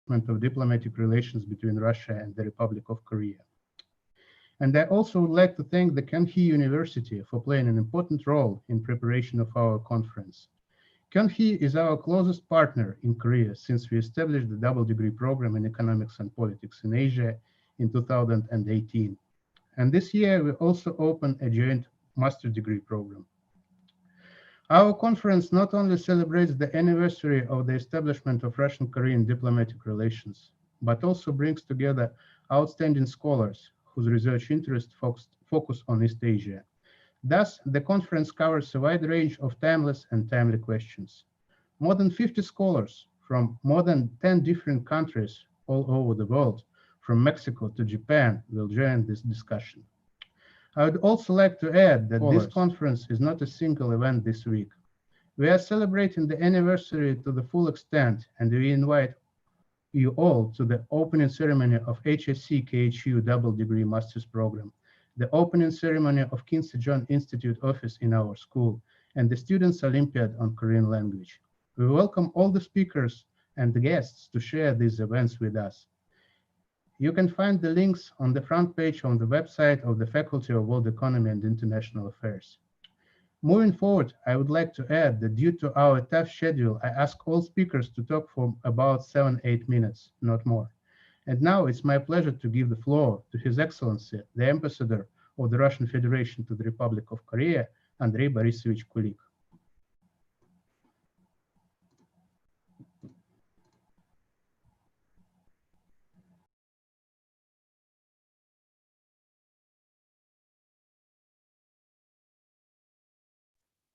development of diplomatic relations between Russia and the Republic of Korea. And I also would like to thank the Kyung University for playing an important role in preparation of our conference. Kyung is our closest partner in Korea since we established the double degree program in economics and politics in Asia in 2018. And this year, we also opened a joint master's degree program. Our conference not only celebrates the anniversary of the establishment of Russian-Korean diplomatic relations, but also brings together outstanding scholars whose research interests focus on East Asia. Thus, the conference covers a wide range of timeless and timely questions. More than 50 scholars from more than 10 different countries all over the world, from Mexico to Japan, will join this discussion. I would also like to add that this conference is not a single event this week. We are celebrating the anniversary to the full extent, and we invite you all to the opening ceremony of HSC KHU double degree master's program, the opening ceremony of King Sejong Institute office in our school, and the Students' Olympiad on Korean language. We welcome all the speakers and the guests to share these events with us. You can find the links on the front page on the website of the Faculty of World Economy and International Affairs. Moving forward, I would like to add that due to our tough schedule, I ask all speakers to talk for about 7-8 minutes, not more. And now it's my pleasure to give the floor to His Excellency, the Ambassador of the Russian Federation to the Republic of Korea, Andrei Borisovich Kulik.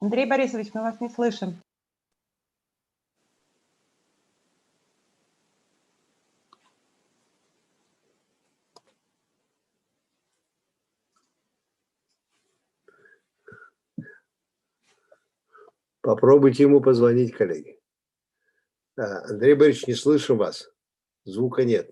Андрей Борисович, мы вас не слышим. Попробуйте ему позвонить, коллеги. Андрей Борисович, не слышим вас. Звука нет.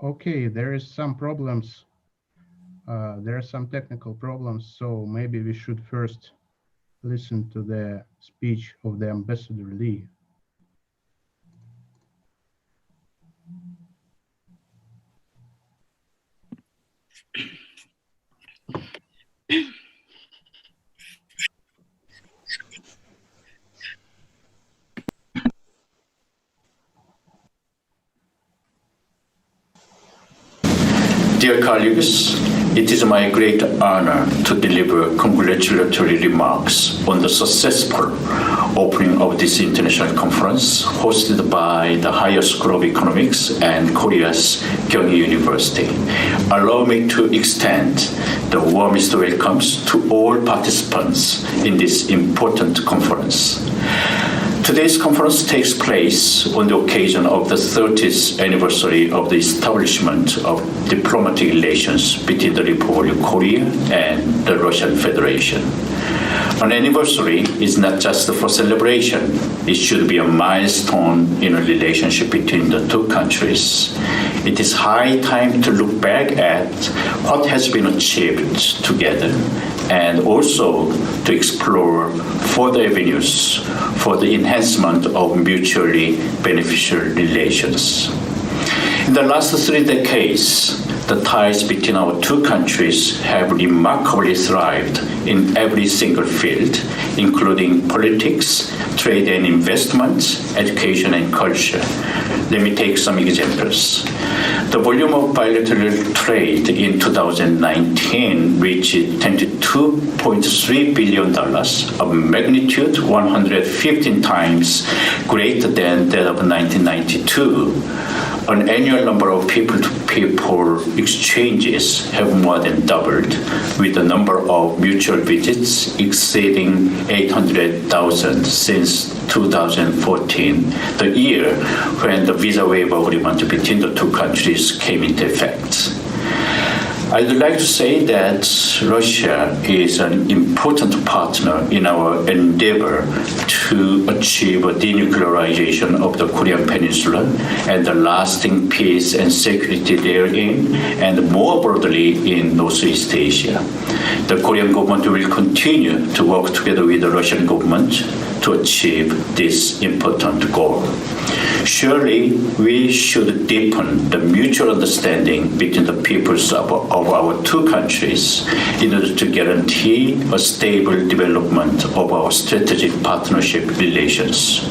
Okay, there is some problems. There are some technical problems, so maybe we should first listen to the speech of the Ambassador Lee. Dear colleagues, it is my great honor to deliver congratulatory remarks on the successful opening of this international conference hosted by the Higher School of Economics and Korea's Kyung University. Allow me to extend the warmest welcomes to all participants in this important conference. Today's conference takes place on the occasion of the 30th anniversary of the establishment of diplomatic relations between the Republic of Korea and the Russian Federation. An anniversary is not just for celebration. It should be a milestone in a relationship between the two countries. It is high time to look back at what has been achieved together and also to explore further avenues for the enhancement of mutually beneficial relations. In the last 3 decades, the ties between our two countries have remarkably thrived in every single field, including politics, trade and investment, education and culture. Let me take some examples. The volume of bilateral trade in 2019 reached $22.3 billion, a magnitude 115 times greater than that of 1992. An annual number of people-to-people exchanges have more than doubled, with the number of mutual visits exceeding 800,000 since 2014, the year when the visa waiver agreement between the two countries came into effect. I'd like to say that Russia is an important partner in our endeavor to achieve a denuclearization of the Korean Peninsula and the lasting peace and security therein, and more broadly in Northeast Asia. The Korean government will continue to work together with the Russian government to achieve this important goal. Surely, we should deepen the mutual understanding between the peoples of our two countries in order to guarantee a stable development of our strategic partnership relations.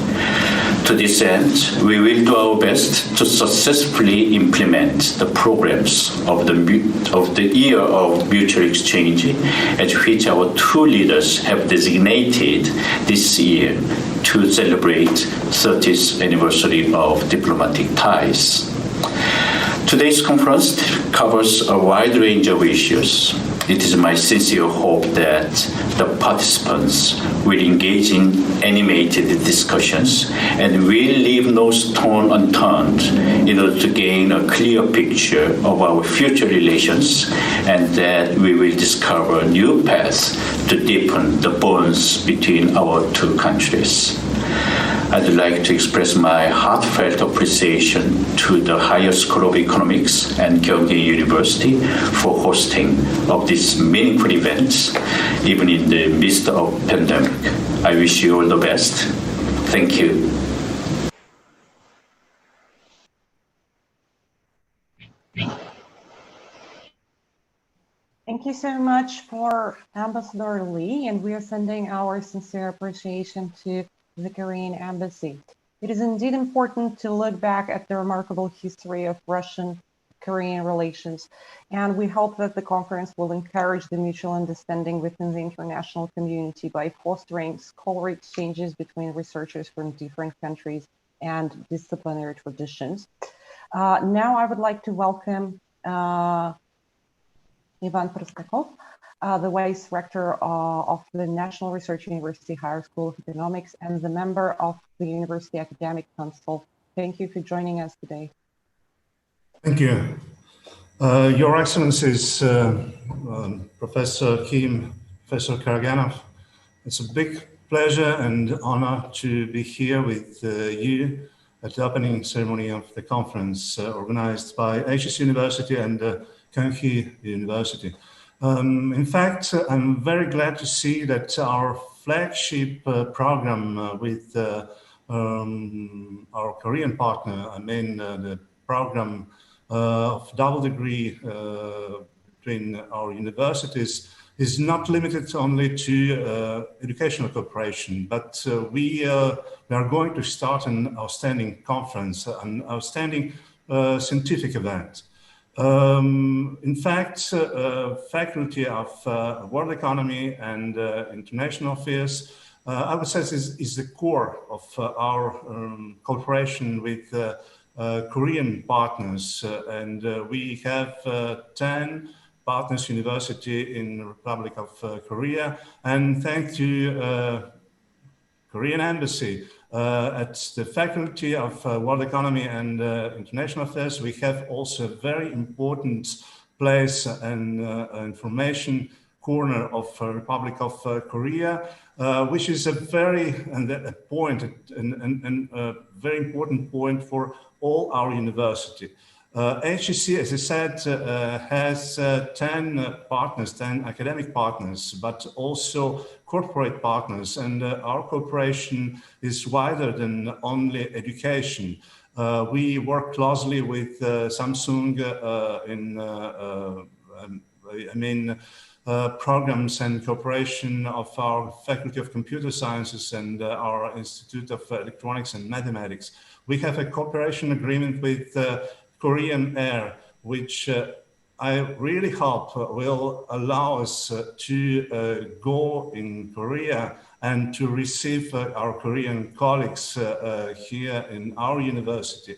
To this end, we will do our best to successfully implement the programs of the Year of Mutual Exchange, at which our two leaders have designated this year to celebrate 30th anniversary of diplomatic ties. Today's conference covers a wide range of issues. It is my sincere hope that the participants will engage in animated discussions and will leave no stone unturned in order to gain a clear picture of our future relations, and that we will discover new paths to deepen the bonds between our two countries. I'd like to express my heartfelt appreciation to the Higher School of Economics and Kyung University for hosting of this meaningful event, even in the midst of pandemic. I wish you all the best. Thank you. Thank you so much for Ambassador Lee, and we are sending our sincere appreciation to the Korean Embassy. It is indeed important to look back at the remarkable history of Russian-Korean relations, and we hope that the conference will encourage the mutual understanding within the international community by fostering scholarly exchanges between researchers from different countries and disciplinary traditions. Now I would like to welcome Ivan Proskakov, the Vice Rector of the National Research University Higher School of Economics and the member of the University Academic Council. Thank you for joining us today. Thank you. Your Excellencies, Professor Kim, Professor Karaganov, it's a big pleasure and honor to be here with you at the opening ceremony of the conference organized by HS University and Kyung University. In fact, I'm very glad to see that our flagship program with our Korean partner, the program of double degree between our universities is not limited only to educational cooperation, but we are going to start an outstanding conference, an outstanding scientific event. In fact, Faculty of World Economy and International Affairs, I would say is the core of our cooperation with Korean partners, and we have 10 partners university in the Republic of Korea, and thanks to Korean Embassy at the Faculty of World Economy and International Affairs, we have also a very important place and information corner of Republic of Korea, which is a very very important point for all our university. HEC, as I said, has 10 partners, 10 academic partners, but also corporate partners. And our cooperation is wider than only education. We work closely with Samsung in programs and cooperation of our Faculty of Computer Sciences and our Institute of Electronics and Mathematics. We have a cooperation agreement with Korean Air, which I really hope will allow us to go in Korea and to receive our Korean colleagues here in our university.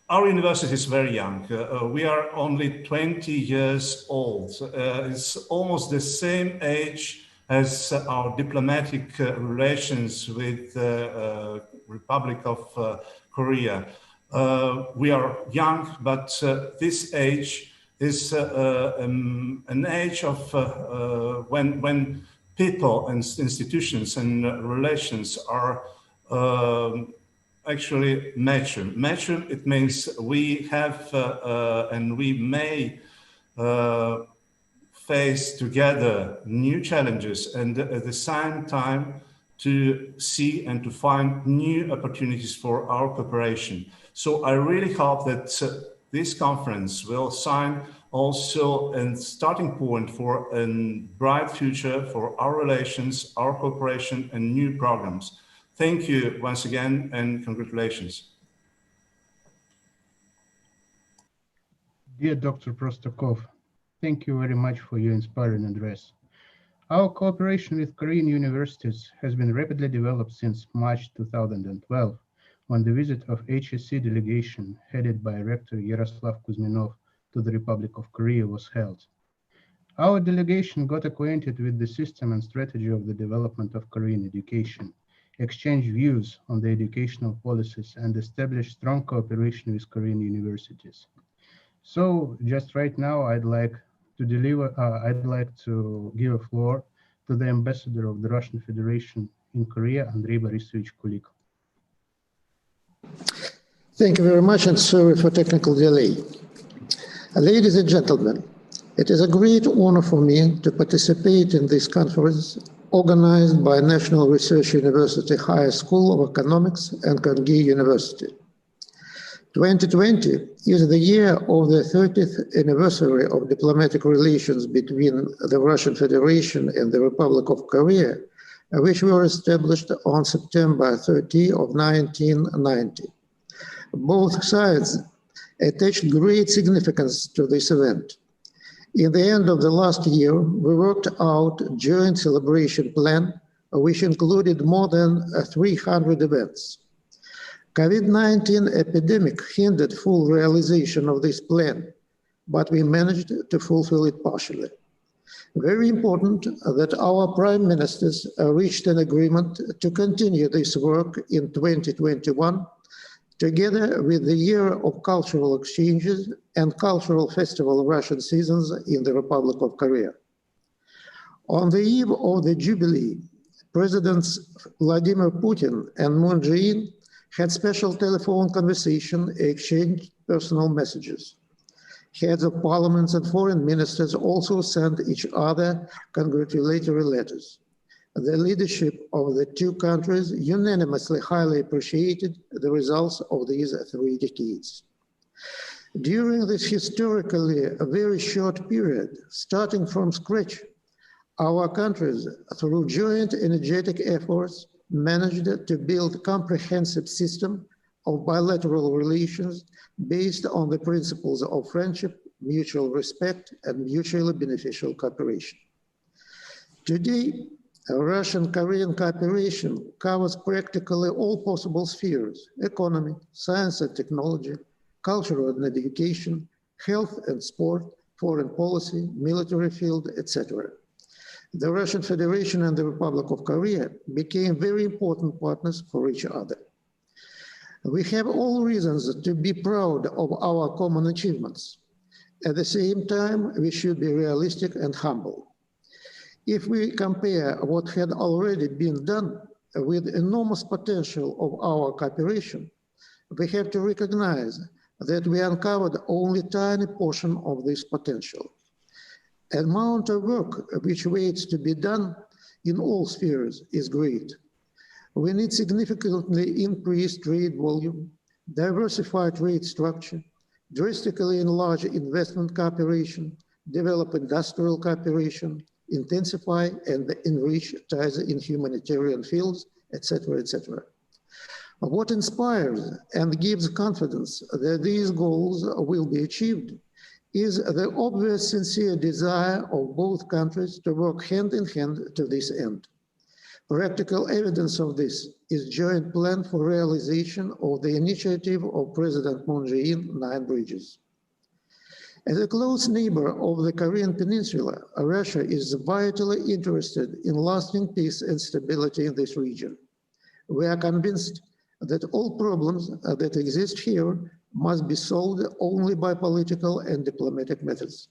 Our university is very young. We are only 20 years old. It's almost the same age as our diplomatic relations with the Republic of Korea. We are young, but this age is an age of when people and institutions and relations are actually mature. Mature, it means we have and we may face together new challenges and at the same time to see and to find new opportunities for our cooperation. So I really hope that this conference will sign also a starting point for a bright future for our relations, our cooperation, and new programs. Thank you once again, and congratulations. Dear Dr. Prostakov, thank you very much for your inspiring address. Our cooperation with Korean universities has been rapidly developed since March 2012, when the visit of HEC delegation headed by Rector Yaroslav Kuzminov to the Republic of Korea was held. Our delegation got acquainted with the system and strategy of the development of Korean education, exchanged views on the educational policies, and established strong cooperation with Korean universities. So just right now, I'd like to give a floor to the ambassador of the Russian Federation in Korea, Andrei Borisovich Kulik. Thank you very much, and sorry for technical delay. Ladies and gentlemen, it is a great honor for me to participate in this conference organized by National Research University Higher School of Economics and Kyung University. 2020 is the year of the 30th anniversary of diplomatic relations between the Russian Federation and the Republic of Korea, which were established on September 30 of 1990. Both sides attached great significance to this event. In the end of the last year, we worked out a joint celebration plan, which included more than 300 events. COVID-19 epidemic hindered full realization of this plan, but we managed to fulfill it partially. Very important that our prime ministers reached an agreement to continue this work in 2021, together with the year of cultural exchanges and cultural festival Russian seasons in the Republic of Korea. On the eve of the Jubilee, Presidents Vladimir Putin and Moon Jae-in had special telephone conversation, exchanged personal messages. Heads of parliaments and foreign ministers also sent each other congratulatory letters. The leadership of the two countries unanimously highly appreciated the results of these 3 decades. During this historically very short period, starting from scratch, our countries, through joint energetic efforts, managed to build a comprehensive system of bilateral relations based on the principles of friendship, mutual respect, and mutually beneficial cooperation. Today, Russian-Korean cooperation covers practically all possible spheres: economy, science and technology, culture and education, health and sport, foreign policy, military field, etc. The Russian Federation and the Republic of Korea became very important partners for each other. We have all reasons to be proud of our common achievements. At the same time, we should be realistic and humble. If we compare what had already been done with enormous potential of our cooperation, we have to recognize that we uncovered only a tiny portion of this potential. An amount of work which waits to be done in all spheres is great. We need significantly increased trade volume, diversified trade structure, drastically enlarge investment cooperation, develop industrial cooperation, intensify and enrich ties in humanitarian fields, etc., etc. What inspires and gives confidence that these goals will be achieved is the obvious sincere desire of both countries to work hand in hand to this end. Practical evidence of this is joint plan for realization of the initiative of President Moon Jae-in, 9 Bridges. As a close neighbor of the Korean Peninsula, Russia is vitally interested in lasting peace and stability in this region. We are convinced that all problems that exist here must be solved only by political and diplomatic methods.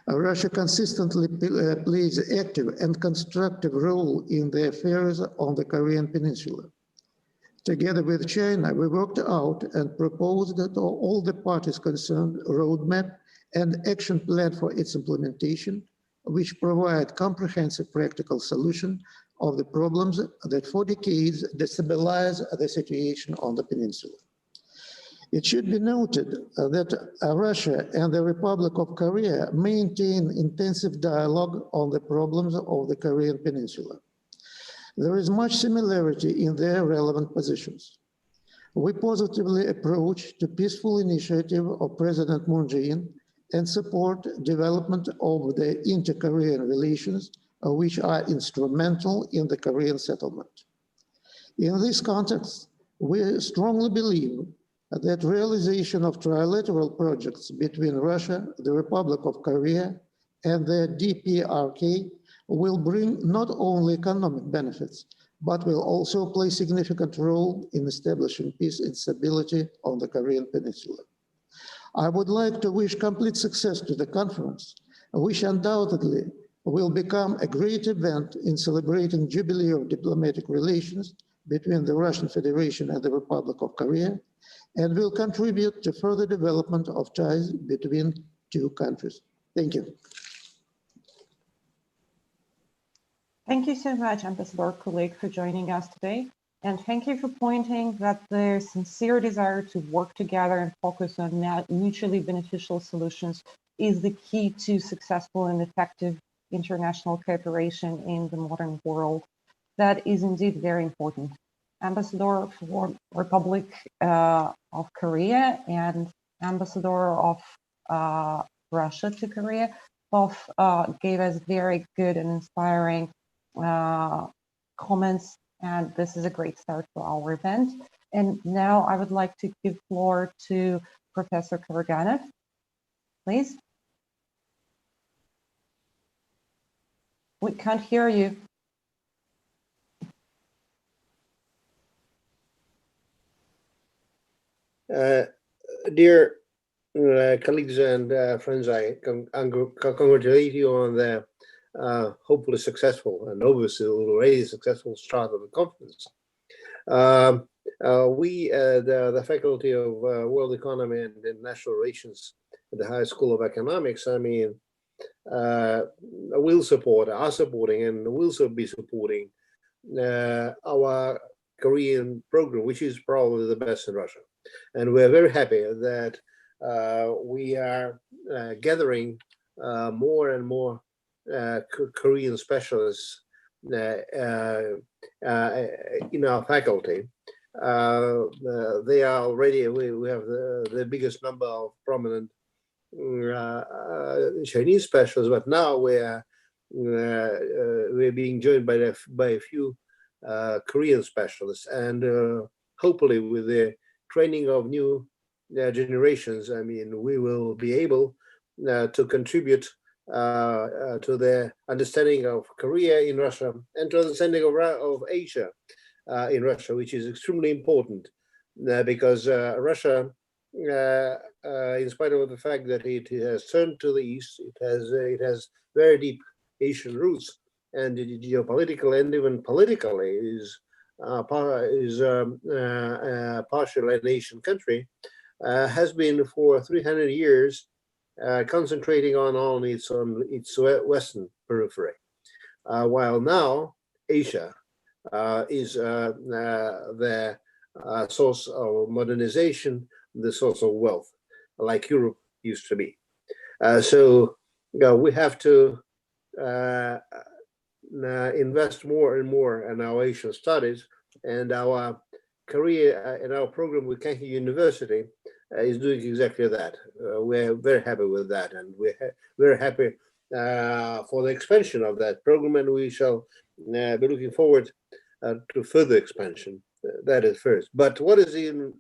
Russia consistently plays an active and constructive role in the affairs on the Korean Peninsula. Together with China, we worked out and proposed to all the parties concerned a roadmap and action plan for its implementation, which provide comprehensive practical solution of the problems that for decades destabilize the situation on the peninsula. It should be noted that Russia and the Republic of Korea maintain intensive dialogue on the problems of the Korean Peninsula. There is much similarity in their relevant positions. We positively approach the peaceful initiative of President Moon Jae-in and support development of the inter-Korean relations, which are instrumental in the Korean settlement. In this context, we strongly believe that realization of trilateral projects between Russia, the Republic of Korea, and the DPRK will bring not only economic benefits, but will also play a significant role in establishing peace and stability on the Korean Peninsula. I would like to wish complete success to the conference, which undoubtedly will become a great event in celebrating Jubilee of diplomatic relations between the Russian Federation and the Republic of Korea, and will contribute to further development of ties between two countries. Thank you. Thank you so much, Ambassador Kulik, for joining us today. And thank you for pointing that the sincere desire to work together and focus on mutually beneficial solutions is the key to successful and effective international cooperation in the modern world. That is indeed very important. Ambassador for Republic of Korea and Ambassador of Russia to Korea both gave us very good and inspiring comments, and this is a great start for our event. And now I would like to give floor to Professor Karaganov, please. We can't hear you. Dear colleagues and friends, I congratulate you on the hopefully successful and obviously already successful start of the conference. We, the Faculty of World Economy and International Relations at the High School of Economics, I mean, will support, are supporting, and will be supporting our Korean program, which is probably the best in Russia. And we're very happy that we are gathering more and more Korean specialists in our faculty. They are already, we have the biggest number of prominent Chinese specialists, but now we're being joined by a few Korean specialists, and hopefully with the training of new generations, I mean, we will be able to contribute to the understanding of Korea in Russia and to understanding of Asia in Russia, which is extremely important because Russia, in spite of the fact that it has turned to the east, it has very deep Asian roots, and geopolitical and even politically is partially a nation country, has been for 300 years concentrating on only its western periphery, while now Asia is the source of modernization, the source of wealth, like Europe used to be. So we have to invest more and more in our Asian studies, and our career in our program with Kyung University is doing exactly that. We're very happy with that, and we're very happy for the expansion of that program, and we shall be looking forward to further expansion. That is first. But what is even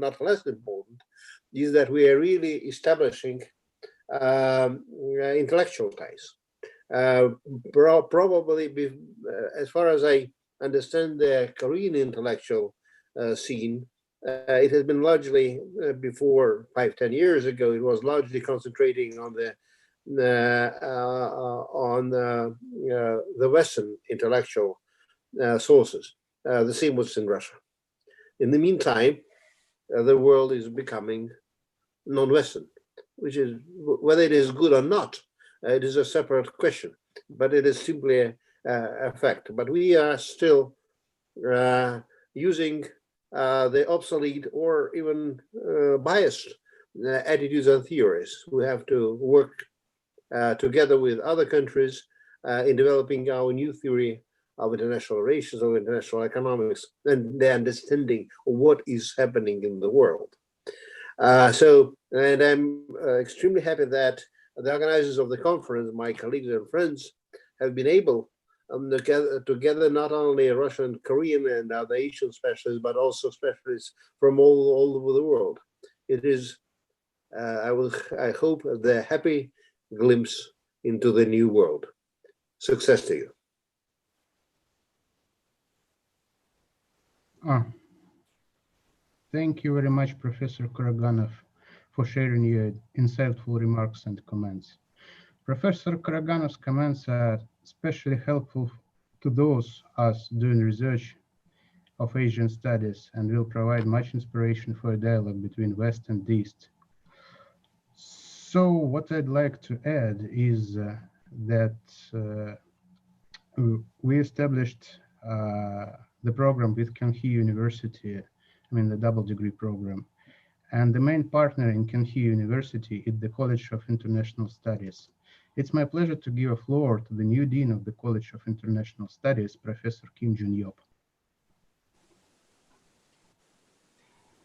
not less important is that we are really establishing intellectual ties. Probably, as far as I understand the Korean intellectual scene, it has been largely before 5-10 years ago. It was largely concentrating on the Western intellectual sources. The same was in Russia. In the meantime, the world is becoming non-Western, which is, whether it is good or not, it is a separate question, but it is simply a fact. But we are still using the obsolete or even biased attitudes and theories. We have to work together with other countries in developing our new theory of international relations, of international economics, and the understanding of what is happening in the world. And I'm extremely happy that the organizers of the conference, my colleagues and friends, have been able together not only Russian, Korean, and other Asian specialists, but also specialists from all over the world. It is, I hope, the happy glimpse into the new world. Success to you. Thank you very much, Professor Karaganov, for sharing your insightful remarks and comments. Professor Karaganov's comments are especially helpful to those us doing research of Asian studies and will provide much inspiration for a dialogue between West and East. So what I'd like to add is that we established the program with Kyung University, the double degree program. And the main partner in Kyung University is the College of International Studies. It's my pleasure to give a floor to the new Dean of the College of International Studies, Professor Kim Jun-Yop.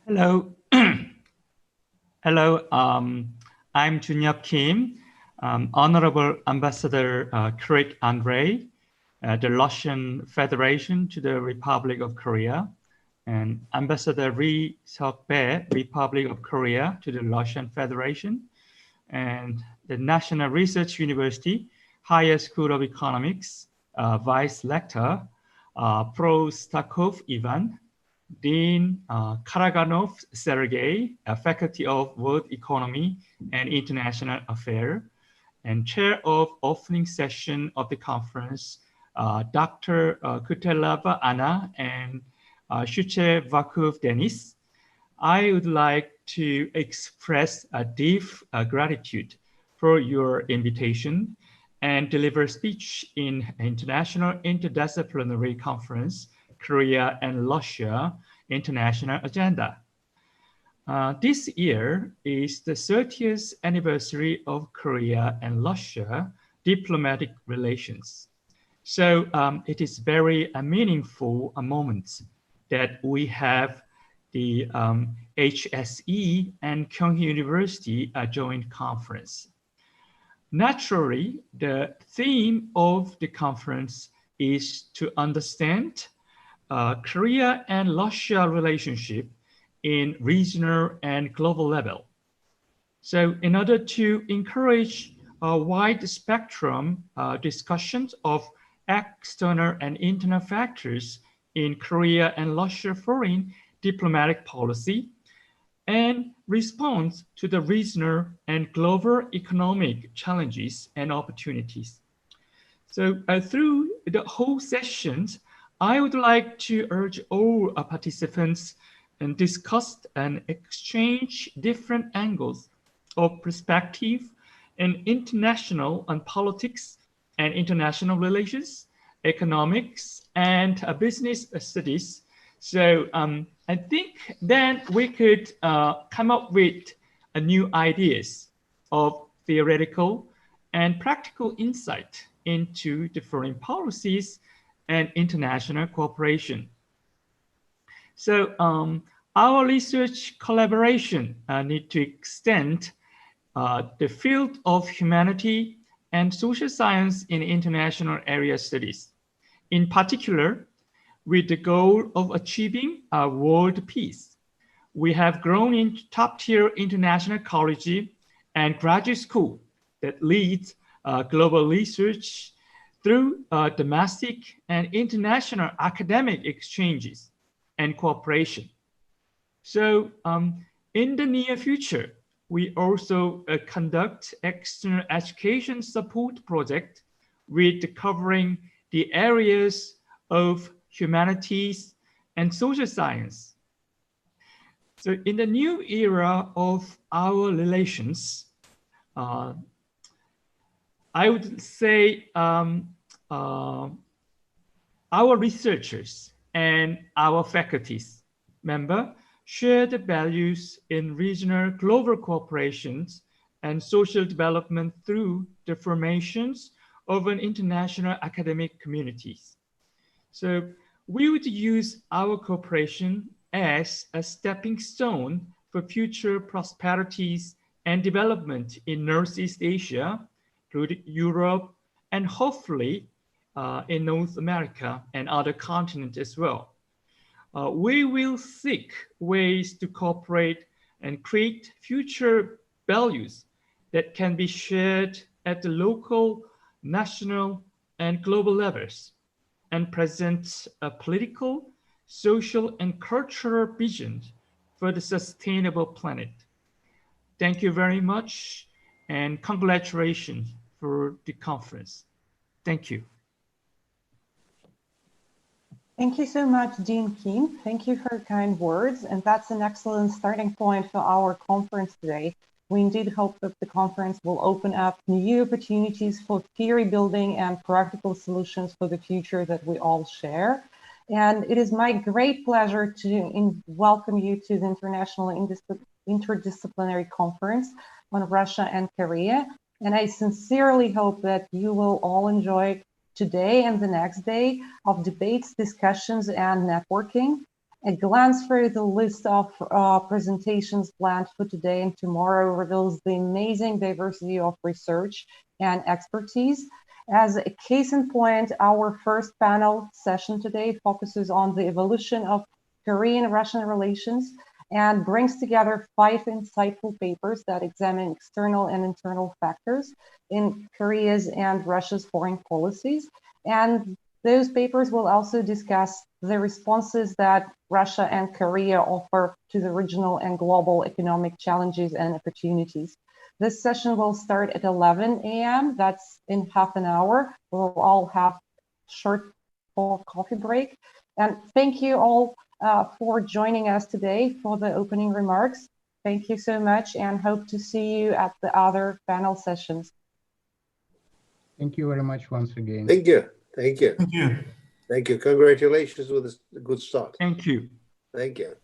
Hello. Hello, I'm Jun-Yop Kim, Honorable Ambassador Craig Andre, the Russian Federation to the Republic of Korea, and Ambassador Ri Seok-bae, Republic of Korea to the Russian Federation, and the National Research University, Higher School of Economics, Vice Rector, Prostakov Ivan, Dean Karaganov Sergei, Faculty of World Economy and International Affairs, and Chair of Opening Session of the conference, Dr. Kutelava Anna and Shuchevakov Denis. I would like to express a deep gratitude for your invitation and deliver speech in International Interdisciplinary Conference, Korea and Russia International Agenda. This year is the 30th anniversary of Korea and Russia diplomatic relations. So it is very meaningful a moment that we have the HSE and Kyung University joint conference. Naturally, the theme of the conference is to understand Korea and Russia relationship in regional and global level. So in order to encourage a wide spectrum discussions of external and internal factors in Korea and Russia foreign diplomatic policy and response to the regional and global economic challenges and opportunities. So through the whole sessions, I would like to urge all participants and discuss and exchange different angles of perspective in international and politics and international relations, economics, and business studies. So I think then we could come up with new ideas of theoretical and practical insight into the foreign policies and international cooperation. So our research collaboration need to extend the field of humanity and social science in international area studies, in particular, with the goal of achieving world peace. We have grown into top-tier international college and graduate school that leads global research through domestic and international academic exchanges and cooperation. So in the near future, we also conduct external education support project with covering the areas of humanities and social science. So in the new era of our relations, I would say our researchers and our faculties member share the values in regional global cooperations and social development through the formations of an international academic communities. So we would use our cooperation as a stepping stone for future prosperities and development in Northeast Asia, including Europe, and hopefully in North America and other continents as well. We will seek ways to cooperate and create future values that can be shared at the local, national, and global levels, and present a political, social, and cultural vision for the sustainable planet. Thank you very much, and congratulations for the conference. Thank you. Thank you so much, Dean Kim. Thank you for your kind words. And that's an excellent starting point for our conference today. We indeed hope that the conference will open up new opportunities for theory building and practical solutions for the future that we all share. And it is my great pleasure to welcome you to the International Interdisciplinary Conference on Russia and Korea. And I sincerely hope that you will all enjoy today and the next day of debates, discussions, and networking. A glance through the list of presentations planned for today and tomorrow reveals the amazing diversity of research and expertise. As a case in point, our first panel session today focuses on the evolution of Korean-Russian relations and brings together 5 insightful papers that examine external and internal factors in Korea's and Russia's foreign policies. And those papers will also discuss the responses that Russia and Korea offer to the regional and global economic challenges and opportunities. This session will start at 11 a.m. That's in half an hour. We'll all have short coffee break. And thank you all for joining us today for the opening remarks. Thank you so much and hope to see you at the other panel sessions. Thank you very much once again. Thank you. Thank you. Thank you. Thank you. Congratulations with a good start. Thank you. Thank you.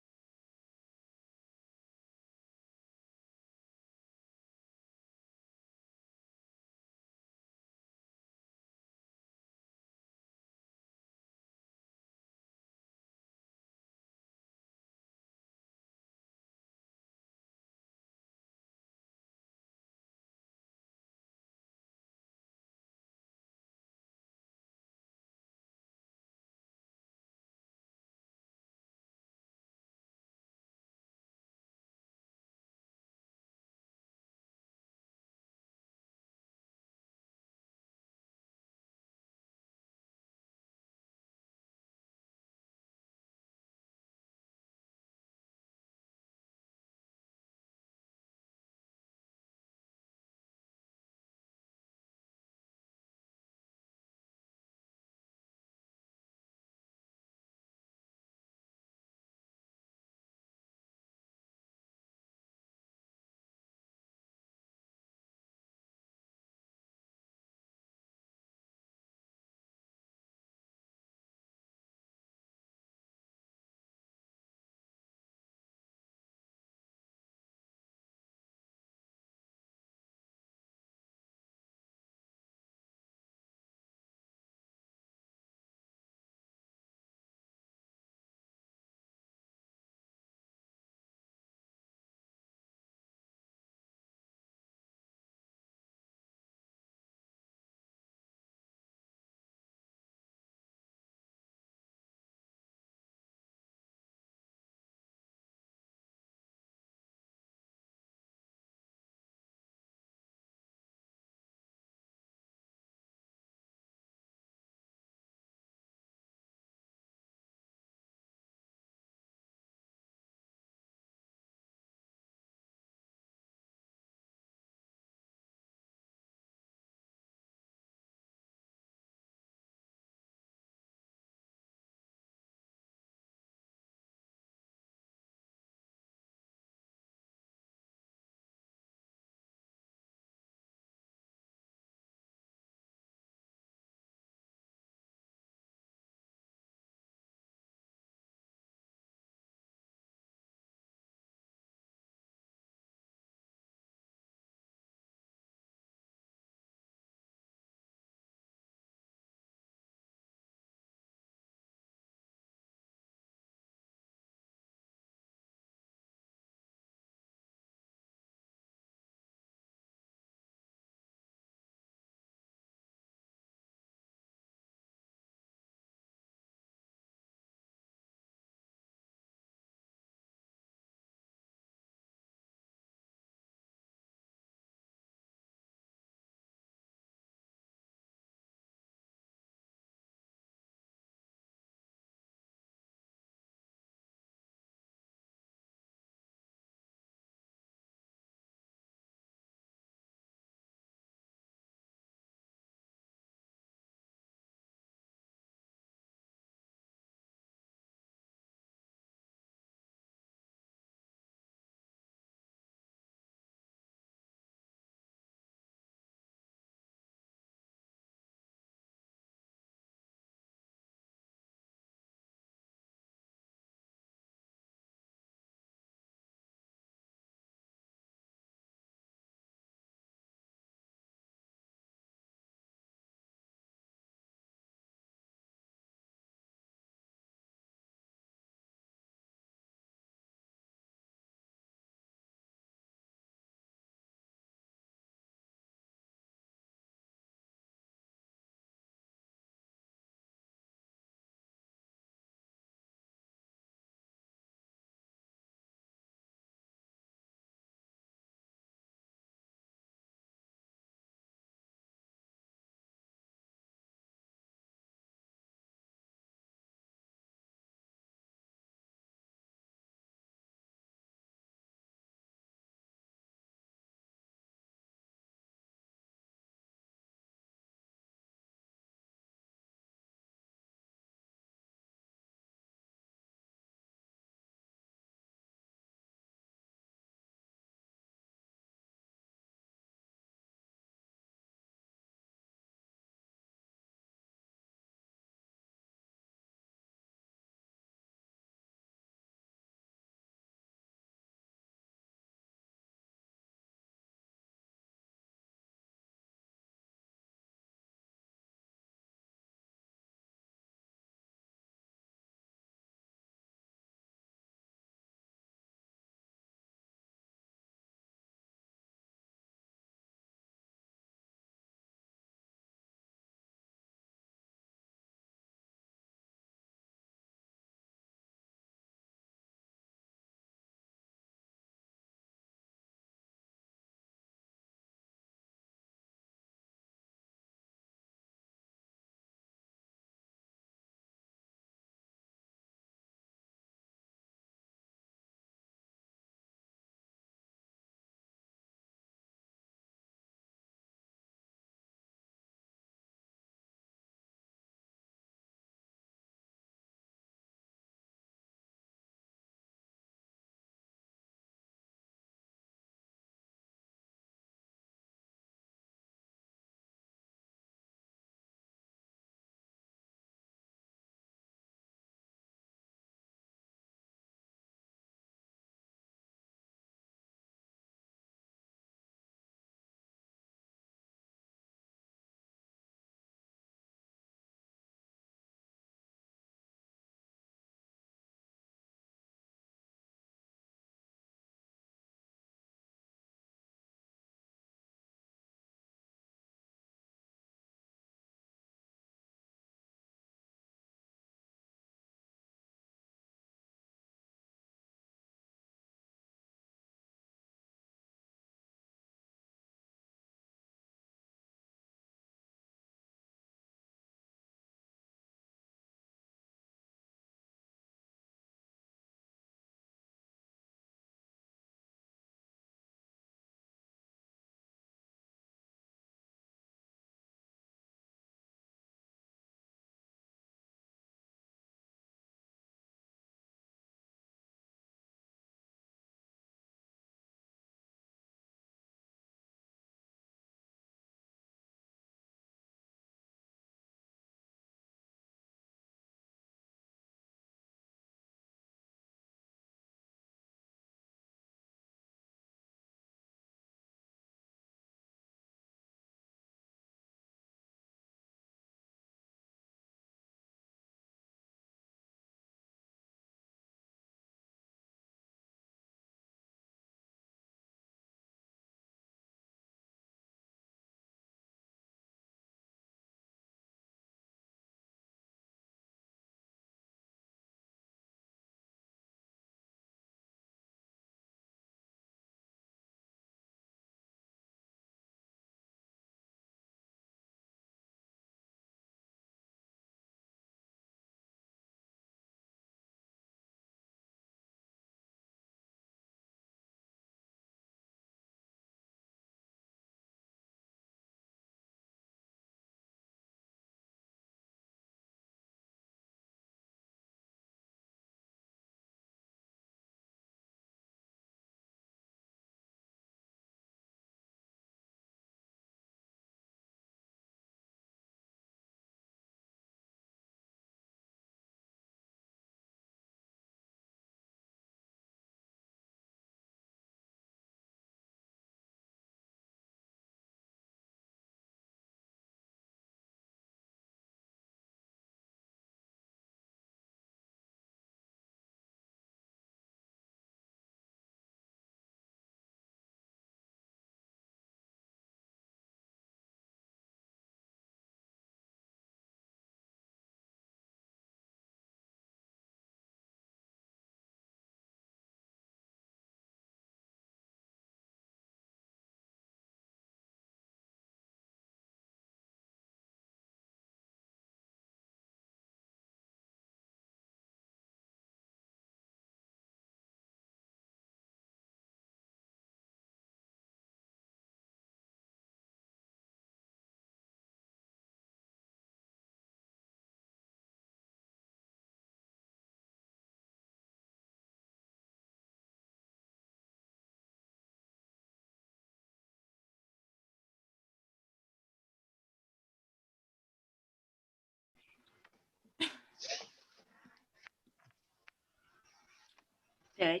5,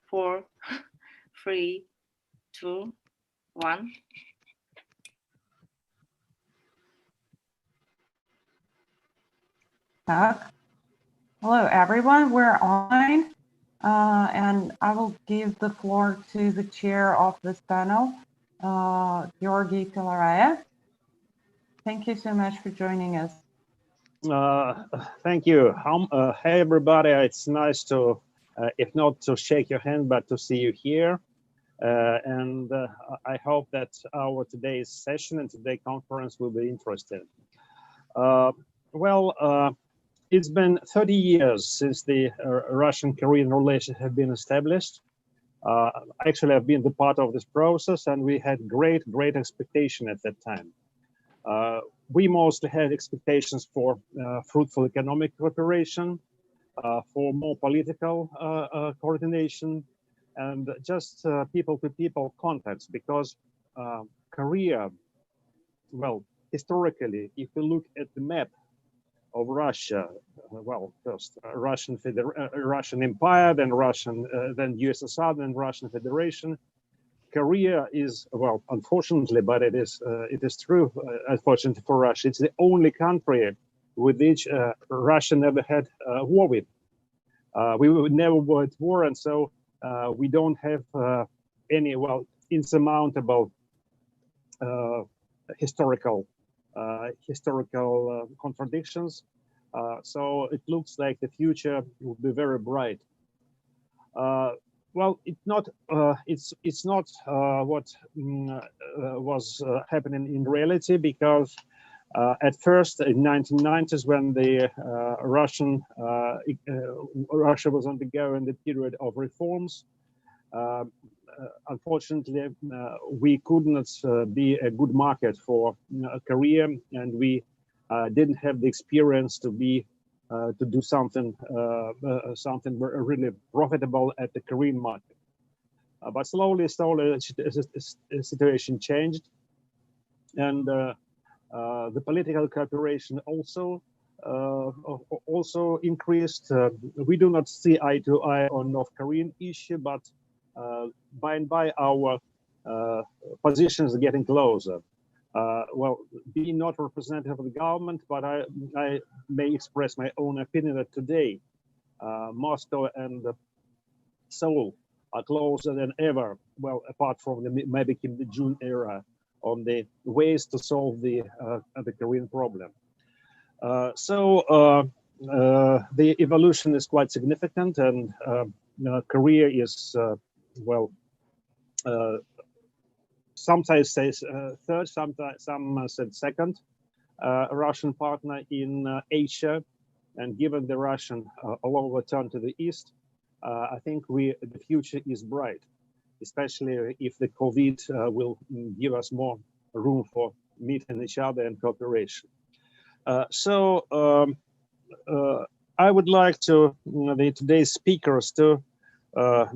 4, 3, 2, 1. Hello, everyone. We're online, and I will give the floor to the chair of this panel, Georgi Pilaraya. Thank you so much for joining us. Thank you. Hey, everybody. It's nice to, if not to shake your hand, but to see you here. And I hope that our today's session and today's conference will be interesting. It's been 30 years since the Russian-Korean relations have been established. Actually, I've been the part of this process, and we had great expectation at that time. We mostly had expectations for fruitful economic cooperation, for more political coordination, and just people-to-people contacts, because Korea, well, historically, if you look at the map of Russia, first Russian Empire, then then USSR, then Russian Federation. Korea is, well, unfortunately, but it is true, unfortunately for Russia, it's the only country with which Russia never had war with. We never were at war, and so we don't have any, well, insurmountable historical contradictions. So it looks like the future will be very bright. Well, it's not what was happening in reality, because at first in 1990s, when the Russia was undergoing the period of reforms, unfortunately, we could not be a good market for Korea, and we didn't have the experience to do something really profitable at the Korean market. But slowly, the situation changed, and the political cooperation also increased. We do not see eye to eye on North Korean issue, but by and by our positions are getting closer. Well, being not representative of the government, but I may express my own opinion that today Moscow and Seoul are closer than ever, well, apart from maybe in the June era, on the ways to solve the Korean problem. The evolution is quite significant, and Korea is, some say third, some said second Russian partner in Asia, and given the Russian a lot of turn to the east, I think the future is bright, especially if the COVID will give us more room for meeting each other and cooperation. I would like today's speakers to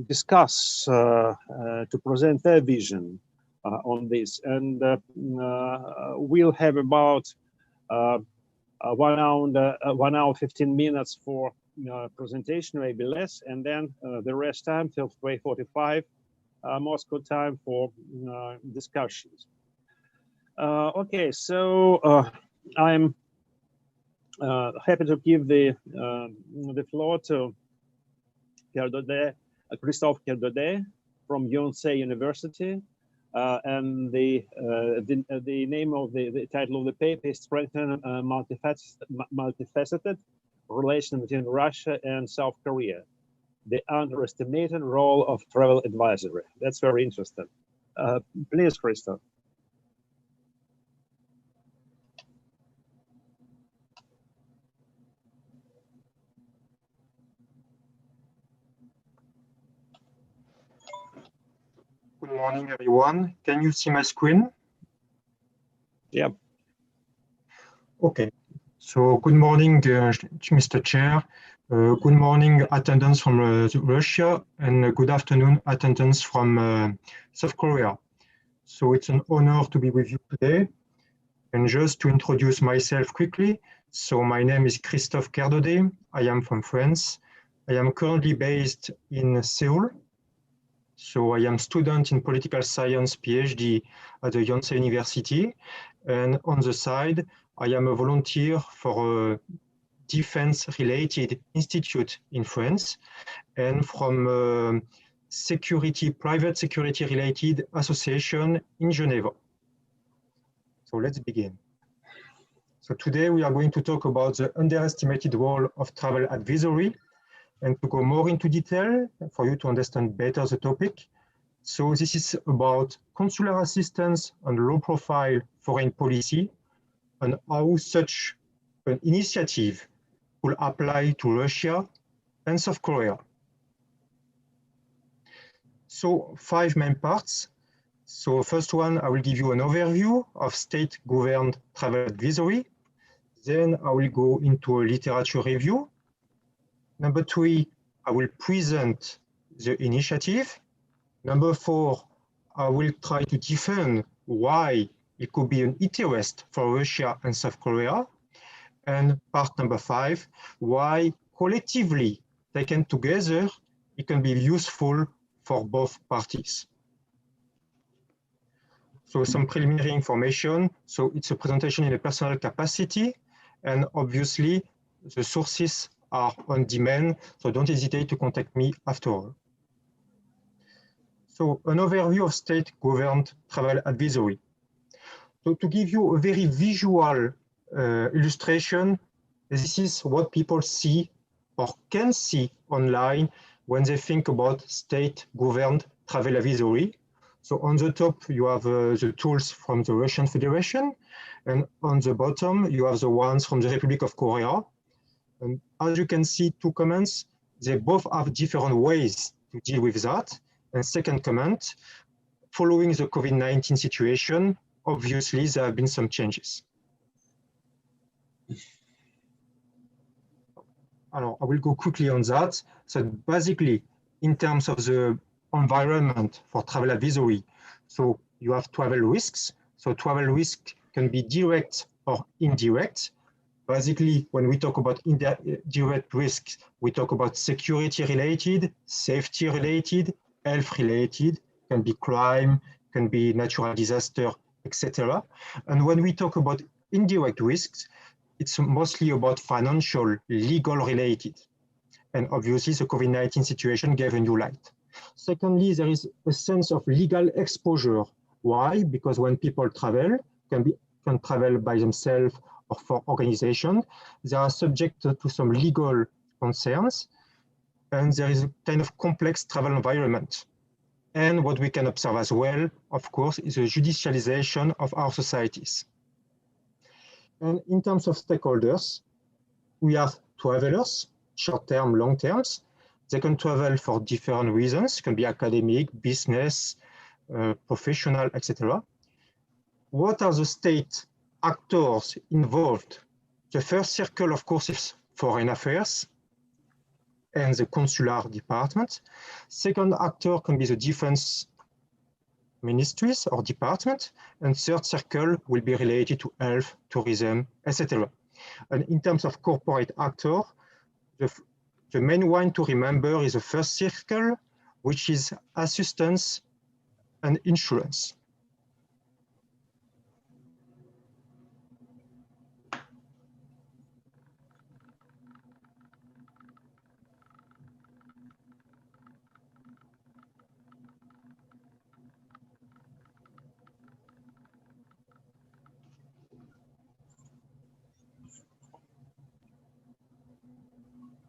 discuss, to present their vision on this, and we'll have about 1 hour 15 minutes for presentation, maybe less, and then the rest time till 3:45 Moscow time for discussions. Okay, so I'm happy to give the floor to Christophe Kerdodet from Yonsei University. And the name of the title of the paper is Strengthening Multifaceted Relation between Russia and South Korea, the underestimated role of travel advisory. That's very interesting. Please, Christophe. Good morning, everyone. Can you see my screen? Yeah. Okay. So good morning, Mr. Chair. Good morning, attendance from Russia, and good afternoon, attendance from South Korea. So it's an honor to be with you today. And just to introduce myself quickly, so my name is Christophe Kerdodet. I am from France. I am currently based in Seoul. So I am student in political science PhD at the Yonsei University. And on the side, I am a volunteer for a defense-related institute in France and from a private security-related association in Geneva. So let's begin. So today we are going to talk about the underestimated role of travel advisory and to go more into detail for you to understand better the topic. So this is about consular assistance and low-profile foreign policy and how such an initiative will apply to Russia and South Korea. So 5 main parts. So first one, I will give you an overview of state-governed travel advisory. Then I will go into a literature review. Number 3, I will present the initiative. Number 4, I will try to defend why it could be an interest for Russia and South Korea. And part number 5, why collectively taken together, it can be useful for both parties. So some preliminary information. So it's a presentation in a personal capacity. And obviously, the sources are on demand, so don't hesitate to contact me after all. So an overview of state-governed travel advisory. So to give you a very visual illustration, this is what people see or can see online when they think about state-governed travel advisory. So on the top, you have the tools from the Russian Federation, and on the bottom, you have the ones from the Republic of Korea. And as you can see, 2 comments, they both have different ways to deal with that. And second comment, following the COVID-19 situation, obviously there have been some changes. I will go quickly on that. So basically, in terms of the environment for travel advisory, so you have travel risks. So travel risk can be direct or indirect. Basically, when we talk about indirect risks, we talk about security-related, safety-related, health-related, can be crime, can be natural disaster, etc. And when we talk about indirect risks, it's mostly about financial, legal-related. And obviously, the COVID-19 situation gave a new light. Secondly, there is a sense of legal exposure. Why? Because when people travel, can travel by themselves or for organization, they are subject to some legal concerns, and there is a kind of complex travel environment. And what we can observe as well, of course, is a judicialization of our societies. And in terms of stakeholders, we have travelers, short-term, long-terms. They can travel for different reasons. It can be academic, business, professional, etc. What are the state actors involved? The first circle, of course, is foreign affairs and the consular department. Second actor can be the defense ministries or department. And third circle will be related to health, tourism, etc. And in terms of corporate actor, the main one to remember is the first circle, which is assistance and insurance.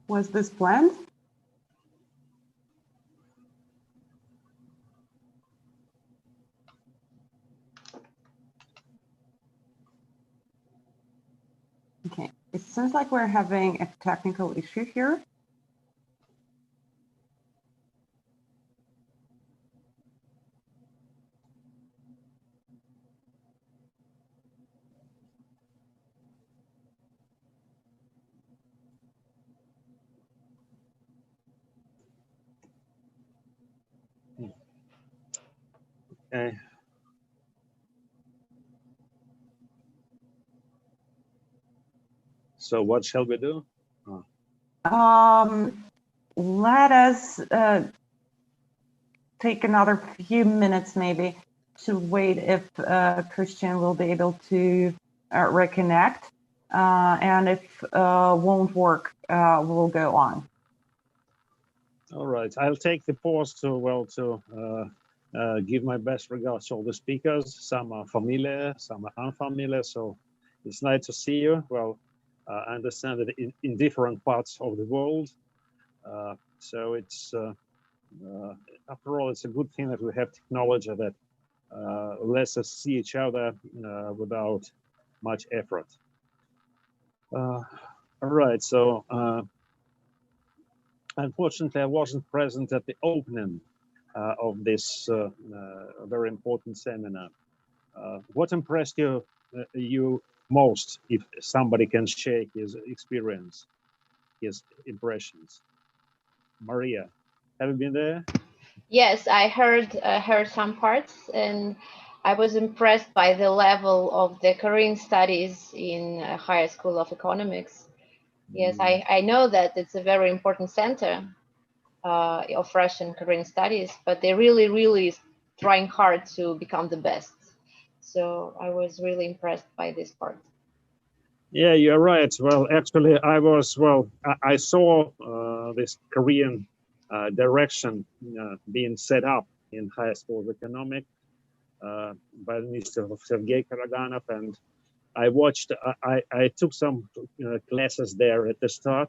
Was this planned? Okay, it seems like we're having a technical issue here. Okay. So what shall we do? let us take another few minutes maybe to wait if Christian will be able to reconnect. And if won't work, we'll go on. All right, I'll take the pause to give my best regards to all the speakers. Some are familiar, some are unfamiliar, so it's nice to see you. Well, I understand that in different parts of the world. So it's, after all, it's a good thing that we have technology that lets us see each other without much effort. All right, so unfortunately, I wasn't present at the opening of this very important seminar. What impressed you most, if somebody can share his experience, his impressions? Maria, have you been there? Yes, I heard some parts, and I was impressed by the level of the Korean studies in Higher School of Economics. Yes, I know that it's a very important center of Russian Korean studies, but they're really trying hard to become the best. So I was really impressed by this part. Yeah, you're right. Well, actually, I saw this Korean direction being set up in High School of Economics by the Minister of Sergei Karaganov, and I watched. I took some classes there at the start,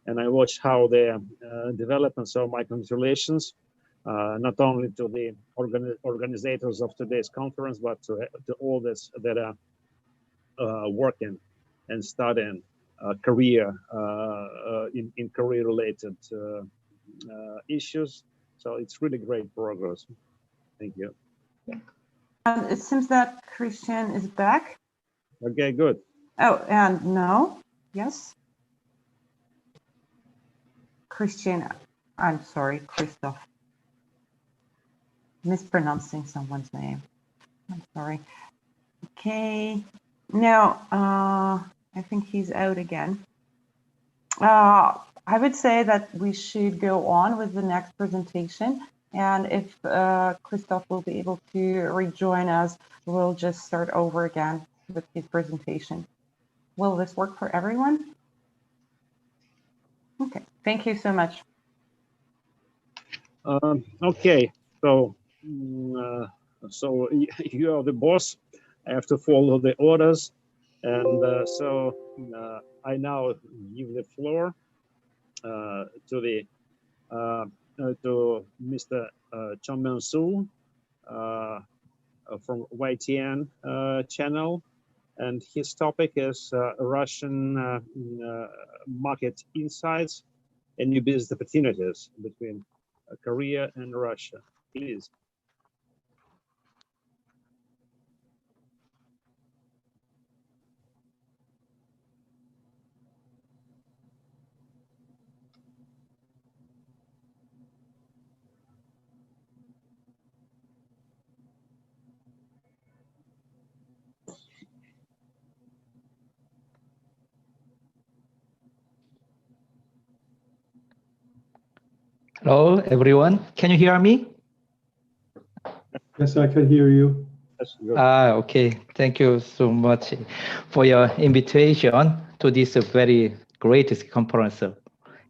and I watched how they're developing. So my congratulations, not only to the organizers of today's conference, but to all this that are working and studying career in career-related issues. So it's really great progress. Thank you. It seems that Christian is back. Okay, good. Oh, and no, yes. Christian, I'm sorry, Christoph. Mispronouncing someone's name. I'm sorry. Okay, now I think he's out again. I would say that we should go on with the next presentation. And if Christoph will be able to rejoin us, we'll just start over again with his presentation. Will this work for everyone? Okay, thank you so much. Okay, so you are the boss. I have to follow the orders, and I now give the floor to Mr. Chong Myung-soo from YTN channel, and his topic is Russian market insights and new business opportunities between Korea and Russia. Please. Hello, everyone. Can you hear me? Yes, I can hear you. Okay. Thank you so much for your invitation to this very great conference.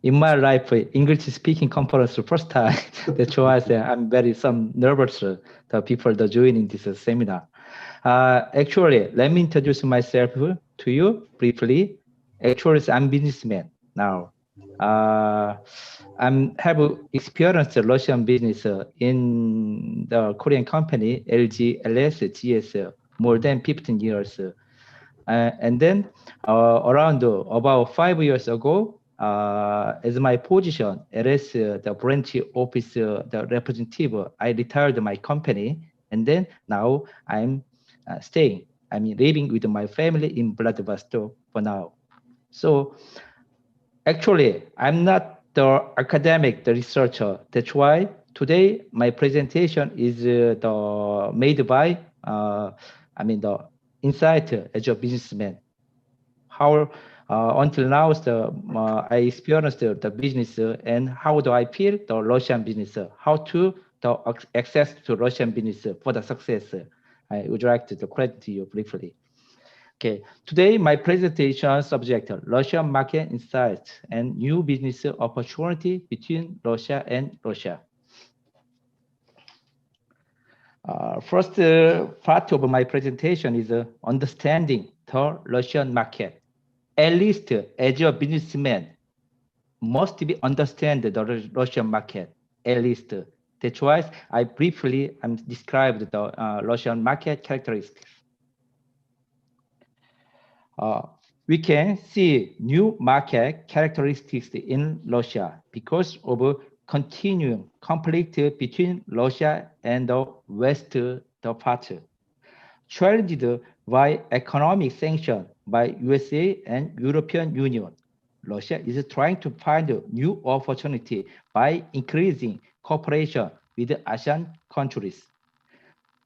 In my life, English-speaking conference first time. That's why I'm very nervous. The people that joining this seminar. Actually, let me introduce myself to you briefly. Actually, I'm a businessman now. I have experienced Russian business in the Korean company LG LS GS more than 15 years. And then around about 5 years ago, as my position as the branch office the representative, I retired my company, and then now I'm living with my family in Vladivostok for now. So actually, I'm not the academic, the researcher. That's why today my presentation is made by the insight as a businessman. How until now, I experienced the business and how do I feel the Russian business, how to the access to Russian business for the success. I would like to credit to you briefly. Okay, today my presentation subject, Russian market insights and new business opportunity between Russia and Russia. First part of my presentation is understanding the Russian market. At least as a businessman, must be understand the Russian market. At least that's why I briefly described the Russian market characteristics. We can see new market characteristics in Russia because of continuing conflict between Russia and the West part, challenged by economic sanctions by USA and European Union. Russia is trying to find a new opportunity by increasing cooperation with ASEAN countries.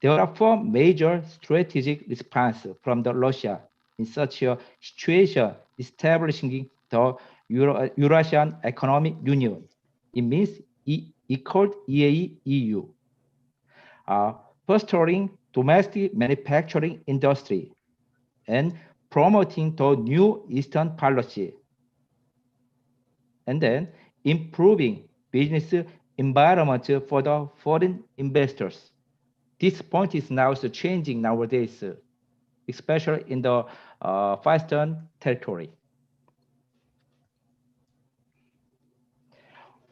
There are four major strategic responses from the Russia in such a situation, establishing the Eurasian Economic Union. It means called EAE-EU. Fostering domestic manufacturing industry and promoting the new Eastern policy. And then improving business environment for the foreign investors. This point is now changing nowadays, especially in the Western territory.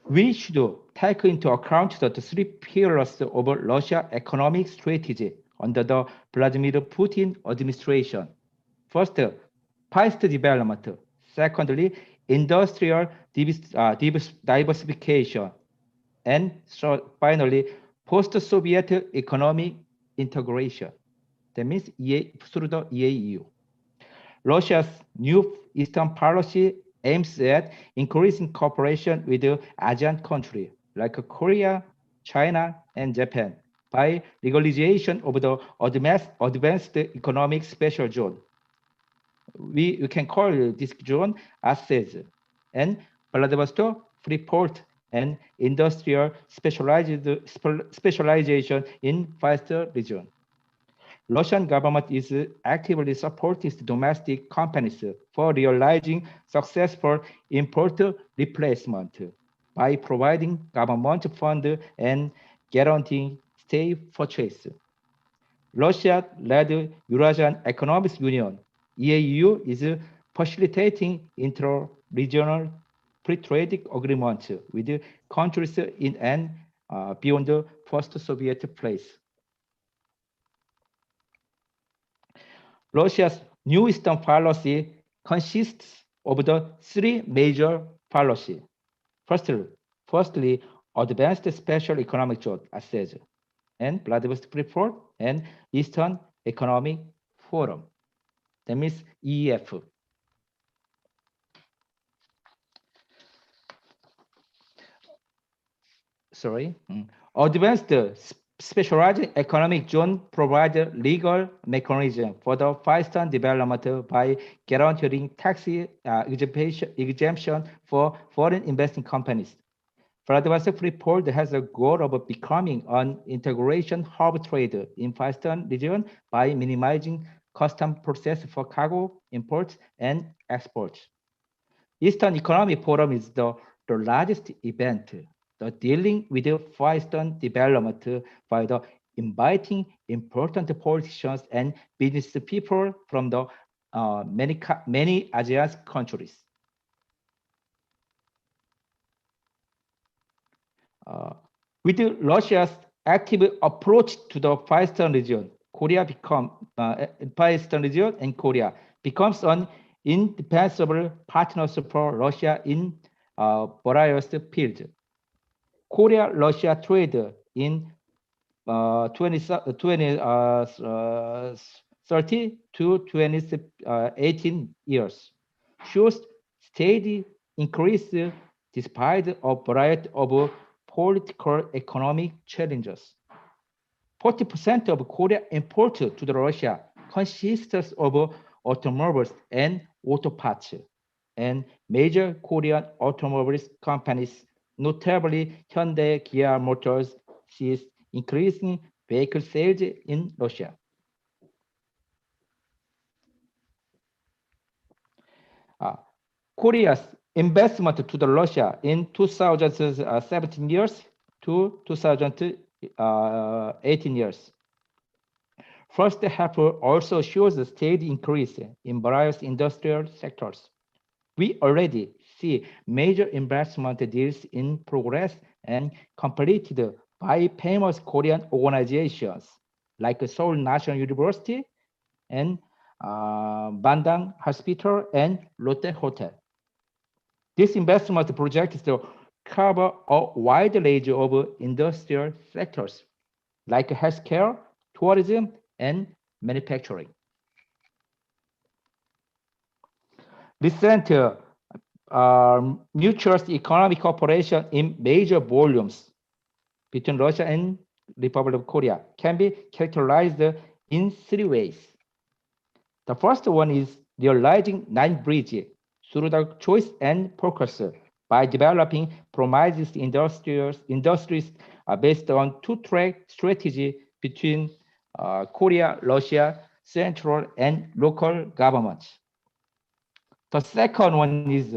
We should take into account the three pillars of Russia economic strategy under the Vladimir Putin administration. First, fast development. Secondly, industrial diversification. And so finally, post-Soviet economic integration. That means through the EAU. Russia's new Eastern policy aims at increasing cooperation with ASEAN countries like Korea, China, and Japan by legalization of the advanced economic special zone. We can call this zone ASEZ, and Vladivostok, Freeport, and industrial specialization in Western region. Russian government is actively supporting domestic companies for realizing successful import replacement by providing government fund and guaranteeing state purchase. Russia-led Eurasian Economic Union, EAU, is facilitating inter-regional free trade agreement with countries in and beyond the post-Soviet place. Russia's new Eastern policy consists of the three major policies. Firstly, advanced special economic zone, ASEZ, and Vladivostok Freeport and Eastern Economic Forum. That means EEF. Advanced specialized economic zone provides legal mechanism for the Western development by guaranteeing tax exemption for foreign investing companies. Vladivostok Freeport has a goal of becoming an integration hub trade in Western region by minimizing custom process for cargo, imports, and exports. Eastern Economic Forum is the largest event dealing with the Western development by inviting important politicians and business people from the many ASEAN countries. With Russia's active approach to the Western region, Western region and Korea becomes an indispensable partners for Russia in various fields. Korea-Russia trade in 2030 to 2018 years shows steady increase despite a variety of political economic challenges. 40% of Korea import to Russia consists of automobiles and auto parts. and major Korean automobile companies, notably Hyundai, Kia Motors, sees increasing vehicle sales in Russia. Korea's investment to the Russia in 2017 years to 2018 years. First half also shows a steady increase in various industrial sectors. We already see major investment deals in progress and completed by famous Korean organizations like Seoul National University and Bandang Hospital and Lotte Hotel. This investment projects to cover a wide range of industrial sectors like healthcare, tourism, and manufacturing. Recent mutual economic cooperation in major volumes between Russia and Republic of Korea can be characterized in three ways. The first one is realizing line bridge through the choice and focus by developing promising industries based on two-track strategy between Korea, Russia, central and local governments. The second one is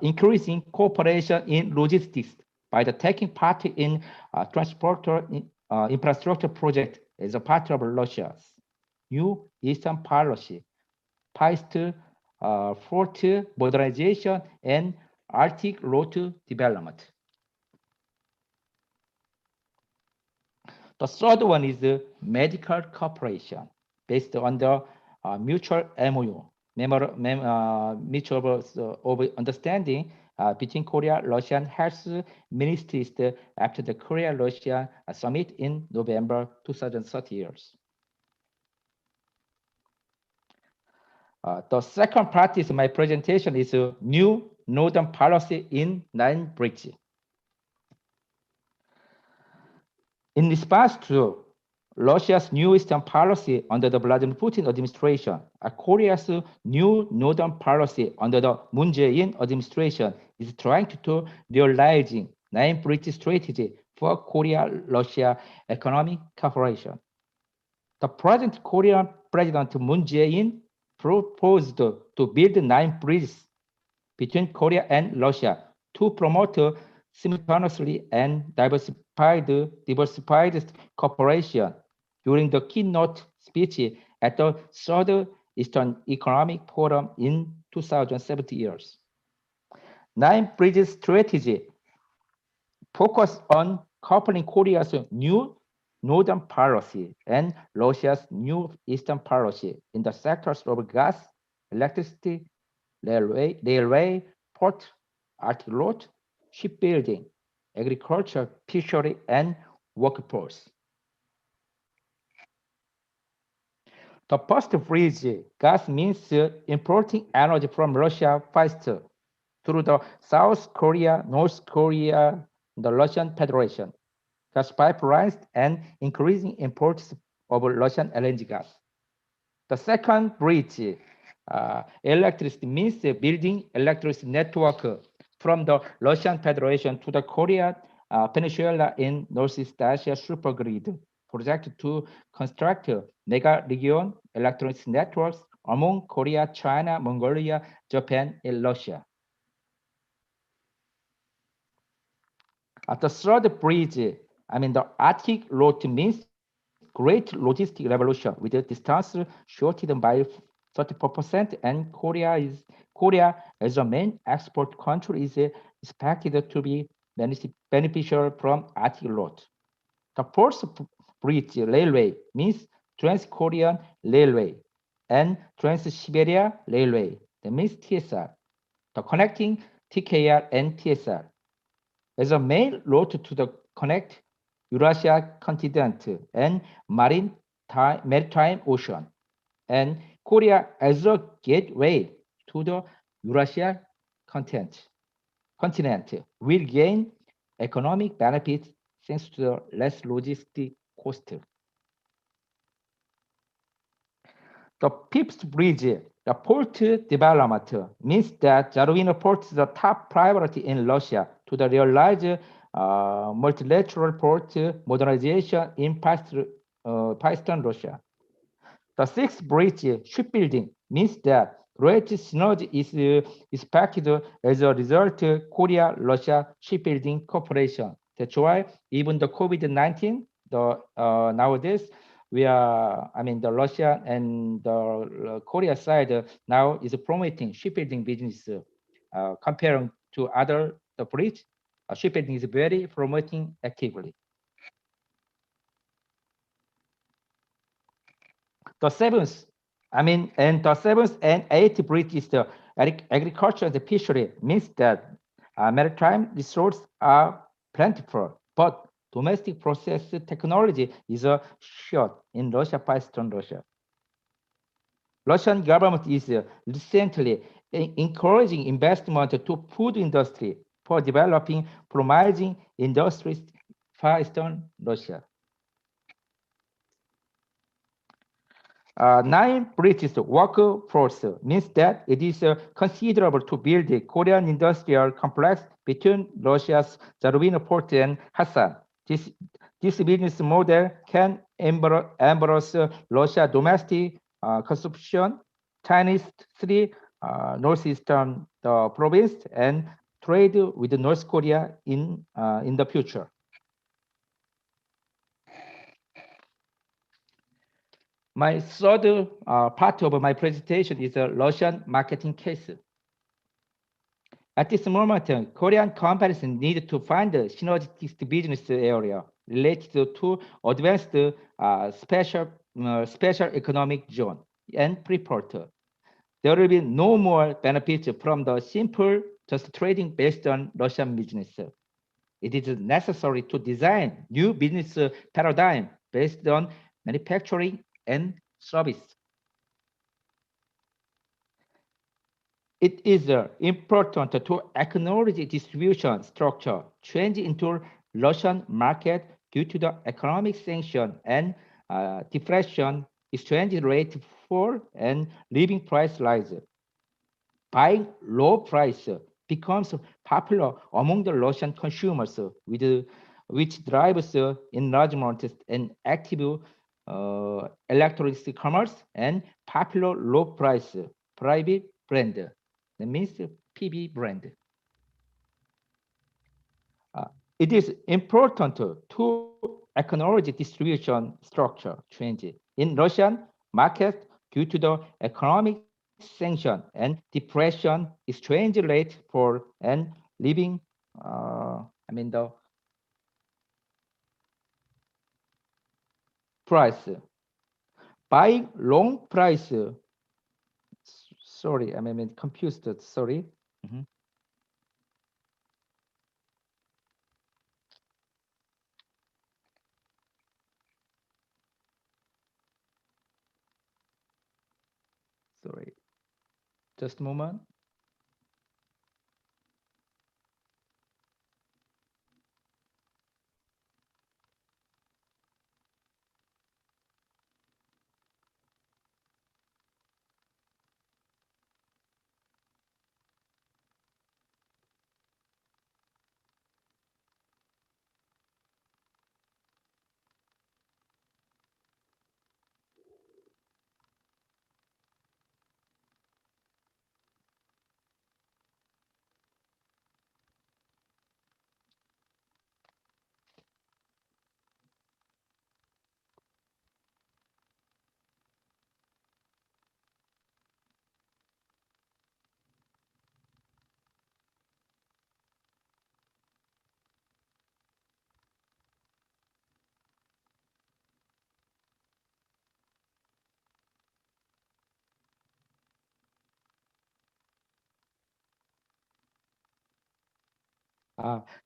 increasing cooperation in logistics by taking part in transporter infrastructure project as a part of Russia's new Eastern policy, past port modernization and Arctic route development. The third one is medical cooperation based on the mutual MOU, mutual of understanding between Korea Russian health ministries after the Korea Russia summit in November 2030 years. The second part of my presentation is a new northern policy in Line Bridge. In response to Russia's new Eastern policy under the Vladimir Putin administration, Korea's new northern policy under the Moon Jae-in administration is trying to realize Line Bridge strategy for Korea-Russia economic cooperation. The present Korean President Moon Jae-in proposed to build 9 bridges between Korea and Russia to promote simultaneously and diversified cooperation during the keynote speech at the Third Eastern Economic Forum in 2017 years. 9 bridges strategy focus on coupling Korea's new northern policy and Russia's new eastern policy in the sectors of gas, electricity, railway, port, Arctic road, shipbuilding, agriculture, fishery, and workforce. The first bridge, gas, means importing energy from Russia faster through the South Korea, North Korea, the Russian Federation, gas pipelines, and increasing imports of Russian LNG gas. The second bridge, electricity, means building electricity network from the Russian Federation to the Korean Peninsula in Northeast Asia supergrid project to construct mega region electricity networks among Korea, China, Mongolia, Japan, and Russia. The third bridge, the Arctic route, means great logistic revolution with a distance shortened by 34%, and Korea as a main export country is expected to be beneficial from Arctic route. The fourth bridge, railway, means Trans-Korean Railway and Trans-Siberia Railway, that means TSR, the connecting TKR and TSR as a main route to the connect Eurasia continent and maritime ocean, and Korea as a gateway to the Eurasia continent will gain economic benefits thanks to the less logistic cost. The fifth bridge, The port development means that Zarubino port is the top priority in Russia to the realize multilateral port modernization in Pakistan, Russia. The sixth bridge shipbuilding means that great synergy is expected as a result Korea-Russia shipbuilding cooperation. That's why even the COVID-19, nowadays we are, the Russia and the Korea side now is promoting shipbuilding business comparing to other the bridge. Shipbuilding is very promoting actively. The seventh and eighth bridge is the agriculture and the fishery means that maritime resources are plentiful, but domestic process technology is short in Russia, Pakistan, Russia. Russian government is recently encouraging investment to food industry for developing promising industries Pakistan, Russia. 9 British workforce means that it is considerable to build a Korean industrial complex between Russia's Zarubino port and Hassan. This business model can embrace Russia domestic consumption, Chinese three northeastern province, and trade with North Korea in the future. My third part of my presentation is a Russian marketing case. At this moment, Korean companies need to find a synergistic business area related to advanced special economic zone and pre-port. There will be no more benefits from the simple just trading based on Russian business. It is necessary to design new business paradigm based on manufacturing and service. It is important to acknowledge distribution structure change into Russian market due to the economic sanction and depression, exchange rate fall, and living price rise. Buying low price becomes popular among the Russian consumers, which drives enlargement and active electronic commerce and popular low price private brand. That means PB brand. It is important to acknowledge distribution structure change in Russian market due to the economic sanction and depression, exchange rate for and living. The price. Buying long price. Sorry, I'm confused. Sorry. Sorry. Just a moment.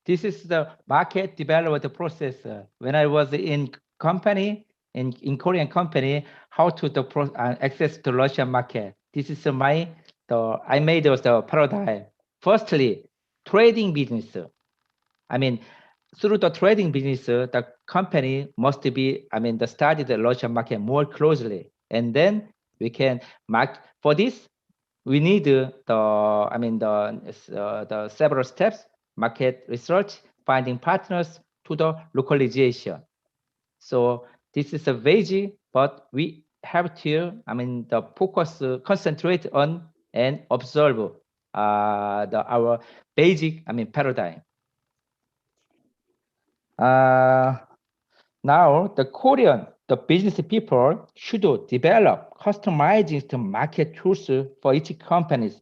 This is the market development process. When I was in company, in Korean company, how to access the Russian market. This is I made the paradigm. Firstly, trading business. Through the trading business, the company must be, study the Russian market more closely. And then We can for this. We need the several steps: market research, finding partners, to the localization. So this is a veggie, but we have to concentrate on and observe our basic paradigm. Now the business people should develop customized market tools for each company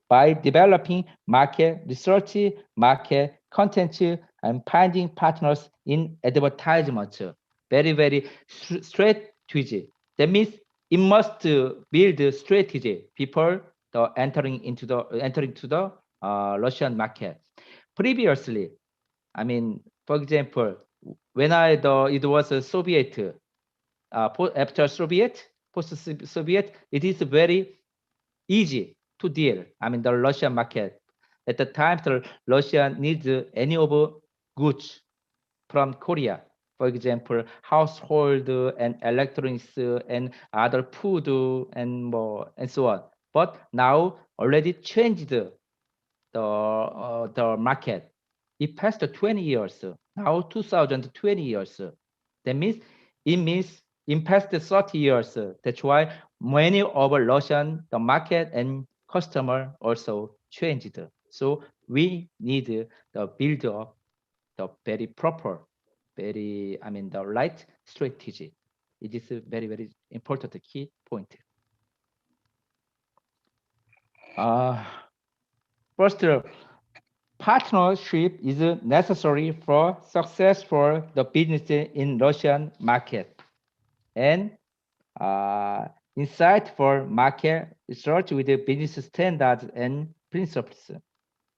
by developing market research, market content, and finding partners in advertisement. Very, very strategy. That means it must build strategy. People entering to the Russian market. Previously, for example, when it was a Soviet, after post-Soviet, it is very easy to deal. The Russian market. At the time, the Russia needs any of goods from Korea. For example, household and electronics and other food and more and so on. But now already changed the market. It passed 20 years. Now 2020 years. That means in past 30 years. That's why many of Russian the market and customer also changed. So we need the build up the very proper, the right strategy. It is a very, very important key point. First, partnership is necessary for success for the business in Russian market, and insight for market research with the business standards and principles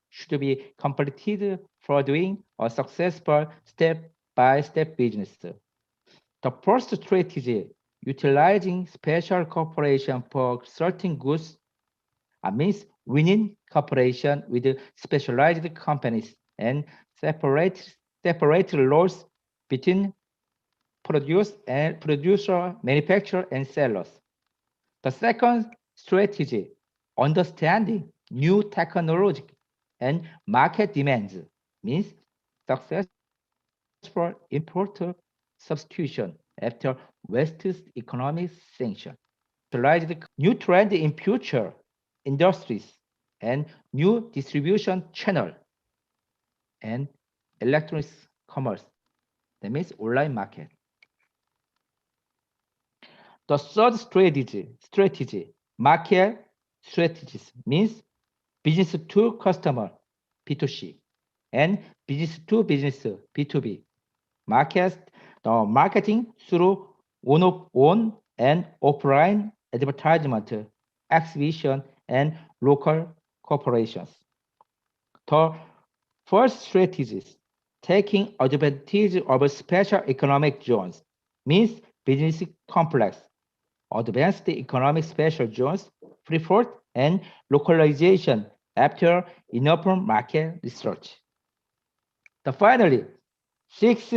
should be completed for doing a successful step-by-step business. The first strategy, utilizing special cooperation for certain goods, means winning cooperation with specialized companies and separate roles between producer, manufacturer, and sellers. The second strategy, understanding new technology and market demands, means successful import substitution after West's economic sanction. New trend in future industries and new distribution channel and electronic commerce. That means online market. The third strategy, market strategies, means business to customer, B2C, and business to business, B2B. Marketing through on and offline advertisement, exhibition, and local corporations. The first strategies, taking advantage of special economic zones, means business complex, advanced economic special zones, preferred, and localization after enough market research. Finally, fifth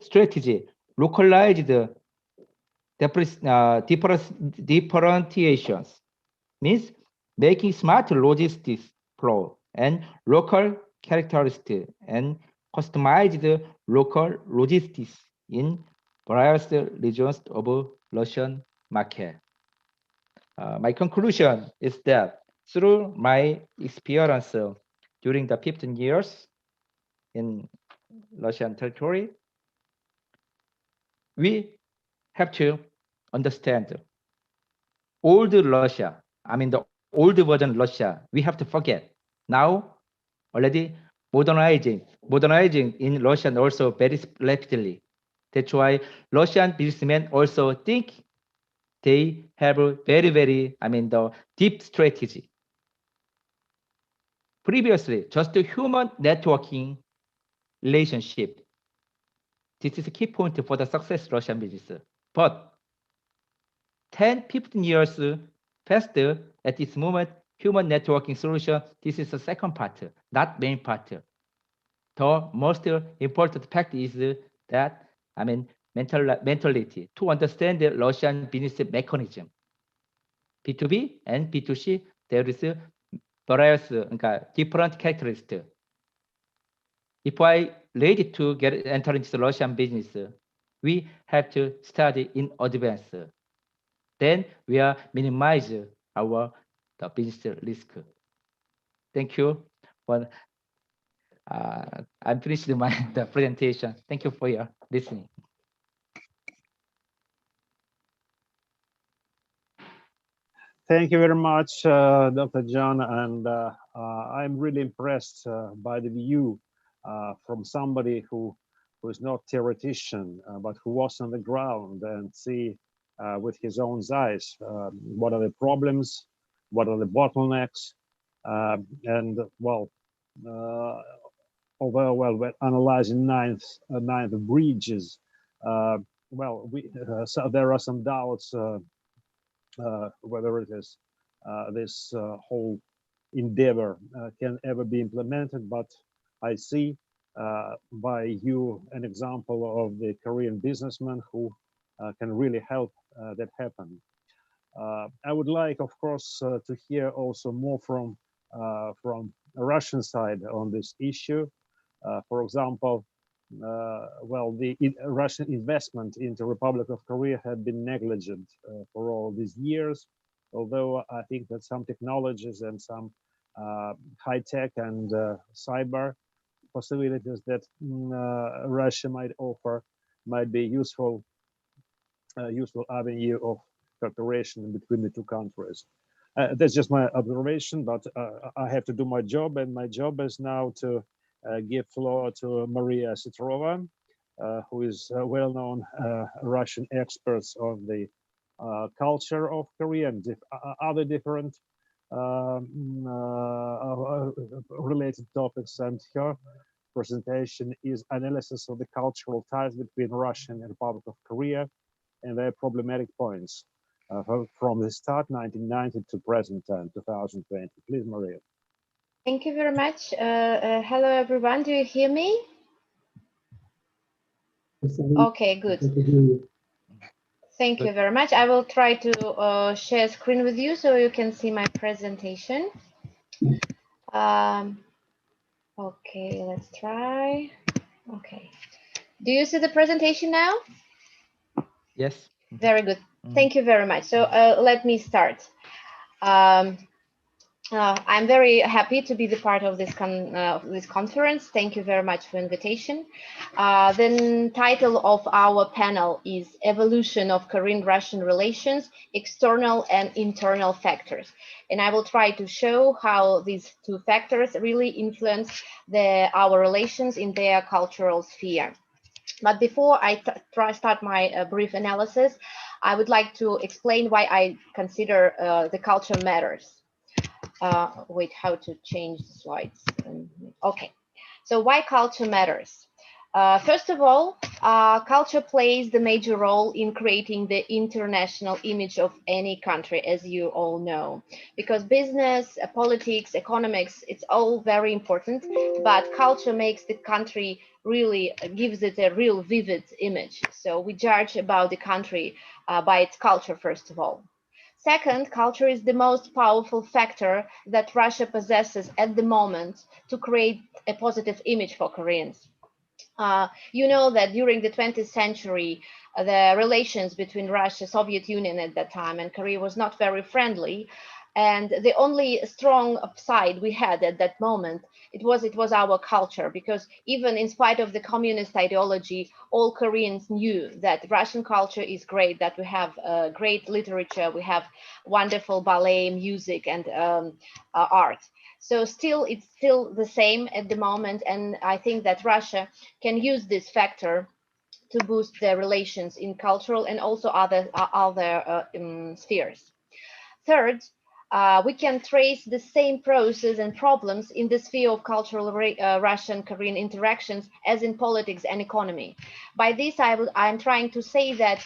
strategy, localized differentiations, means making smart logistics flow and local characteristics and customized local logistics in various regions of Russian market. My conclusion is that through my experience during the 15 years in Russian territory, we have to understand old Russia, the old version Russia, we have to forget. Now, already modernizing in Russian also very rapidly. That's why Russian businessmen also think they have a very, very, the deep strategy. Previously, just a human networking relationship. This is a key point for the success Russian business. But 10, 15 years faster at this moment, human networking solution, this is the second part, not main part. The most important fact is the that, mentality to understand the Russian business mechanism. B2B and B2C, there is various different characteristics. If I ready to enter into the Russian business, we have to study in advance. Then we are minimize the business risk. Thank you. I'm finished the presentation. Thank you for your listening. Thank you very much, Dr. John, and I'm really impressed by the view from somebody who is not theoretician, but who was on the ground and see with his own eyes what are the problems, what are the bottlenecks, and well, although we're analyzing ninth bridges, well, so there are some doubts whether it is this whole endeavor can ever be implemented, but I see by you an example of the Korean businessman who can really help that happen. I would like, of course, to hear also more from a Russian side on this issue. For example, well, the Russian investment into Republic of Korea had been negligent for all these years, although I think that some technologies and some high tech and cyber possibilities that Russia might offer might be useful avenue of cooperation between the two countries. That's just my observation, but I have to do my job, and my job is now to give floor to Maria Sitrova, who is a well-known Russian expert on the culture of Korea and other different related topics. And her presentation is analysis of the cultural ties between Russia and the Republic of Korea and their problematic points from the start 1990 to present time 2020. Please, Maria. Thank you very much. Hello, everyone. Do you hear me? Okay, good. Thank you very much. I will try to share screen with you so you can see my presentation. Okay, let's try. Okay. Do you see the presentation now? Yes. Very good. Thank you very much. So let me start. I'm very happy to be the part of this conference. Thank you very much for invitation. The title of our panel is Evolution of Korean-Russian Relations, External and Internal Factors. And I will try to show how these two factors really influence our relations in their cultural sphere. But before I start my brief analysis, I would like to explain why I consider the culture matters. Wait, how to change the slides? Okay, so why culture matters? First of all, culture plays the major role in creating the international image of any country, as you all know, because business, politics, economics, it's all very important, but culture makes the country really, gives it a real vivid image. So we judge about the country by its culture, first of all. Second, culture is the most powerful factor that Russia possesses at the moment to create a positive image for Koreans. You know that during the 20th century, the relations between Russia, Soviet Union at that time, and Korea was not very friendly. And the only strong side we had at that moment, it was our culture, because even in spite of the communist ideology, all Koreans knew that Russian culture is great, that we have great literature, we have wonderful ballet, music, and art. So it's still the same at the moment, and I think that Russia can use this factor to boost their relations in cultural and also other spheres. Third, we can trace the same process and problems in the sphere of cultural Russian-Korean interactions as in politics and economy. By this, I'm trying to say that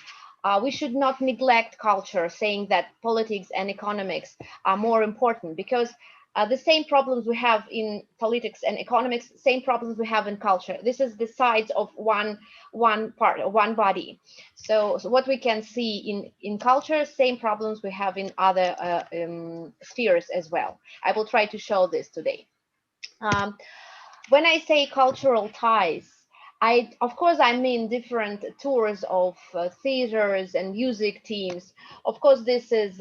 we should not neglect culture, saying that politics and economics are more important, because The same problems we have in politics and economics, same problems we have in culture. This is the sides of one part, one body. So what we can see in culture, same problems we have in other spheres as well. I will try to show this today. When I say cultural ties, of course I mean different tours of theaters and music teams. Of course, this is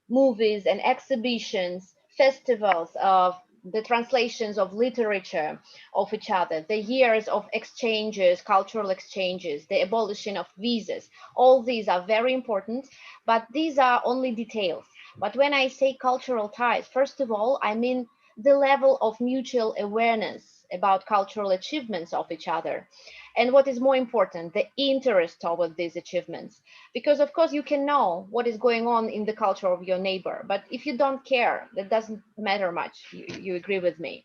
movies and exhibitions, festivals, of the translations of literature of each other, the years of exchanges, cultural exchanges, the abolition of visas. All these are very important, but these are only details. But when I say cultural ties, first of all, I mean the level of mutual awareness about cultural achievements of each other. And what is more important, the interest toward these achievements. Because of course you can know what is going on in the culture of your neighbor, but if you don't care, that doesn't matter much. You agree with me.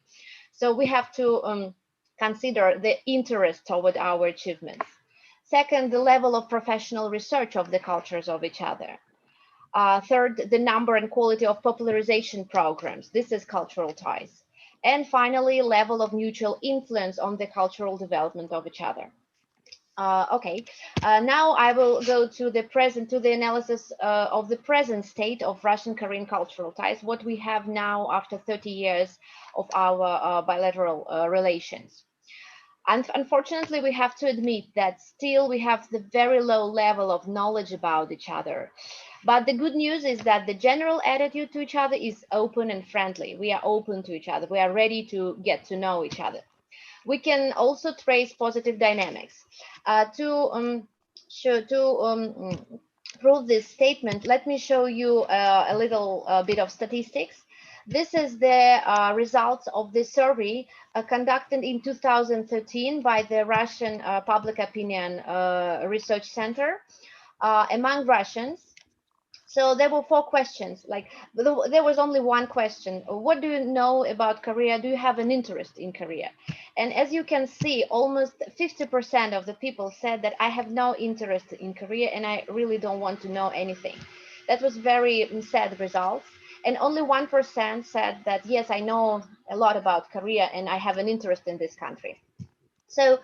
So we have to consider the interest toward our achievements. Second, the level of professional research of the cultures of each other. Third, the number and quality of popularization programs. This is cultural ties. And finally, level of mutual influence on the cultural development of each other. Now I will go to the analysis of the present state of Russian-Korean cultural ties, what we have now after 30 years of our bilateral relations. And unfortunately, we have to admit that still we have the very low level of knowledge about each other. But the good news is that the general attitude to each other is open and friendly. We are open to each other. We are ready to get to know each other. We can also trace positive dynamics. To prove this statement, let me show you a little bit of statistics. This is the results of the survey conducted in 2013 by the Russian Public Opinion Research Center among Russians. So there were 4 questions. Like there was only one question: what do you know about Korea? Do you have an interest in Korea? And as you can see, almost 50% of the people said that I have no interest in Korea and I really don't want to know anything. That was very sad results. And only 1% said that yes, I know a lot about Korea and I have an interest in this country. So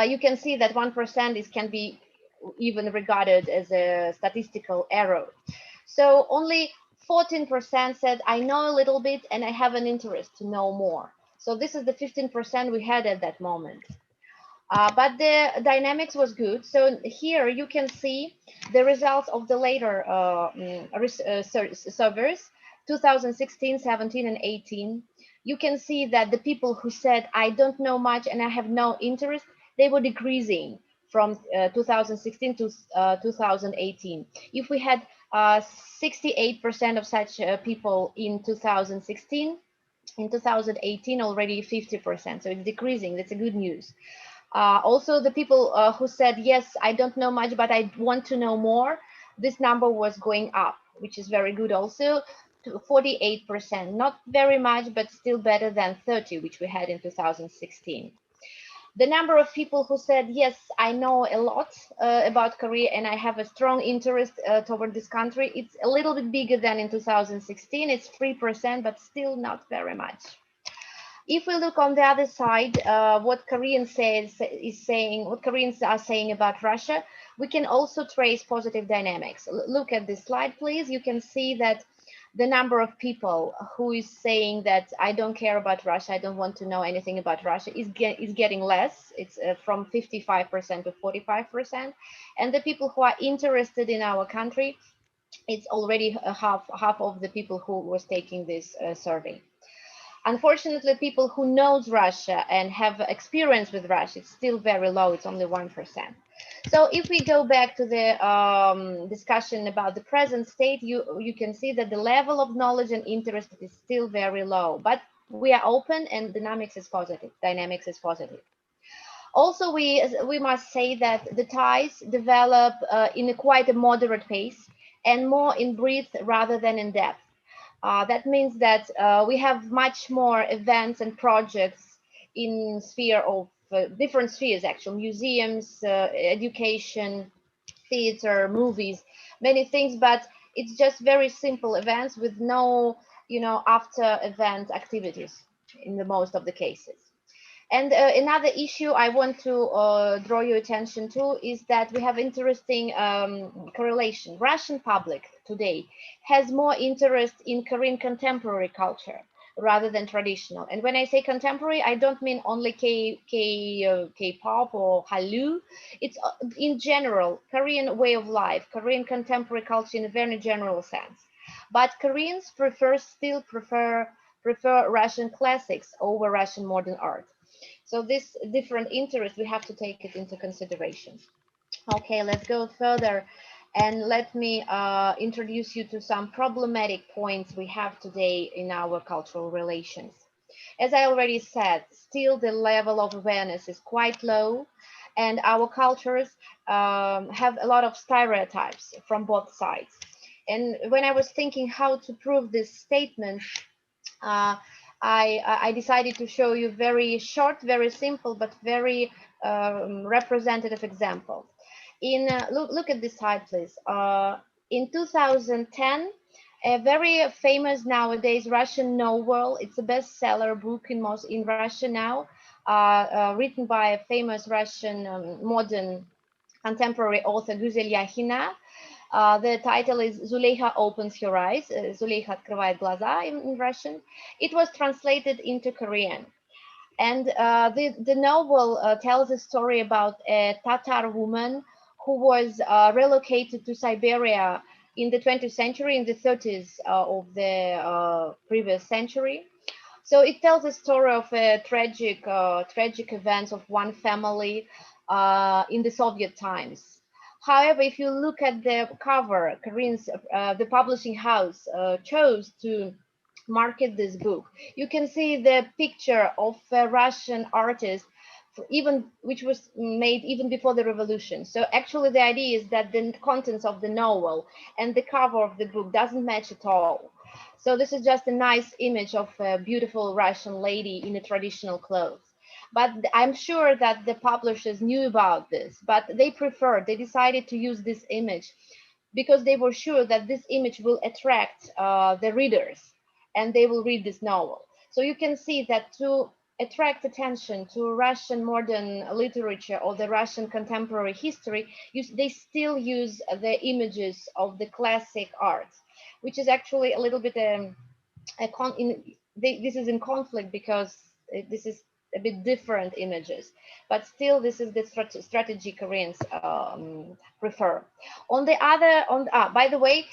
you can see that 1% can be even regarded as a statistical error. So only 14% said I know a little bit and I have an interest to know more. So this is the 15% we had at that moment. But the dynamics was good. So here you can see the results of the later surveys, 2016, 17, and 18. You can see that the people who said I don't know much and I have no interest, they were decreasing from 2016 to 2018. If we had 68% of such people in 2016, in 2018 already 50%. So it's decreasing. That's a good news. Also, the people who said, yes, I don't know much, but I want to know more, this number was going up, which is very good also, to 48%. Not very much, but still better than 30, which we had in 2016. The number of people who said, yes, I know a lot about Korea and I have a strong interest toward this country, it's a little bit bigger than in 2016. It's 3%, but still not very much. If we look on the other side, what Koreans are saying about Russia, we can also trace positive dynamics. Look at this slide, please. You can see that the number of people who is saying that I don't care about Russia, I don't want to know anything about Russia is getting less. It's from 55% to 45%. And the people who are interested in our country, it's already half of the people who was taking this survey. Unfortunately, people who knows Russia and have experience with Russia, it's still very low. It's only 1%. So if we go back to the discussion about the present state, you can see that the level of knowledge and interest is still very low, but we are open and dynamics is positive. Also, we must say that the ties develop in quite a moderate pace and more in breadth rather than in depth. That means that we have much more events and projects in sphere of different spheres, actually, museums, education, theater, movies, many things, but it's just very simple events with no after event activities in the most of the cases. And another issue I want to draw your attention to is that we have interesting correlation. Russian public today has more interest in Korean contemporary culture rather than traditional. And when I say contemporary, I don't mean only K-pop or Hallyu. It's in general, Korean way of life, Korean contemporary culture in a very general sense. But Koreans still prefer Russian classics over Russian modern art. So this different interest, we have to take it into consideration. Okay, let's go further and let me introduce you to some problematic points we have today in our cultural relations. As I already said, still the level of awareness is quite low, and our cultures have a lot of stereotypes from both sides. And when I was thinking how to prove this statement, I decided to show you very short, very simple, but very representative example. Look at this slide, please. In 2010, a very famous nowadays Russian novel. It's a bestseller book in Russia now, written by a famous Russian modern contemporary author Güzel Yakhina. The title is Zuleika Opens Her Eyes, Zuleika открывает глаза in Russian. It was translated into Korean. And the novel tells a story about a Tatar woman who was relocated to Siberia in the 20th century, in the 30s of the previous century. So it tells a story of a tragic events of one family in the Soviet times. However, if you look at the cover, the publishing house chose to market this book. You can see the picture of a Russian artist, which was made even before the revolution. So actually, the idea is that the contents of the novel and the cover of the book doesn't match at all. So this is just a nice image of a beautiful Russian lady in a traditional clothes. But I'm sure that the publishers knew about this, but they decided to use this image because they were sure that this image will attract the readers and they will read this novel. So you can see that to attract attention to Russian modern literature or the Russian contemporary history, they still use the images of the classic art, which is actually a little bit, this is in conflict because this is a bit different images, but still this is the strategy Koreans prefer. By the way,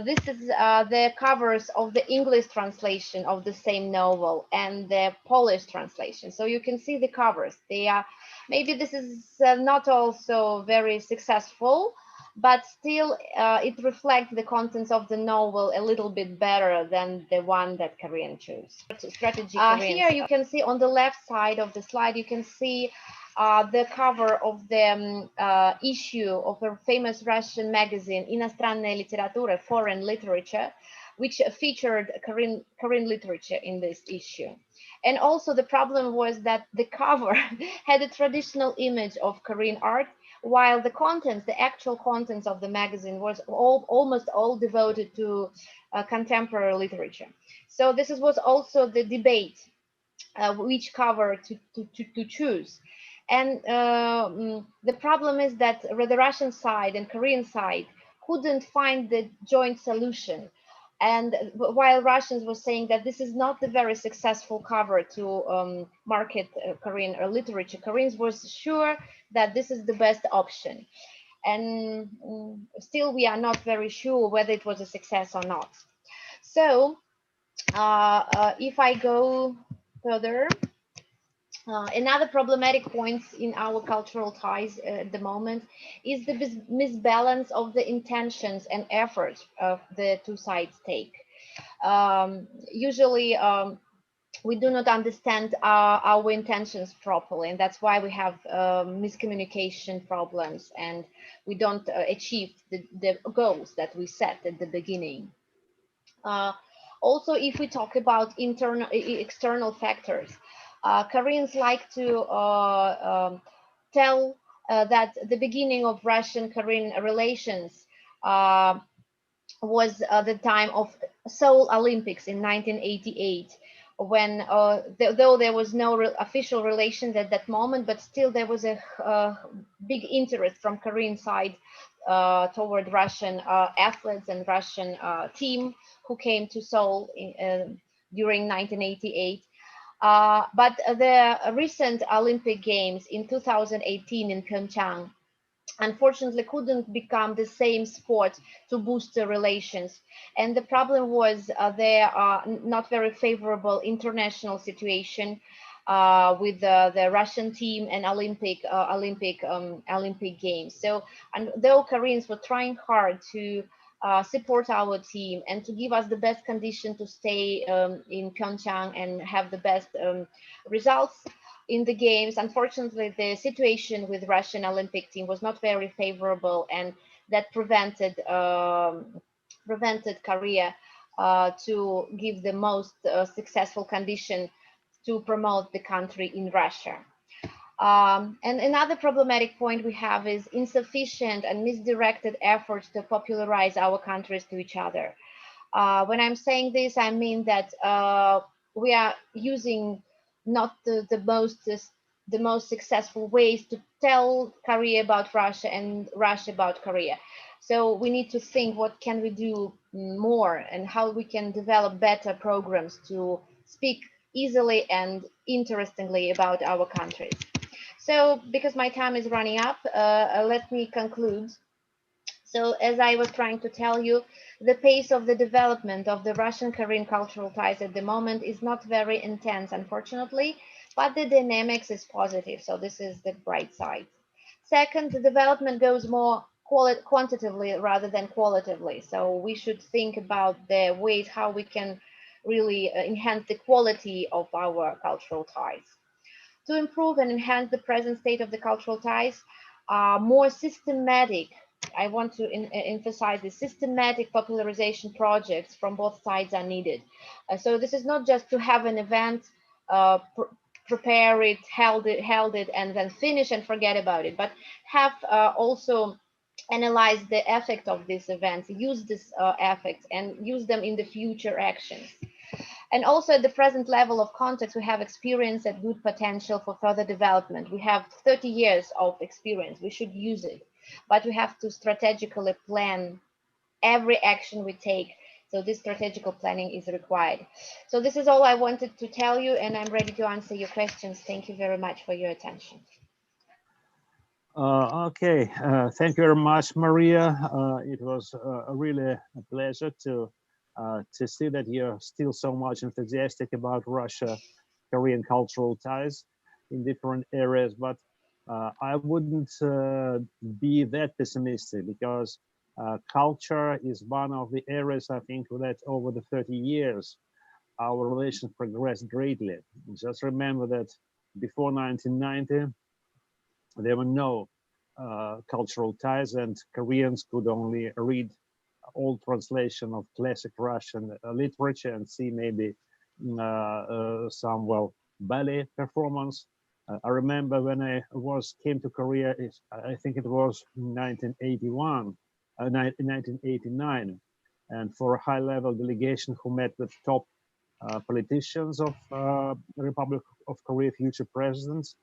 this is the covers of the English translation of the same novel and the Polish translation. So you can see the covers. They are, maybe this is not also very successful, but still it reflects the contents of the novel a little bit better than the one that Korean chose. Strategy here you can see on the left side of the slide, you can see the cover of the issue of a famous Russian magazine, Иностранная литература, foreign literature, which featured Korean literature in this issue. And also the problem was that the cover had a traditional image of Korean art, while the contents, the actual contents of the magazine was almost all devoted to contemporary literature. So this was also the debate, which cover to choose. And the problem is that the Russian side and Korean side couldn't find the joint solution. And while Russians were saying that this is not the very successful cover to market Korean literature, Koreans were sure that this is the best option. And still we are not very sure whether it was a success or not. So if I go further, another problematic point in our cultural ties at the moment is the misbalance of the intentions and efforts of the two sides take. Usually we do not understand our intentions properly, and that's why we have miscommunication problems and we don't achieve the goals that we set at the beginning. Also, if we talk about external factors, Koreans like to tell that the beginning of Russian-Korean relations was the time of Seoul Olympics in 1988, when though there was no official relations at that moment, but still there was a big interest from Korean side toward Russian athletes and Russian team who came to Seoul during 1988. But the recent Olympic Games in 2018 in Pyeongchang unfortunately couldn't become the same sport to boost the relations. And the problem was there are not very favorable international situation with the Russian team and Olympic Games. So, and though Koreans were trying hard to support our team and to give us the best condition to stay in Pyeongchang and have the best results in the games, unfortunately, the situation with Russian Olympic team was not very favorable, and that prevented Korea to give the most successful condition to promote the country in Russia. And another problematic point we have is insufficient and misdirected efforts to popularize our countries to each other. When I'm saying this, I mean that we are using not the most successful ways to tell Korea about Russia and Russia about Korea. So we need to think what can we do more and how we can develop better programs to speak easily and interestingly about our countries. So because my time is running up, let me conclude. So as I was trying to tell you, the pace of the development of the Russian-Korean cultural ties at the moment is not very intense, unfortunately, but the dynamics is positive. So this is the bright side. Second, the development goes more quantitatively rather than qualitatively. So we should think about the ways how we can really enhance the quality of our cultural ties. To improve and enhance the present state of the cultural ties, more systematic, I want to emphasize the systematic popularization projects from both sides are needed. So this is not just to have an event, prepare it, held it, and then finish and forget about it, but have also analyze the effect of this event, use this effect, and use them in the future actions. And also at the present level of context, we have experience and good potential for further development. We have 30 years of experience. We should use it, but we have to strategically plan every action we take. So this strategical planning is required. So this is all I wanted to tell you, and I'm ready to answer your questions. Thank you very much for your attention. Okay, thank you very much, Maria. It was really a pleasure to see that you're still so much enthusiastic about Russia-Korean cultural ties in different areas, but I wouldn't be that pessimistic, because culture is one of the areas, I think, that over the 30 years, our relations progressed greatly. Just remember that before 1990, there were no cultural ties, and Koreans could only read old translation of classic Russian literature and see maybe some, well, ballet performance. I remember when I came to Korea, I think it was 1989, and for a high-level delegation who met with top politicians of the Republic of Korea, future presidents,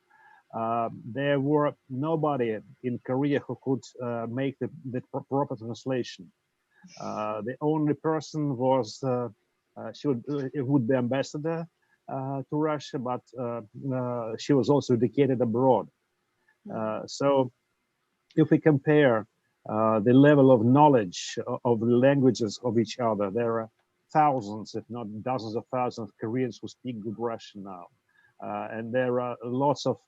there were nobody in Korea who could make the proper translation. The only person was would be ambassador to Russia, but she was also educated abroad. So if we compare the level of knowledge of the languages of each other, there are thousands, if not dozens of thousands of Koreans who speak good Russian now. And there are lots of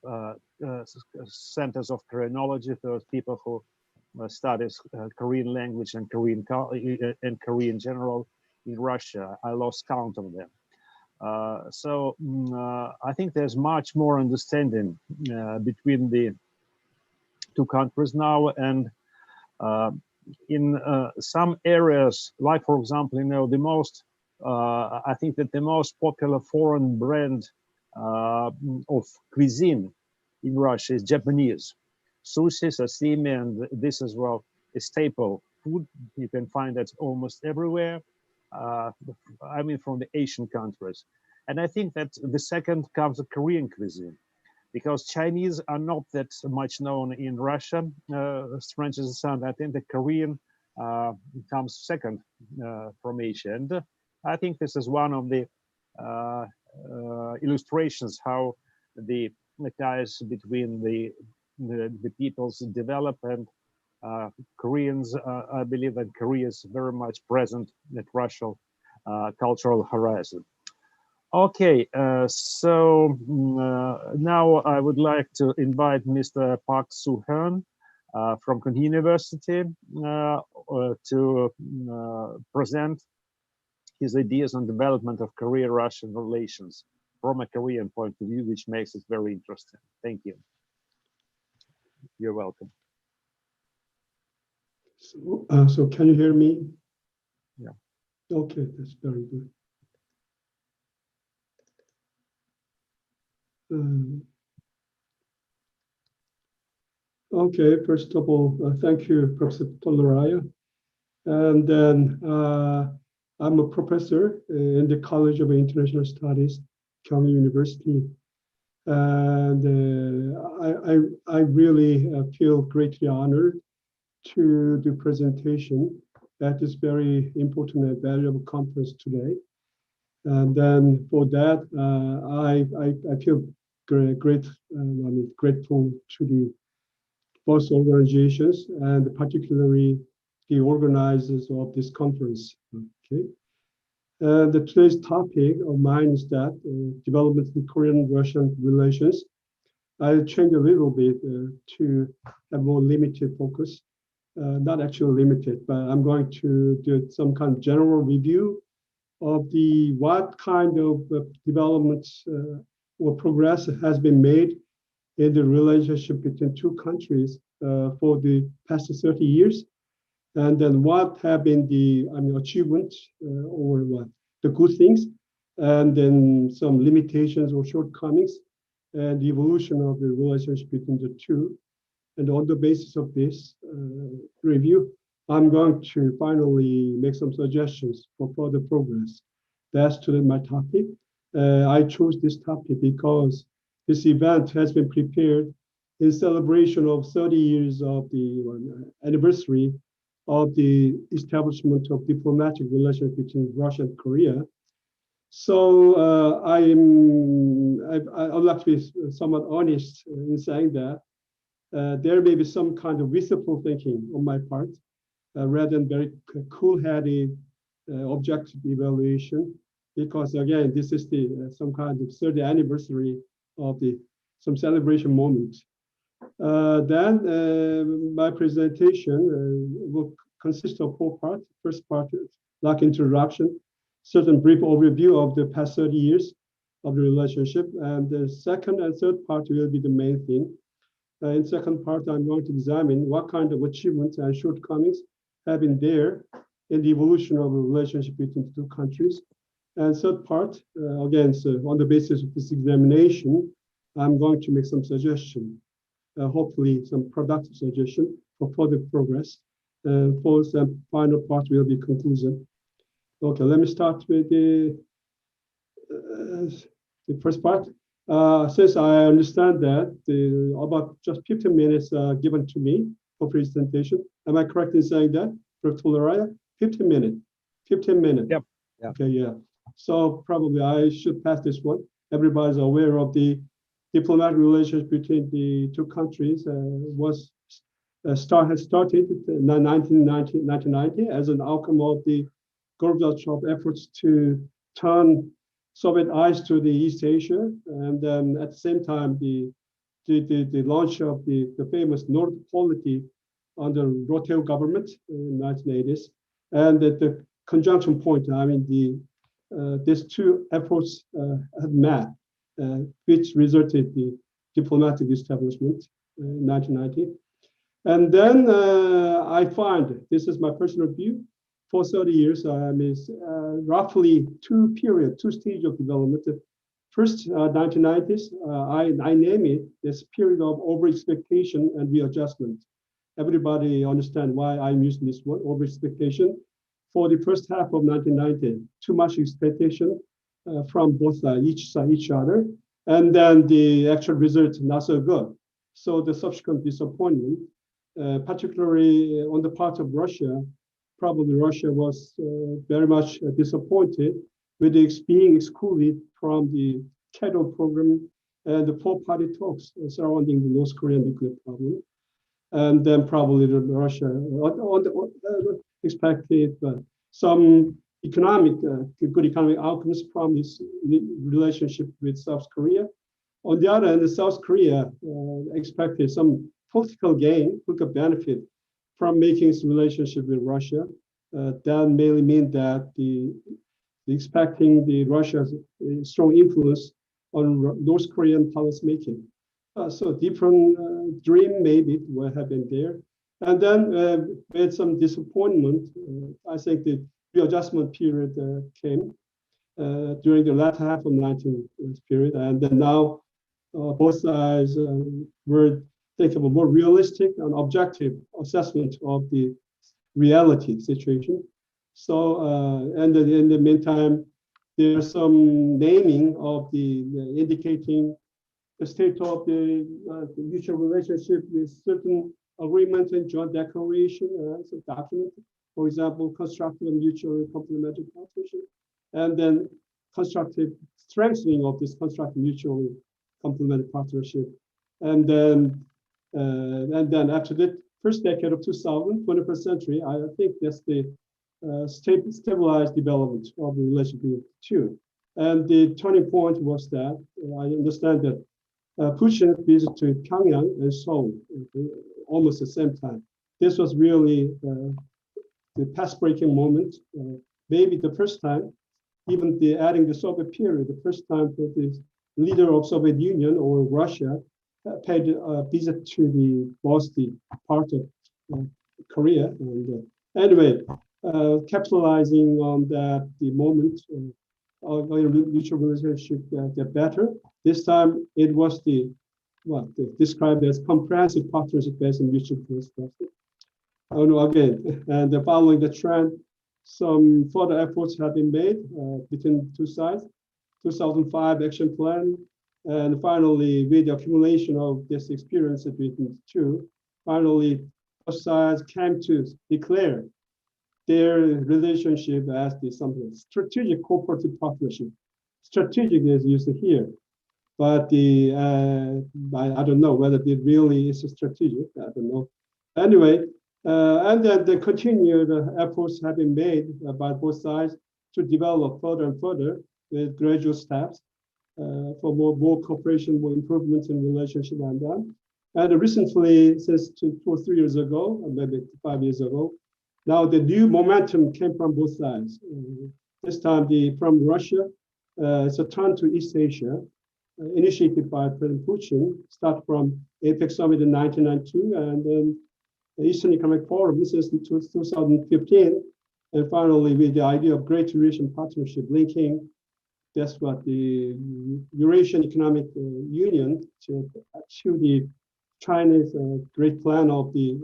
centers of Koreanology for those people who studies Korean language and Korean in general in Russia. I lost count of them. So I think there's much more understanding between the two countries now, and in some areas, like for example, the most I think that the most popular foreign brand of cuisine in Russia is Japanese. Sushi, sashimi, and this as well is staple food. You can find that almost everywhere. I mean, from the Asian countries. And I think that the second comes the Korean cuisine, because Chinese are not that much known in Russia, strange as it sounds. I think the Korean comes second from Asia. And I think this is one of the illustrations how the ties between the peoples develop. And Koreans, I believe that Korea is very much present at Russian cultural horizon. Okay, so now I would like to invite Mr. Park Soo-hyun from Kyung University to present his ideas on development of Korea-Russian relations from a Korean point of view, which makes it very interesting. Thank you. You're welcome. So can you hear me? Yeah. Okay, that's very good. Okay, first of all, thank you, Professor Toloraya. And then I'm a professor in the College of International Studies, Kyung University. And I really feel greatly honored to do presentation at this very important and valuable conference today. And then for that, I feel grateful to the both organizations and particularly the organizers of this conference. Okay. Today's topic of mine is that development in Korean-Russian relations. I'll change a little bit to have more limited focus. Not actually limited, but I'm going to do some kind of general review of what kind of developments or progress has been made in the relationship between two countries for the past 30 years, and then what have been the achievements or what the good things, and then some limitations or shortcomings, and the evolution of the relationship between the two. And on the basis of this review, I'm going to finally make some suggestions for further progress. That's today my topic. I chose this topic because this event has been prepared in celebration of 30 years of the anniversary of the establishment of diplomatic relations between Russia and Korea. So I'd like to be somewhat honest in saying that there may be some kind of wistful thinking on my part, rather than very cool-headed objective evaluation, because again, this is the some kind of 30th anniversary of some celebration moment. Then my presentation will consist of 4 parts. First part is like introduction, certain brief overview of the past 30 years of the relationship, and the second and third part will be the main thing. In second part, I'm going to examine what kind of achievements and shortcomings have been there in the evolution of a relationship between the two countries. And third part, again, so on the basis of this examination, I'm going to make some suggestion, hopefully some productive suggestion for further progress. Fourth and final part will be conclusion. Okay, let me start with the first part. Since I understand that about just 15 minutes given to me for presentation, am I correct in saying that, Professor Toloraya? 15 minutes. 15 minutes. Yep. Okay, yeah. So probably I should pass this one. Everybody's aware of the diplomatic relations between the two countries. Had started in 1990 as an outcome of the Gorbachev efforts to turn Soviet eyes to the East Asia, and then at the same time, the launch of the famous Nord Polity under Rotel government in 1980s, and at the conjunction point, I mean, these two efforts had met, which resulted the diplomatic establishment in 1990. And then I find, this is my personal view, for 30 years, roughly two stages of development. First, 1990s, I name it this period of over-expectation and readjustment. Everybody understand why I'm using this word, over-expectation. for the first half of 1990, too much expectation from both each other, and then the actual result not so good. So the subsequent disappointment, particularly on the part of Russia, probably Russia was very much disappointed with being excluded from the Cato program and the four-party talks surrounding the North Korean nuclear problem. And then probably Russia expected some good economic outcomes from this relationship with South Korea. On the other hand, South Korea expected some political gain, political benefit from making its relationship with Russia. That mainly means that expecting the Russia's strong influence on North Korean policymaking. So different dream maybe what happened there. And then with some disappointment, I think the readjustment period came during the latter half of 19th period. And then now both sides were taking a more realistic and objective assessment of the reality situation. So, and in the meantime, there's some naming of the indicating the state of the mutual relationship with certain agreements and joint declaration, some document, for example, constructive and mutually complementary partnership, and then constructive strengthening of this constructive mutually complementary partnership. And then after the first decade of 2000, 21st century, I think that's the stabilized development of the relationship between the two. And the turning point was that I understand that Putin visited to Pyongyang and Seoul almost at the same time. This was really the path-breaking moment. Maybe the first time, even adding the Soviet period, the first time that the leader of Soviet Union or Russia paid a visit to the Baltic part of Korea. And anyway, capitalizing on that, the moment mutual relationship get better. This time it was described as comprehensive partnership based on mutual respect. Again, and following the trend, some further efforts have been made between two sides. 2005 action plan, and finally, with the accumulation of this experience between the two, finally, both sides came to declare their relationship as something strategic cooperative partnership. Strategic is used here, but I don't know whether it really is strategic. I don't know. Anyway, and then the continued efforts have been made by both sides to develop further and further with gradual steps for more cooperation, more improvements in relationship and that. And recently, since 2 or 3 years ago, or maybe 5 years ago, now the new momentum came from both sides. This time from Russia, it's a turn to East Asia, initiated by President Putin, start from APEC summit in 1992, and then the Eastern Economic Forum since 2015, and finally with the idea of Great Eurasian Partnership linking, that's what the Eurasian Economic Union to the Chinese great plan of the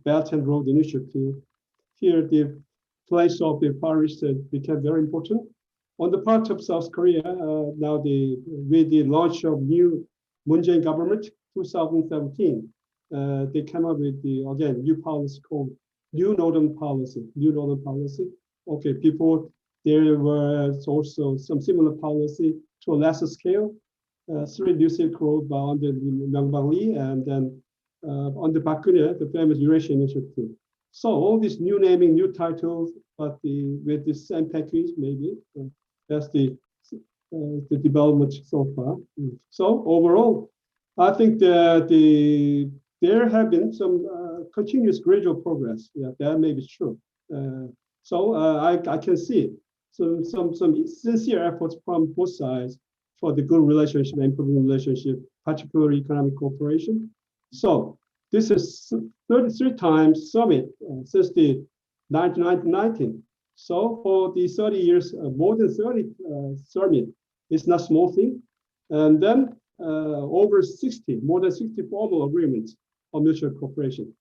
Belt and Road Initiative. Here, the place of the Far East became very important. On the part of South Korea, now with the launch of new Moon Jae-in government, 2017, they came up with new policy called New Northern Policy. Okay, before there was also some similar policy to a lesser scale, 3 new Silk Road under Myung-Bak Lee, and then under Park Geun-hye, the famous Eurasian Initiative. So all these new naming, new titles, but with the same package, maybe that's the development so far. So overall, I think that there have been some continuous gradual progress. Yeah, that may be true. So I can see some sincere efforts from both sides for the good relationship, improving relationship, particularly economic cooperation. So this is 33 times summit since the 1919. So for the 30 years, more than 30 summit is not small thing. And then more than 60 formal agreements on mutual cooperation.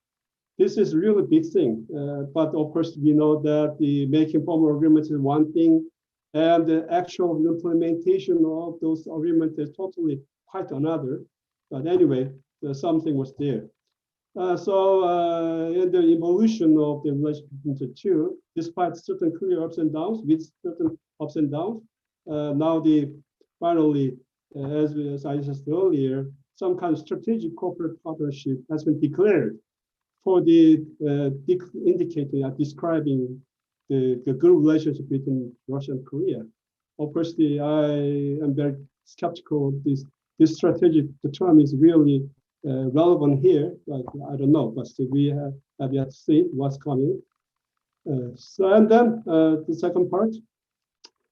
this is really big thing. But of course, we know that the making formal agreements is one thing, and the actual implementation of those agreements is totally quite another. But anyway, something was there. In the evolution of the relationship between the two, despite certain clear ups and downs, with certain ups and downs, now finally, as I said earlier, some kind of strategic corporate partnership has been declared for the indicating and describing the good relationship between Russia and Korea. Of course, I am very skeptical of this strategic. The term is really relevant here, but I don't know. But still, we have yet to see what's coming. And then the second part.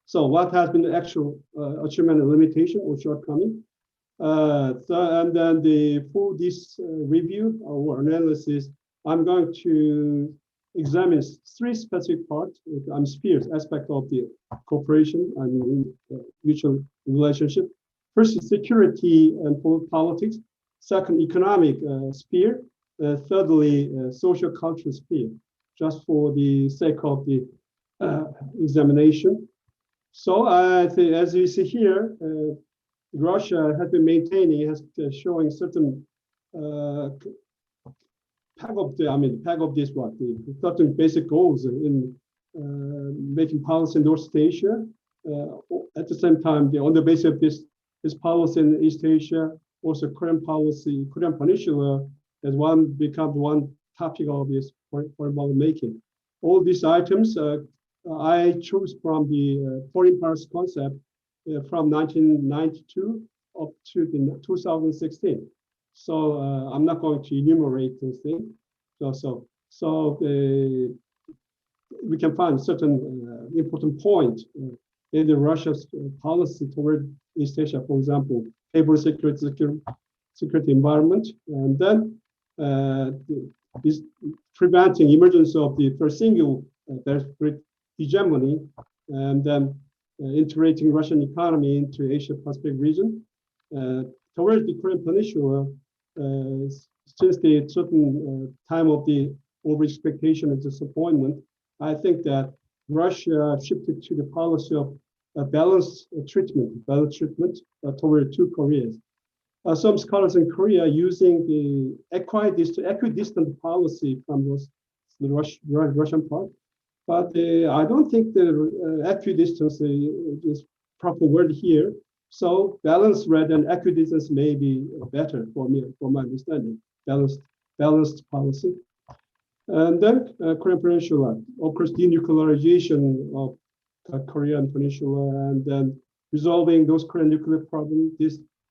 So, what has been the actual achievement and limitation or shortcoming? And then for this review or analysis, I'm going to examine three specific parts, spheres, aspect of the cooperation and mutual relationship. First is security and politics. Second, economic sphere. Thirdly, social cultural sphere, just for the sake of the examination. So I think, as you see here, Russia has been maintaining, showing certain peg of this the certain basic goals in making policy in North Asia. At the same time, on the basis of this policy in East Asia, also Korean policy, Korean Peninsula has become one topic of this foreign policy making. All these items I chose from the foreign policy concept from 1992 up to 2016. So I'm not going to enumerate those things. So we can find certain important point in the Russia's policy toward East Asia, for example, favorable security environment, and then is preventing emergence of the first single hegemony, and then integrating Russian economy into Asia Pacific region. Towards the Korean Peninsula, since the certain time of the over expectation and disappointment, I think that Russia shifted to the policy of balanced treatment toward two Koreas. Some scholars in Korea using the equidistant policy from the Russian part, but I don't think the equidistance is proper word here. So balanced rather than equidistance may be better for me, for my understanding. Balanced policy. And then Korean Peninsula, of course, denuclearization of Korean Peninsula, and then resolving those Korean nuclear problems.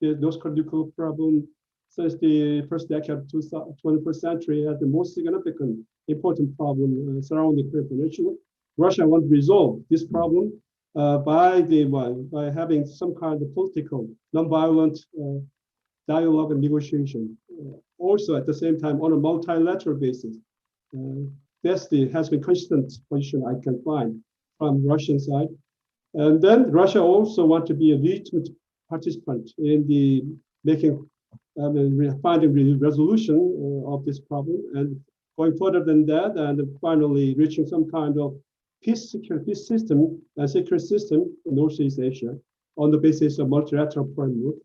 Those Korean nuclear problems since the first decade of 21st century are the most significant, important problem surrounding the Korean Peninsula. Russia wants to resolve this problem by having some kind of political, non-violent dialogue and negotiation. Also, at the same time, on a multilateral basis. That's has been constant position I can find from Russian side. And then Russia also wants to be a legitimate participant in the finding the resolution of this problem, and going further than that, and finally reaching some kind of peace system and security system in Northeast Asia on the basis of multilateral framework.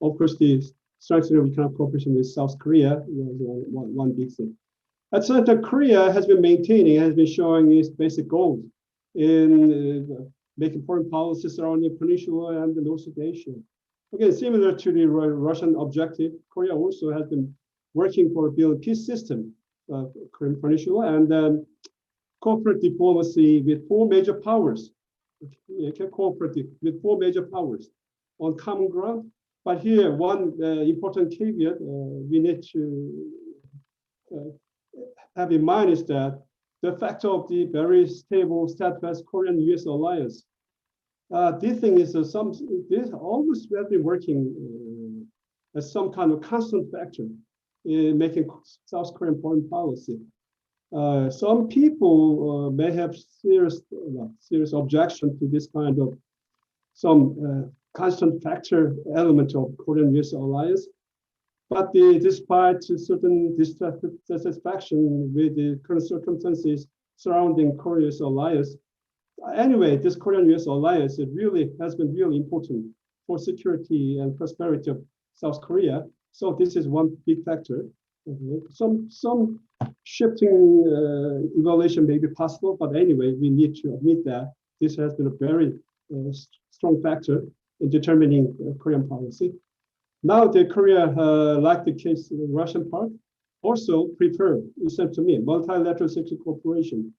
Of course, the strengthening of economic cooperation with South Korea was one big thing. At the same time, Korea has been showing its basic goals in making foreign policy surrounding the peninsula and the Northeast Asia. Again, similar to the Russian objective, Korea also has been working for building peace system of Korean Peninsula, and then corporate diplomacy with four major powers. Cooperative with four major powers on common ground. But here, one important caveat we need to have in mind is that the fact of the very stable, steadfast Korean-U.S. alliance. This thing is this always have been working as some kind of constant factor in making South Korean foreign policy. Some people may have serious objection to this kind of some constant factor element of Korean-U.S. alliance. But despite certain dissatisfaction with the current circumstances surrounding Korea's alliance, anyway, this Korean-US alliance has been really important for security and prosperity of South Korea. So this is one big factor. Some shifting evaluation may be possible, but anyway, we need to admit that this has been a very strong factor in determining Korean policy. Now the Korea, like the case of the Russian part, also prefer, it seems to me, multilateral security cooperation,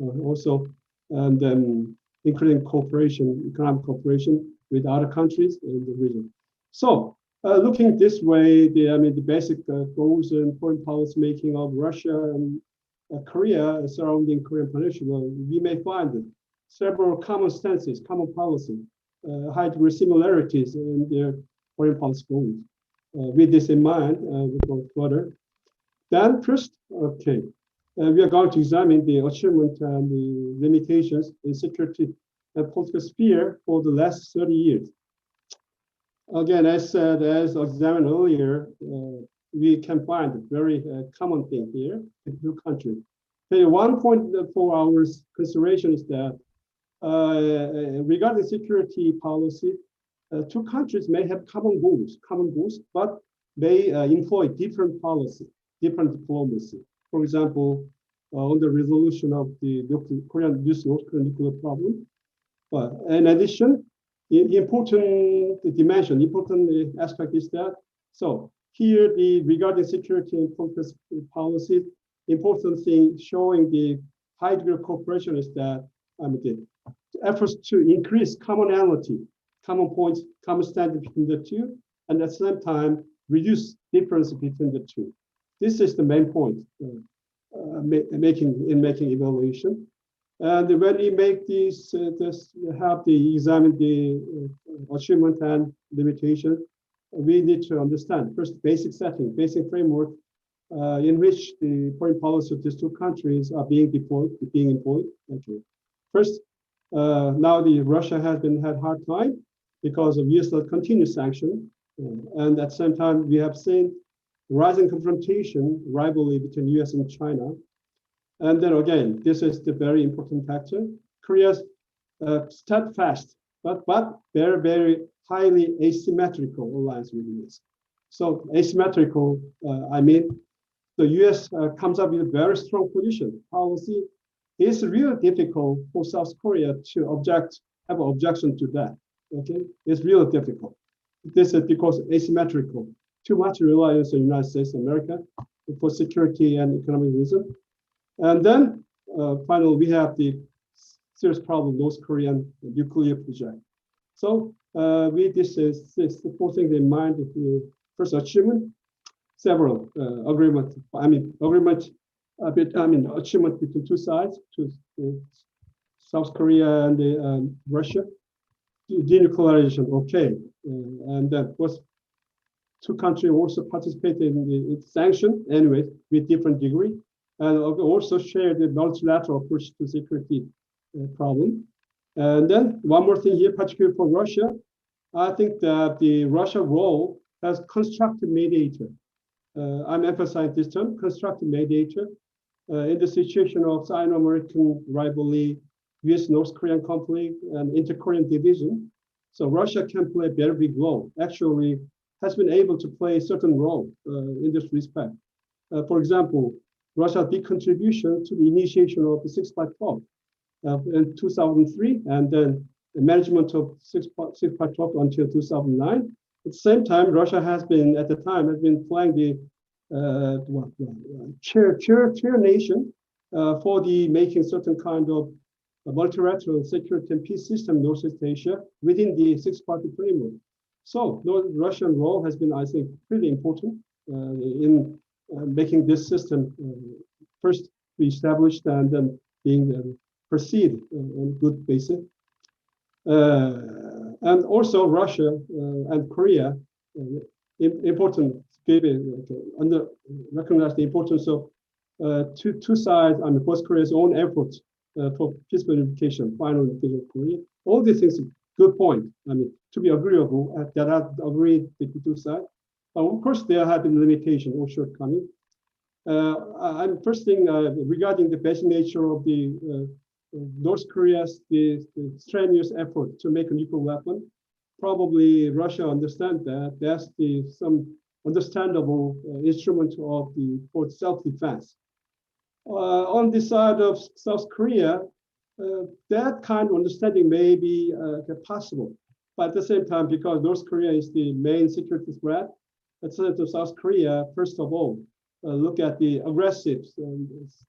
also, and then including cooperation, economic cooperation with other countries in the region. So looking this way, the basic goals and foreign policy making of Russia and Korea surrounding Korean Peninsula, we may find several common stances, common policy, high degree similarities in their foreign policy goals. With this in mind, we go further. Then first, okay, we are going to examine the achievement and the limitations in security and political sphere for the last 30 years. Again, as examined earlier, we can find a very common thing here in two countries. Okay, one point for our consideration is that regarding security policy, two countries may have common goals, but may employ different policy, different diplomacy. For example, on the resolution of the Korean North Korean nuclear problem. But in addition, the important dimension, important aspect is that, so here regarding security and political policy, important thing showing the high degree of cooperation is that the efforts to increase commonality, common points, common standard between the two, and at the same time reduce difference between the two. This is the main point making evaluation. And when we make this have the examine the achievement and limitation, we need to understand first basic setting, basic framework in which the foreign policy of these two countries are being employed. Okay. First, now Russia has had hard time because of US continued sanction, and at the same time we have seen rising confrontation, rivalry between US and China. And then again, this is the very important factor. Korea's steadfast, but very, very highly asymmetrical alliance with the US. So asymmetrical, I mean, the US comes up with a very strong position. Policy is really difficult for South Korea to have an objection to that. Okay, it's really difficult. This is because asymmetrical. Too much reliance on the United States of America for security and economic reasons. And then finally, we have the serious problem, North Korean nuclear project. So with this four things in mind, first achievement, several achievement between two sides, South Korea and Russia. Denuclearization, okay, and that was two countries also participated in the sanction, anyway, with different degree, and also share the multilateral approach to security problem. And then one more thing here, particularly for Russia, I think that the Russia role as constructive mediator. I'm emphasizing this term, constructive mediator, in the situation of Sino-American rivalry, US-North Korean conflict, and inter-Korean division. So Russia can play a very big role. Actually, has been able to play a certain role in this respect. For example, Russia's big contribution to the initiation of the 6x12 in 2003, and then the management of 6x12 until 2009. At the same time, Russia has been, at the time, playing the chair nation for the making certain kind of multilateral security and peace system in Northeast Asia within the six-party framework. So the Russian role has been, I think, pretty important in making this system first be established and then being proceed on good basis. And also Russia and Korea, important, recognize the importance of two sides, both Korea's own efforts for peaceful unification, final unification of Korea. All these things, good point. To be agreeable, that I agree with the two sides. Of course, there have been limitations or shortcomings. First thing regarding the basic nature of the North Korea's the strenuous effort to make a nuclear weapon, probably Russia understands that that's some understandable instrument of for self-defense. On the side of South Korea, that kind of understanding may be possible, but at the same time, because North Korea is the main security threat, instead of South Korea, first of all, look at the aggressive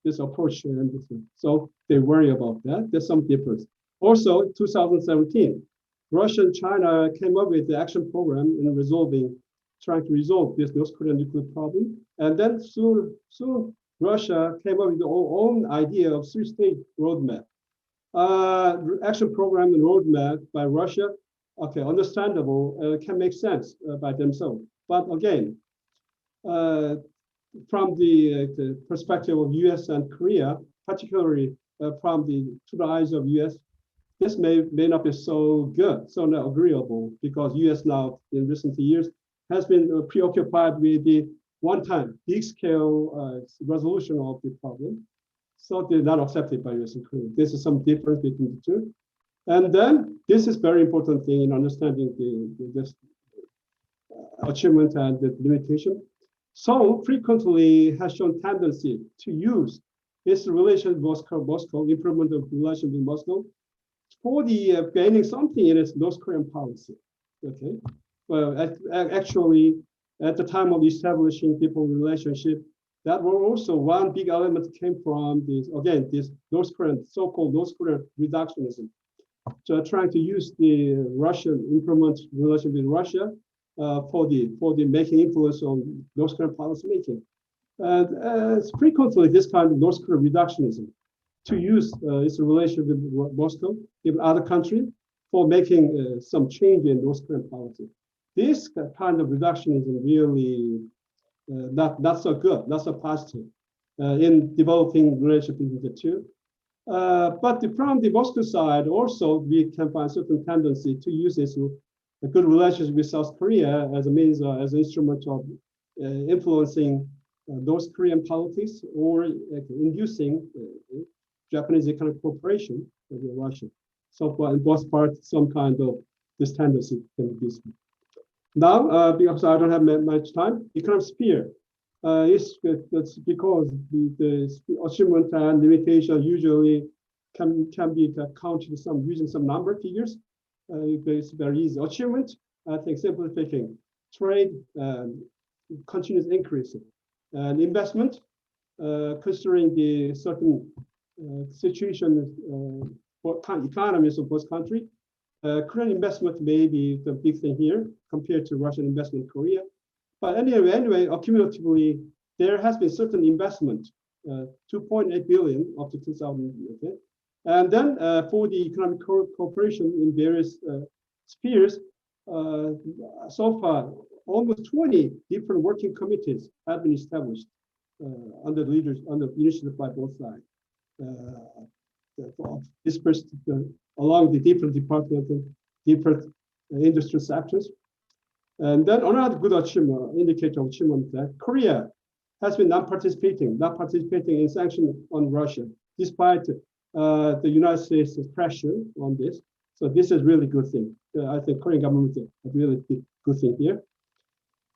this approach, and so they worry about that. There's some difference. Also, 2017, Russia and China came up with the action program in trying to resolve this North Korean nuclear problem, and then soon Russia came up with their own idea of three-stage roadmap. Action program and roadmap by Russia, okay, understandable, can make sense by themselves, but again, from the perspective of U.S. and Korea, particularly through the eyes of U.S., this may not be so good, so not agreeable, because U.S. now in recent years has been preoccupied with the one-time big-scale resolution of the problem, so they're not accepted by U.S. and Korea. This is some difference between the two, and then this is very important thing in understanding this achievement and the limitation. So frequently has shown tendency to use its relation with Moscow, improvement of relations with Moscow, for the gaining something in its North Korean policy. Okay, well, actually, at the time of establishing people relationship, that were also one big element came from this, again, this North Korean, so-called North Korean reductionism. So trying to use the Russian improvement relation with Russia for the making influence on North Korean policy making. And frequently this kind of North Korean reductionism to use its relation with Moscow, even other countries, for making some change in North Korean policy. This kind of reductionism really not so good, not so positive in developing relationship between the two. But from the Moscow side, also we can find certain tendency to use this a good relationship with South Korea as a means, as an instrument of influencing North Korean politics or inducing Japanese economic cooperation with Russia. So for in both parts, some kind of this tendency can be seen. Now, because I don't have much time, economic sphere that's because the achievement and limitation usually can be counted using some number figures. It's very easy. Achievement, I think, simply speaking, trade continuous increase, and investment, considering the certain situation for economies of both countries. Korean investment may be the big thing here compared to Russian investment in Korea. But anyway, accumulatively, there has been certain investment, 2.8 billion up to 2000. Okay? And then for the economic cooperation in various spheres, so far, almost 20 different working committees have been established under initiative by both sides. Dispersed along the different departments, different industry sectors. And then another good achievement, indicator of achievement, that Korea has been not participating in sanctions on Russia, despite the United States' pressure on this. So this is really good thing. I think Korean government is a really good thing here.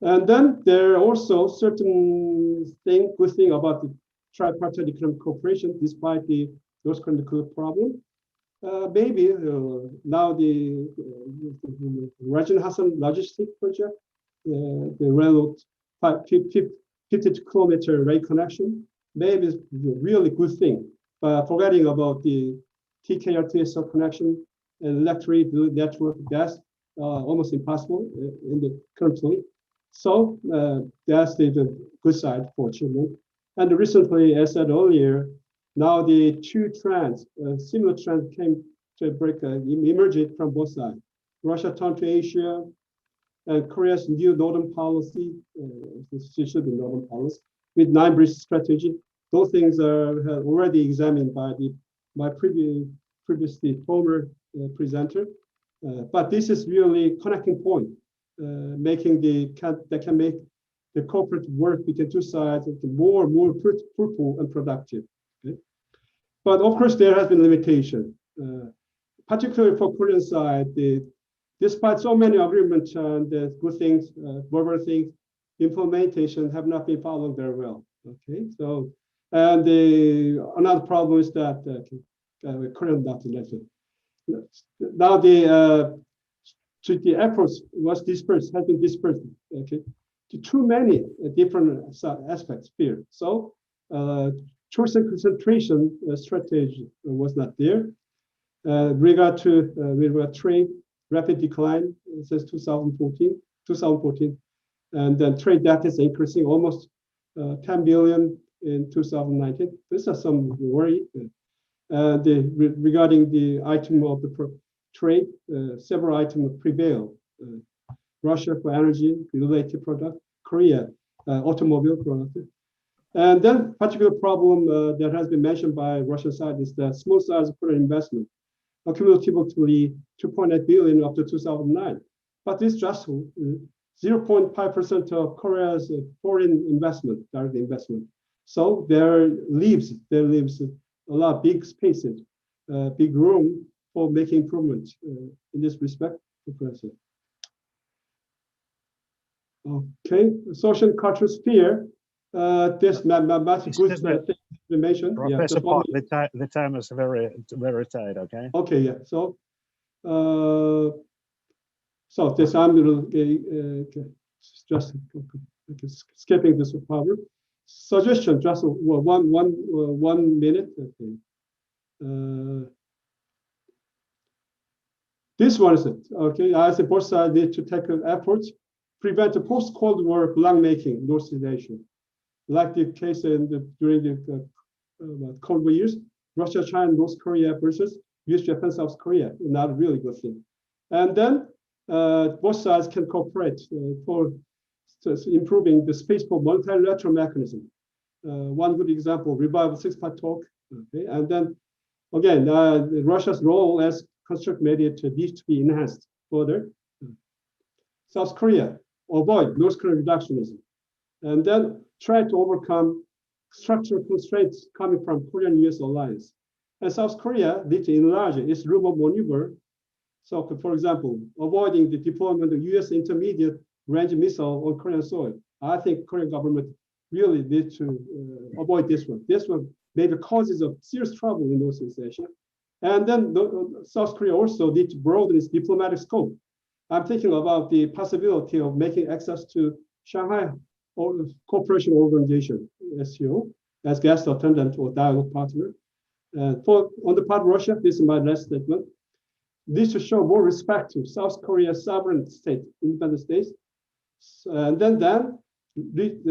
And then there are also certain good thing about the tripartite economic cooperation, despite the North Korean nuclear problem. Maybe now the Rajan Hassan logistic project, the railroad 50-kilometer rail connection, maybe is a really good thing. Forgetting about the TKRTSL connection and electric network, that's almost impossible in the currently. So that's the good side for children. And recently, as I said earlier, now the two trends, similar trends came to emerged from both sides. Russia turned to Asia, and Korea's new northern policy, this should be northern policy, with 9 bridge strategy. Those things are already examined by my previously former presenter. But this is really connecting point making that can make the corporate work between two sides more fruitful and productive. Okay? But of course, there has been limitation, particularly for Korean side. Despite so many agreements and good things, verbal things, implementation have not been followed very well. Okay, so and another problem is that Korean not elected. Now the efforts has been dispersed. Okay, to too many different aspects here. So choice and concentration strategy was not there. Regard to trade, rapid decline since 2014, and then trade deficit increasing almost 10 billion in 2019. This is some worry. Regarding the item of the trade, several items prevail. Russia for energy related product, Korea automobile product. And then particular problem that has been mentioned by Russian side is that small size foreign investment, cumulatively 2.8 billion up to 2009. But this just 0.5% of Korea's foreign investment, direct investment. So there leaves a lot of big spaces, big room for making improvements in this respect. Okay, social and cultural sphere. This good information. Professor Park, the time is very tight. Okay. Okay. Yeah. So, this I'm just skipping this problem. Suggestion, just one minute. Okay. This one is it. Okay. I say both sides need to take efforts, prevent the post-Cold War blank making, North Asia. Like the case during the Cold War years, Russia, China, North Korea versus US, Japan, South Korea. Not a really good thing. And then both sides can cooperate for improving the space for multilateral mechanism. One good example, revival six-part talk. Okay, and then again, Russia's role as construct mediator needs to be enhanced further. South Korea, avoid North Korean reductionism, and then try to overcome structural constraints coming from Korean-US alliance. And South Korea needs to enlarge its room of maneuver. So, for example, avoiding the deployment of US intermediate range missile on Korean soil. I think Korean government really needs to avoid this one. This one may be causes of serious trouble in Northeast Asia. And then South Korea also needs to broaden its diplomatic scope. I'm thinking about the possibility of making access to Shanghai Cooperation Organization, SCO, as guest attendant or dialogue partner. On the part of Russia, this is my last statement, needs to show more respect to South Korea's sovereign state, independent states, and then need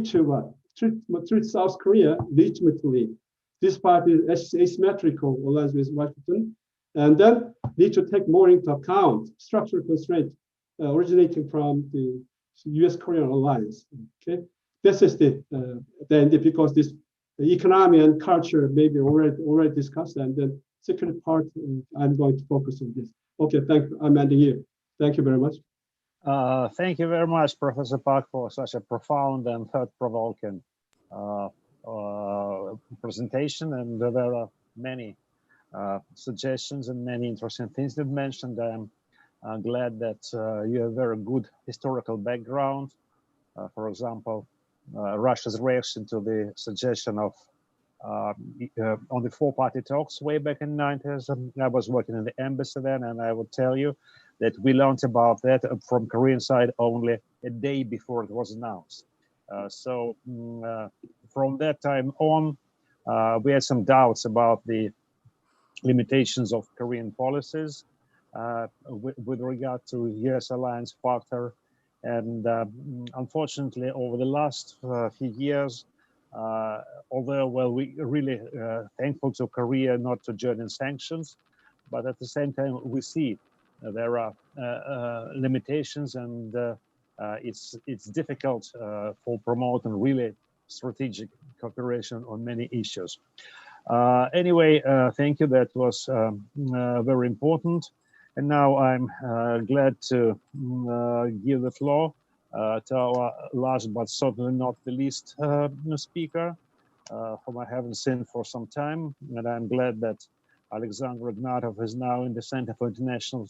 to treat South Korea legitimately, despite the asymmetrical alliance with Washington, and then need to take more into account structural constraints originating from the US-Korean alliance. Okay, this is because this economy and culture may be already discussed, and then second part I'm going to focus on this. Okay, I'm ending here. Thank you very much. Thank you very much, Professor Park, for such a profound and thought-provoking presentation. And there are many suggestions and many interesting things you've mentioned. I'm glad that you have very good historical background. For example, Russia's reaction to the suggestion of on the four-party talks way back in the 90s. I was working in the embassy then, and I would tell you that we learned about that from Korean side only a day before it was announced. So from that time on, we had some doubts about the limitations of Korean policies with regard to US alliance factor. And unfortunately, over the last few years, although, well, we really thankful to Korea not to join in sanctions, but at the same time, we see there are limitations, and it's difficult for promoting really strategic cooperation on many issues. Anyway, thank you. That was very important. And now I'm glad to give the floor to our last but certainly not the least speaker, whom I haven't seen for some time. And I'm glad that Alexander Ignatov is now in the Center for International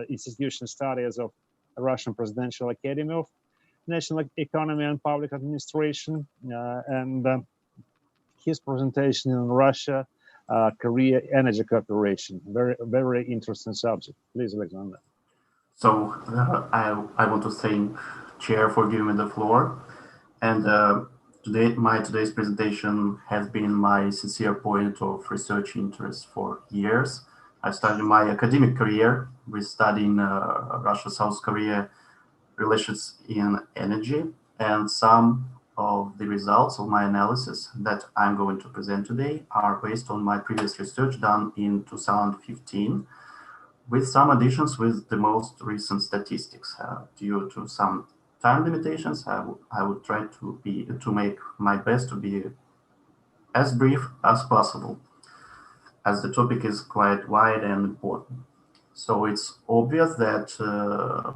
Institutional Studies of Russian Presidential Academy of National Economy and Public Administration. His presentation in Russia, Korea energy cooperation, very interesting subject. Please, Alexander. So I want to thank Chair for giving me the floor. And today's presentation has been my sincere point of research interest for years. I started my academic career with studying Russia-South Korea relations in energy, and some of the results of my analysis that I'm going to present today are based on my previous research done in 2015, with some additions with the most recent statistics. Due to some time limitations, I would try to make my best to be as brief as possible, as the topic is quite wide and important. So it's obvious that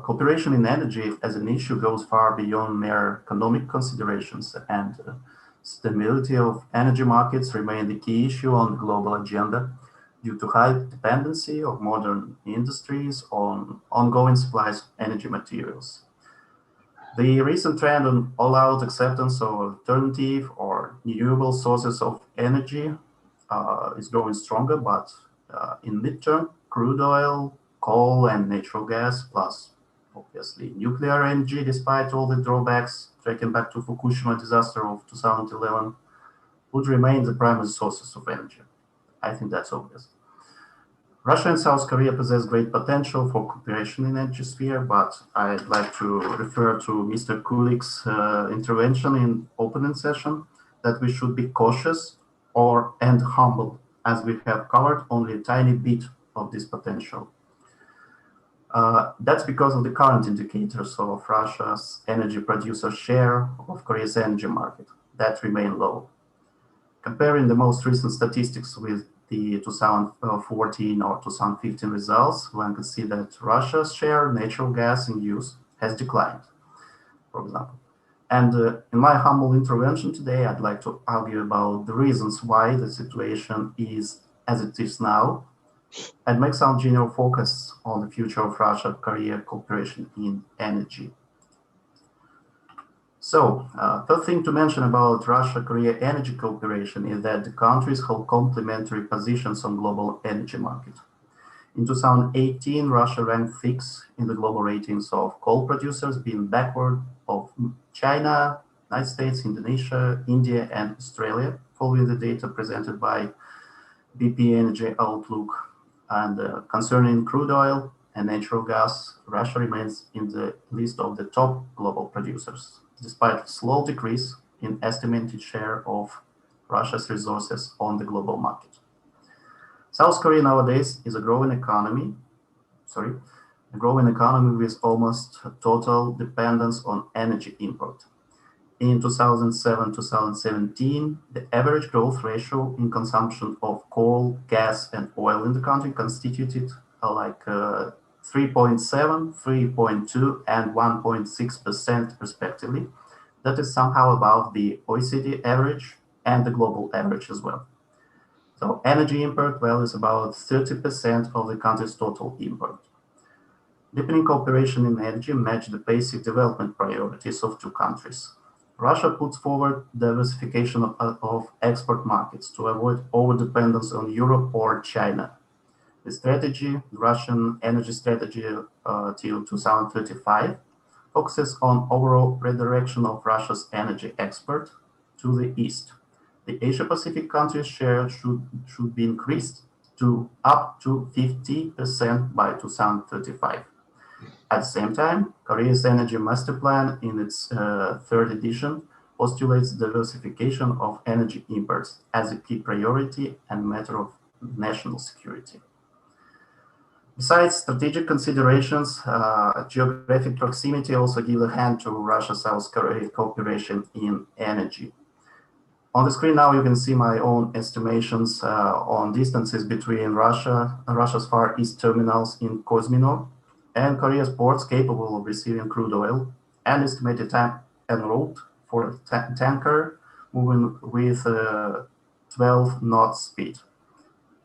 cooperation in energy as an issue goes far beyond mere economic considerations, and stability of energy markets remain the key issue on the global agenda due to high dependency of modern industries on ongoing supplies of energy materials. The recent trend on all-out acceptance of alternative or renewable sources of energy is growing stronger, but in midterm, crude oil, coal, and natural gas, plus obviously nuclear energy, despite all the drawbacks, tracking back to Fukushima disaster of 2011, would remain the primary sources of energy. I think that's obvious. Russia and South Korea possess great potential for cooperation in energy sphere, but I'd like to refer to Mr. Kulik's intervention in opening session that we should be cautious and humble, as we have covered only a tiny bit of this potential. That's because of the current indicators of Russia's energy producer share of Korea's energy market that remain low. Comparing the most recent statistics with the 2014 or 2015 results, one can see that Russia's share of natural gas in use has declined, for example. And in my humble intervention today, I'd like to argue about the reasons why the situation is as it is now, and make some general focus on the future of Russia-Korea cooperation in energy. So, third thing to mention about Russia-Korea energy cooperation is that the countries hold complementary positions on global energy market. In 2018, Russia ranked 6th in the global ratings of coal producers, being backward of China, United States, Indonesia, India, and Australia, following the data presented by BP Energy Outlook. And concerning crude oil and natural gas, Russia remains in the list of the top global producers, despite a slow decrease in estimated share of Russia's resources on the global market. South Korea nowadays is a growing economy with almost total dependence on energy import. In 2007-2017, the average growth ratio in consumption of coal, gas, and oil in the country constituted 3.7, 3.2, and 1.6% respectively. That is somehow above the OECD average and the global average as well. So energy import, well, is about 30% of the country's total import. Deepening cooperation in energy match the basic development priorities of two countries. Russia puts forward diversification of export markets to avoid overdependence on Europe or China. The strategy, the Russian energy strategy till 2035, focuses on overall redirection of Russia's energy export to the east. The Asia-Pacific countries' share should be increased to up to 50% by 2035. At the same time, Korea's energy master plan in its third edition postulates diversification of energy imports as a key priority and matter of national security. Besides strategic considerations, geographic proximity also gives a hand to Russia-South Korea cooperation in energy. On the screen now, you can see my own estimations on distances between Russia's Far East terminals in Kozmino and Korea's ports capable of receiving crude oil, and estimated time en route for a tanker moving with 12 knots speed.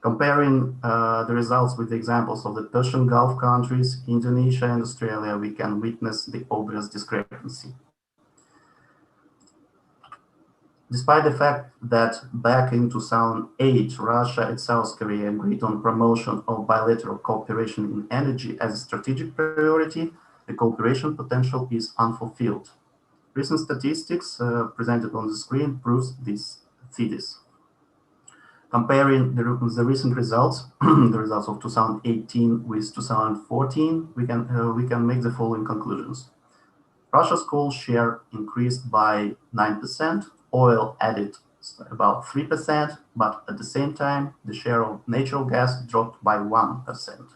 Comparing the results with the examples of the Persian Gulf countries, Indonesia and Australia, we can witness the obvious discrepancy. Despite the fact that back in 2008, Russia and South Korea agreed on promotion of bilateral cooperation in energy as a strategic priority, the cooperation potential is unfulfilled. Recent statistics presented on the screen proves this thesis. Comparing the recent results, the results of 2018 with 2014, we can make the following conclusions. Russia's coal share increased by 9%, oil added about 3%, but at the same time, the share of natural gas dropped by 1%.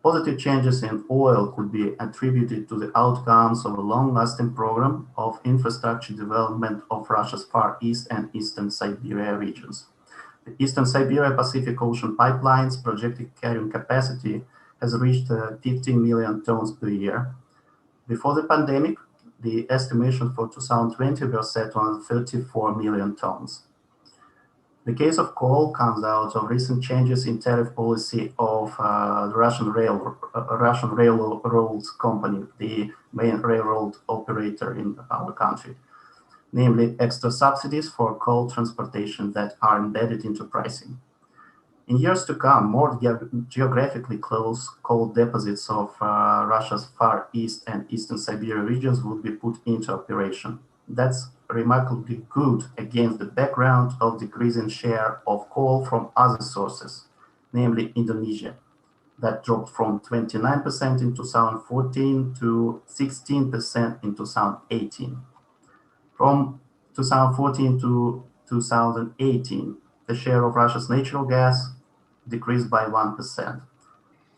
Positive changes in oil could be attributed to the outcomes of a long-lasting program of infrastructure development of Russia's Far East and Eastern Siberia regions. The Eastern Siberia Pacific Ocean pipelines projected carrying capacity has reached 15 million tons per year. Before the pandemic, the estimation for 2020 were set on 34 million tons. The case of coal comes out of recent changes in tariff policy of the Russian Railroads Company, the main railroad operator in our country, namely extra subsidies for coal transportation that are embedded into pricing. In years to come, more geographically close coal deposits of Russia's Far East and Eastern Siberia regions will be put into operation. That's remarkably good against the background of decreasing share of coal from other sources, namely Indonesia, that dropped from 29% in 2014 to 16% in 2018. From 2014 to 2018, the share of Russia's natural gas decreased by 1%.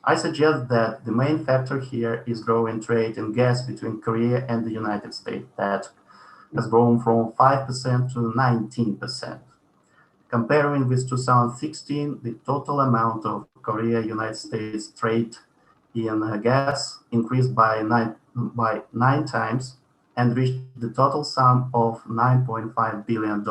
I suggest that the main factor here is growing trade in gas between Korea and the United States that has grown from 5% to 19%. Comparing with 2016, the total amount of Korea-United States trade in gas increased by nine times and reached the total sum of $9.5 billion.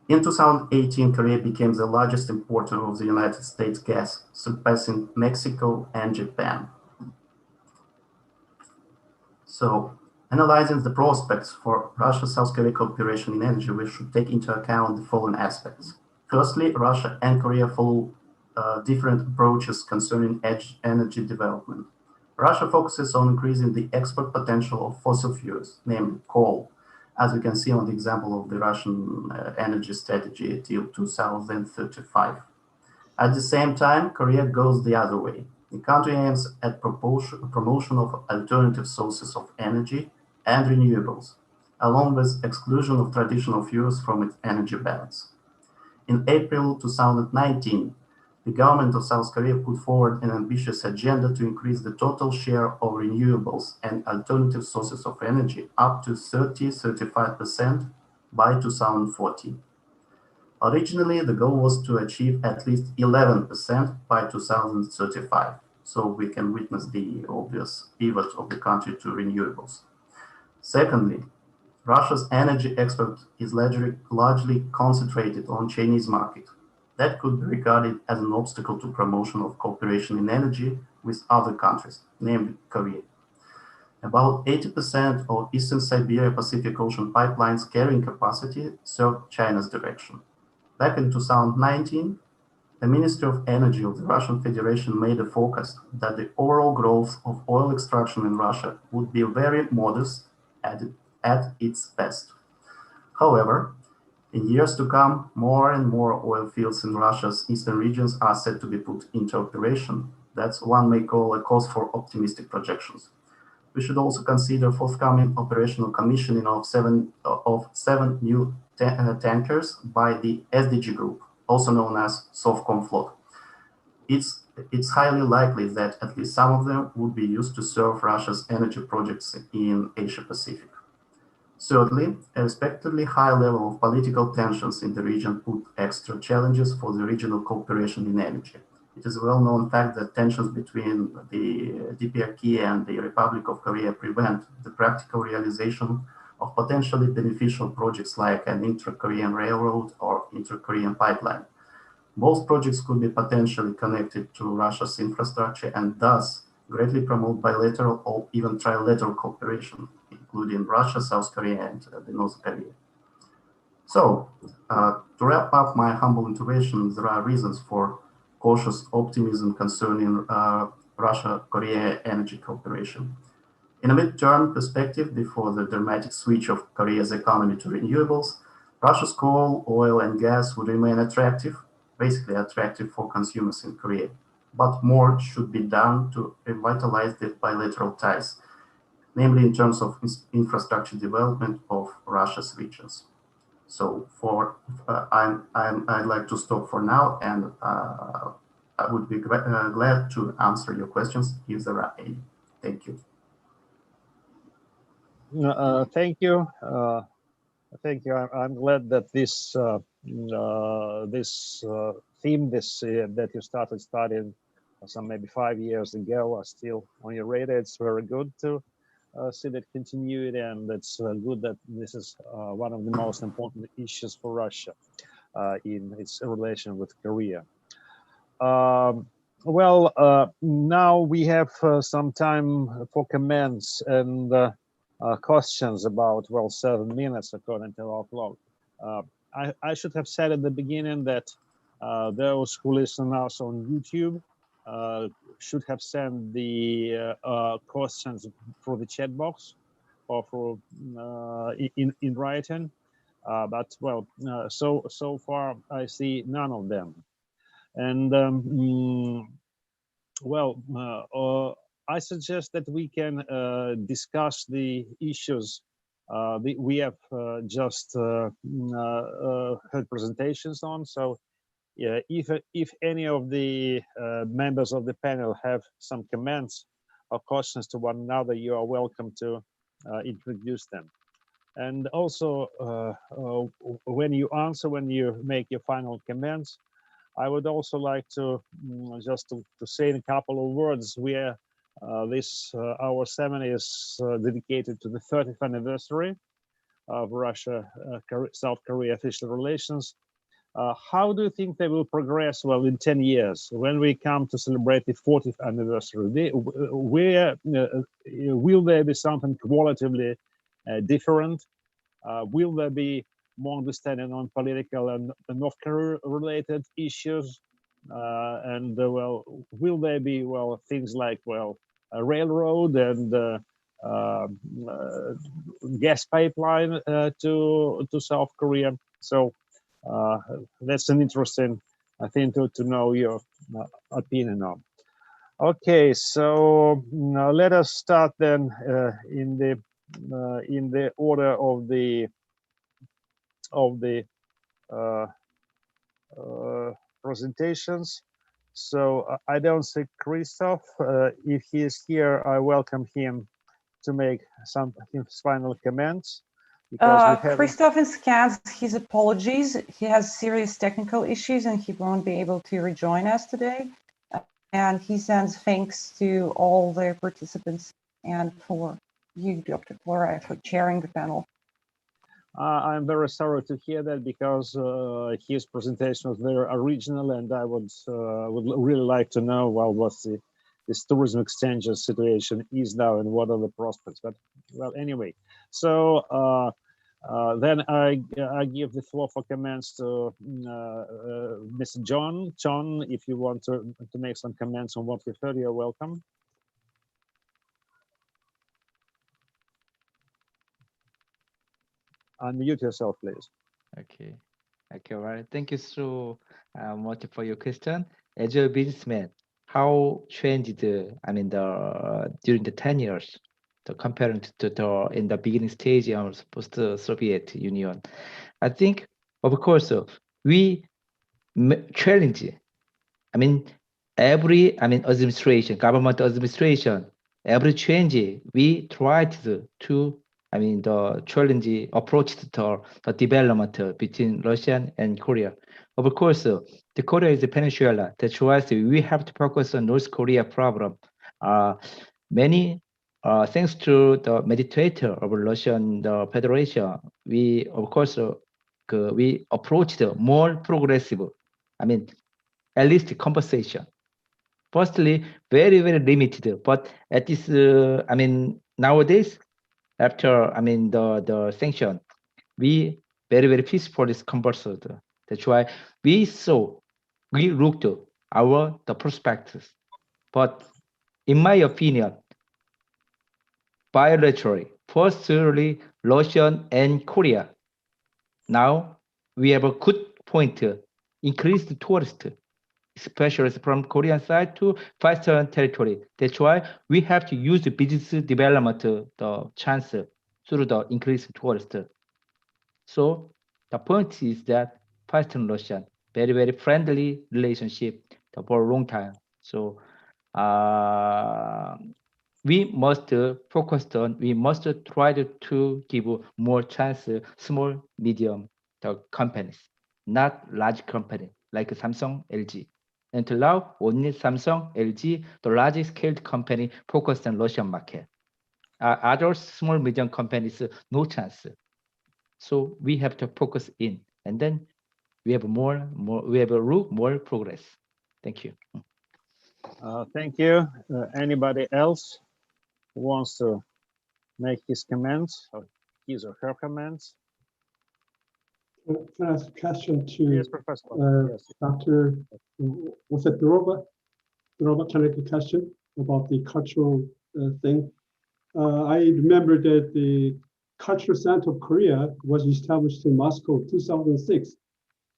In 2018, Korea became the largest importer of the United States gas, surpassing Mexico and Japan. So, analyzing the prospects for Russia-South Korea cooperation in energy, we should take into account the following aspects. Firstly, Russia and Korea follow different approaches concerning energy development. Russia focuses on increasing the export potential of fossil fuels, namely coal, as we can see on the example of the Russian energy strategy till 2035. At the same time, Korea goes the other way. The country aims at promotion of alternative sources of energy and renewables, along with exclusion of traditional fuels from its energy balance. In April 2019, the government of South Korea put forward an ambitious agenda to increase the total share of renewables and alternative sources of energy up to 30-35% by 2040. Originally, the goal was to achieve at least 11% by 2035, so we can witness the obvious pivot of the country to renewables. Secondly, Russia's energy export is largely concentrated on Chinese market. That could be regarded as an obstacle to promotion of cooperation in energy with other countries, namely Korea. About 80% of Eastern Siberia Pacific Ocean pipelines carrying capacity serve China's direction. Back in 2019, the Ministry of Energy of the Russian Federation made a forecast that the overall growth of oil extraction in Russia would be very modest at its best. However, in years to come, more and more oil fields in Russia's eastern regions are set to be put into operation. That's one may call a cause for optimistic projections. We should also consider forthcoming operational commissioning of seven new tankers by the SDG Group, also known as Sovcomflot. It's it's highly likely that at least some of them would be used to serve Russia's energy projects in Asia Pacific. Thirdly, a respectively high level of political tensions in the region put extra challenges for the regional cooperation in energy. It is a well-known fact that tensions between the DPRK and the Republic of Korea prevent the practical realization of potentially beneficial projects like an intra-Korean railroad or intra-Korean pipeline. Both projects could be potentially connected to Russia's infrastructure and thus greatly promote bilateral or even trilateral cooperation, including Russia, South Korea, and the North Korea. So, to wrap up my humble intervention, there are reasons for cautious optimism concerning Russia-Korea energy cooperation. In a mid-term perspective, before the dramatic switch of Korea's economy to renewables, Russia's coal, oil, and gas would remain attractive, basically attractive for consumers in Korea. But more should be done to revitalize the bilateral ties, namely in terms of infrastructure development of Russia's regions. So I'd like to stop for now, and I would be glad to answer your questions if there are any. Thank you. Thank you. Thank you. I'm glad that this theme that you started studying some maybe 5 years ago are still on your radar. It's very good to see that continuity, and it's good that this is one of the most important issues for Russia in its relation with Korea. Now we have some time for comments and questions about, 7 minutes according to our clock. I should have said at the beginning that those who listen us on YouTube should have sent the questions through the chat box or through in writing. But so far I see none of them. And I suggest that we can discuss the issues we have just heard presentations on. So if any of the members of the panel have some comments or questions to one another, you are welcome to introduce them. And also, when you make your final comments, I would also like to just to say in a couple of words where our seminar is dedicated to the 30th anniversary of Russia-South Korea official relations. How do you think they will progress? Well, in 10 years, when we come to celebrate the 40th anniversary, where will there be something qualitatively different? Will there be more understanding on political and North Korea related issues? Will there be things like a railroad and gas pipeline to South Korea? So that's an interesting thing to know your opinion on. Okay, so let us start then in the order of the presentations. So I don't see Christoph. If he is here, I welcome him to make his final comments. Christoph scans his apologies. He has serious technical issues and he won't be able to rejoin us today. And he sends thanks to all the participants and for you, Dr. Flora, for chairing the panel. I'm very sorry to hear that because his presentation was very original, and I would really like to know what this tourism exchanges situation is now and what are the prospects. But anyway, so then I give the floor for comments to Mr. John. John, if you want to make some comments on what you heard, you're welcome. Unmute yourself, please. Okay. Okay, all right. Thank you so much for your question. As a businessman, how changed during the 10 years, comparing to in the beginning stage of post-Soviet Union? I think, of course, we challenge. every, administration, government administration, every change, we tried to the challenge approach to the development between Russia and Korea. Of course, the Korea is a peninsula. That's why we have to focus on North Korea problem. Many thanks to the meditator of Russian Federation, we of course we approached more progressive. At least conversation. Firstly, very limited, but at this nowadays, after the sanction, we very peacefully conversed. That's why we looked the prospectus. But in my opinion, bilaterally, firstly Russia and Korea. Now we have a good point, increased tourist, especially from Korean side to Western territory. That's why we have to use the business development the chance through the increased tourist. So the point is that Western Russia very friendly relationship for a long time. So we must focus on. We must try to give more chance small medium companies, not large company like Samsung, LG. Until now, only Samsung, LG, the large scale company focused on Russian market. Other small medium companies, no chance. So we have to focus in, and then we have more progress. Thank you. Thank you. Anybody else who wants to make his comments or his or her comments? Can I ask a question to Yes, Professor. Yes. Dr. Was it Doroba? Doroba, can I ask a question about the cultural thing? I remember that the Cultural Center of Korea was established in Moscow 2006.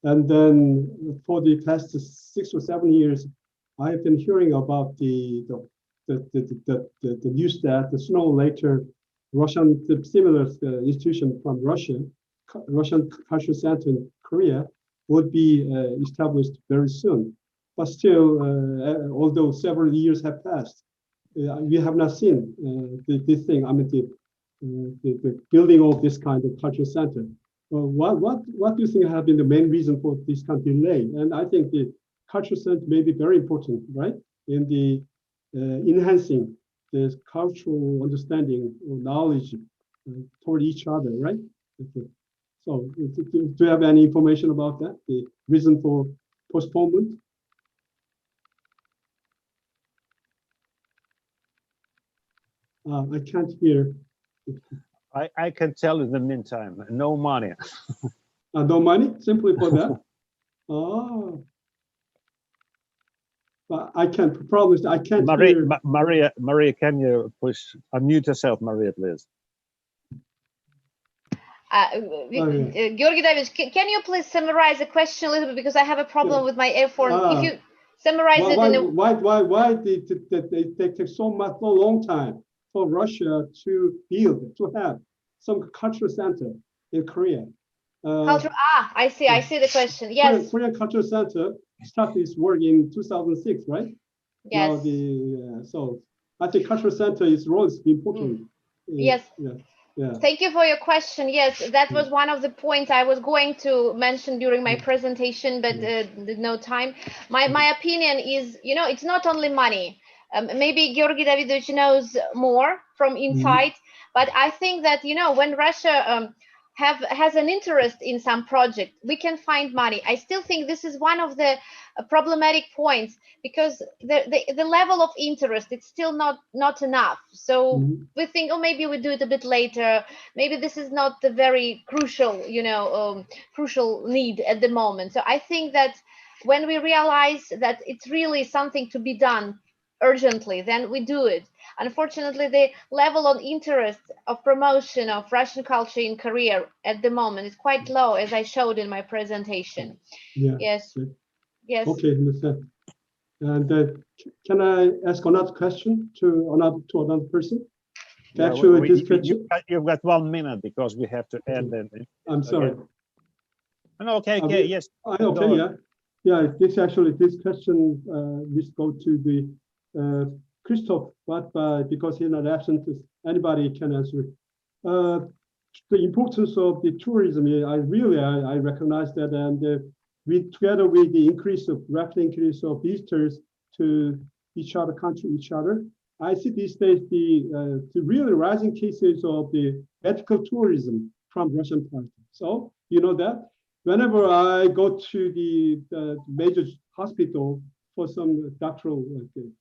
And then for the past 6 or 7 years, I've been hearing about the news that sooner or later, the similar institution from Russian Cultural Center in Korea would be established very soon. But still, although several years have passed, we have not seen this thing. The building of this kind of cultural center. What do you think have been the main reason for this kind of delay? And I think the cultural center may be very important, right, in the enhancing the cultural understanding or knowledge toward each other, right? So, do you have any information about that? The reason for postponement? I can't hear. I can tell in the meantime, no money. No money, simply for that. Oh, but I can't promise. I can't hear. Maria, can you push unmute yourself, Maria, please? Georgi David, can you please summarize the question a little bit, because I have a problem with my earphone. If you summarize why did they take so long time for Russia to have some cultural center in Korea? I see the question. Yes. Korean Cultural Center started its work in 2006, right? Yes. Now so I think cultural center is really important. Yes. Yeah. Thank you for your question. Yes, that was one of the points I was going to mention during my presentation, but no time. My opinion is, it's not only money. Maybe Georgi Davidovich knows more from inside, but I think that, when Russia has an interest in some project, we can find money. I still think this is one of the problematic points, because the level of interest, it's still not enough. So we think, maybe we do it a bit later. Maybe this is not the very crucial, crucial need at the moment. So I think that when we realize that it's really something to be done urgently, then we do it. Unfortunately, the level of interest of promotion of Russian culture in Korea at the moment is quite low, as I showed in my presentation. Yeah. Yes. Yes. Okay, understand. And can I ask another question to another person? Actually, you've got 1 minute, because we have to end. I'm sorry. No, okay, yes. Okay, yeah. Yeah, this question this go to the Christoph, but because he's not absent, anybody can answer it. The importance of the tourism, I recognize that, and together with the rapid increase of visitors to each other, I see these days the really rising cases of the medical tourism from Russian part. So you know that whenever I go to the major hospital for some doctoral review,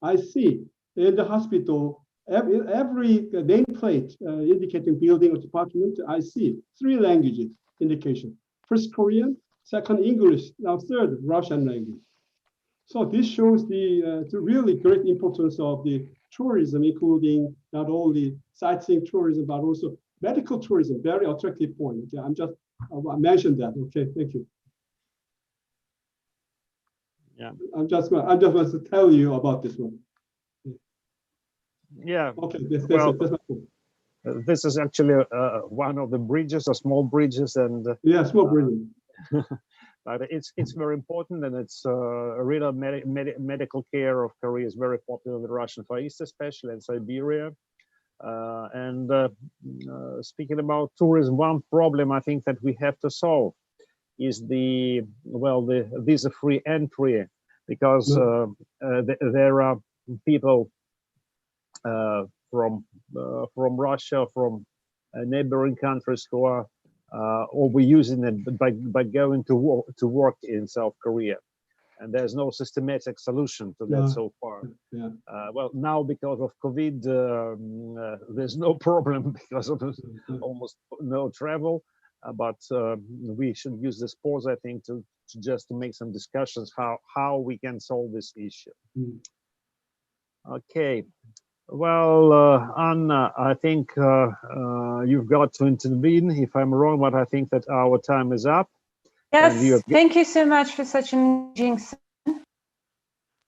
I see in the hospital every nameplate indicating building or department, I see 3 languages indication. First Korean, second English, now third Russian language. So this shows the really great importance of the tourism, including not only sightseeing tourism, but also medical tourism, very attractive point. Okay, I mentioned that. Okay, thank you. Yeah. I'm just going to tell you about this one. Yeah. Okay, this is actually one of the bridges, a small bridges, and yeah, small bridges. But it's very important, and it's real medical care of Korea is very popular in the Russian Far East, especially in Siberia. Speaking about tourism, one problem I think that we have to solve is the visa-free entry, because there are people from Russia, from neighboring countries who are overusing it by going to work in South Korea, and there's no systematic solution to that so far. Yeah. Well, now because of COVID, there's no problem because of almost no travel. But we should use this pause, I think, to just to make some discussions how we can solve this issue. Okay. Well, Anna, I think you've got to intervene if I'm wrong, but I think that our time is up. Yes, thank you so much for such an engaging session.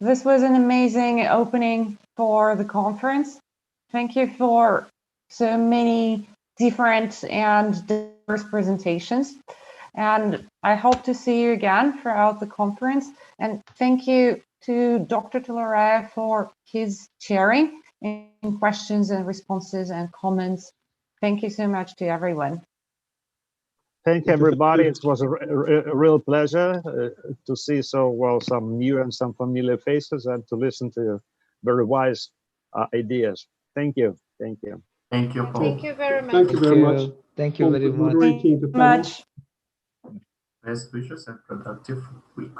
This was an amazing opening for the conference. Thank you for so many different and diverse presentations. And I hope to see you again throughout the conference. And thank you to Dr. Tularev for his sharing in questions and responses and comments. Thank you so much to everyone. Thank everybody. It was a real pleasure to see some new and some familiar faces, and to listen to very wise ideas. Thank you. Thank you. Thank you, Paul. Thank you very much. Thank you very much. Thank you very much. Moderating the panel. Best wishes and productive week.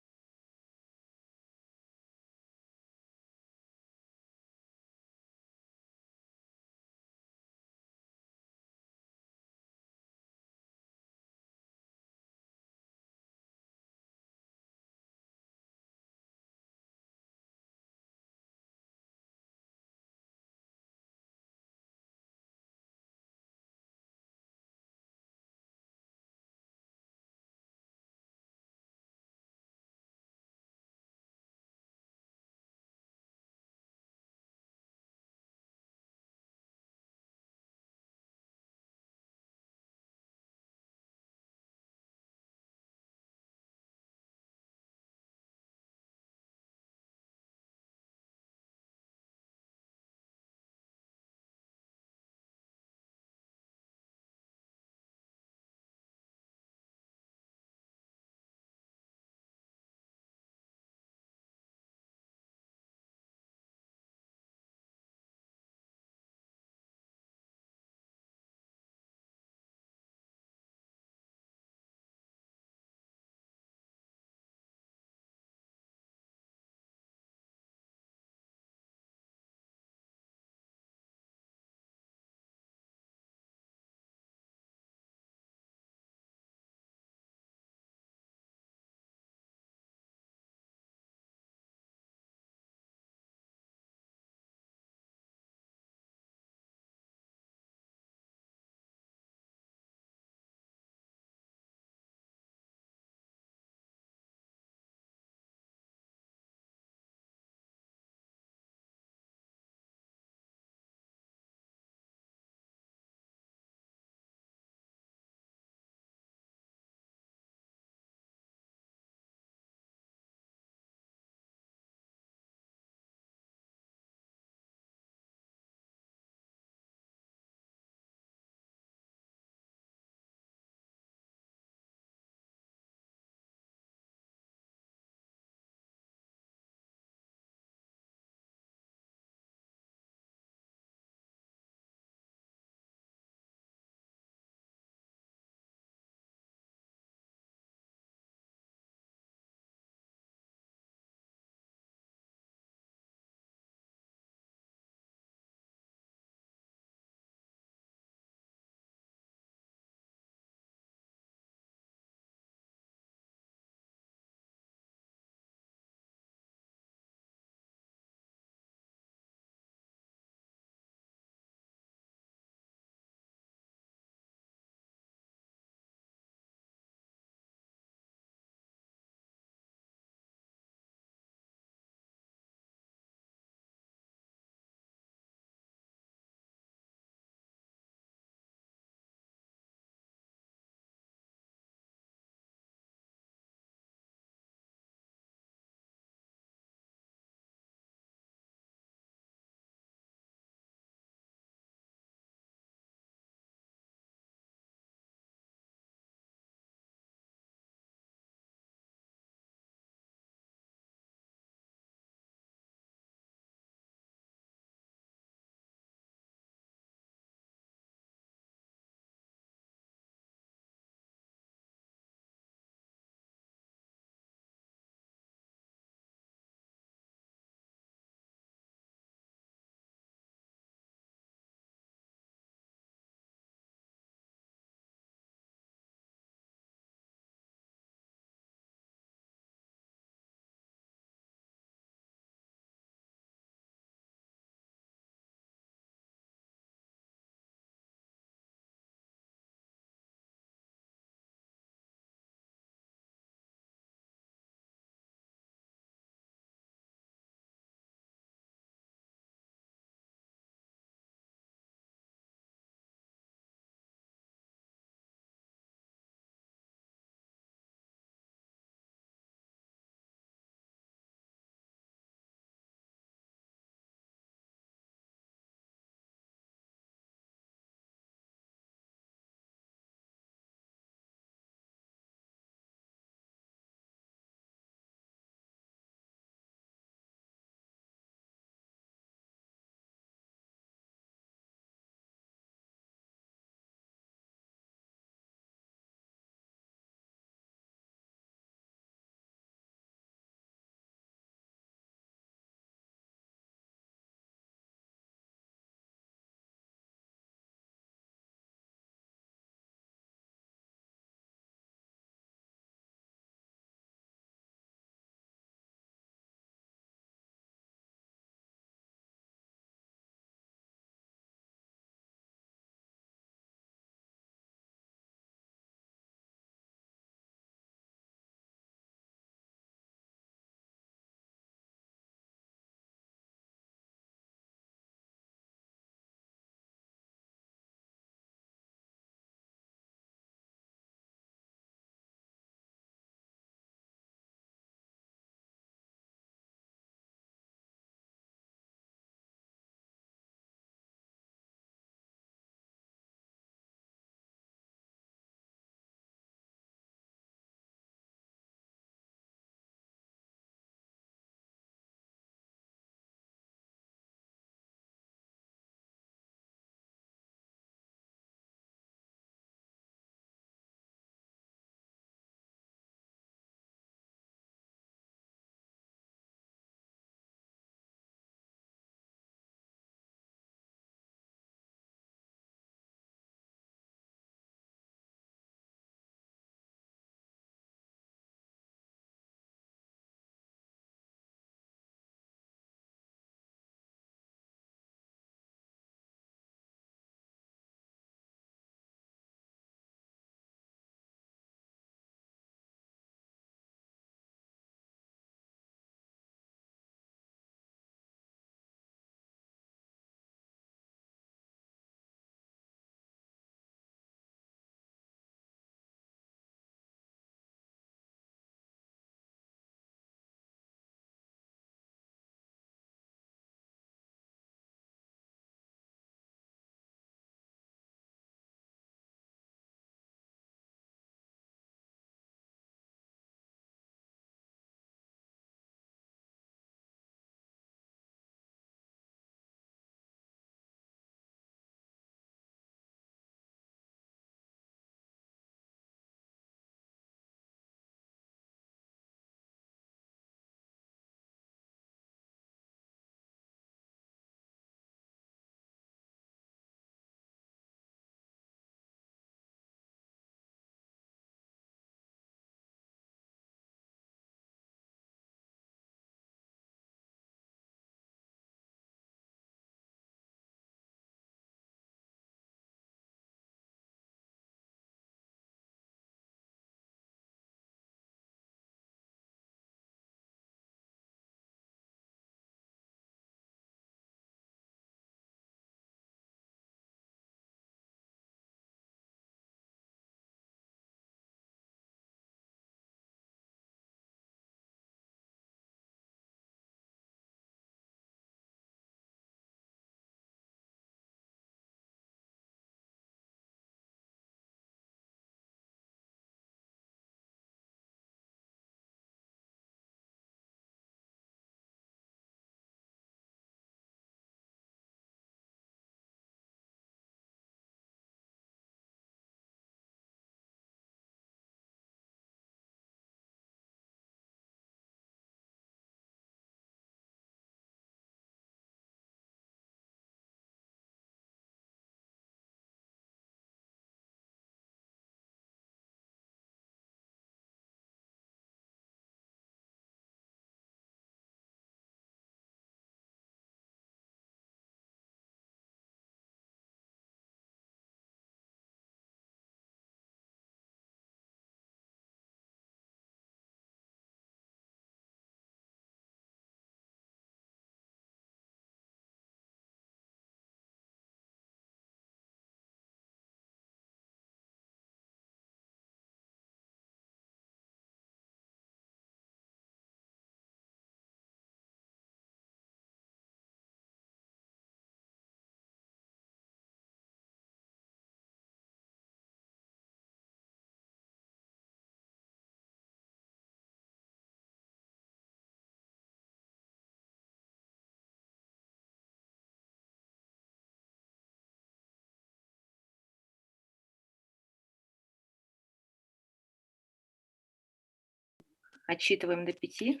Отсчитываем до 5.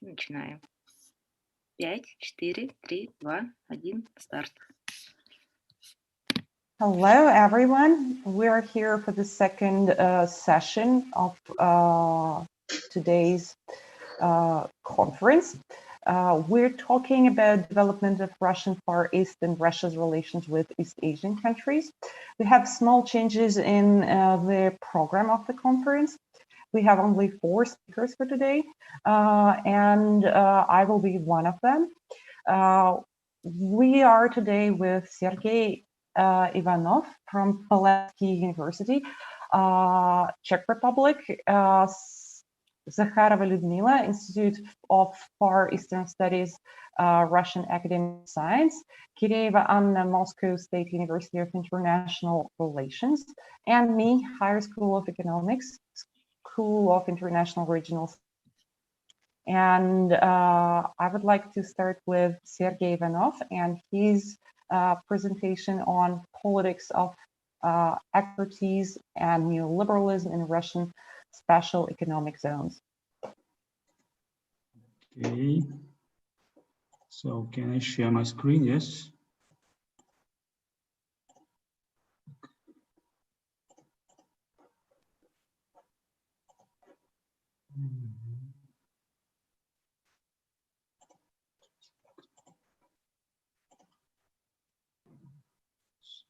Начинаем. 5, 4, 3, 2, 1, старт. Hello, everyone. We're here for the second session of today's conference. We're talking about development of Russian Far East and Russia's relations with East Asian countries. We have small changes in the program of the conference. We have only 4 speakers for today, and I will be one of them. We are today with Sergey Ivanov from Pulaski University, Czech Republic, Zakharova Lyudmila, Institute of Far Eastern Studies, Russian Academic Science, Kireyeva Anna, Moscow State University of International Relations, and me, Higher School of Economics, School of International Regional. And I would like to start with Sergey Ivanov and his presentation on politics of expertise and neoliberalism in Russian special economic zones. Okay. So can I share my screen? Yes.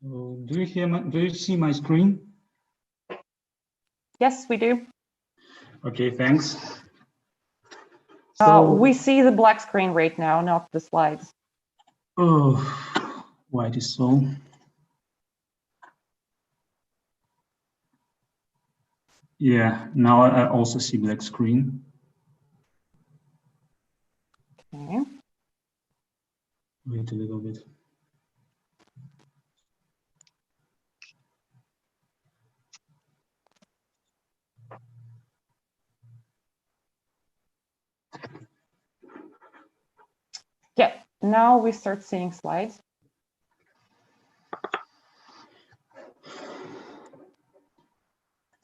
So do you see my screen? Yes, we do. Okay, thanks. So we see the black screen right now, not the slides. Oh, why it is so? Yeah, now I also see black screen. Okay. Wait a little bit. Yeah, now we start seeing slides.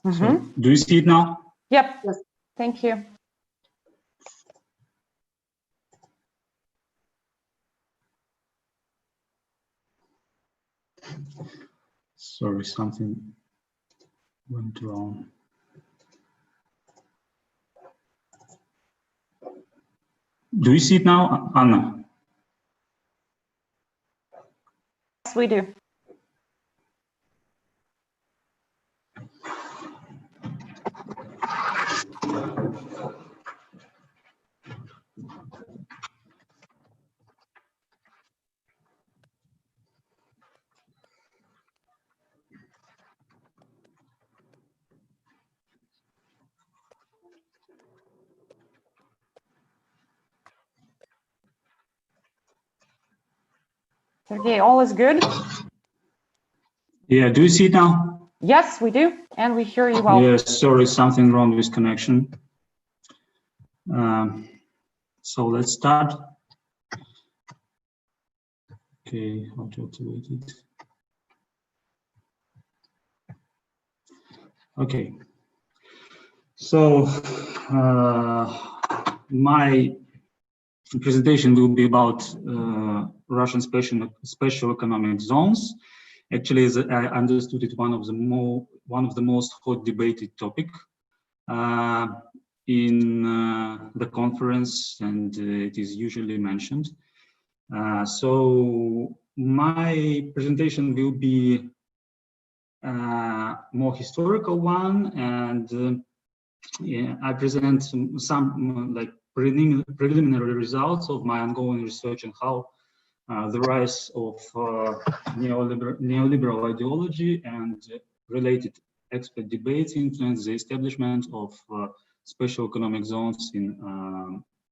So, do you see it now? Yep. Yes. Thank you. Sorry, something went wrong. Do you see it now, Anna? Yes, we do. Sergey, all is good? Yeah, do you see it now? Yes, we do, and we hear you well. Yes, sorry, something wrong with connection. So let's start. Okay, how to activate it? Okay. So my presentation will be about Russian special economic zones. Actually, as I understood it, one of the most hot debated topic in the conference, and it is usually mentioned. So my presentation will be more historical one, and yeah, I present some like preliminary results of my ongoing research on how the rise of neoliberal ideology and related expert debates influenced the establishment of special economic zones in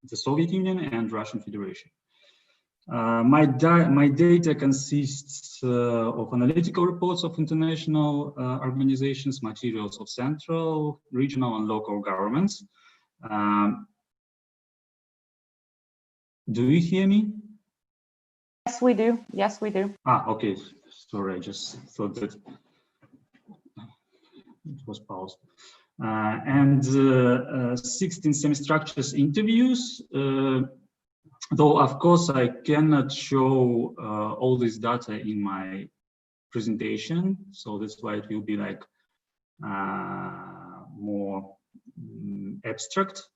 the Soviet Union and Russian Federation. My data consists of analytical reports of international organizations, materials of central, regional, and local governments. Do you hear me? Yes, we do. Yes, we do. Ah, okay. Sorry, I just thought that it was paused. and 16 semi-structures interviews. Though, of course, I cannot show all this data in my presentation, so that's why it will be like more abstract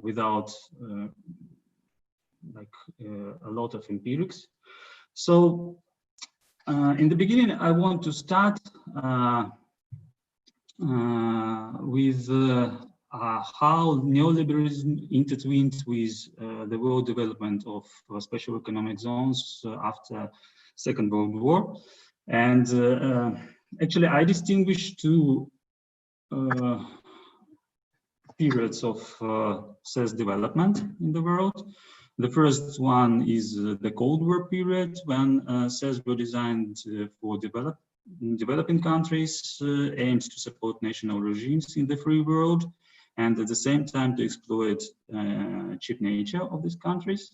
without a lot of empirics. So in the beginning, I want to start with how neoliberalism intertwined with the world development of special economic zones after Second World War. And actually, I distinguish two periods of CES development in the world. The first one is the Cold War period, when CES were designed for developing countries, aimed to support national regimes in the free world, and at the same time to exploit cheap nature of these countries.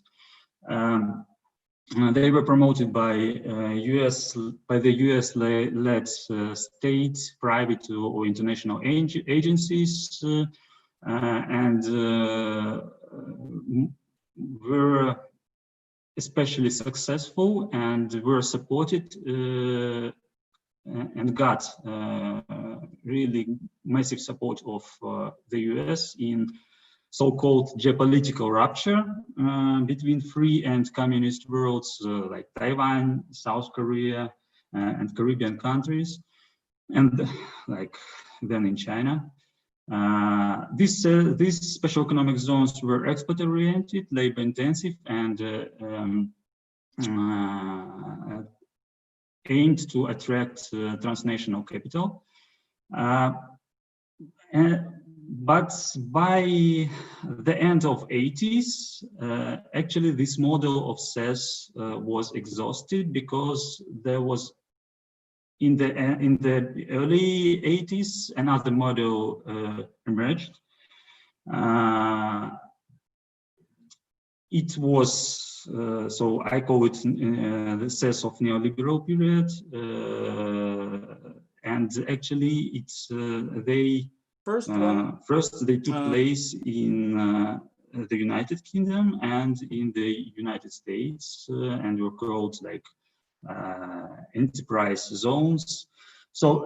They were promoted by the US-led state, private or international agencies, and were especially successful and were supported and got really massive support of the US in so-called geopolitical rupture between free and communist worlds like Taiwan, South Korea, and Caribbean countries, and like then in China. These special economic zones were export-oriented, labor-intensive, and aimed to attract transnational capital. But by the end of 80s, actually this model of CES was exhausted, because there was in the early 80s another model emerged. It was so I call it the CES of neoliberal period, and actually it's First, they took place in the United Kingdom and in the United States, and were called like enterprise zones. So,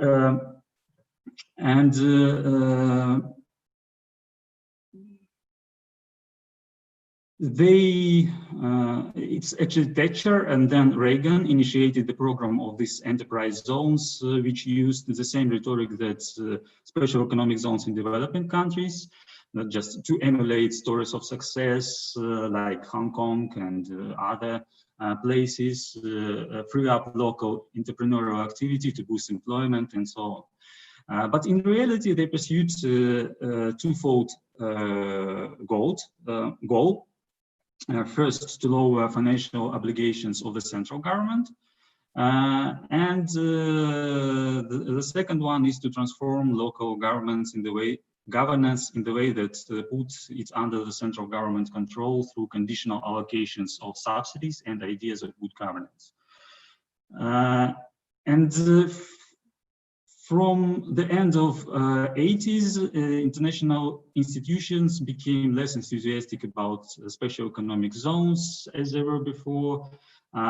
it's actually Thatcher and then Reagan initiated the program of these enterprise zones, which used the same rhetoric that special economic zones in developing countries, not just to emulate stories of success like Hong Kong and other places, free up local entrepreneurial activity to boost employment and so on. But in reality, they pursued twofold goal. First, to lower financial obligations of the central government, and the second one is to transform local governance in the way that puts it under the central government control through conditional allocations of subsidies and ideas of good governance. From the end of 80s, international institutions became less enthusiastic about special economic zones as they were before. In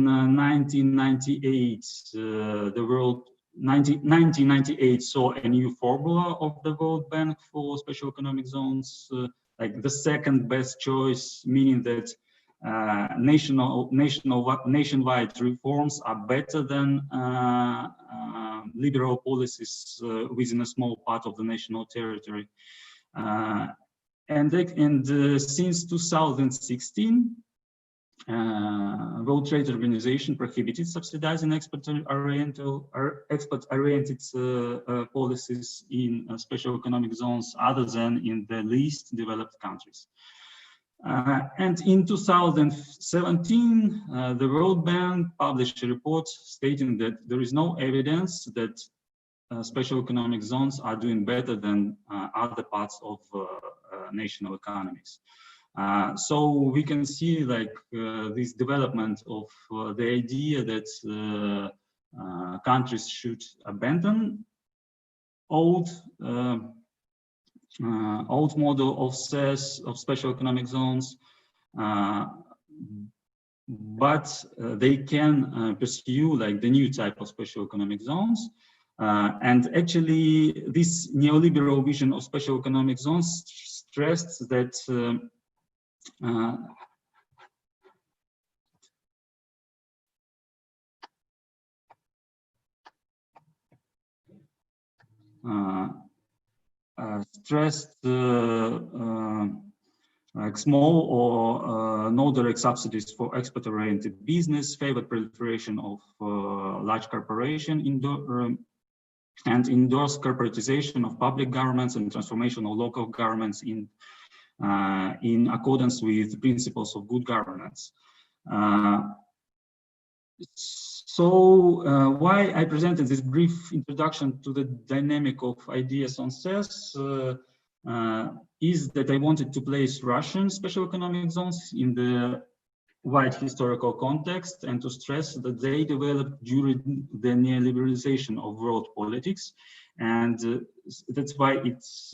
1998, 1998 saw a new formula of the World Bank for special economic zones, like the second best choice, meaning that nationwide reforms are better than liberal policies within a small part of the national territory. Since 2016, World Trade Organization prohibited subsidizing export-oriented policies in special economic zones other than in the least developed countries. And in 2017, the World Bank published a report stating that there is no evidence that special economic zones are doing better than other parts of national economies. So we can see like this development of the idea that countries should abandon old old model of CES, of special economic zones, but they can pursue like the new type of special economic zones. And actually, this neoliberal vision of special economic zones stressed that like small or no direct subsidies for export-oriented business, favored proliferation of large corporation and endorsed corporatization of public governments and transformation of local governments in accordance with principles of good governance. So why I presented this brief introduction to the dynamic of ideas on CES is that I wanted to place Russian special economic zones in the wide historical context and to stress that they developed during the neoliberalization of world politics. And that's why it's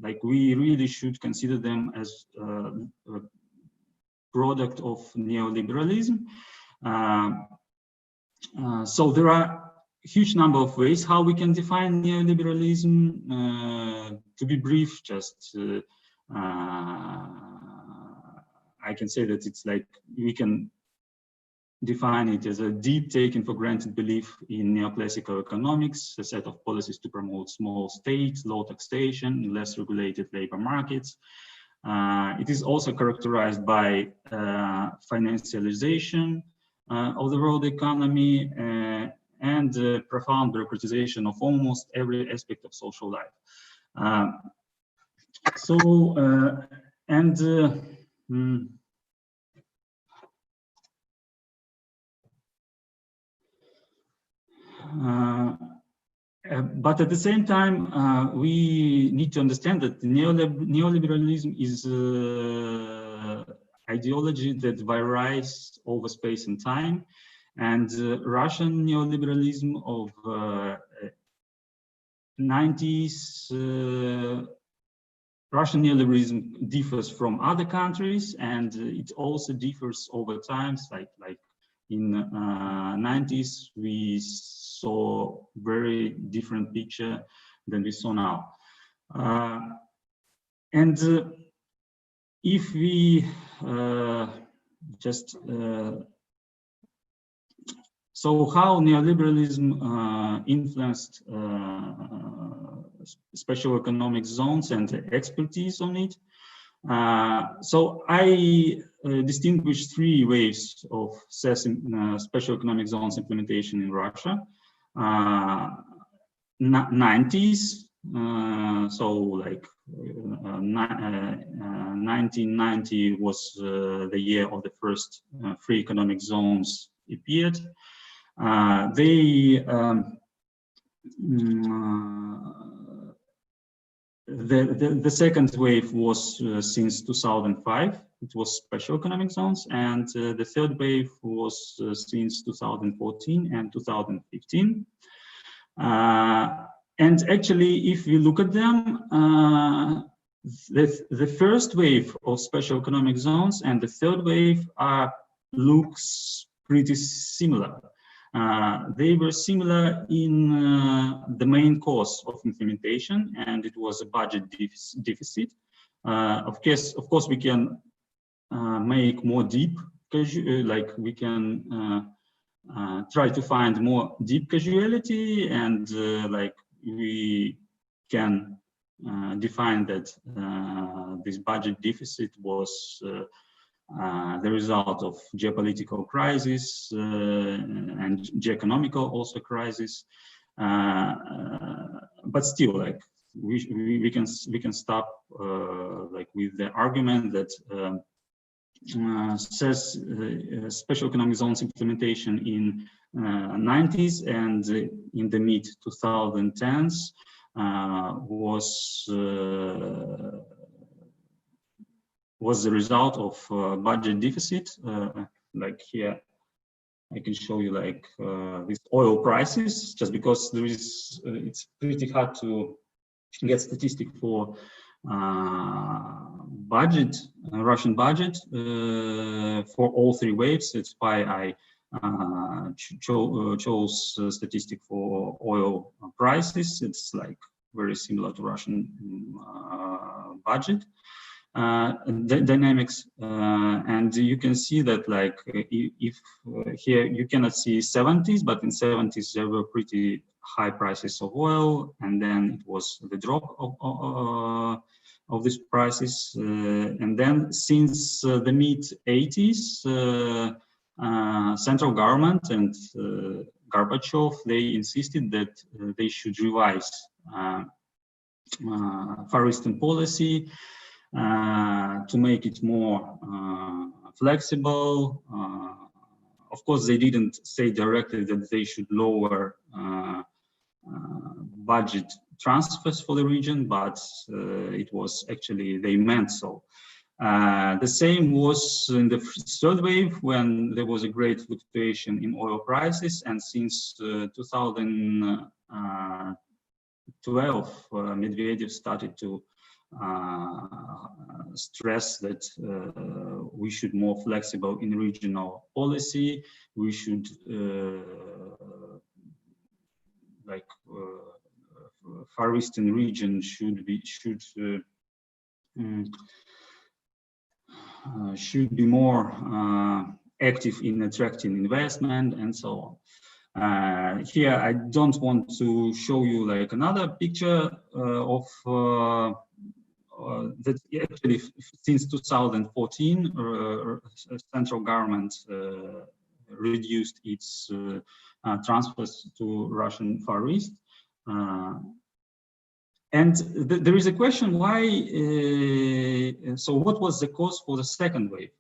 like we really should consider them as a product of neoliberalism. So there are a huge number of ways how we can define neoliberalism. To be brief, just I can say that it's like we can define it as a deep taken for granted belief in neoclassical economics, a set of policies to promote small states, low taxation, less regulated labor markets. It is also characterized by financialization of the world economy and profound bureaucratization of almost every aspect of social life. But at the same time, we need to understand that neoliberalism is ideology that varies over space and time, and Russian neoliberalism of 90s, Russian neoliberalism differs from other countries, and it also differs over times. Like in 90s, we saw very different picture than we saw now. If we so how neoliberalism influenced special economic zones and expertise on it. So I distinguish three waves of special economic zones implementation in Russia. 90s, so like 1990 was the year of the first free economic zones appeared. The second wave was since 2005. It was special economic zones, and the third wave was since 2014 and 2015. And actually, if we look at them, the first wave of special economic zones and the third wave looks pretty similar. They were similar in the main cause of implementation, and it was a budget deficit. Of course, we can make more deep, like we can try to find more deep causality, and like we can define that this budget deficit was the result of geopolitical crisis and geoeconomical also crisis, but still, like we can stop like with the argument that says special economic zones implementation in 90s and in the mid 2010s was the result of budget deficit, like here I can show you like these oil prices, just because there is it's pretty hard to get statistic for budget, Russian budget for all three waves. That's why I chose statistic for oil prices. It's like very similar to Russian budget dynamics, and you can see that like if here you cannot see 70s, but in 70s there were pretty high prices of oil, and then it was the drop of these prices, and then since the mid 80s, central government and Gorbachev, they insisted that they should revise Far Eastern policy to make it more flexible. Of course, they didn't say directly that they should lower budget transfers for the region, but it was actually, they meant so. The same was in the third wave, when there was a great fluctuation in oil prices, and since 2012, Medvedev started to stress that we should more flexible in regional policy. We should Far Eastern region should be more active in attracting investment and so on. Here, I don't want to show you like another picture of that actually since 2014, central government reduced its transfers to Russian Far East. And there is a question why, so what was the cause for the second wave?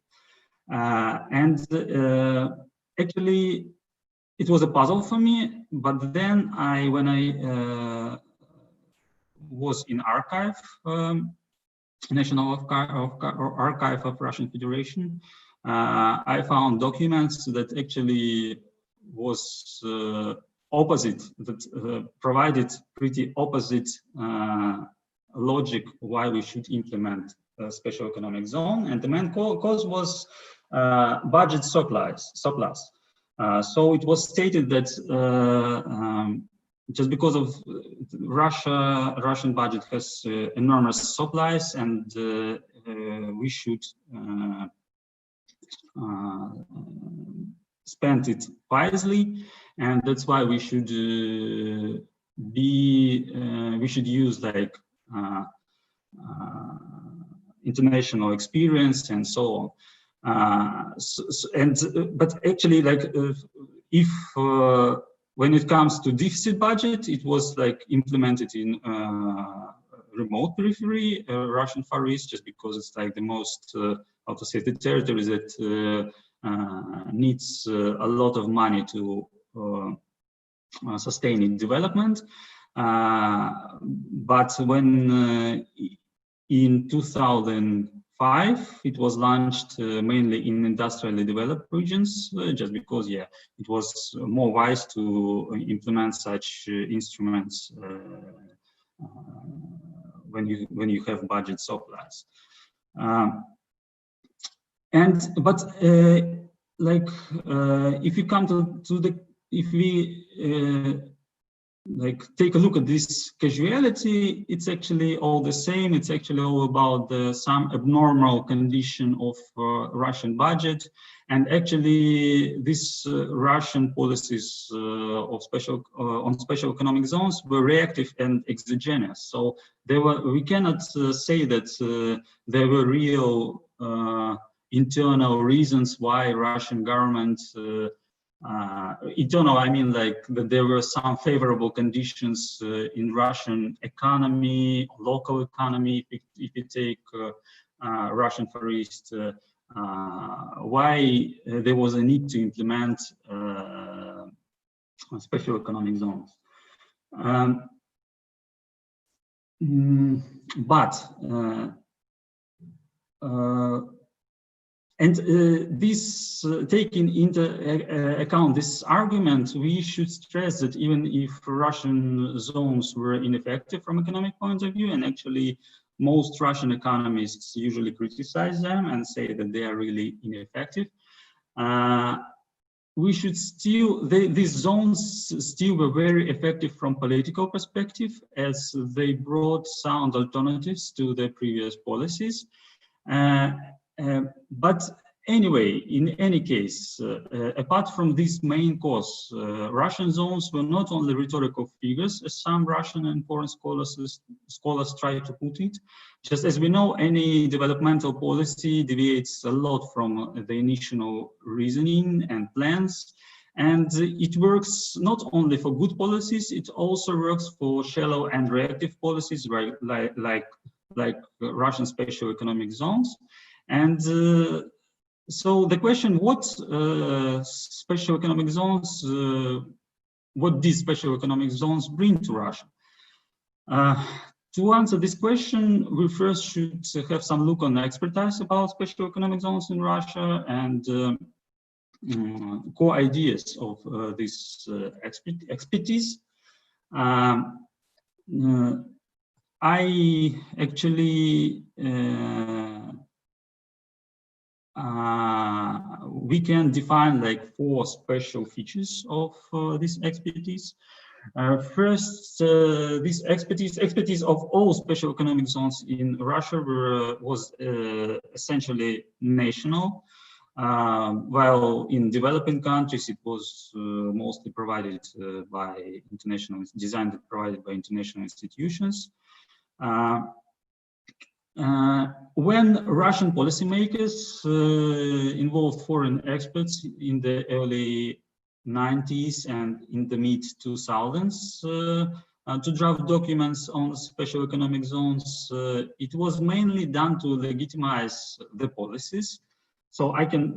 Actually, it was a puzzle for me, but then when I was in archive, National Archive of Russian Federation, I found documents that actually was opposite, that provided pretty opposite logic why we should implement a special economic zone, and the main cause was budget surplus. So it was stated that just because of Russian budget has enormous surplus, and we should spend it wisely, and that's why we should use like international experience and so on. But actually, like if when it comes to deficit budget, it was like implemented in remote periphery, Russian Far East, just because it's like the most, how to say, the territory that needs a lot of money to sustain its development. But when in 2005, it was launched mainly in industrially developed regions, just because, yeah, it was more wise to implement such instruments when you have budget surplus. If you come if we like take a look at this causality, it's actually all the same. It's actually all about some abnormal condition of Russian budget, and actually this Russian policies of on special economic zones were reactive and exogenous. So we cannot say that there were real internal reasons why Russian government internal, I mean, like that there were some favorable conditions in Russian economy, local economy. If you take Russian Far East, why there was a need to implement special economic zones. But And this, taking into account this argument, we should stress that even if Russian zones were ineffective from economic point of view, and actually most Russian economists usually criticize them and say that they are really ineffective, we should still, these zones still were very effective from political perspective, as they brought sound alternatives to the previous policies. But anyway, in any case, apart from this main cause, Russian zones were not only rhetorical figures, as some Russian and foreign scholars try to put it. Just as we know, any developmental policy deviates a lot from the initial reasoning and plans. And it works not only for good policies, it also works for shallow and reactive policies, right, like Russian special economic zones. And so the question, what special economic zones, what these special economic zones bring to Russia? To answer this question, we first should have some look on the expertise about special economic zones in Russia and core ideas of this expertise. I actually we can define like 4 special features of this expertise. First, this expertise of all special economic zones in Russia was essentially national, while in developing countries it was mostly provided by international, designed and provided by international institutions. When Russian policymakers involved foreign experts in the early 90s and in the mid-2000s to draft documents on special economic zones, it was mainly done to legitimize the policies. So I can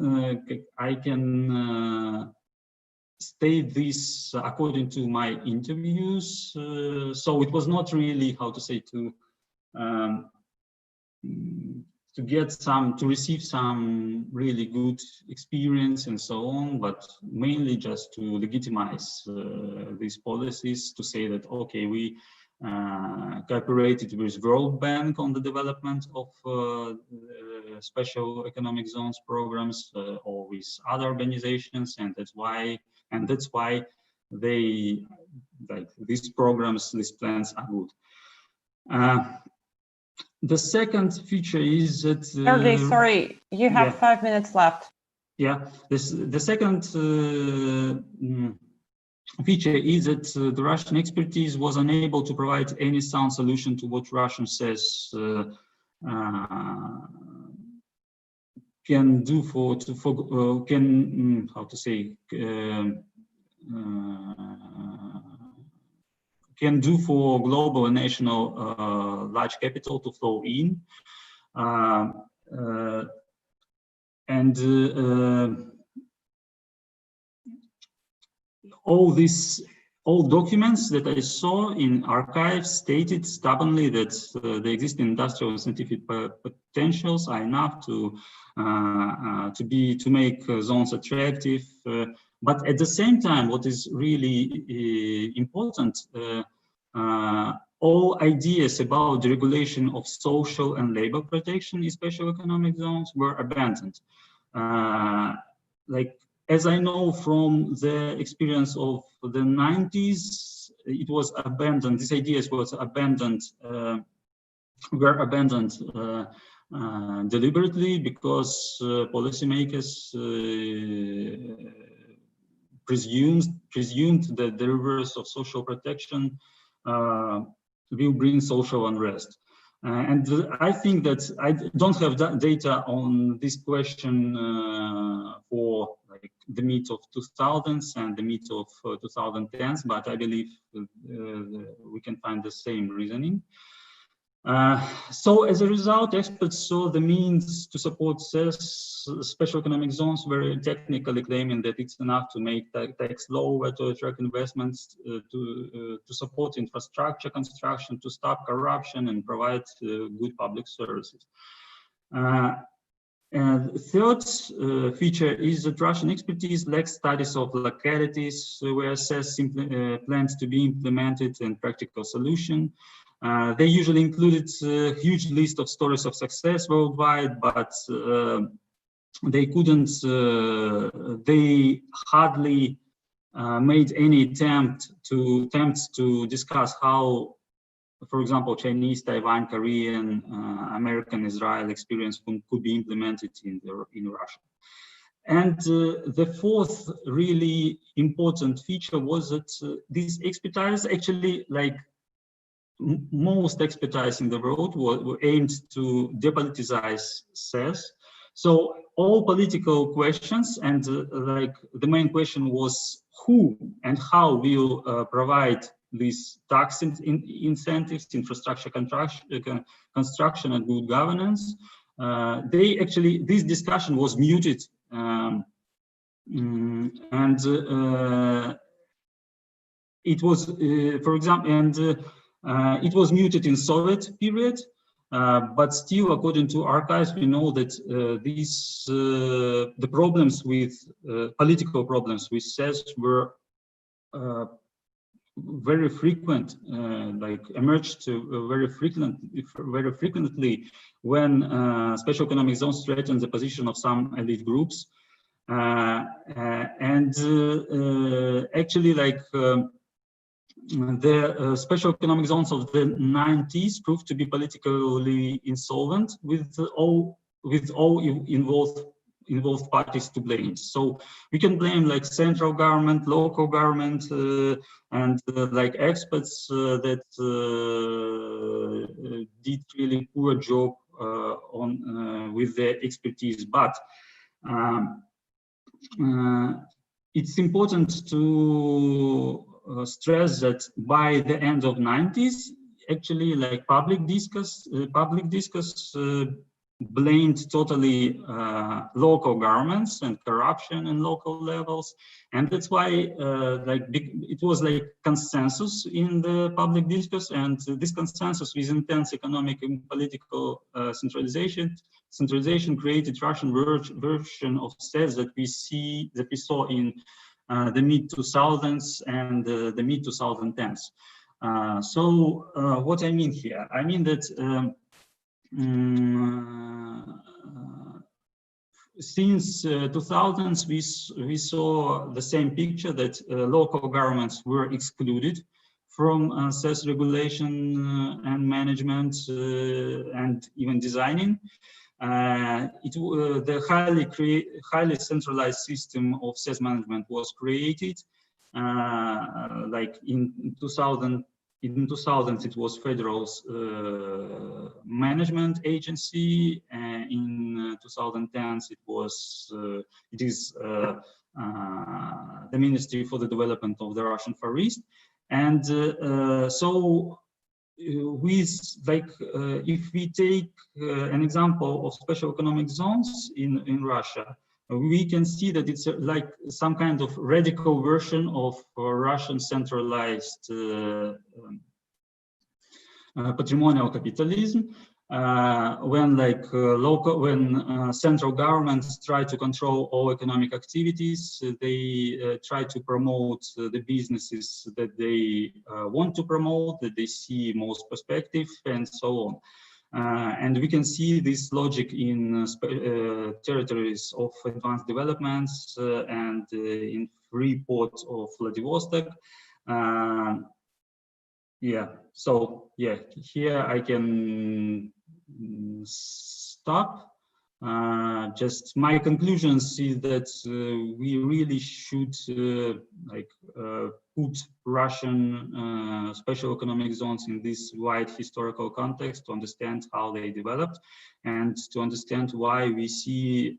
state this according to my interviews. So it was not really, how to say, to receive some really good experience and so on, but mainly just to legitimize these policies, to say that, okay, we cooperated with World Bank on the development of special economic zones programs or with other organizations, and that's why they, like, these programs, these plans are good. The second feature is that... Sergey, sorry, you have 5 minutes left. Yeah, the second feature is that the Russian expertise was unable to provide any sound solution to what Russia says can do can do for global and national large capital to flow in. All documents that I saw in archives stated stubbornly that the existing industrial and scientific potentials are enough to make zones attractive. But at the same time, what is really important, all ideas about the regulation of social and labor protection in special economic zones were abandoned. Like, as I know from the experience of the 90s, it was abandoned. These ideas was abandoned, were abandoned deliberately, because policymakers presumed that the reverse of social protection will bring social unrest. And I think that I don't have data on this question for like the mid of 2000s and the mid of 2010s, but I believe we can find the same reasoning. So as a result, experts saw the means to support special economic zones very technically, claiming that it's enough to make tax lower, to attract investments, to support infrastructure construction, to stop corruption and provide good public services. And third feature is that Russian expertise lacks studies of localities where assess plans to be implemented and practical solution. They usually included a huge list of stories of success worldwide, but they couldn't, they hardly made any attempts to discuss how, for example, Chinese, Taiwan, Korean, American, Israel experience could be implemented in Russia. And the fourth really important feature was that this expertise, actually, like most expertise in the world, were aimed to depoliticize CES. So all political questions, and like the main question was who and how will provide these tax incentives, infrastructure construction, and good governance. They actually, this discussion was muted, it was, for example, it was muted in Soviet period, but still, according to archives, we know that the problems with political problems with CES were very frequent, like emerged very frequently when special economic zones threatened the position of some elite groups, actually, like. The special economic zones of the 90s proved to be politically insolvent, with all involved parties to blame. So we can blame like central government, local government, and like experts that did really poor job with their expertise. But it's important to stress that by the end of 90s, actually, like public discourse blamed totally local governments and corruption in local levels, and that's why like it was like consensus in the public discourse, and this consensus with intense economic and political centralization created Russian version of CES that we saw in the mid-2000s and the mid-2010s. So what I mean here? I mean that since 2000s, we saw the same picture that local governments were excluded from CES regulation and management and even designing. The highly centralized system of CES management was created. Like in 2000, it was Federal Management Agency. In 2010s, it is the Ministry for the Development of the Russian Far East. And so, with like, if we take an example of special economic zones in Russia, we can see that it's like some kind of radical version of Russian centralized patrimonial capitalism, when like central governments try to control all economic activities, they try to promote the businesses that they want to promote, that they see most perspective, and so on. And we can see this logic in territories of advanced developments and in free port of Vladivostok. Yeah, so yeah, here I can stop. Just my conclusions is that we really should put Russian special economic zones in this wide historical context to understand how they developed and to understand why we see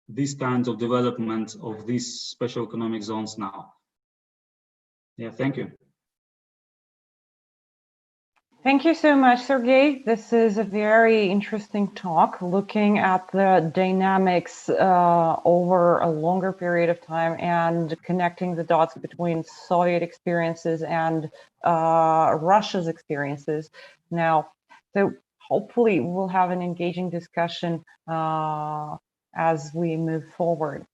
this kind of development of these special economic zones now. Yeah, thank you. Thank you so much, Sergey. This is a very interesting talk, looking at the dynamics over a longer period of time and connecting the dots between Soviet experiences and Russia's experiences. Now, so hopefully we'll have an engaging discussion as we move forward.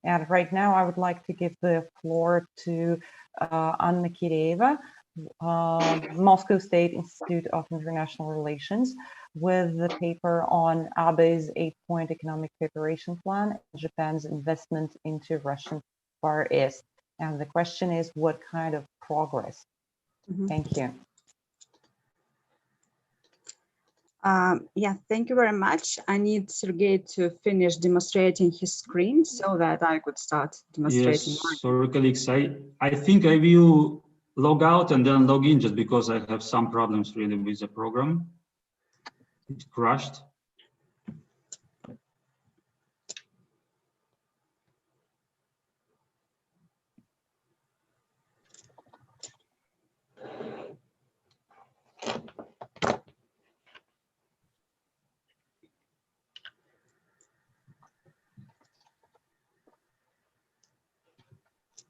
And right now, I would like to give the floor to Anna Kireva, Moscow State Institute of International Relations, with the paper on Abe's 8-point economic preparation plan and Japan's investment into Russian Far East. And the question is, what kind of progress? Thank you. Yeah, thank you very much. I need Sergey to finish demonstrating his screen so that I could start demonstrating Yes, mine. sorry, colleagues. I think I will log out and then log in just because I have some problems really with the program. It crashed.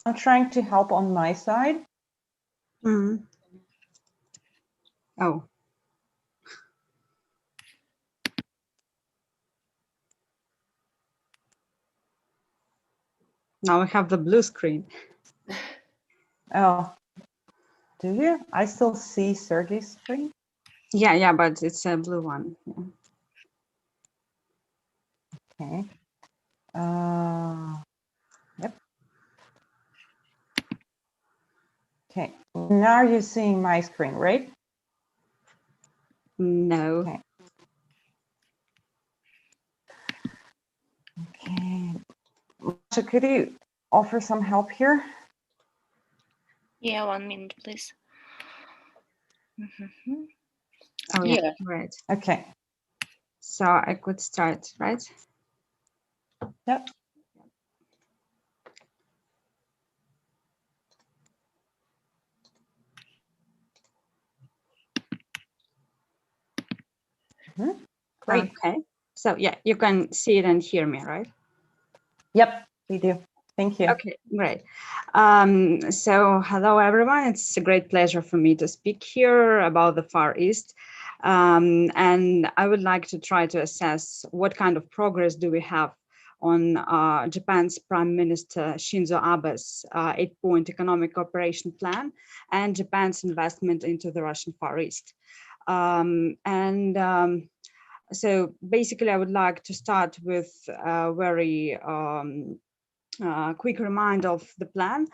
I'm trying to help on my side. Oh. Now I have the blue screen. Oh, do you? I still see Sergey's screen. Yeah, but it's a blue one. Yeah. Okay. Yep. Okay. Now you're seeing my screen, right? No. Okay. Okay. Masha, could you offer some help here? Yeah, 1 minute, please. Oh, yeah, right. Okay. So I could start, right? Yep. Great. Okay. So yeah, you can see it and hear me, right? Yep, we do. Thank you. Okay, great. So hello, everyone. It's a great pleasure for me to speak here about the Far East. And I would like to try to assess what kind of progress do we have on Japan's Prime Minister Shinzo Abe's 8-point economic cooperation plan and Japan's investment into the Russian Far East. So basically, I would like to start with a very quick reminder of the plan.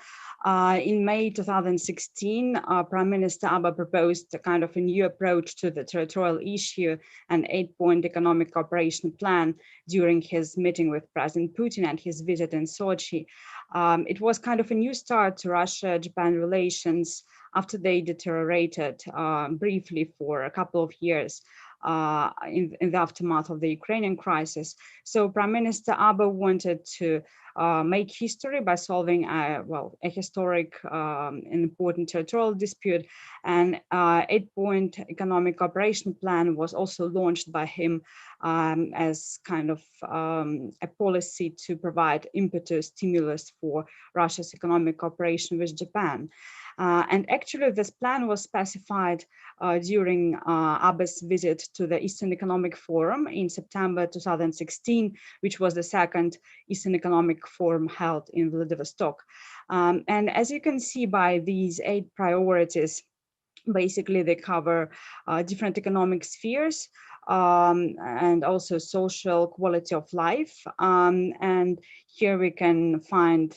In May 2016, Prime Minister Abe proposed a kind of a new approach to the territorial issue and 8-point economic cooperation plan during his meeting with President Putin and his visit in Sochi. It was kind of a new start to Russia-Japan relations after they deteriorated briefly for a couple of years in the aftermath of the Ukrainian crisis. So Prime Minister Abe wanted to make history by solving a historic and important territorial dispute. And 8-point economic cooperation plan was also launched by him as kind of a policy to provide impetus stimulus for Russia's economic cooperation with Japan. And actually, this plan was specified during Abe's visit to the Eastern Economic Forum in September 2016, which was the second Eastern Economic Forum held in Vladivostok. And as you can see by these 8 priorities, basically they cover different economic spheres and also social quality of life. And here we can find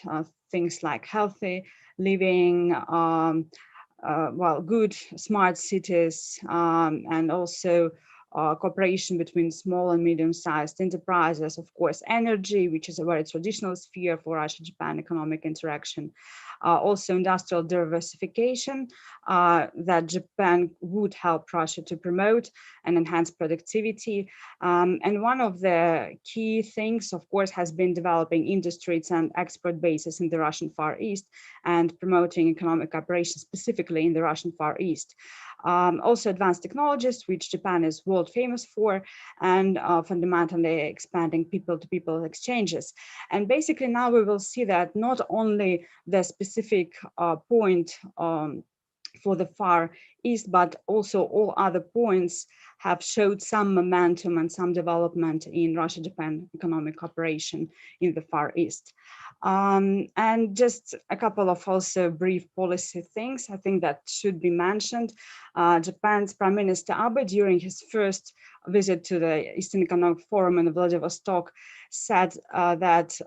things like healthy living, good smart cities, and also cooperation between small and medium-sized enterprises, of course, energy, which is a very traditional sphere for Russia-Japan economic interaction. Also industrial diversification that Japan would help Russia to promote and enhance productivity. And one of the key things, of course, has been developing industries and export bases in the Russian Far East and promoting economic cooperation specifically in the Russian Far East. Also advanced technologies, which Japan is world famous for, and fundamentally expanding people-to-people exchanges. And basically now we will see that not only the specific point for the Far East, but also all other points have showed some momentum and some development in Russia-Japan economic cooperation in the Far East. And just a couple of also brief policy things I think that should be mentioned. Japan's Prime Minister Abe, during his first visit to the Eastern Economic Forum in Vladivostok, said that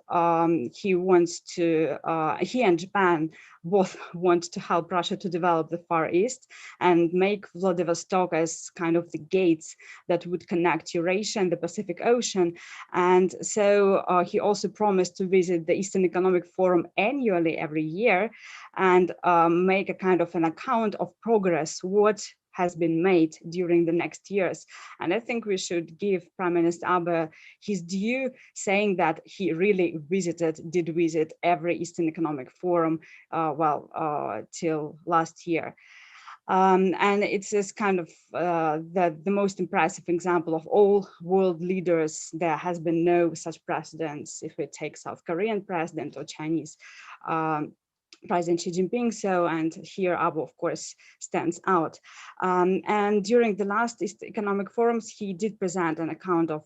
he and Japan both want to help Russia to develop the Far East and make Vladivostok as kind of the gates that would connect Eurasia and the Pacific Ocean. And so he also promised to visit the Eastern Economic Forum annually every year and make a kind of an account of progress, what has been made during the next years. And I think we should give Prime Minister Abe his due, saying that he really did visit every Eastern Economic Forum, till last year. And it's this kind of the most impressive example of all world leaders. There has been no such precedents if we take South Korean president or Chinese President Xi Jinping. So, and here Abe, of course, stands out. And during the last East Economic Forums, he did present an account of,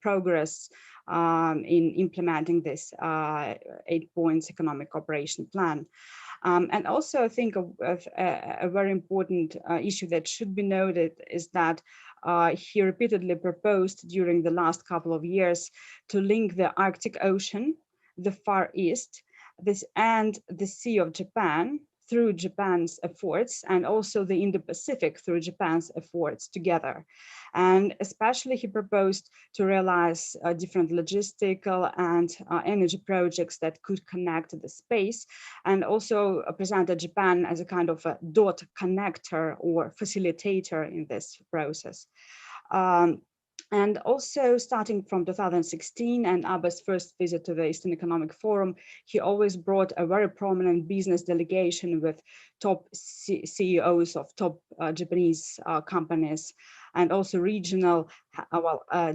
progress in implementing this 8 points economic cooperation plan. And also, I think a very important issue that should be noted is that he repeatedly proposed during the last couple of years to link the Arctic Ocean, the Far East, and the Sea of Japan through Japan's efforts, and also the Indo-Pacific through Japan's efforts together. And especially he proposed to realize different logistical and energy projects that could connect the space, and also presented Japan as a kind of a dot connector or facilitator in this process. And also starting from 2016 and Abe's first visit to the Eastern Economic Forum, he always brought a very prominent business delegation with top CEOs of top Japanese companies, and also regional,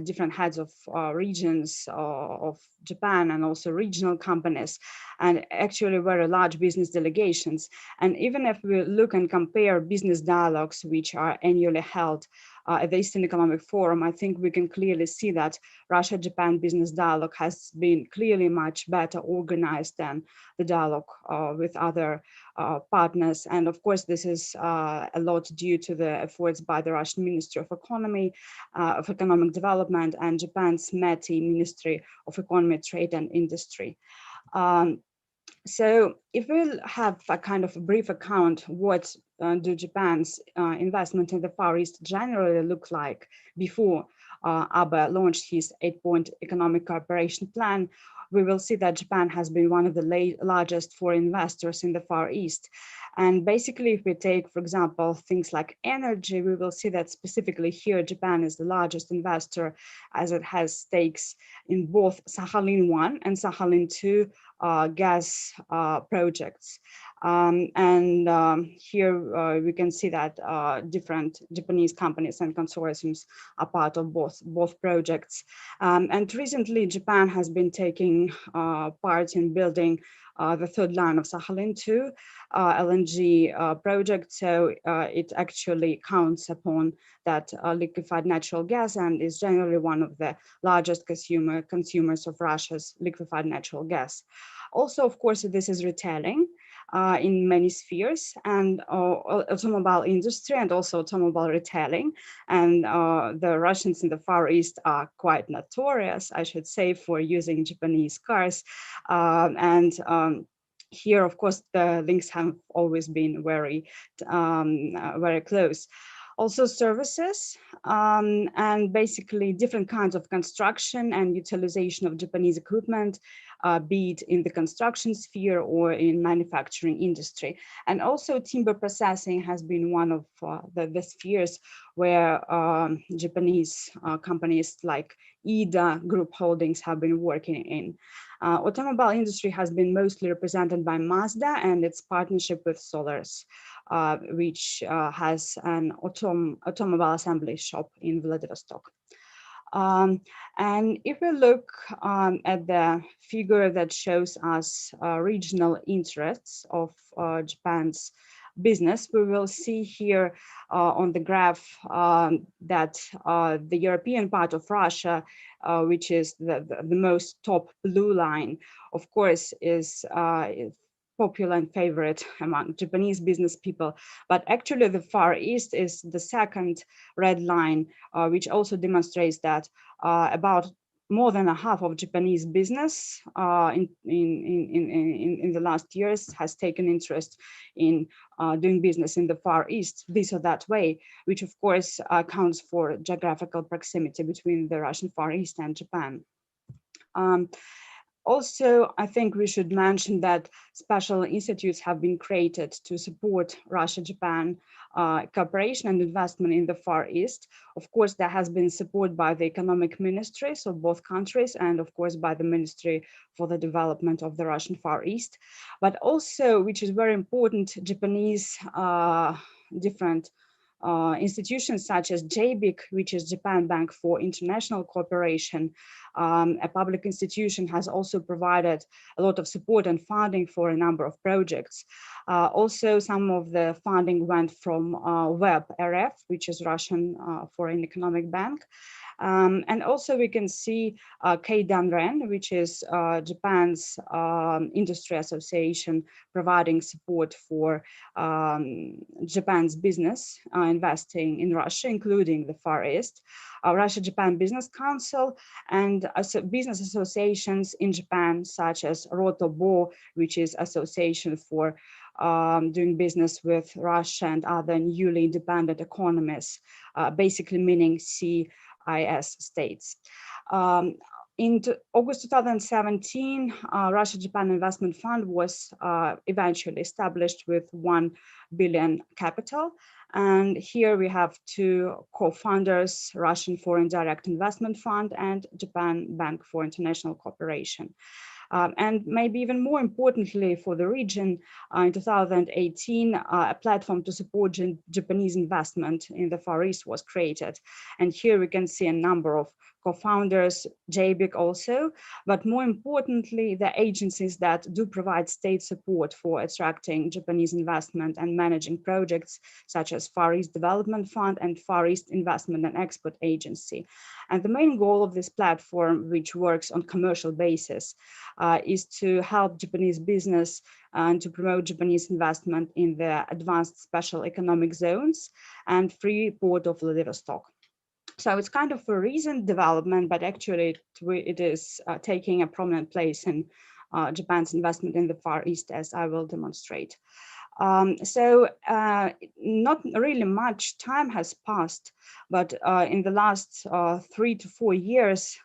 different heads of regions of Japan, and also regional companies, and actually very large business delegations. And even if we look and compare business dialogues, which are annually held at the Eastern Economic Forum, I think we can clearly see that Russia-Japan business dialogue has been clearly much better organized than the dialogue with other partners. And of course, this is a lot due to the efforts by the Russian Ministry of Economic Development and Japan's METI, Ministry of Economy, Trade and Industry. So if we have a kind of a brief account, what do Japan's investment in the Far East generally look like before Abe launched his 8-point economic cooperation plan, we will see that Japan has been one of the largest foreign investors in the Far East. And basically, if we take, for example, things like energy, we will see that specifically here, Japan is the largest investor, as it has stakes in both Sakhalin-1 and Sakhalin-2 gas projects. Here we can see that different Japanese companies and consortiums are part of both projects. And recently, Japan has been taking part in building the third line of Sakhalin-2 LNG project. So it actually counts upon that liquefied natural gas and is generally one of the largest consumers of Russia's liquefied natural gas. Also, of course, this is retailing in many spheres, and automobile industry, and also automobile retailing. And the Russians in the Far East are quite notorious, I should say, for using Japanese cars. Here, of course, the links have always been very, very close. Also services, and basically different kinds of construction and utilization of Japanese equipment, be it in the construction sphere or in manufacturing industry. And also timber processing has been one of the spheres where Japanese companies like IDA Group Holdings have been working in. Automobile industry has been mostly represented by Mazda and its partnership with Solars, which has an automobile assembly shop in Vladivostok. And if we look at the figure that shows us regional interests of Japan's business, we will see here on the graph that the European part of Russia, which is the most top blue line, of course, is popular and favorite among Japanese business people. But actually the Far East is the second red line, which also demonstrates that about more than a half of Japanese business in the last years has taken interest in doing business in the Far East, this or that way, which of course accounts for geographical proximity between the Russian Far East and Japan. Also, I think we should mention that special institutes have been created to support Russia-Japan cooperation and investment in the Far East. Of course, there has been support by the economic ministries of both countries and of course by the Ministry for the Development of the Russian Far East. But also, which is very important, Japanese different institutions such as JBIC, which is Japan Bank for International Cooperation, a public institution, has also provided a lot of support and funding for a number of projects. Also, some of the funding went from WEB RF, which is Russian Foreign Economic Bank. And also we can see Keidanren, which is Japan's industry association, providing support for Japan's business investing in Russia, including the Far East. Russia-Japan Business Council and business associations in Japan, such as Rotobo, which is association for doing business with Russia and other newly independent economies, basically meaning CIS states. In August 2017, Russia-Japan Investment Fund was eventually established with 1 billion capital. And here we have two co-founders, Russian Foreign Direct Investment Fund and Japan Bank for International Cooperation. And maybe even more importantly for the region, in 2018, a platform to support Japanese investment in the Far East was created. And here we can see a number of co-founders, JBIC also, but more importantly, the agencies that do provide state support for attracting Japanese investment and managing projects such as Far East Development Fund and Far East Investment and Export Agency. And the main goal of this platform, which works on commercial basis, is to help Japanese business and to promote Japanese investment in the advanced special economic zones and free port of Vladivostok. So it's kind of a recent development, but actually it is taking a prominent place in Japan's investment in the Far East, as I will demonstrate. So not really much time has passed, but in the last 3 to 4 years,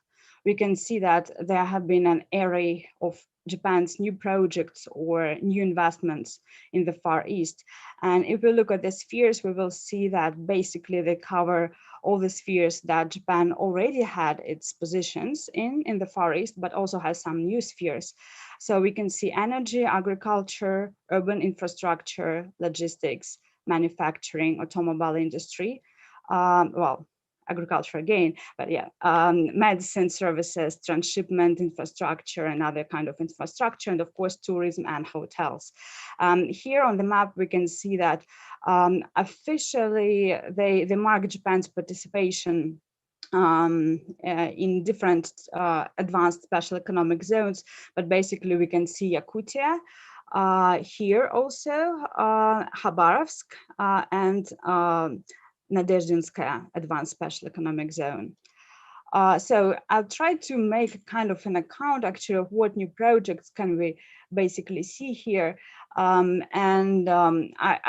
we can see that there have been an array of Japan's new projects or new investments in the Far East. And if we look at the spheres, we will see that basically they cover all the spheres that Japan already had its positions in the Far East, but also has some new spheres. So we can see energy, agriculture, urban infrastructure, logistics, manufacturing, automobile industry, well, agriculture again, but yeah, medicine services, transshipment infrastructure, and other kind of infrastructure, and of course, tourism and hotels. Here on the map, we can see that officially they mark Japan's participation in different advanced special economic zones, but basically we can see Yakutia, here also Khabarovsk and Nadezhdinskaya Advanced Special Economic Zone. So I'll try to make kind of an account actually of what new projects can we basically see here. I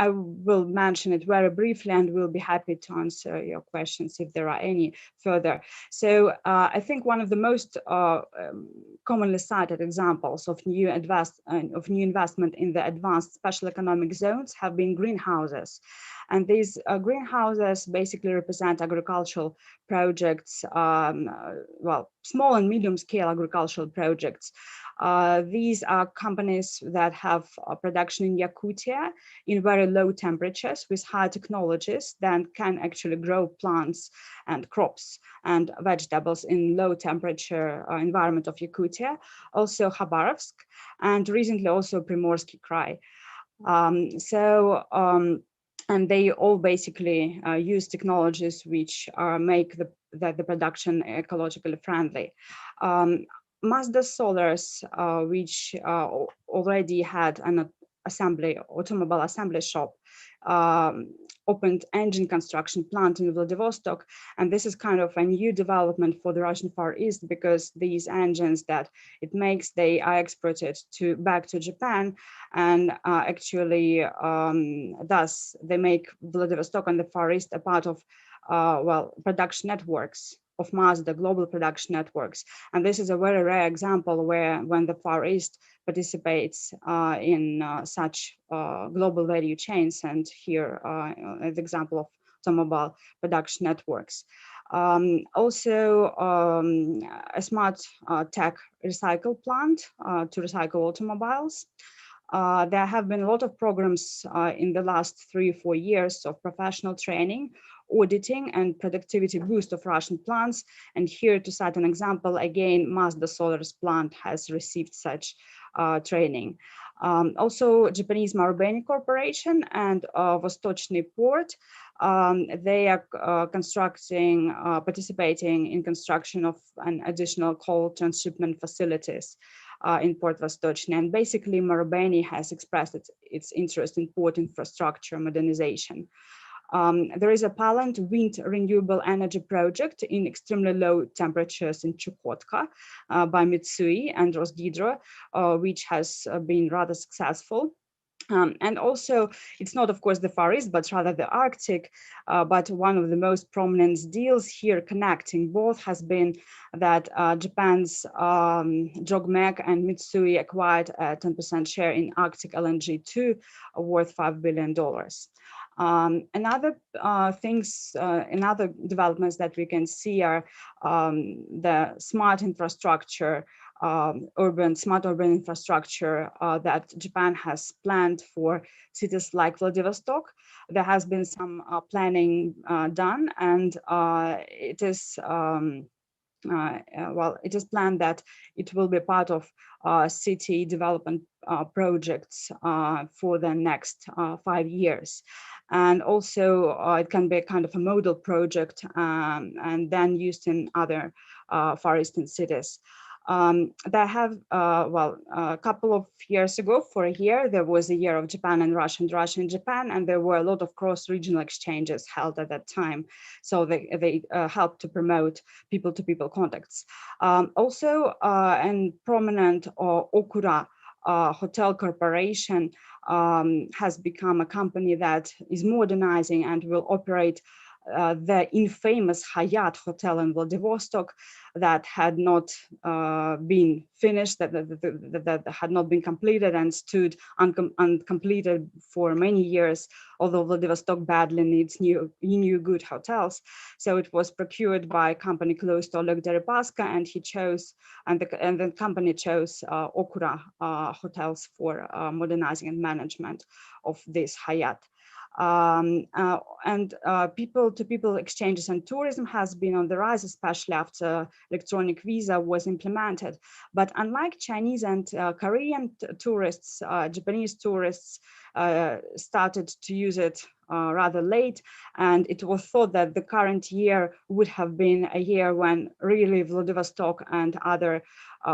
will mention it very briefly and we'll be happy to answer your questions if there are any further. So I think one of the most commonly cited examples of new investment in the advanced special economic zones have been greenhouses. And these greenhouses basically represent agricultural projects, well, small and medium scale agricultural projects. These are companies that have production in Yakutia in very low temperatures with high technologies that can actually grow plants and crops and vegetables in low temperature environment of Yakutia, also Khabarovsk, and recently also Primorsky Krai. And they all basically use technologies which make the production ecologically friendly. Mazda Solars, which already had an automobile assembly shop, opened engine construction plant in Vladivostok. And this is kind of a new development for the Russian Far East, because these engines that it makes, they are exported back to Japan. And actually, thus they make Vladivostok and the Far East a part of, production networks of Mazda, global production networks. And this is a very rare example when the Far East participates in such global value chains. And here an example of automobile production networks. Also, a smart tech recycle plant to recycle automobiles. There have been a lot of programs in the last 3 or 4 years of professional training, auditing, and productivity boost of Russian plants. And here, to cite an example, again, Mazda Solar's plant has received such training. Also, Japanese Marubeni Corporation and Vostochny Port, they are participating in construction of an additional coal transshipment facilities in Port Vostochny. And basically, Marubeni has expressed its interest in port infrastructure modernization. There is a Palant wind renewable energy project in extremely low temperatures in Chukotka by Mitsui and Rosgidro, which has been rather successful. And also, it's not, of course, the Far East, but rather the Arctic. But one of the most prominent deals here connecting both has been that Japan's JOGMEC and Mitsui acquired a 10% share in Arctic LNG 2, worth $5 billion. Another developments that we can see are the smart infrastructure, smart urban infrastructure that Japan has planned for cities like Vladivostok. There has been some planning done, and it is it is planned that it will be part of city development projects for the next 5 years. And also it can be a kind of a model project and then used in other Far Eastern cities. There have, a couple of years ago, for a year, there was a year of Japan and Russia and Japan, and there were a lot of cross-regional exchanges held at that time. So they helped to promote people-to-people contacts. Also, and prominent Okura Hotel Corporation has become a company that is modernizing and will operate the infamous Hyatt Hotel in Vladivostok that had not been finished, that had not been completed and stood uncompleted for many years, although Vladivostok badly needs new good hotels. So it was procured by a company close to Oleg Deripaska, and the company chose Okura Hotels for modernizing and management of this Hyatt. People-to-people exchanges and tourism has been on the rise, especially after electronic visa was implemented. But unlike Chinese and Korean tourists, Japanese tourists started to use it rather late, and it was thought that the current year would have been a year when really Vladivostok and other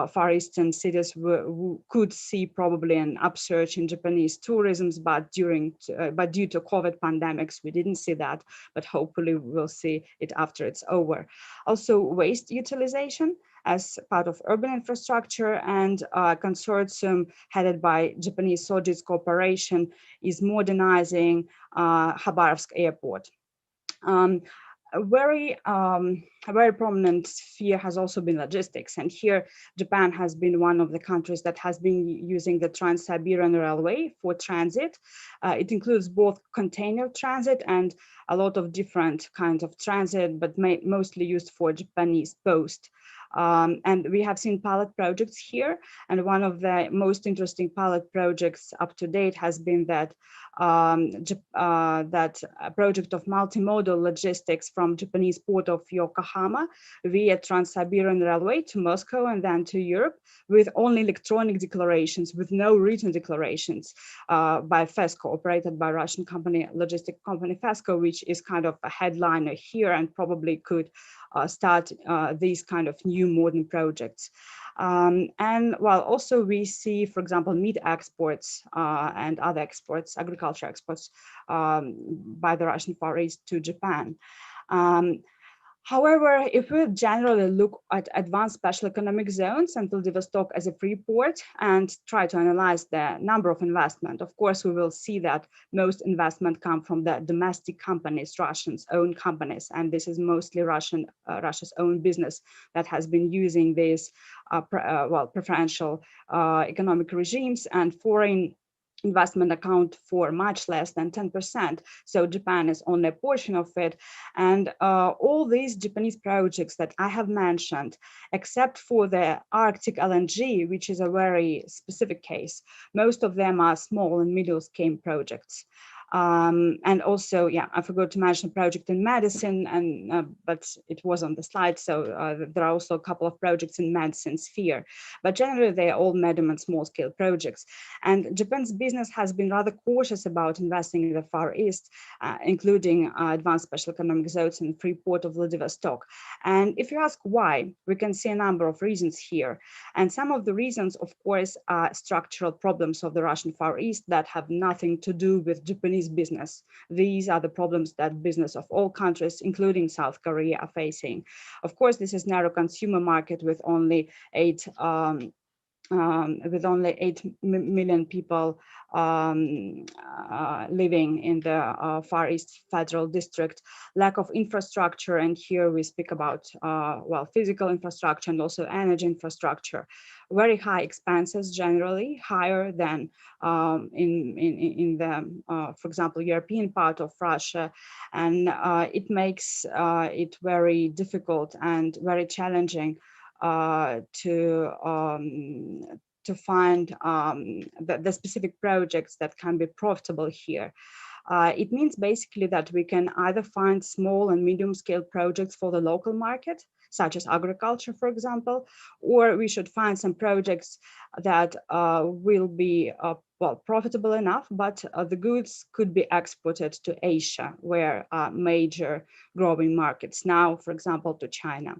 Far Eastern cities could see probably an upsurge in Japanese tourism, but due to COVID pandemics, we didn't see that, but hopefully we'll see it after it's over. Also, waste utilization as part of urban infrastructure, and a consortium headed by Japanese Sojitz Corporation is modernizing Khabarovsk Airport. A very prominent sphere has also been logistics, and here Japan has been one of the countries that has been using the Trans-Siberian Railway for transit. It includes both container transit and a lot of different kinds of transit, but mostly used for Japanese post. And we have seen pilot projects here. And one of the most interesting pilot projects up to date has been that that project of multimodal logistics from Japanese port of Yokohama via Trans-Siberian Railway to Moscow and then to Europe, with only electronic declarations, with no written declarations by FESCO, operated by Russian company, logistic company FESCO, which is kind of a headliner here and probably could start these kind of new modern projects. And while also we see, for example, meat exports and other exports, agriculture exports by the Russian Far East to Japan. However, if we generally look at advanced special economic zones and Vladivostok as a free port and try to analyze the number of investment, of course, we will see that most investment come from the domestic companies, Russians' own companies, and this is mostly Russia's own business that has been using these preferential economic regimes, and foreign investment account for much less than 10%. So Japan is only a portion of it. And all these Japanese projects that I have mentioned, except for the Arctic LNG, which is a very specific case, most of them are small and middle scale projects. And also, yeah, I forgot to mention a project in medicine, and but it was on the slide. So there are also a couple of projects in medicine sphere, but generally they are all medium and small scale projects. And Japan's business has been rather cautious about investing in the Far East, including advanced special economic zones and free port of Vladivostok. And if you ask why, we can see a number of reasons here. And some of the reasons, of course, are structural problems of the Russian Far East that have nothing to do with Japanese business. These are the problems that business of all countries, including South Korea, are facing. Of course, this is narrow consumer market with only 8 million people living in the Far East Federal District, lack of infrastructure, and here we speak about physical infrastructure and also energy infrastructure, very high expenses, generally higher than in the, for example, European part of Russia, and it makes it very difficult and very challenging to find the specific projects that can be profitable here. It means basically that we can either find small and medium scale projects for the local market, such as agriculture, for example, or we should find some projects that will be profitable enough, but the goods could be exported to Asia, where major growing markets now, for example, to China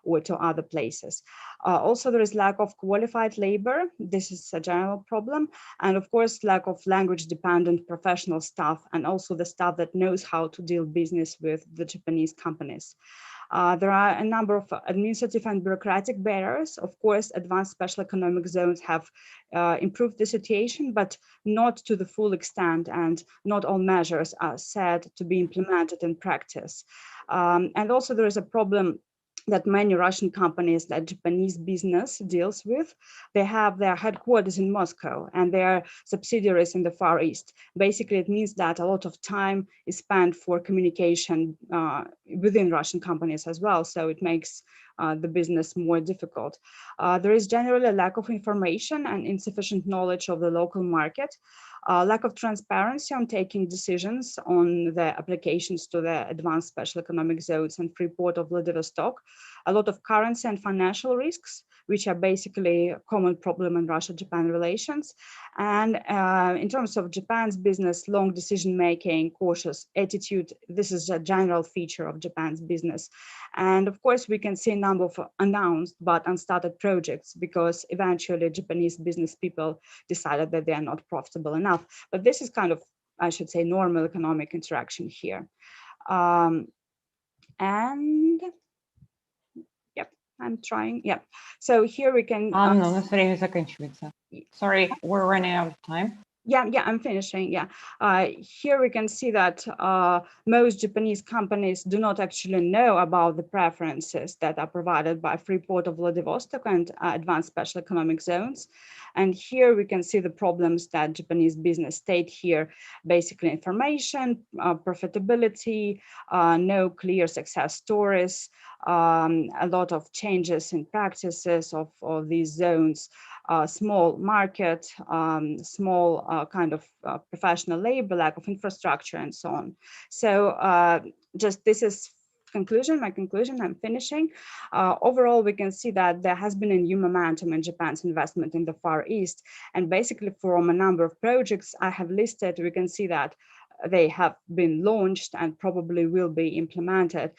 or to other places. Also, there is lack of qualified labor. This is a general problem. And of course, lack of language-dependent professional staff, and also the staff that knows how to deal business with the Japanese companies. There are a number of administrative and bureaucratic barriers. Of course, advanced special economic zones have improved the situation, but not to the full extent, and not all measures are said to be implemented in practice. And also there is a problem that many Russian companies that Japanese business deals with, they have their headquarters in Moscow and their subsidiaries in the Far East. Basically, it means that a lot of time is spent for communication within Russian companies as well. So it makes the business more difficult. There is generally a lack of information and insufficient knowledge of the local market. Lack of transparency on taking decisions on the applications to the advanced special economic zones and free port of Vladivostok, a lot of currency and financial risks, which are basically a common problem in Russia-Japan relations. And in terms of Japan's business, long decision-making, cautious attitude, this is a general feature of Japan's business. And of course, we can see a number of announced but unstarted projects because eventually Japanese business people decided that they are not profitable enough. But this is kind of, I should say, normal economic interaction here. And yep, I'm trying. Yeah. So here we can. Anna, у нас время заканчивается. Sorry, we're running out of time. Yeah, I'm finishing. Yeah, here we can see that most Japanese companies do not actually know about the preferences that are provided by free port of Vladivostok and advanced special economic zones. And here we can see the problems that Japanese business state here, basically information, profitability, no clear success stories, a lot of changes in practices of these zones, small market, small kind of professional labor, lack of infrastructure, and so on. So just this is my conclusion, I'm finishing. Overall, we can see that there has been a new momentum in Japan's investment in the Far East. And basically from a number of projects I have listed, we can see that they have been launched and probably will be implemented.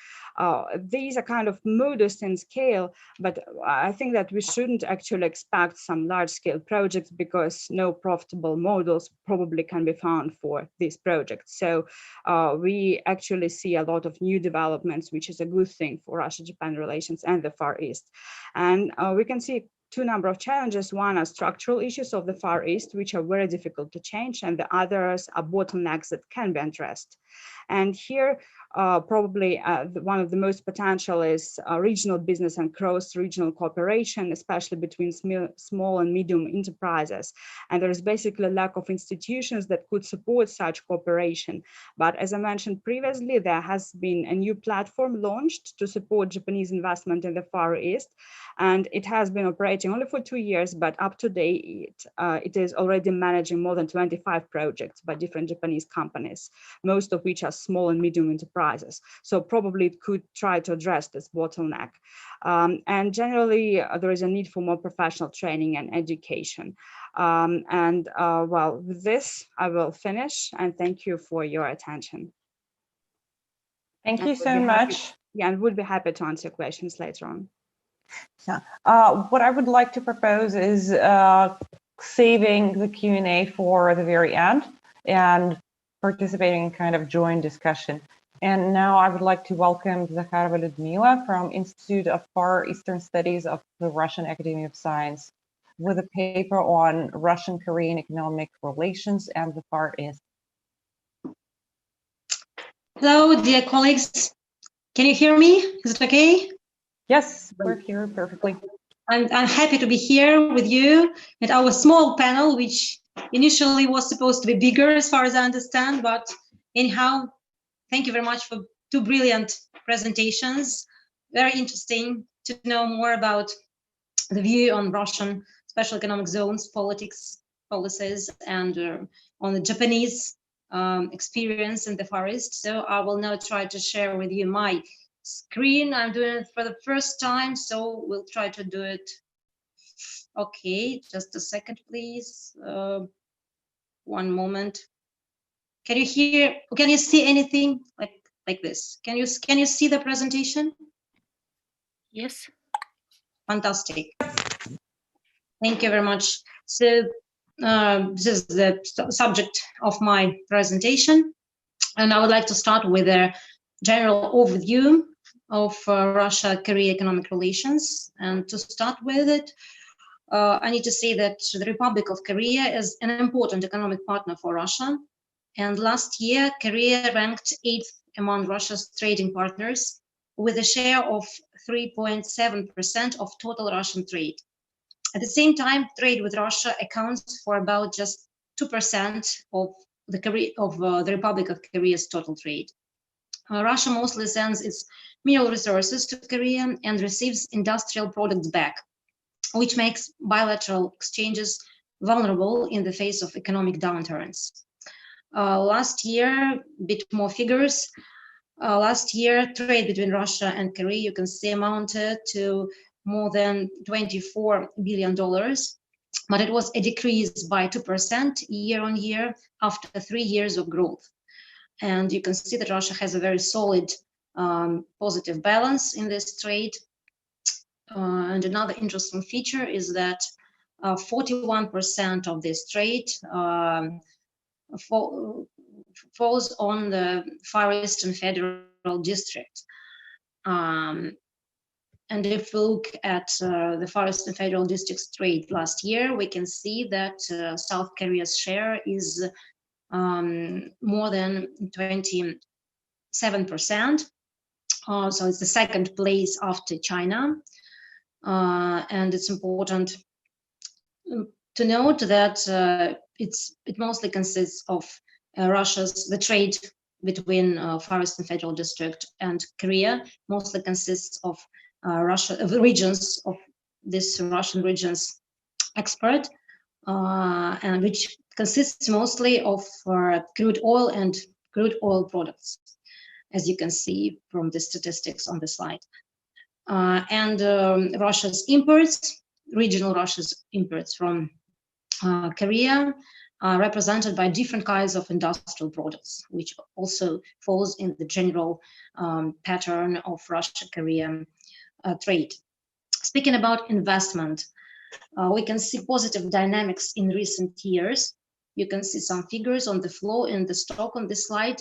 These are kind of modest in scale, but I think that we shouldn't actually expect some large-scale projects because no profitable models probably can be found for these projects. So we actually see a lot of new developments, which is a good thing for Russia-Japan relations and the Far East. And we can see two number of challenges. One are structural issues of the Far East, which are very difficult to change, and the others are bottlenecks that can be addressed. And here, probably one of the most potential is regional business and cross-regional cooperation, especially between small and medium enterprises. And there is basically a lack of institutions that could support such cooperation. But as I mentioned previously, there has been a new platform launched to support Japanese investment in the Far East. And it has been operating only for 2 years, but up to date, it is already managing more than 25 projects by different Japanese companies, most of which are small and medium enterprises. So probably it could try to address this bottleneck. And generally, there is a need for more professional training and education. Well, with this, I will finish, and thank you for your attention. Thank you so much. Yeah, and would be happy to answer questions later on. Yeah. What I would like to propose is saving the Q&A for the very end and participating in kind of joint discussion. And now I would like to welcome Zakharova Lyudmila from Institute of Far Eastern Studies of the Russian Academy of Science with a paper on Russian-Korean economic relations and the Far East. Hello, dear colleagues. Can you hear me? Is it okay? Yes, we're here perfectly. I'm happy to be here with you at our small panel, which initially was supposed to be bigger as far as I understand, but anyhow, thank you very much for two brilliant presentations. Very interesting to know more about the view on Russian special economic zones, politics, policies, and on the Japanese experience in the Far East. So I will now try to share with you my screen. I'm doing it for the first time, so we'll try to do it. Okay, just a second, please. One moment. Can you hear? Can you see anything like this? Can you see the presentation? Yes. Fantastic. Thank you very much. So this is the subject of my presentation, and I would like to start with a general overview of Russia-Korea economic relations. And to start with it, I need to say that the Republic of Korea is an important economic partner for Russia. And last year, Korea ranked 8th among Russia's trading partners with a share of 3.7% of total Russian trade. At the same time, trade with Russia accounts for about just 2% of the Republic of Korea's total trade. Russia mostly sends its mineral resources to Korea and receives industrial products back, which makes bilateral exchanges vulnerable in the face of economic downturns. Last year, a bit more figures. Last year, trade between Russia and Korea, you can see, amounted to more than $24 billion, but it was a decrease by 2% year on year after 3 years of growth. And you can see that Russia has a very solid positive balance in this trade. And another interesting feature is that 41% of this trade falls on the Far Eastern Federal District. And if we look at the Far Eastern Federal District's trade last year, we can see that South Korea's share is more than 27%. So it's the second place after China. And it's important to note that it mostly consists of the trade between Far Eastern Federal District and Korea mostly consists of regions of this Russian regions expert, and which consists mostly of crude oil and crude oil products, as you can see from the statistics on the slide. And Russia's imports, regional Russia's imports from Korea, are represented by different kinds of industrial products, which also falls in the general pattern of Russia-Korea trade. Speaking about investment, we can see positive dynamics in recent years. You can see some figures on the flow in the stock on this slide.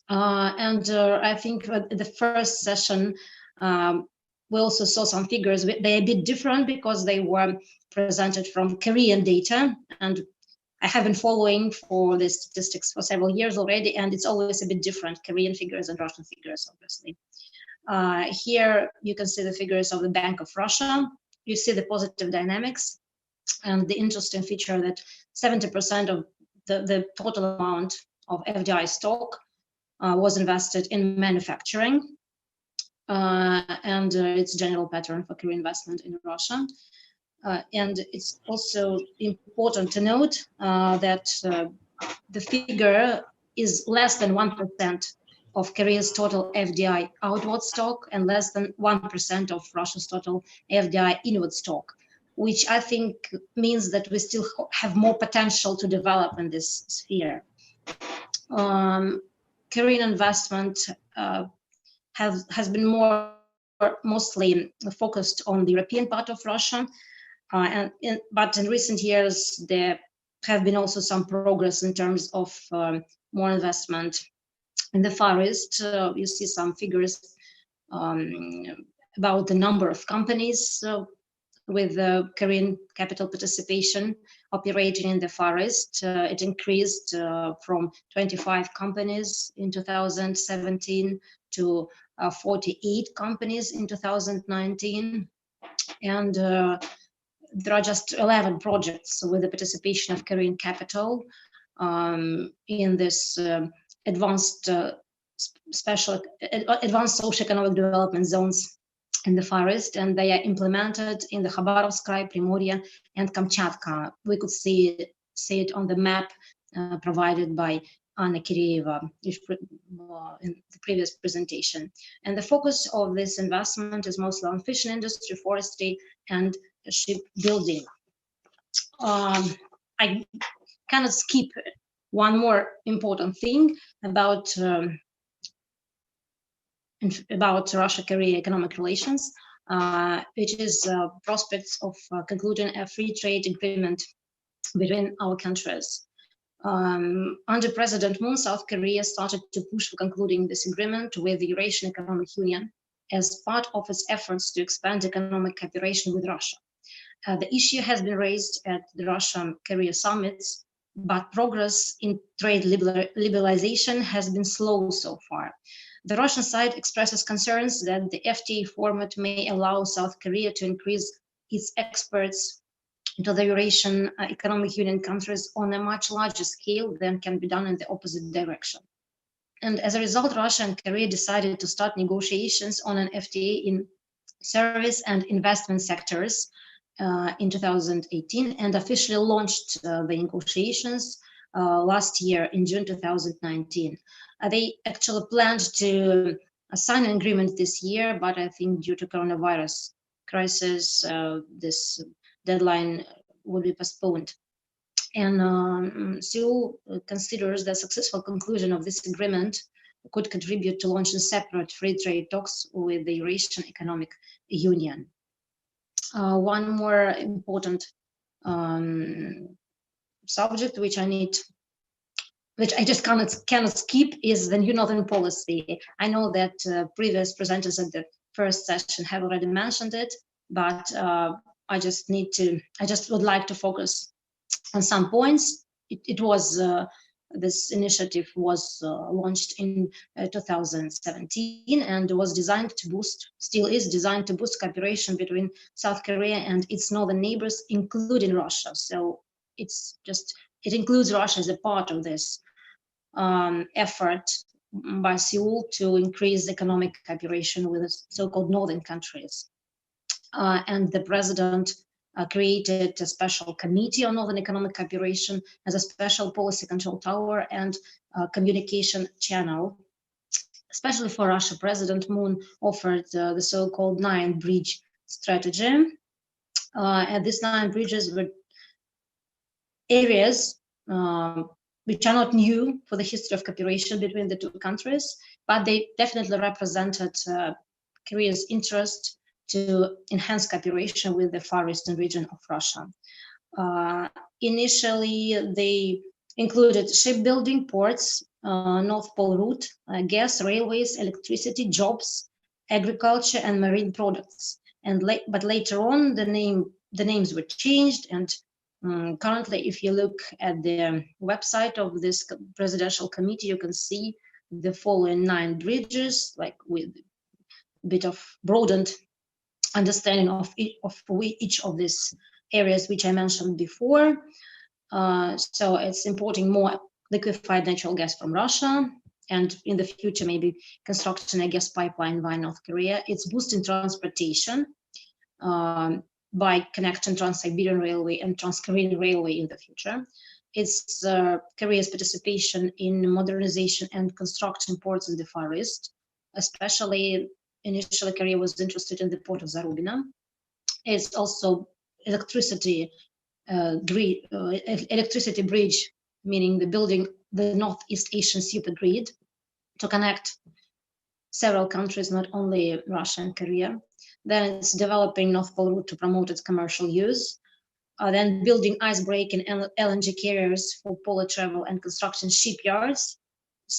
And I think the first session, we also saw some figures. They're a bit different because they were presented from Korean data, and I have been following for the statistics for several years already, and it's always a bit different, Korean figures and Russian figures, obviously. Here you can see the figures of the Bank of Russia. You see the positive dynamics, and the interesting feature that 70% of the total amount of FDI stock was invested in manufacturing, and it's a general pattern for Korean investment in Russia. And it's also important to note that the figure is less than 1% of Korea's total FDI outward stock and less than 1% of Russia's total FDI inward stock, which I think means that we still have more potential to develop in this sphere. Korean investment has been mostly focused on the European part of Russia, but in recent years there have been also some progress in terms of more investment in the Far East. You see some figures about the number of companies with Korean capital participation operating in the Far East. It increased from 25 companies in 2017 to 48 companies in 2019. And there are just 11 projects with the participation of Korean capital in this advanced socioeconomic development zones in the Far East, and they are implemented in the Khabarovsk Krai, Primorye, and Kamchatka. We could see it on the map provided by Anna Kireeva in the previous presentation. And the focus of this investment is mostly on fishing industry, forestry, and shipbuilding. I cannot skip one more important thing about Russia-Korea economic relations, which is prospects of concluding a free trade agreement between our countries. Under President Moon, South Korea started to push for concluding this agreement with the Eurasian Economic Union as part of its efforts to expand economic cooperation with Russia. The issue has been raised at the Russia-Korea summits, but progress in trade liberalization has been slow so far. The Russian side expresses concerns that the FTA format may allow South Korea to increase its exports to the Eurasian Economic Union countries on a much larger scale than can be done in the opposite direction. And as a result, Russia and Korea decided to start negotiations on an FTA in service and investment sectors in 2018 and officially launched the negotiations last year in June 2019. They actually planned to sign an agreement this year, but I think due to coronavirus crisis, this deadline will be postponed. And Seoul considers the successful conclusion of this agreement could contribute to launching separate free trade talks with the Eurasian Economic Union. One more important subject which I just cannot skip is the new northern policy. I know that previous presenters at the first session have already mentioned it, but I just would like to focus on some points. This initiative was launched in 2017 and was designed to boost, still is designed to boost cooperation between South Korea and its northern neighbors, including Russia. So it includes Russia as a part of this effort by Seoul to increase economic cooperation with the so-called northern countries. And the president created a special committee on northern economic cooperation as a special policy control tower and communication channel. Especially for Russia, President Moon offered the so-called 9 bridge strategy. And these 9 bridges were areas which are not new for the history of cooperation between the two countries, but they definitely represented Korea's interest to enhance cooperation with the Far Eastern region of Russia. Initially, they included shipbuilding, ports, North Pole route, gas, railways, electricity, jobs, agriculture, and marine products. But later on, the names were changed, and currently, if you look at the website of this presidential committee, you can see the following 9 bridges, like with a bit of broadened understanding of each of these areas which I mentioned before. So it's importing more liquefied natural gas from Russia, and in the future maybe constructing a gas pipeline via North Korea. It's boosting transportation by connecting Trans-Siberian Railway and Trans-Korean Railway in the future. It's Korea's participation in modernization and construction ports in the Far East. Especially, initially Korea was interested in the port of Zarubina. It's also electricity bridge, meaning the building the Northeast Asian super grid to connect several countries, not only Russia and Korea. Then it's developing North Pole route to promote its commercial use. Then building icebreaking and LNG carriers for polar travel and construction shipyards.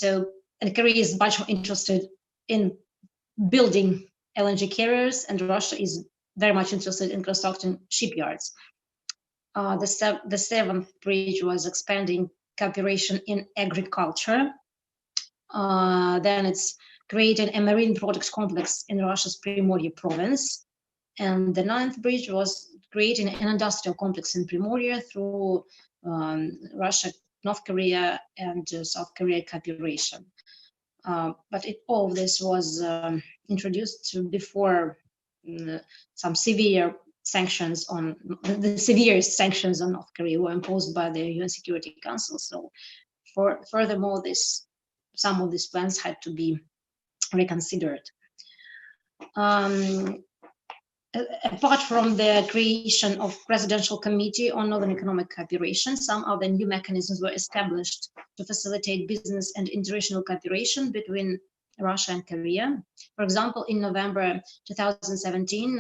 And Korea is much more interested in building LNG carriers, and Russia is very much interested in constructing shipyards. The 7th bridge was expanding cooperation in agriculture. Then it's creating a marine products complex in Russia's Primorye province. And the 9th bridge was creating an industrial complex in Primorye through Russia, North Korea, and South Korea cooperation. But all of this was introduced before some severe sanctions on the severest sanctions on North Korea were imposed by the UN Security Council. So furthermore, some of these plans had to be reconsidered. Apart from the creation of Presidential Committee on Northern Economic Cooperation, some other new mechanisms were established to facilitate business and international cooperation between Russia and Korea. For example, in November 2017,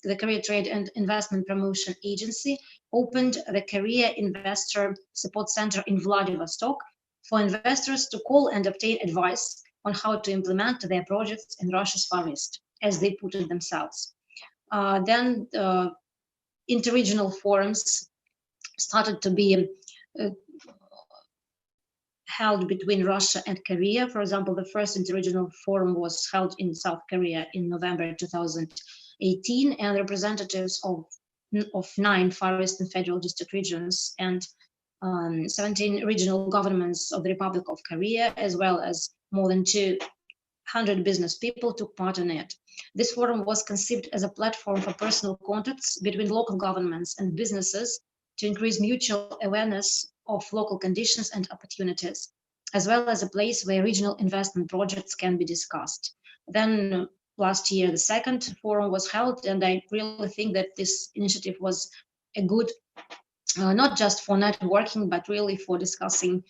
the Korea Trade and Investment Promotion Agency opened the Korea Investor Support Center in Vladivostok for investors to call and obtain advice on how to implement their projects in Russia's Far East, as they put it themselves. Then interregional forums started to be held between Russia and Korea. For example, the first interregional forum was held in South Korea in November 2018, and representatives of 9 Far Eastern Federal District regions and 17 regional governments of the Republic of Korea, as well as more than 200 business people took part in it. This forum was conceived as a platform for personal contacts between local governments and businesses to increase mutual awareness of local conditions and opportunities, as well as a place where regional investment projects can be discussed. Then last year, the 2nd forum was held, and I really think that this initiative was a good, not just for networking, but really for discussing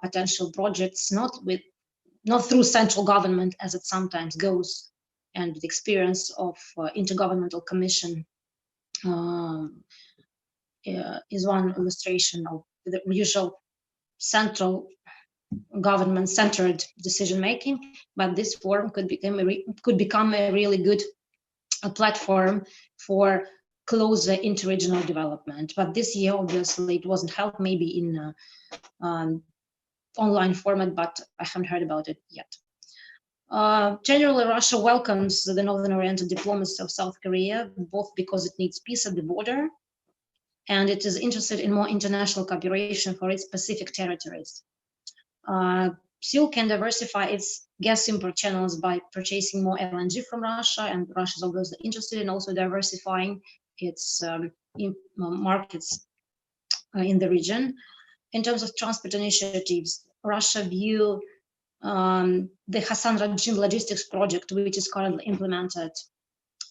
potential projects, not through central government as it sometimes goes. And the experience of Intergovernmental Commission is one illustration of the usual central government-centered decision-making, but this forum could become a really good platform for closer interregional development. But this year, obviously, it wasn't held, maybe in online format, but I haven't heard about it yet. Generally, Russia welcomes the northern-oriented diplomacy of South Korea, both because it needs peace at the border, and it is interested in more international cooperation for its Pacific territories. Seoul can diversify its gas import channels by purchasing more LNG from Russia, and Russia is obviously interested in also diversifying its markets in the region. In terms of transport initiatives, Russia view the Hassan Rajin logistics project, which is currently implemented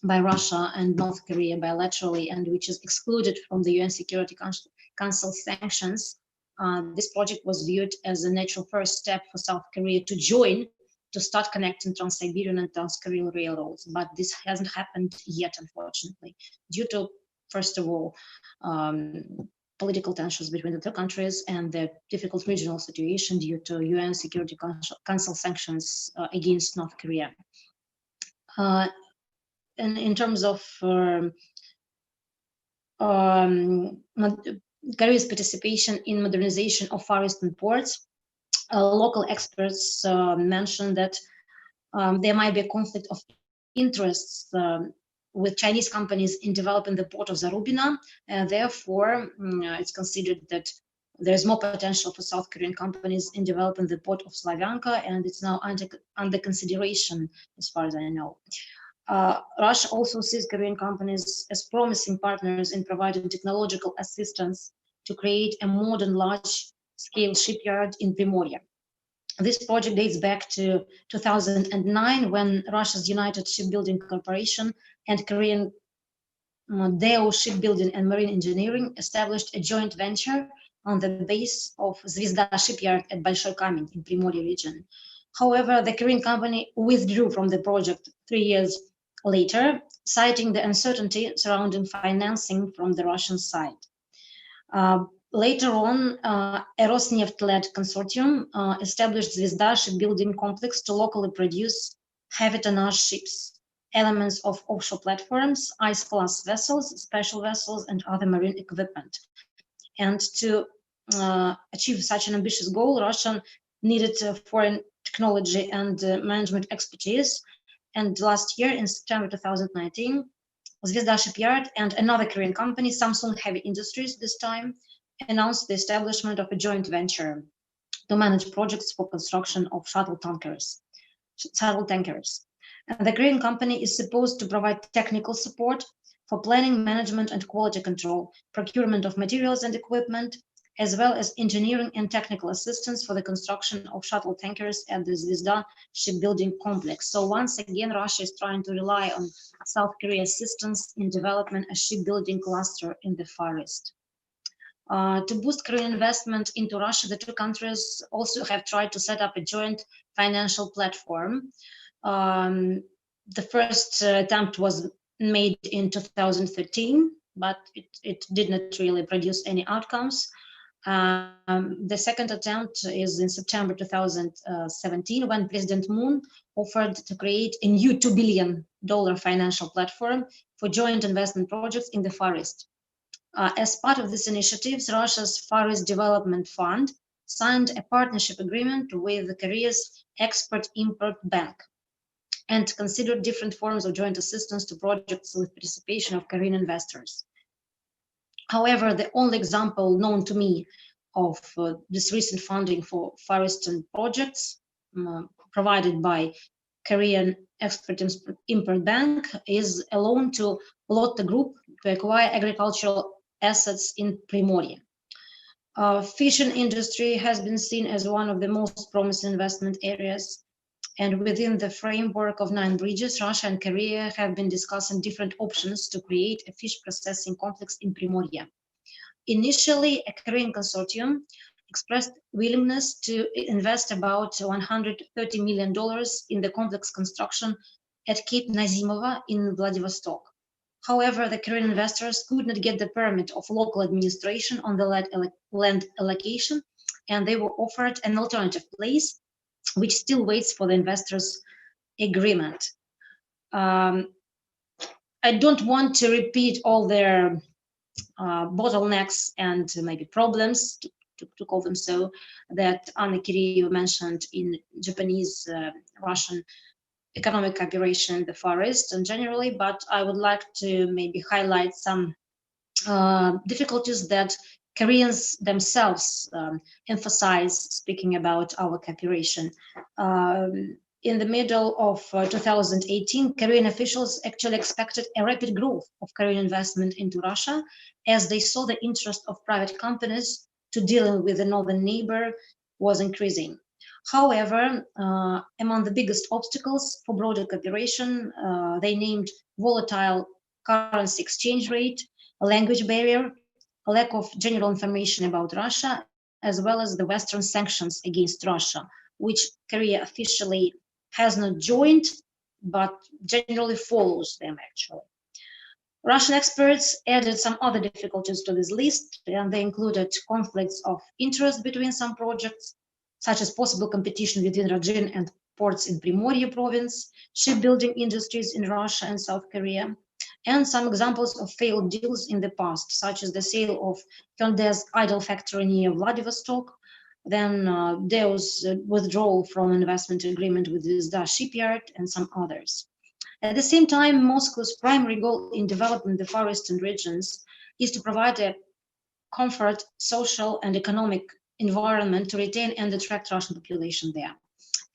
by Russia and North Korea bilaterally, and which is excluded from the UN Security Council sanctions. This project was viewed as a natural first step for South Korea to join, to start connecting Trans-Siberian and Trans-Korean railroads, but this hasn't happened yet, unfortunately, due to, first of all, political tensions between the two countries and the difficult regional situation due to UN Security Council sanctions against North Korea. And in terms of Korea's participation in modernization of Far Eastern ports, local experts mentioned that there might be a conflict of interests with Chinese companies in developing the port of Zarubina, and therefore it's considered that there's more potential for South Korean companies in developing the port of Slavyanka, and it's now under consideration, as far as I know. Russia also sees Korean companies as promising partners in providing technological assistance to create a modern large-scale shipyard in Primorye. This project dates back to 2009, when Russia's United Shipbuilding Corporation and Korean Daewoo Shipbuilding and Marine Engineering established a joint venture on the base of Zvezda shipyard at Большой Камень in Primorye region. However, the Korean company withdrew from the project 3 years later, citing the uncertainty surrounding financing from the Russian side. Later on, a Rosneft-led consortium established Zvezda shipbuilding complex to locally produce heavy tonnage ships, elements of offshore platforms, ice-class vessels, special vessels, and other marine equipment. And to achieve such an ambitious goal, Russia needed foreign technology and management expertise. And last year, in September 2019, Zvezda Shipyard and another Korean company, Samsung Heavy Industries this time, announced the establishment of a joint venture to manage projects for construction of shuttle tankers. And the Korean company is supposed to provide technical support for planning, management, and quality control, procurement of materials and equipment, as well as engineering and technical assistance for the construction of shuttle tankers at the Zvezda shipbuilding complex. So once again, Russia is trying to rely on South Korea's assistance in developing a shipbuilding cluster in the Far East. To boost Korean investment into Russia, the two countries also have tried to set up a joint financial platform. The first attempt was made in 2013, but it did not really produce any outcomes. The second attempt is in September 2017, when President Moon offered to create a new $2 billion financial platform for joint investment projects in the Far East. As part of this initiative, Russia's Far East Development Fund signed a partnership agreement with Korea's Export-Import Bank and considered different forms of joint assistance to projects with participation of Korean investors. However, the only example known to me of this recent funding for Far Eastern projects provided by Korean Export-Import Bank is a loan to Lotte Group to acquire agricultural assets in Primorye. Fishing industry has been seen as one of the most promising investment areas, and within the framework of 9 bridges, Russia and Korea have been discussing different options to create a fish processing complex in Primorye. Initially, a Korean consortium expressed willingness to invest about $130 million in the complex construction at Cape Nazimova in Vladivostok. However, the Korean investors could not get the permit of local administration on the land allocation, and they were offered an alternative place, which still waits for the investors' agreement. I don't want to repeat all their bottlenecks and maybe problems, to call them so, that Anna Kirill mentioned in Japanese, Russian economic cooperation in the Far East and generally, but I would like to maybe highlight some difficulties that Koreans themselves emphasize speaking about our cooperation. In the middle of 2018, Korean officials actually expected a rapid growth of Korean investment into Russia as they saw the interest of private companies to dealing with the northern neighbor was increasing. However, among the biggest obstacles for broader cooperation, they named volatile currency exchange rate, a language barrier, a lack of general information about Russia, as well as the Western sanctions against Russia, which Korea officially has not joined, but generally follows them actually. Russian experts added some other difficulties to this list, and they included conflicts of interest between some projects, such as possible competition between Rajin and ports in Primorye province, shipbuilding industries in Russia and South Korea, and some examples of failed deals in the past, such as the sale of Hyundai's idle factory near Vladivostok, then Deo's withdrawal from investment agreement with the Zda shipyard, and some others. At the same time, Moscow's primary goal in developing the Far Eastern regions is to provide a comfort, social and economic environment to retain and attract Russian population there.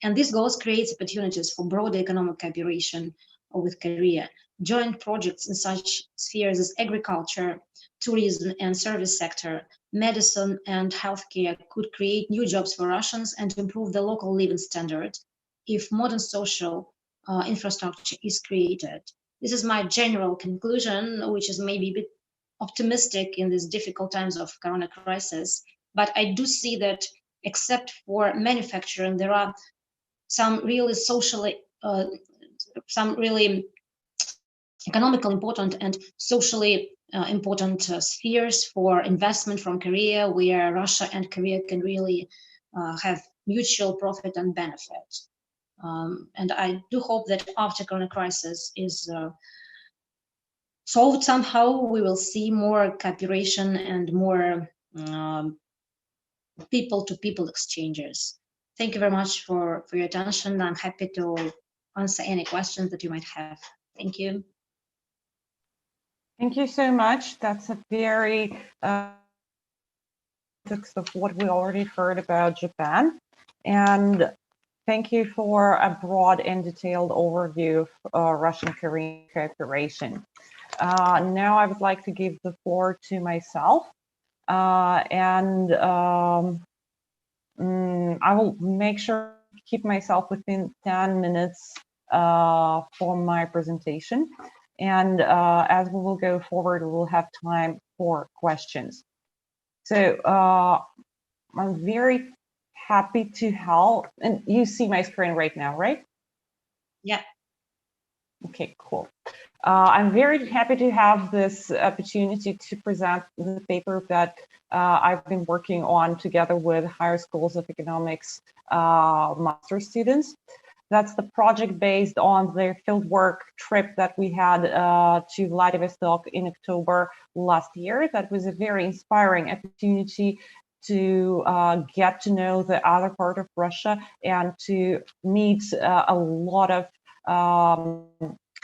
And this goals creates opportunities for broader economic cooperation with Korea. Joint projects in such spheres as agriculture, tourism and service sector, medicine and healthcare could create new jobs for Russians and improve the local living standard if modern social infrastructure is created. This is my general conclusion, which is maybe a bit optimistic in these difficult times of corona crisis, but I do see that except for manufacturing, there are some really socially, some really economically important and socially important spheres for investment from Korea, where Russia and Korea can really have mutual profit and benefit. And I do hope that after corona crisis is solved somehow, we will see more cooperation and more people-to-people exchanges. Thank you very much for your attention. I'm happy to answer any questions that you might have. Thank you. Thank you so much. That's a very context of what we already heard about Japan. And thank you for a broad and detailed overview of Russian-Korean cooperation. Now I would like to give the floor to myself. I will make sure to keep myself within 10 minutes for my presentation. And as we will go forward, we will have time for questions. So I'm very happy to help. And you see my screen right now, right? Yeah. Okay, cool. I'm very happy to have this opportunity to present the paper that I've been working on together with Higher Schools of Economics master students. That's the project based on their fieldwork trip that we had to Vladivostok in October last year. That was a very inspiring opportunity to get to know the other part of Russia and to meet a lot of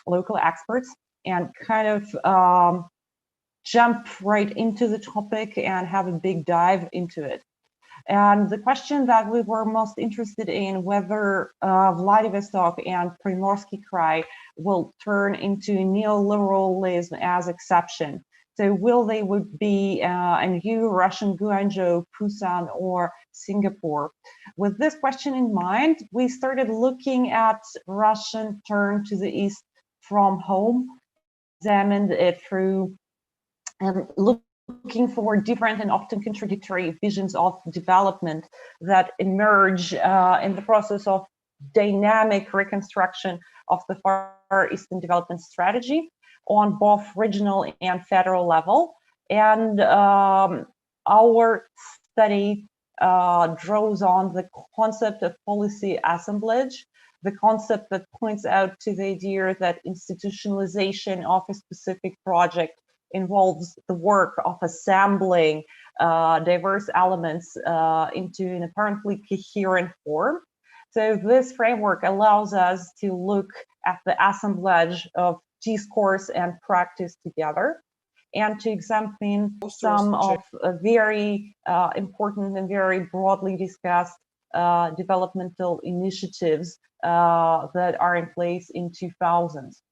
local experts and kind of jump right into the topic and have a big dive into it. And the question that we were most interested in, whether Vladivostok and Primorsky Krai will turn into neoliberalism as exception. So will they would be a new Russian Guangzhou, Busan, or Singapore? With this question in mind, we started looking at Russian turn to the east from home, examined it through looking for different and often contradictory visions of development that emerge in the process of dynamic reconstruction of the Far Eastern development strategy on both regional and federal level. And our study draws on the concept of policy assemblage, the concept that points out to the idea that institutionalization of a specific project involves the work of assembling diverse elements into an apparently coherent form. So this framework allows us to look at the assemblage of discourse and practice together. and to examine some of very important and very broadly discussed developmental initiatives that are in place in 2000s.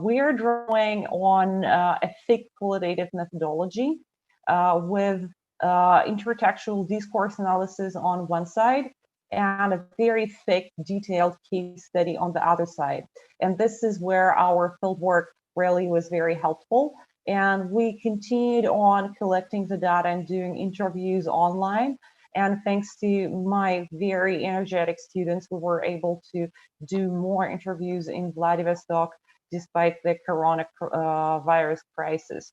We're drawing on a thick qualitative methodology with intertextual discourse analysis on one side and a very thick, detailed case study on the other side. And this is where our fieldwork really was very helpful. And we continued on collecting the data and doing interviews online. And thanks to my very energetic students, we were able to do more interviews in Vladivostok despite the coronavirus crisis.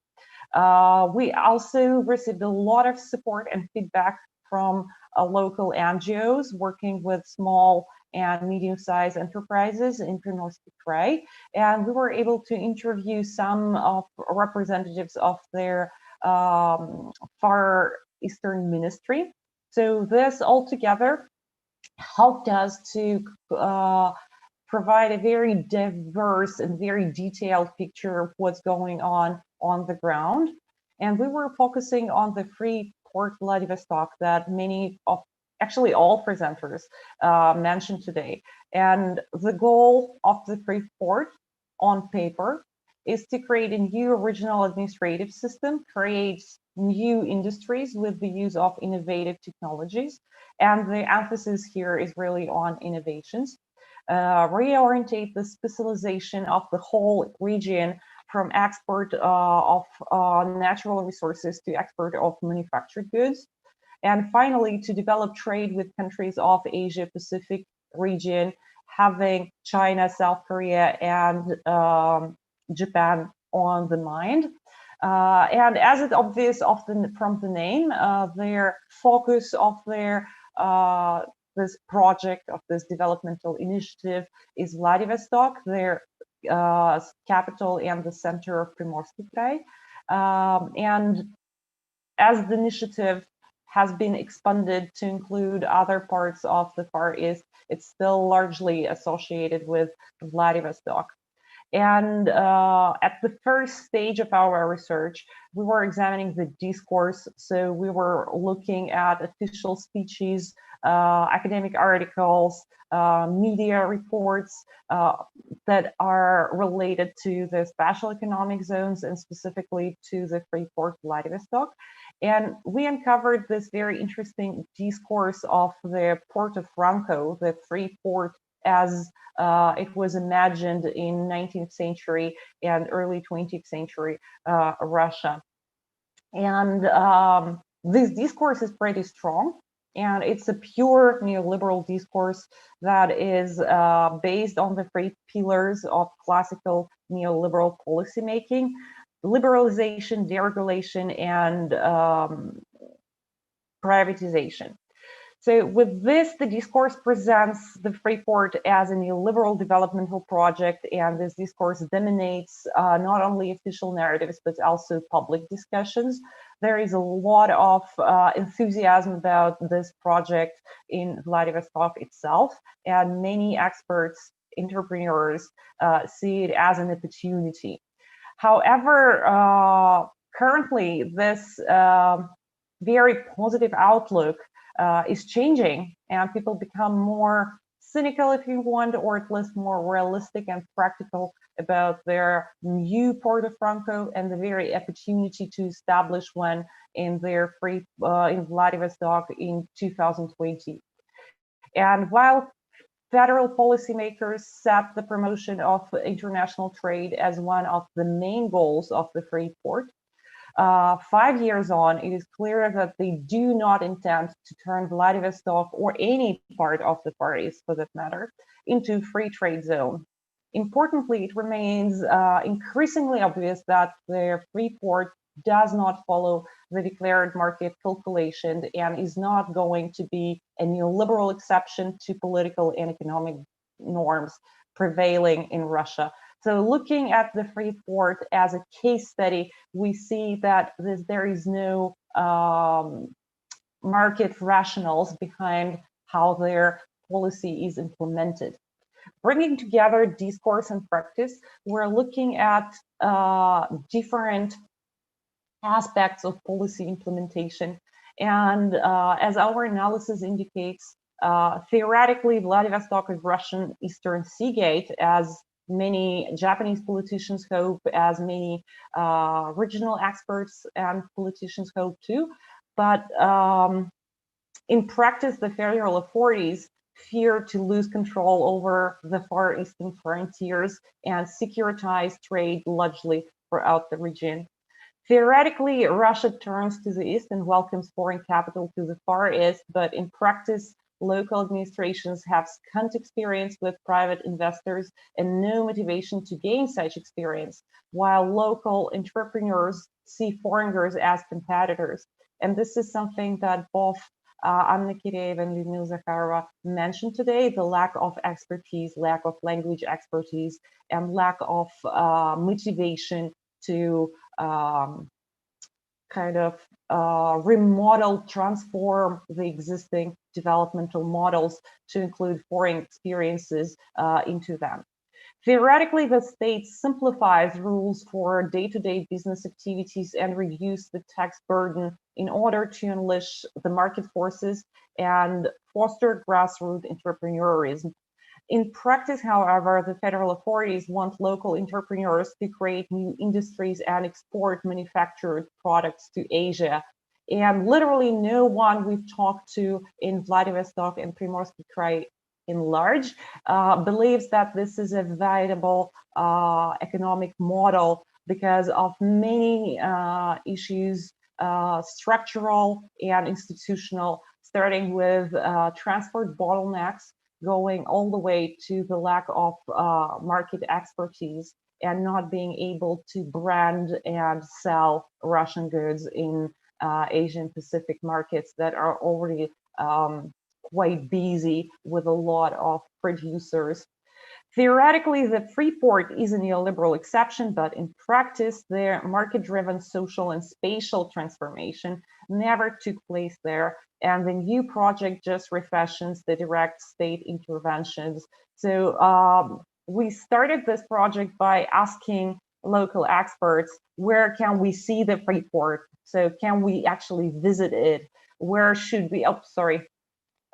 We also received a lot of support and feedback from local NGOs working with small and medium-sized enterprises in Primorsky Krai, and we were able to interview some of representatives of their Far Eastern Ministry. So this altogether helped us to provide a very diverse and very detailed picture of what's going on the ground. And we were focusing on the free port Vladivostok that many of, actually all presenters mentioned today. And the goal of the free port on paper is to create a new regional administrative system, create new industries with the use of innovative technologies. And the emphasis here is really on innovations. Reorientate the specialization of the whole region from export of natural resources to export of manufactured goods. And finally, to develop trade with countries of Asia Pacific region, having China, South Korea, and Japan on the mind. And as it's obvious often from the name, their focus of their this project, of this developmental initiative, is Vladivostok, their capital and the center of Primorsky Krai. And as the initiative has been expanded to include other parts of the Far East, it's still largely associated with Vladivostok. And at the first stage of our research, we were examining the discourse. So we were looking at official speeches, academic articles, media reports that are related to the special economic zones and specifically to the free port Vladivostok. And we uncovered this very interesting discourse of the port of Franco, the free port as it was imagined in 19th century and early 20th century Russia. And this discourse is pretty strong, and it's a pure neoliberal discourse that is based on the three pillars of classical neoliberal policymaking: liberalization, deregulation, and privatization. So with this, the discourse presents the free port as a neoliberal developmental project, and this discourse dominates not only official narratives, but also public discussions. There is a lot of enthusiasm about this project in Vladivostok itself, and many experts, entrepreneurs see it as an opportunity. However, currently this very positive outlook is changing, and people become more cynical, if you want, or at least more realistic and practical about their new port of Franco and the very opportunity to establish one in their free in Vladivostok in 2020. And while federal policymakers set the promotion of international trade as one of the main goals of the free port, 5 years on, it is clear that they do not intend to turn Vladivostok, or any part of the Far East for that matter, into free trade zone. Importantly, it remains increasingly obvious that the free port does not follow the declared market calculation and is not going to be a neoliberal exception to political and economic norms prevailing in Russia. So looking at the free port as a case study, we see that there is no market rationales behind how their policy is implemented. Bringing together discourse and practice, we're looking at different aspects of policy implementation. And as our analysis indicates, theoretically, Vladivostok is Russian Eastern Sea Gate, as many Japanese politicians hope, as many regional experts and politicians hope too. But in practice, the federal authorities fear to lose control over the far eastern frontiers and securitize trade largely throughout the region. Theoretically, Russia turns to the east and welcomes foreign capital to the far east, but in practice, local administrations have scant experience with private investors and no motivation to gain such experience, while local entrepreneurs see foreigners as competitors. And this is something that both Anna Kireeva and Lyudmila Zakharova mentioned today: the lack of expertise, lack of language expertise, and lack of motivation to kind of remodel, transform the existing developmental models to include foreign experiences into them. Theoretically, the state simplifies rules for day-to-day business activities and reduce the tax burden in order to unleash the market forces and foster grassroots entrepreneurism. In practice, however, the federal authorities want local entrepreneurs to create new industries and export manufactured products to Asia. And literally no one we've talked to in Vladivostok and Primorsky Krai in large believes that this is a viable economic model because of many issues, structural and institutional, starting with transport bottlenecks, going all the way to the lack of market expertise and not being able to brand and sell Russian goods in Asian Pacific markets that are already quite busy with a lot of producers. Theoretically, the free port is a neoliberal exception, but in practice, their market-driven social and spatial transformation never took place there, and the new project just refashions the direct state interventions. So we started this project by asking local experts, where can we see the free port? So can we actually visit it? Where should we,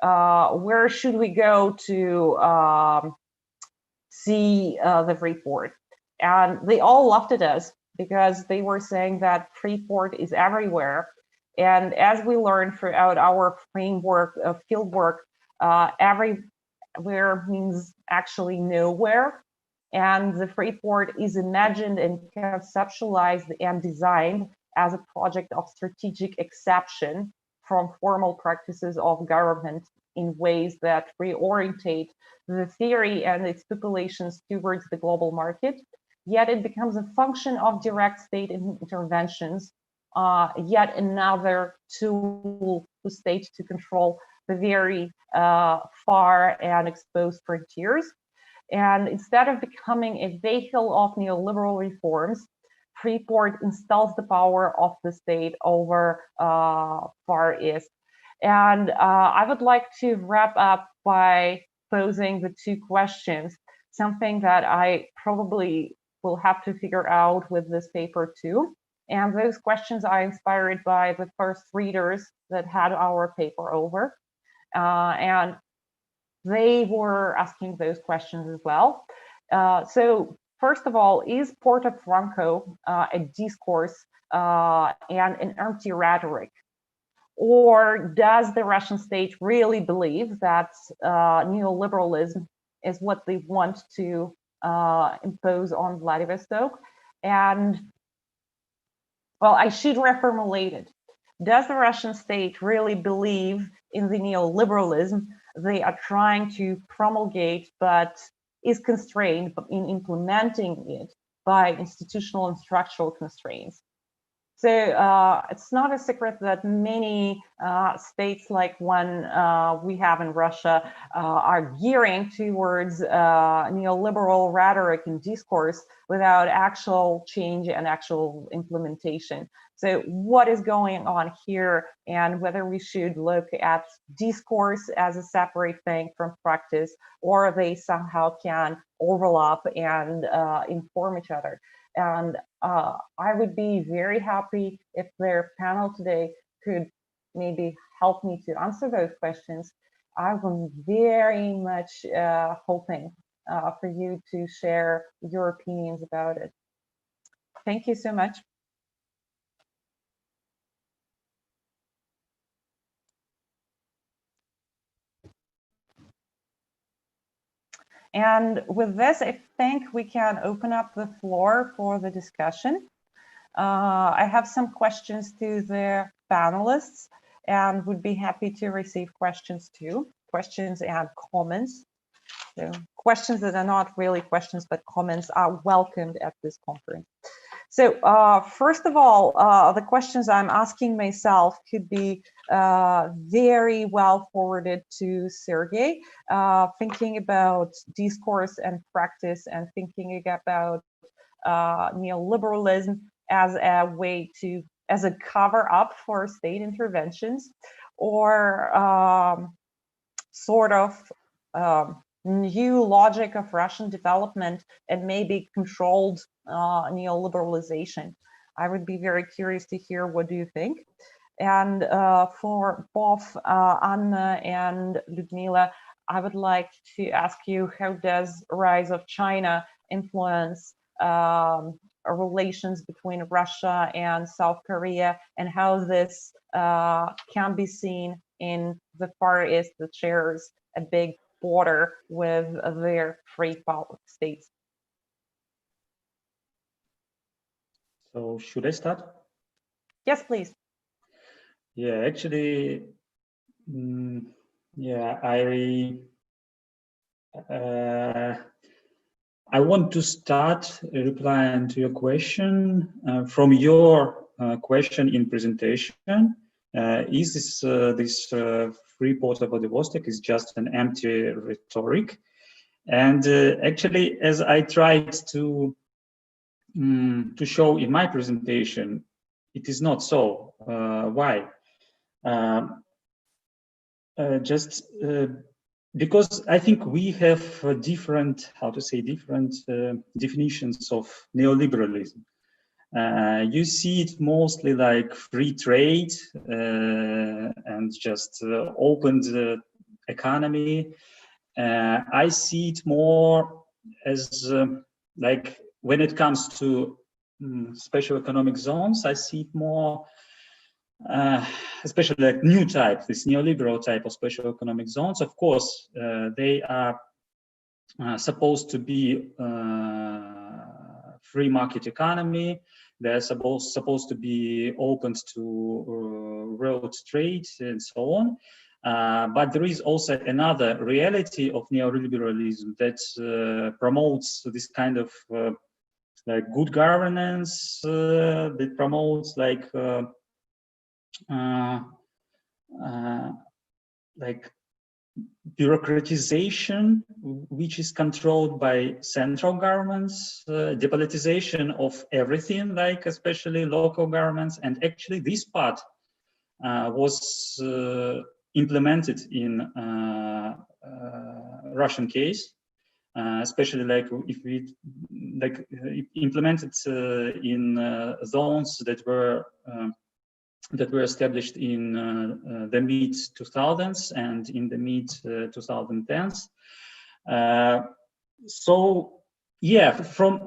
where should we go to see the free port? And they all laughed at us because they were saying that free port is everywhere. And as we learned throughout our framework of fieldwork, everywhere means actually nowhere. And the free port is imagined and conceptualized and designed as a project of strategic exception from formal practices of government in ways that reorientate the theory and its populations towards the global market. Yet it becomes a function of direct state interventions, yet another tool for state to control the very far and exposed frontiers. And instead of becoming a vehicle of neoliberal reforms, Freeport installs the power of the state over Far East. And I would like to wrap up by posing the two questions, something that I probably will have to figure out with this paper too. And those questions are inspired by the first readers that had our paper over. And they were asking those questions as well. So first of all, is Porto Franco a discourse and an empty rhetoric? Or does the Russian state really believe that neoliberalism is what they want to impose on Vladivostok? And well, I should reformulate it. Does the Russian state really believe in the neoliberalism they are trying to promulgate, but is constrained in implementing it by institutional and structural constraints? So it's not a secret that many states like one we have in Russia are gearing towards neoliberal rhetoric and discourse without actual change and actual implementation. So what is going on here, and whether we should look at discourse as a separate thing from practice, or they somehow can overlap and inform each other. And I would be very happy if their panel today could maybe help me to answer those questions. I'm very much hoping for you to share your opinions about it. Thank you so much. And with this, I think we can open up the floor for the discussion. I have some questions to the panelists and would be happy to receive questions too, questions and comments. So questions that are not really questions, but comments are welcomed at this conference. So first of all, the questions I'm asking myself could be very well forwarded to Sergey, thinking about discourse and practice, and thinking about neoliberalism as a way to, as a cover up for state interventions, or sort of new logic of Russian development and maybe controlled neoliberalization. I would be very curious to hear what do you think. And for both Anna and Ludmila, I would like to ask you, how does rise of China influence relations between Russia and South Korea, and how this can be seen in the Far East that shares a big border with their free states? So should I start? Yes, please. Yeah, actually, yeah, I want to start replying to your question from your question in presentation. Is this free port of Vladivostok is just an empty rhetoric? And actually, as I tried to show in my presentation, it is not so. Why? Because I think we have different, how to say, different definitions of neoliberalism. You see it mostly like free trade and just opened economy. I see it more as like when it comes to special economic zones, I see it more especially like new type, this neoliberal type of special economic zones. Of course, they are supposed to be free market economy. They're supposed to be opened to road trade and so on. But there is also another reality of neoliberalism that promotes this kind of like good governance, that promotes like bureaucratization, which is controlled by central governments, depolitization of everything, like especially local governments. And actually this part was implemented in Russian case, especially like if we like implemented in zones that were established in the mid 2000s and in the mid 2010s. So yeah, from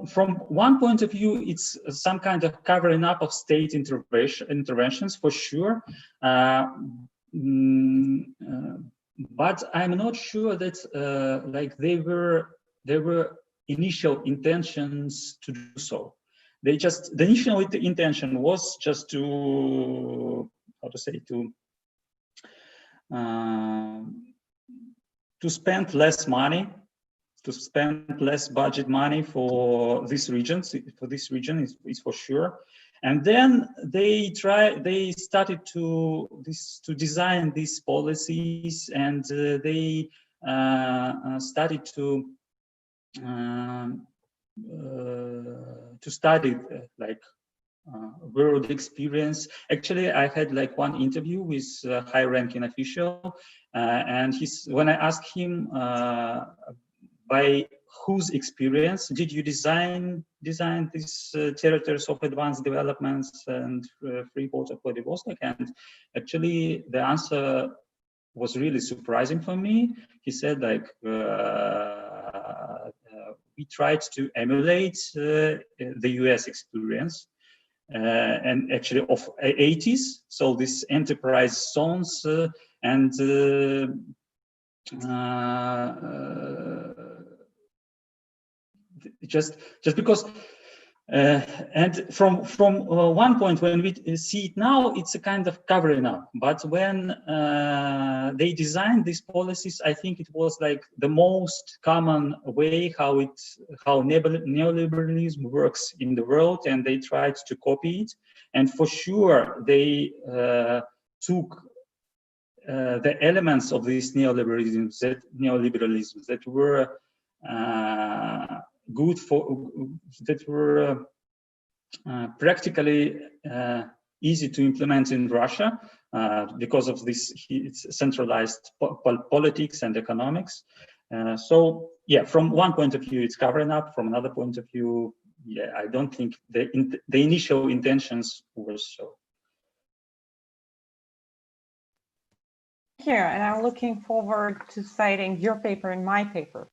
one point of view, it's some kind of covering up of state interventions for sure. But I'm not sure that like there were initial intentions to do so. The initial intention was just to, how to say, to spend less money, to spend less budget money for this region. For this region is for sure. And then they started to design these policies, and they started to study like world experience. Actually, I had like one interview with a high-ranking official, and when I asked him by whose experience did you design these territories of advanced developments and free port of Vladivostok, and actually the answer was really surprising for me. He said like we tried to emulate the US experience. And actually of 80s, so this enterprise zones and just because and from one point when we see it now, it's a kind of covering up. But when they designed these policies, I think it was like the most common way how neoliberalism works in the world, and they tried to copy it. And for sure, they took the elements of this neoliberalism that were good for, that were practically easy to implement in Russia because of this centralized politics and economics. So yeah, from one point of view, it's covering up. From another point of view, yeah, I don't think the initial intentions were so. Here, and I'm looking forward to citing your paper and my paper.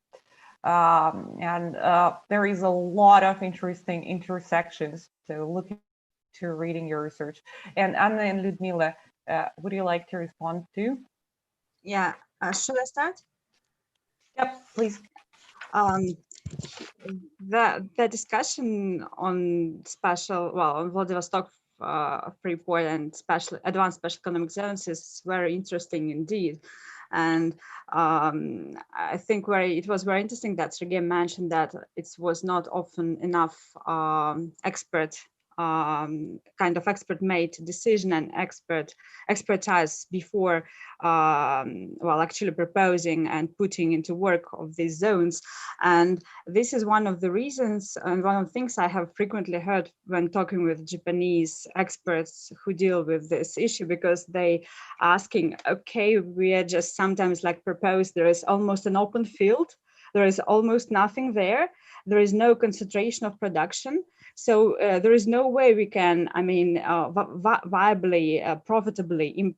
There is a lot of interesting intersections, so looking to reading your research. And Anna and Ludmila, would you like to respond to? Yeah, should I start? Yep, please. The discussion on on Vladivostok free port and advanced special economic zones is very interesting indeed. And I think it was very interesting that Sergei mentioned that it was not often enough kind of expert-made decision and expertise before actually proposing and putting into work of these zones. And this is one of the reasons and one of the things I have frequently heard when talking with Japanese experts who deal with this issue, because they asking, okay, we are just sometimes like propose there is almost an open field, there is almost nothing there, there is no concentration of production. So there is no way we can, viably, profitably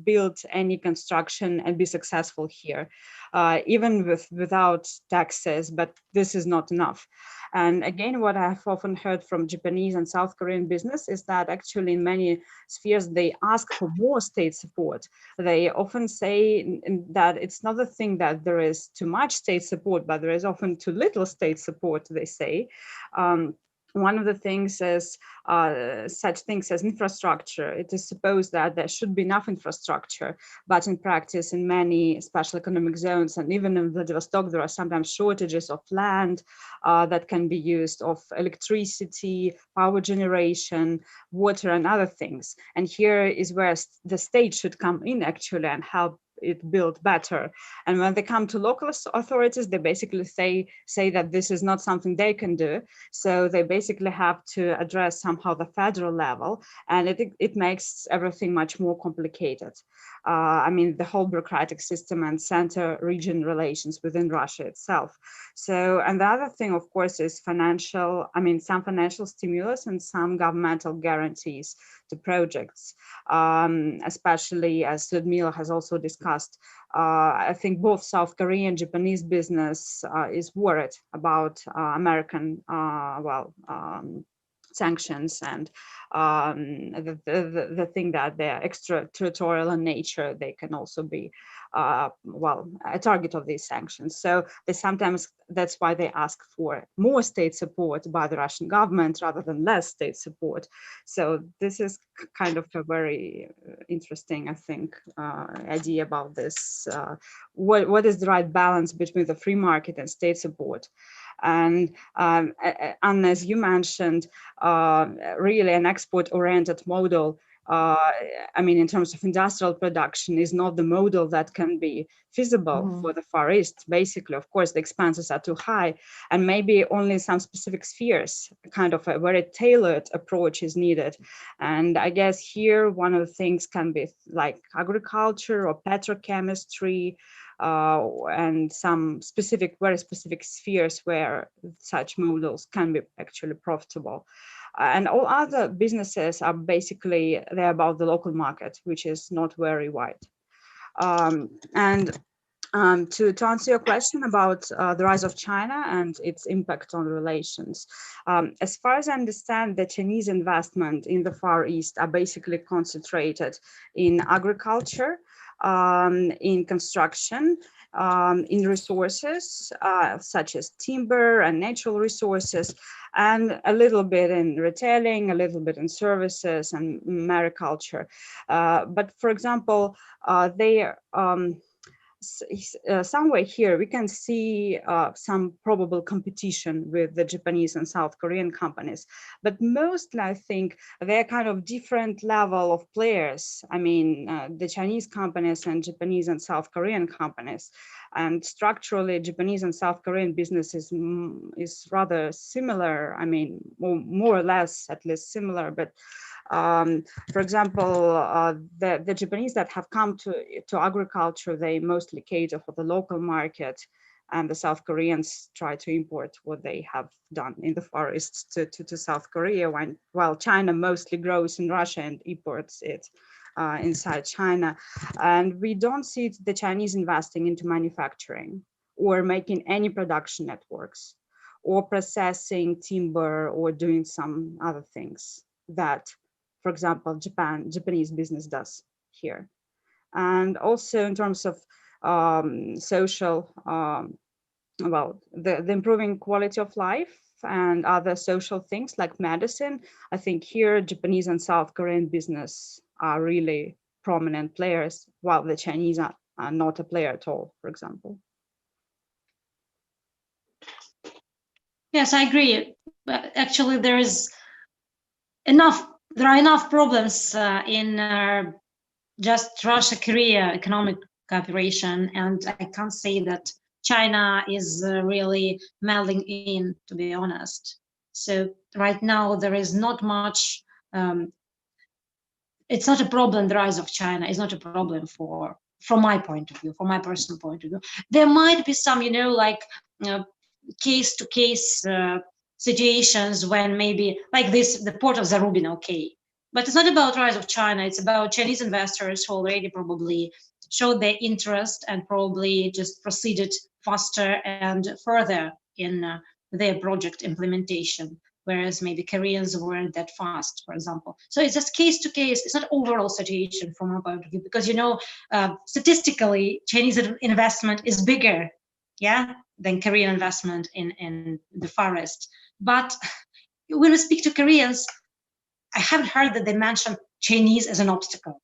build any construction and be successful here, even without taxes, but this is not enough. And again, what I've often heard from Japanese and South Korean business is that actually in many spheres, they ask for more state support. They often say that it's not a thing that there is too much state support, but there is often too little state support, they say. One of the things is such things as infrastructure. It is supposed that there should be enough infrastructure, but in practice, in many special economic zones, and even in Vladivostok, there are sometimes shortages of land that can be used, of electricity, power generation, water, and other things. And here is where the state should come in actually and help it build better. And when they come to local authorities, they basically say that this is not something they can do. So they basically have to address somehow the federal level, and it makes everything much more complicated. The whole bureaucratic system and center-region relations within Russia itself. So, and the other thing, of course, is some financial stimulus and some governmental guarantees to projects, especially as Ludmila has also discussed. I think both South Korean and Japanese business is worried about American, sanctions and the thing that they're extraterritorial in nature, they can also be a target of these sanctions. So that's why they ask for more state support by the Russian government rather than less state support. So this is kind of a very interesting, I think, idea about this. What is the right balance between the free market and state support? And as you mentioned, really an export-oriented model I mean, in terms of industrial production, is not the model that can be feasible for the Far East. Basically, of course, the expenses are too high, and maybe only some specific spheres, kind of a very tailored approach is needed. And I guess here, one of the things can be like agriculture or petrochemistry, and some specific, very specific spheres where such models can be actually profitable. And all other businesses are basically, they're about the local market, which is not very wide. To answer your question about the rise of China and its impact on relations, as far as I understand, the Chinese investment in the Far East are basically concentrated in agriculture, in construction, in resources such as timber and natural resources, and a little bit in retailing, a little bit in services and mariculture. But for example, somewhere here we can see some probable competition with the Japanese and South Korean companies, but mostly I think they're kind of different level of players. I mean, the Chinese companies and Japanese and South Korean companies, and structurally Japanese and South Korean business is rather similar. I mean, more or less at least similar, but for example, the Japanese that have come to agriculture, they mostly cater for the local market, and the South Koreans try to import what they have done in the Far East to South Korea, while China mostly grows in Russia and imports it inside China. And we don't see the Chinese investing into manufacturing or making any production networks or processing timber or doing some other things that, for example, Japanese business does here. And also in terms of social, well, the improving quality of life and other social things like medicine, I think here Japanese and South Korean business are really prominent players, while the Chinese are not a player at all, for example. Yes, I agree. But actually, there are enough problems in just Russia-Korea economic cooperation, and I can't say that China is really melding in, to be honest. So right now there is not much. It's not a problem. The rise of China is not a problem from my point of view, from my personal point of view. There might be some, like case-to-case situations when maybe like this, the port of Zarubin, okay. But it's not about rise of China. It's about Chinese investors who already probably showed their interest and probably just proceeded faster and further in their project implementation, whereas maybe Koreans weren't that fast, for example. So it's just case to case. It's not overall situation from our point of view, because statistically, Chinese investment is bigger, than Korean investment in the Far East. But when we speak to Koreans, I haven't heard that they mention Chinese as an obstacle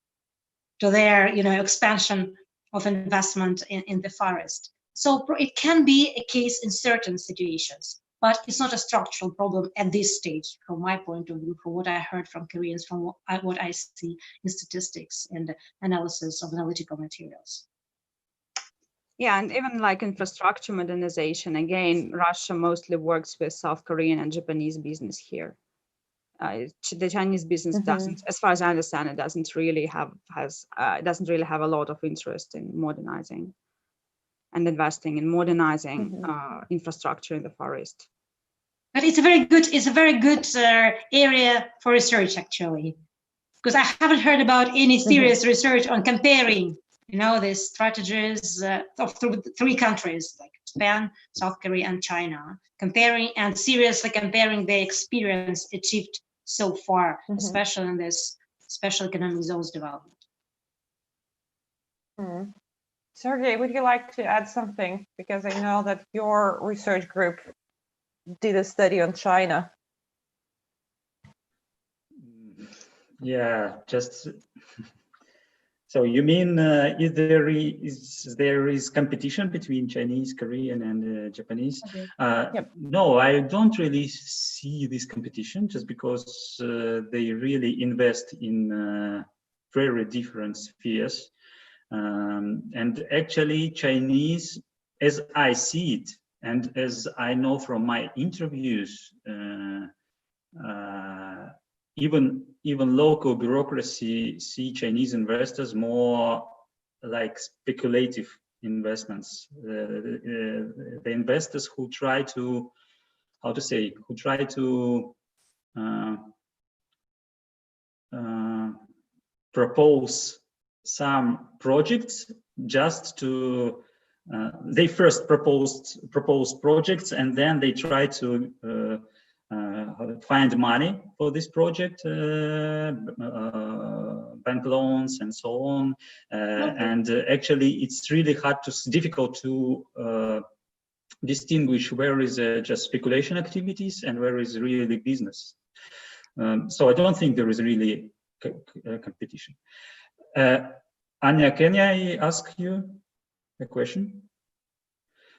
to their, expansion of investment in the Far East. So it can be a case in certain situations, but it's not a structural problem at this stage, from my point of view, from what I heard from Koreans, from what I see in statistics and analysis of analytical materials. Yeah, and even like infrastructure modernization, again, Russia mostly works with South Korean and Japanese business here. The Chinese business doesn't, as far as I understand, it doesn't really have a lot of interest in modernizing and investing in modernizing infrastructure in the Far East. But it's a very good area for research, actually, because I haven't heard about any serious research on comparing, the strategies of three countries like Japan, South Korea, and China, seriously comparing their experience achieved so far, especially in this special economic zones development. Sergey, would you like to add something? Because I know that your research group did a study on China. Yeah, just So you mean if there is competition between Chinese, Korean, and Japanese? Okay. No, I don't really see this competition, just because they really invest in very different spheres. And actually, Chinese, as I see it, and as I know from my interviews, even local bureaucracy see Chinese investors more like speculative investments. The investors who try to, propose some projects just to, they first propose projects, and then they try to find money for this project, bank loans and so on. And actually, it's really difficult to distinguish where is just speculation activities and where is really business. So I don't think there is really competition. Anya, can I ask you a question?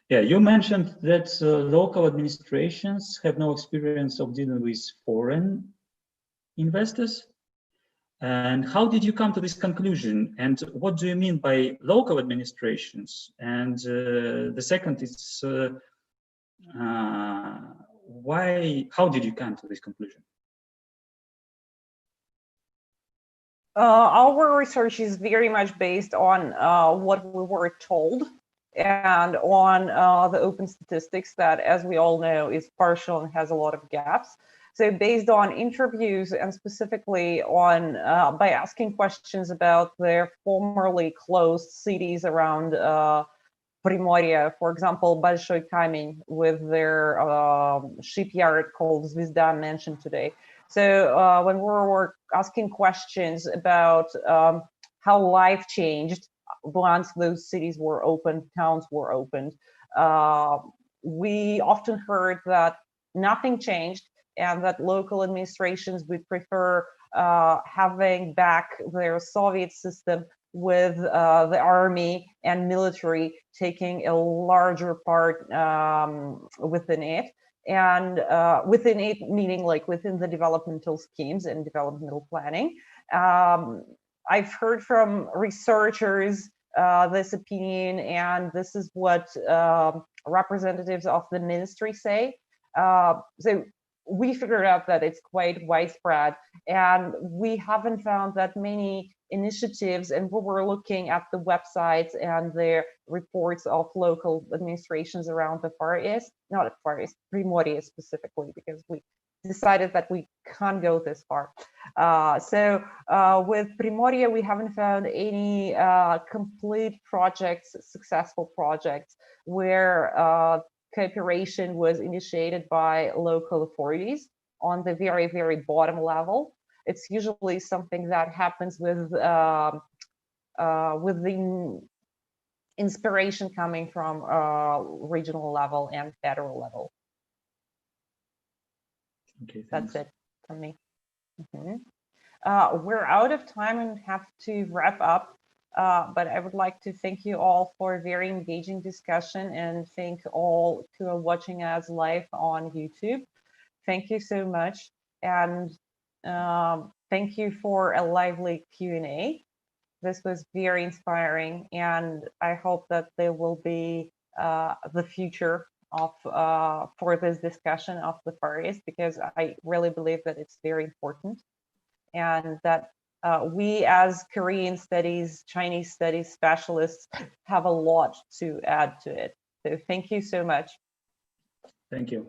Yeah, you mentioned that local administrations have no experience of dealing with foreign investors. And how did you come to this conclusion? And what do you mean by local administrations? And the second is, how did you come to this conclusion? Our research is very much based on what we were told and on the open statistics that, as we all know, is partial and has a lot of gaps. So based on interviews and specifically on by asking questions about their formerly closed cities around Primoria, for example, Большой Камень with their shipyard called Звезда mentioned today. So when we were asking questions about how life changed once those cities were opened, towns were opened, we often heard that nothing changed and that local administrations would prefer having back their Soviet system with the army and military taking a larger part within it. And within it, meaning like within the developmental schemes and developmental planning. I've heard from researchers this opinion, and this is what representatives of the ministry say. So we figured out that it's quite widespread, and we haven't found that many initiatives, and we were looking at the websites and their reports of local administrations around the Far East, not at Far East, Primoria specifically, because we decided that we can't go this far. So with Primoria, we haven't found any complete projects, successful projects, where cooperation was initiated by local authorities on the very, very bottom level. It's usually something that happens with the inspiration coming from regional level and federal level. Okay, that's it from me. We're out of time and have to wrap up. But I would like to thank you all for a very engaging discussion, and thank all who are watching us live on YouTube. Thank you so much, and thank you for a lively Q&A. This was very inspiring, and I hope that there will be the future of for this discussion of the Far East, because I really believe that it's very important, and that we as Korean studies, Chinese studies specialists have a lot to add to it. So thank you so much. Thank you.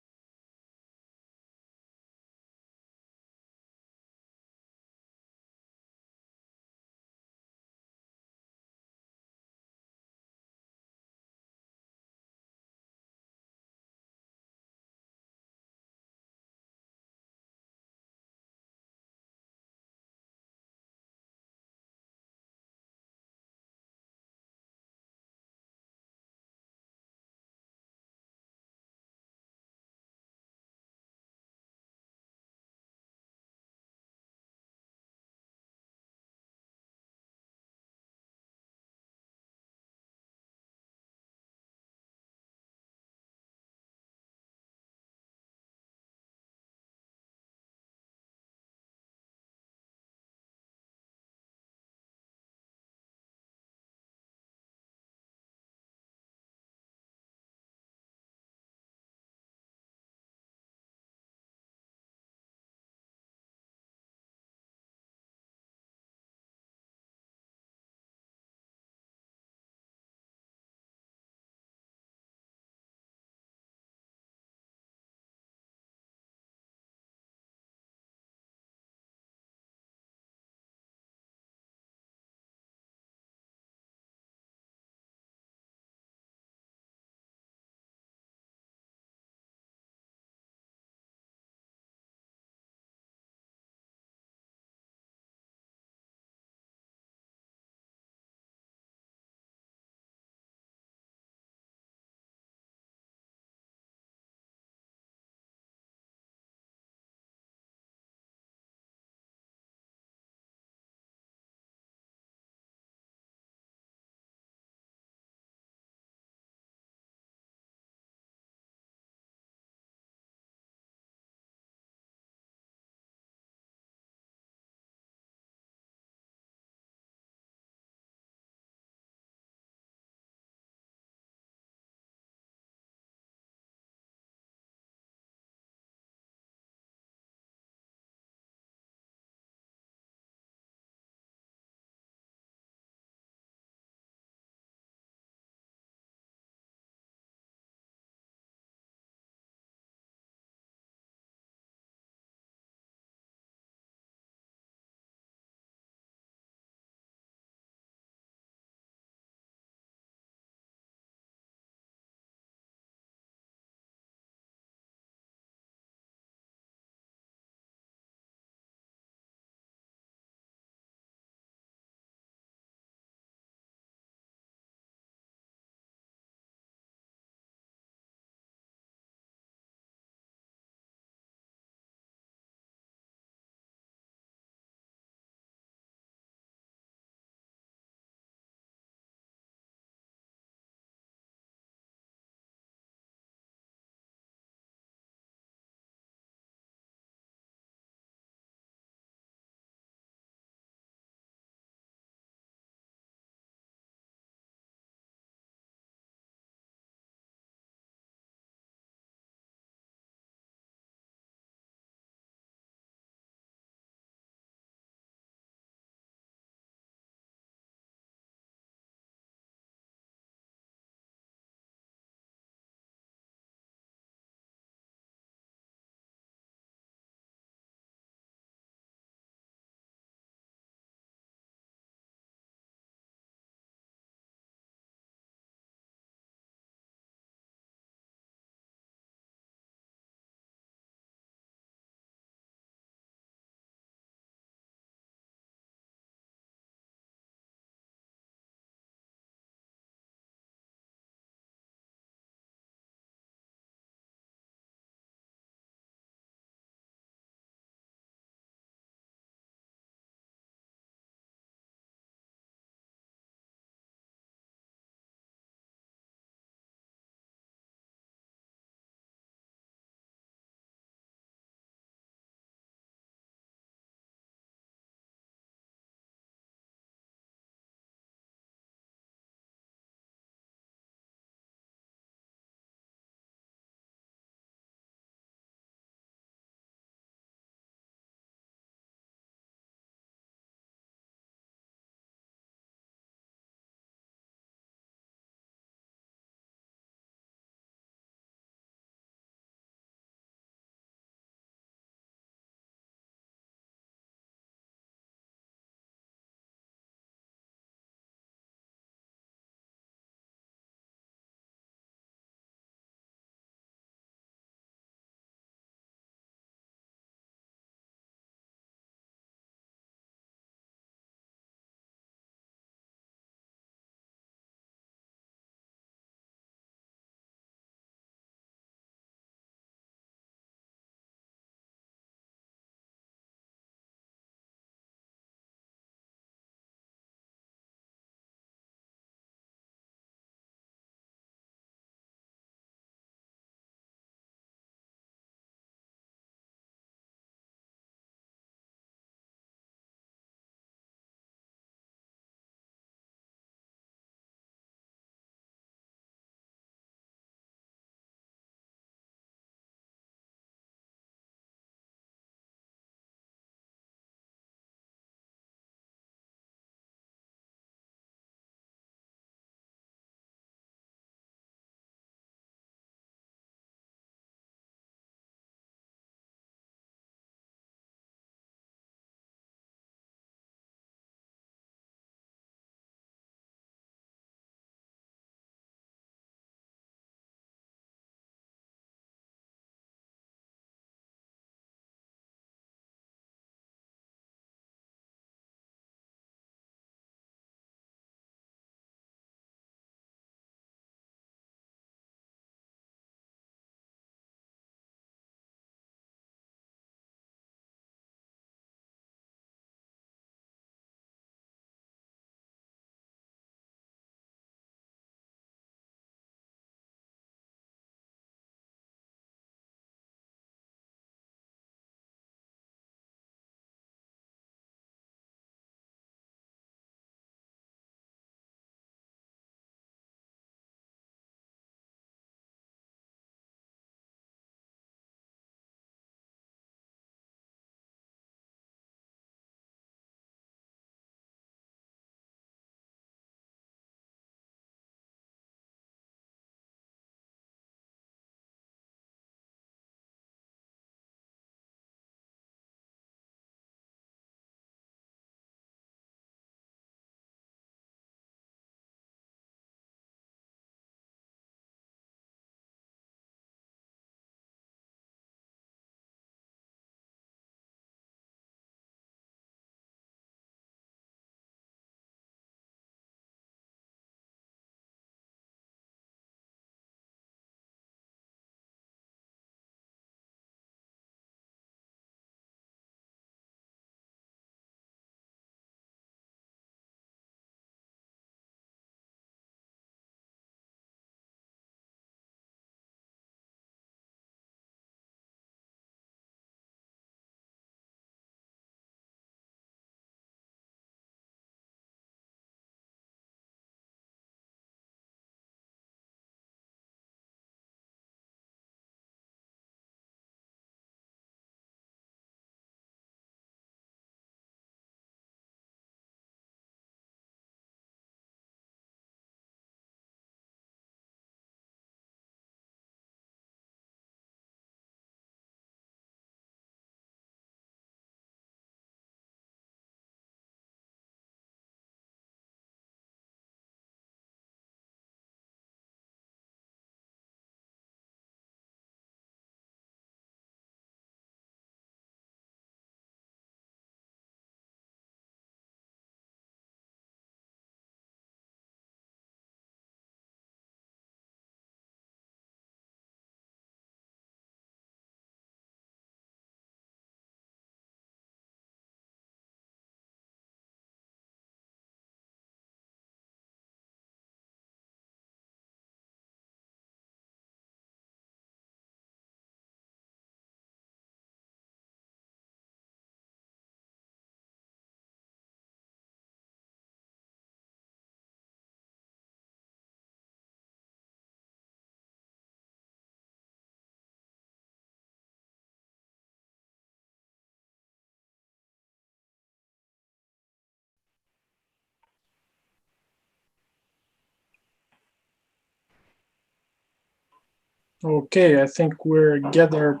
Okay, I think we're gathered.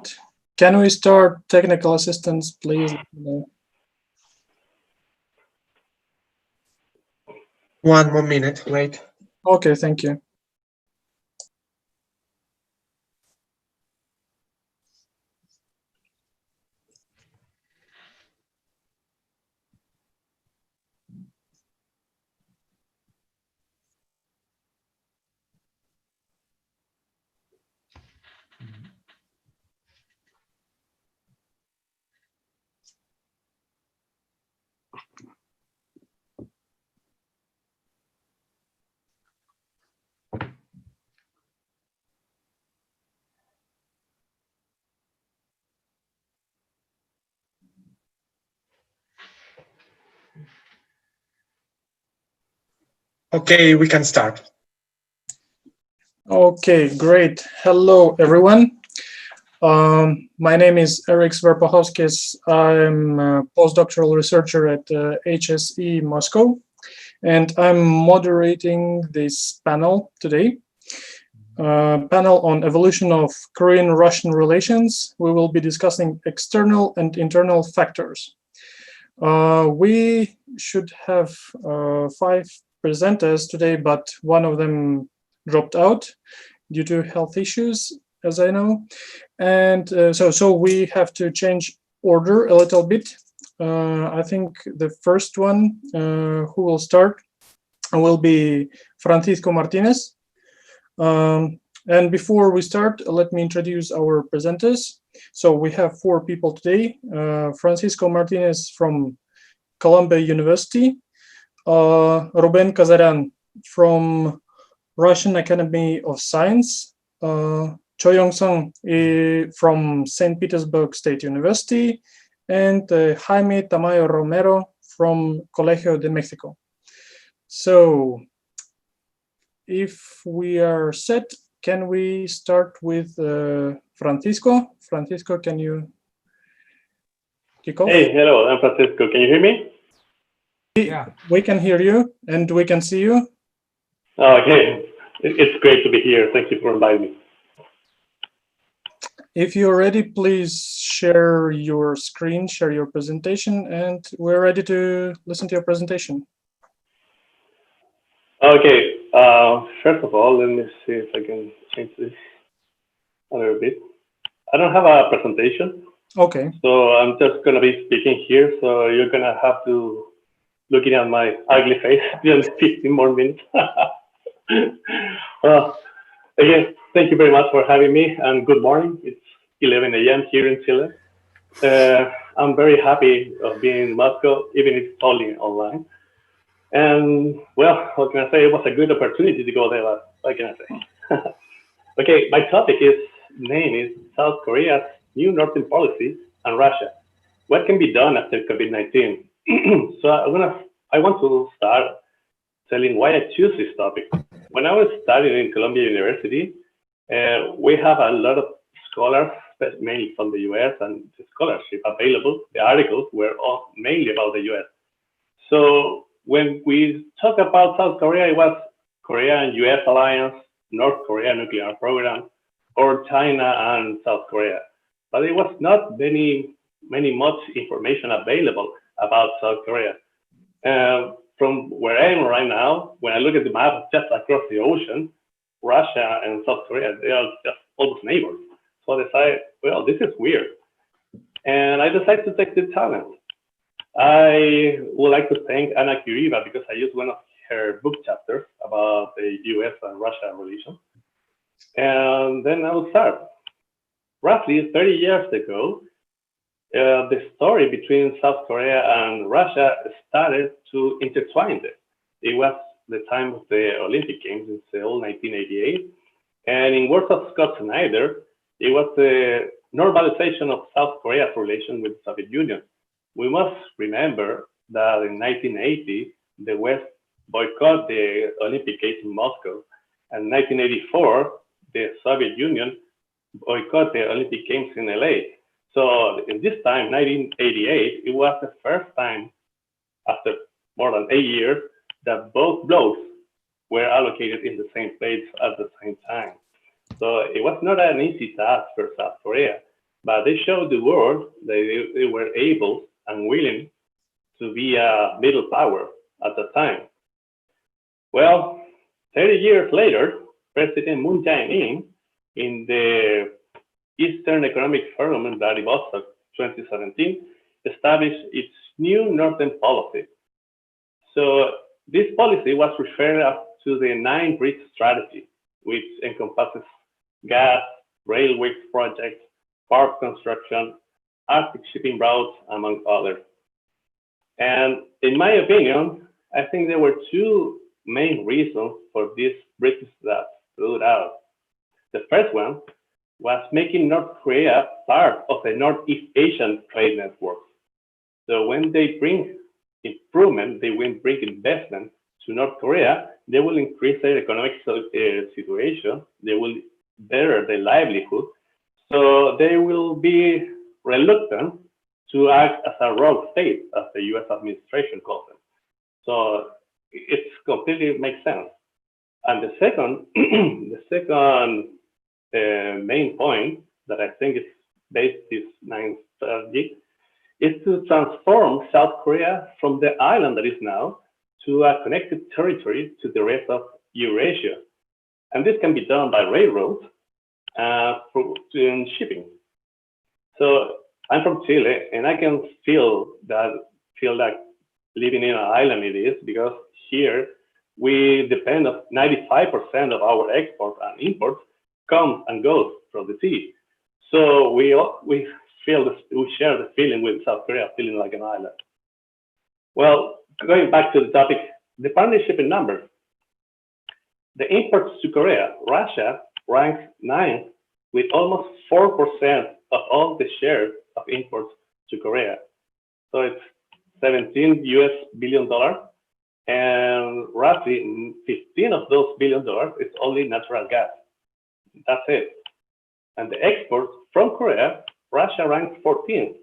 Can we start? Technical assistance, please? 1 more minute, wait. Okay, thank you. Okay, we can start. Okay, great. Hello, everyone. My name is Eric Sverpahowskis. I'm a postdoctoral researcher at HSE Moscow, and I'm moderating this panel today. Panel on evolution of Korean-Russian relations. We will be discussing external and internal factors. We should have 5 presenters today, but one of them dropped out due to health issues, as I know. And so we have to change order a little bit. I think the first one who will start will be Francisco Martinez. And before we start, let me introduce our presenters. So we have 4 people today. Francisco Martinez from Columbia University, Ruben Kazaryan from Russian Academy of Science, Cho Young-sung from St. Petersburg State University, and Jaime Tamayo Romero from Colegio de Mexico. So if we are set, can we start with Francisco? Francisco, can you kick off? Hey, hello, I'm Francisco. Can you hear me? Yeah, we can hear you and we can see you. Okay, it's great to be here. Thank you for inviting me. If you're ready, please share your screen, share your presentation, and we're ready to listen to your presentation. Okay, first of all, let me see if I can change this a little bit. I don't have a presentation. Okay. So I'm just going to be speaking here. So you're going to have to looking at my ugly face just 15 more minutes. Well, again, thank you very much for having me and good morning. It's 11 a.m. here in Chile. I'm very happy of being in Moscow, even if it's totally online. And well, what can I say? It was a good opportunity to go there, but what can I say? Okay, my topic name is South Korea's new northern policy and Russia. What can be done after COVID-19? So I want to start telling why I choose this topic. When I was studying in Columbia University, we have a lot of scholars, mainly from the US, and the scholarship available. The articles were all mainly about the US. So when we talk about South Korea, it was Korea and US alliance, North Korea nuclear program, or China and South Korea. But it was not much information available about South Korea. From where I am right now, when I look at the map just across the ocean, Russia and South Korea, they are just almost neighbors. So I decided, well, this is weird. And I decided to take the challenge. I would like to thank Anna Kuriva because I used one of her book chapters about the US and Russia relations. And then I will start. Roughly 30 years ago, the story between South Korea and Russia started to intertwine. It was the time of the Olympic Games in Seoul, 1988. And in words of Scott Snyder, it was the normalization of South Korea's relation with the Soviet Union. We must remember that in 1980, the West boycotted the Olympic Games in Moscow. And in 1984, the Soviet Union boycotted the Olympic Games in LA. So in this time, 1988, it was the first time after more than 8 years that both blows were allocated in the same place at the same time. So it was not an easy task for South Korea, but they showed the world that they were able and willing to be a middle power at the time. Well, 30 years later, President Moon Jae-in, in the Eastern Economic Forum in Vladivostok 2017, established its new Northern policy. So this policy was referred to the 9-bridge strategy, which encompasses gas, railway projects, port construction, Arctic shipping routes, among others. And in my opinion, I think there were two main reasons for these bridges that stood out. The first one was making North Korea part of the Northeast Asian trade network. So when they bring improvement, they will bring investment to North Korea, they will increase their economic situation, they will better their livelihood, so they will be reluctant to act as a rogue state, as the US administration calls them. So it completely makes sense. And the second, main point that I think is based this 9th strategy is to transform South Korea from the island that is now to a connected territory to the rest of Eurasia. And this can be done by railroads and shipping. So I'm from Chile, and I can feel like living in an island it is, because here we depend on 95% of our exports and imports comes and goes from the sea. So we share the feeling with South Korea, feeling like an island. Well, going back to the topic, the partnership in numbers. The imports to Korea, Russia ranks 9th with almost 4% of all the share of imports to Korea. So it's $17 billion, and roughly 15 of those $1 billion is only natural gas. That's it. And the exports from Korea, Russia ranks 14th.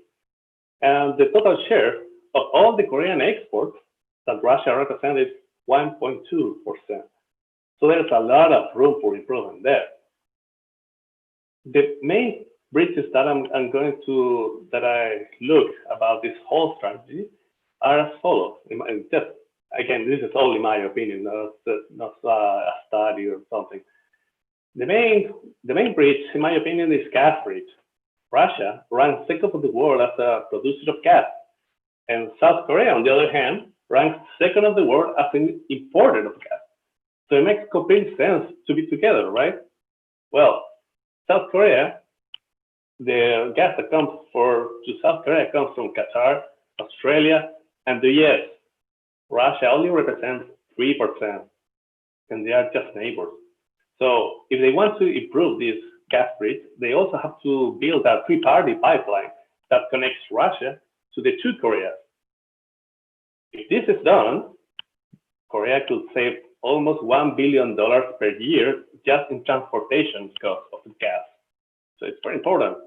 And the total share of all the Korean exports that Russia represented 1.2%. So there's a lot of room for improvement there. The main bridges that that I look about this whole strategy are as follows. Again, this is only my opinion, not a study or something. The main bridge, in my opinion, is gas bridge. Russia ranks 2nd of the world as a producer of gas, and South Korea, on the other hand, ranks 2nd of the world as an importer of gas. So it makes complete sense to be together, right? Well, South Korea, the gas that comes to South Korea comes from Qatar, Australia, and the US. Russia only represents 3%, and they are just neighbors. So if they want to improve this gas bridge, they also have to build a 3-party pipeline that connects Russia to the 2 Koreas. If this is done, Korea could save almost $1 billion per year just in transportation costs of the gas. So it's very important.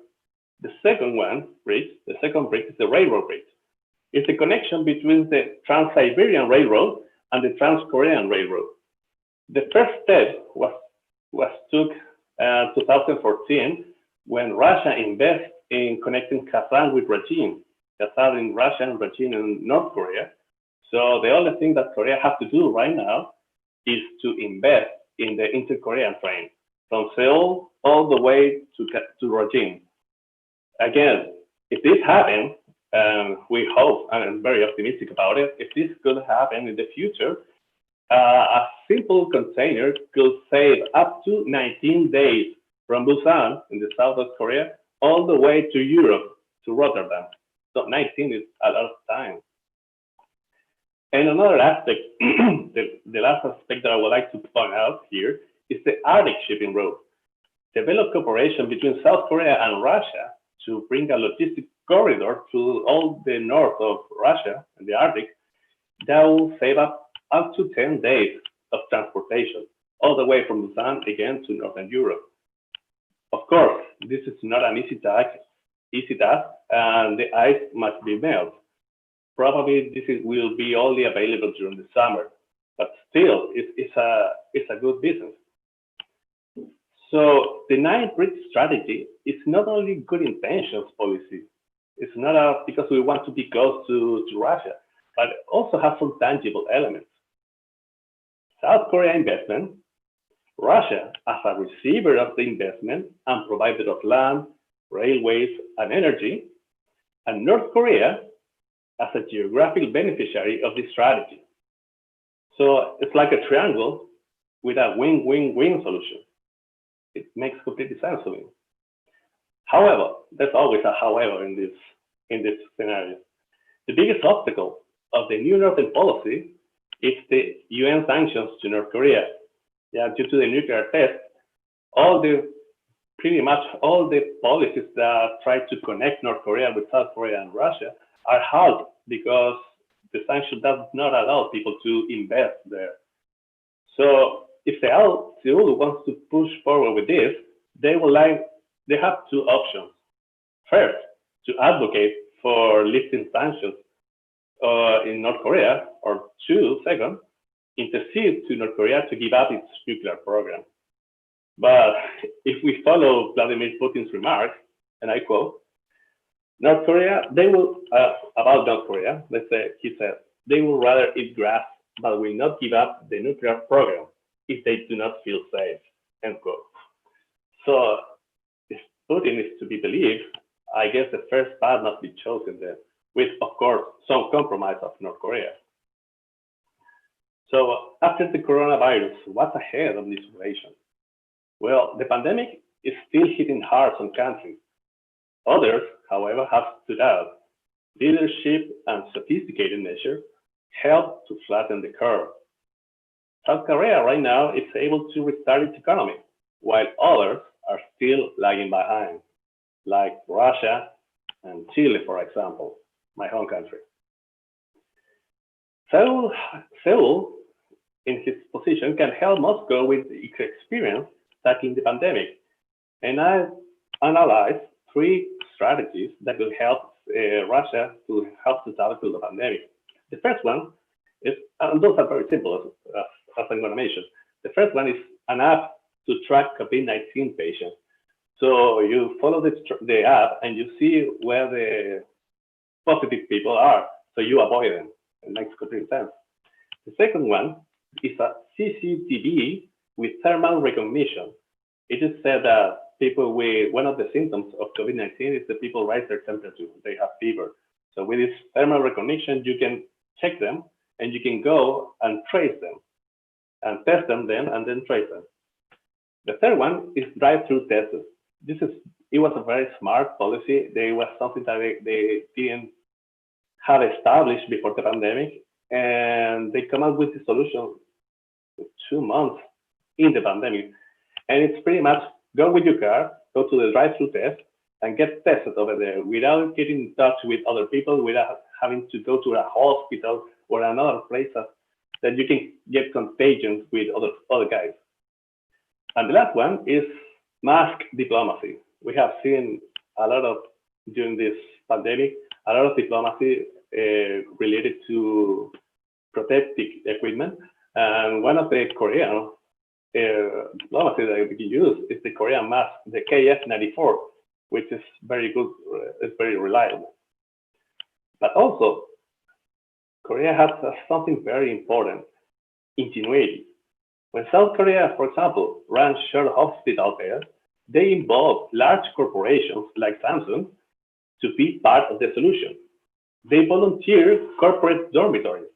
The second bridge is the railroad bridge. It's the connection between the Trans-Siberian Railroad and the Trans-Korean Railroad. The first step was took 2014 when Russia invested in connecting Kazan with Rajin. Kazan in Russia and Rajin in North Korea. So the only thing that Korea has to do right now is to invest in the inter-Korean train from Seoul all the way to Rajin. Again, if this happens, we hope, and I'm very optimistic about it, if this could happen in the future, a simple container could save up to 19 days from Busan in the south of Korea all the way to Europe, to Rotterdam. So 19 is a lot of time. And another aspect, the last aspect that I would like to point out here is the Arctic shipping route. Develop cooperation between South Korea and Russia to bring a logistic corridor to all the north of Russia and the Arctic. That will save up to 10 days of transportation, all the way from Busan again to Northern Europe. Of course, this is not an easy task, and the ice must be melted. Probably will be only available during the summer, but still, it's a good business. So the 9-bridge strategy is not only good intentions policy. It's not because we want to be close to Russia, but it also has some tangible elements. South Korea investment, Russia as a receiver of the investment and provider of land, railways, and energy, and North Korea as a geographic beneficiary of this strategy. So it's like a triangle with a win-win-win solution. It makes complete sense to me. However, there's always a however in this scenario. The biggest obstacle of the new Northern policy is the UN sanctions to North Korea. Yeah, due to the nuclear test, pretty much all the policies that try to connect North Korea with South Korea and Russia are halted because the sanction does not allow people to invest there. So if Seoul wants to push forward with this, they have two options. First, to advocate for lifting sanctions in North Korea, or second, intercede to North Korea to give up its nuclear program. But if we follow Vladimir Putin's remarks, and I quote, North Korea, about North Korea, let's say, he said, they will rather eat grass, but will not give up the nuclear program if they do not feel safe, end quote. So if Putin is to be believed, I guess the first path must be chosen then, with, of course, some compromise of North Korea. So after the coronavirus, what's ahead of this relation? Well, the pandemic is still hitting hard some countries. Others, however, have stood out. Leadership and sophisticated measures help to flatten the curve. South Korea right now is able to restart its economy, while others are still lagging behind, like Russia and Chile, for example, my home country. Seoul, in his position, can help Moscow with its experience tackling the pandemic. And I analyzed 3 strategies that will help Russia to help to tackle the pandemic. The first one is, and those are very simple, as I'm going to mention. The first one is an app to track COVID-19 patients. So you follow the app and you see where the positive people are, so you avoid them. It makes complete sense. The second one is a CCTV with thermal recognition. It is said that people with one of the symptoms of COVID-19 is that people raise their temperature, they have fever. So with this thermal recognition, you can check them and you can go and trace them and test them then and then trace them. The third one is drive-through tests. It was a very smart policy. There was something that they didn't have established before the pandemic, and they come up with the solution 2 months in the pandemic. And it's pretty much go with your car, go to the drive-through test, and get tested over there without getting in touch with other people, without having to go to a hospital or another place that you can get contagion with other guys. And the last one is mask diplomacy. We have seen a lot of, during this pandemic, a lot of diplomacy related to protective equipment. And one of the Korean diplomacy that we can use is the Korean mask, the KF94, which is very good, it's very reliable. But also, Korea has something very important, ingenuity. When South Korea, for example, runs shared hospital there, they involve large corporations like Samsung to be part of the solution. They volunteer corporate dormitories.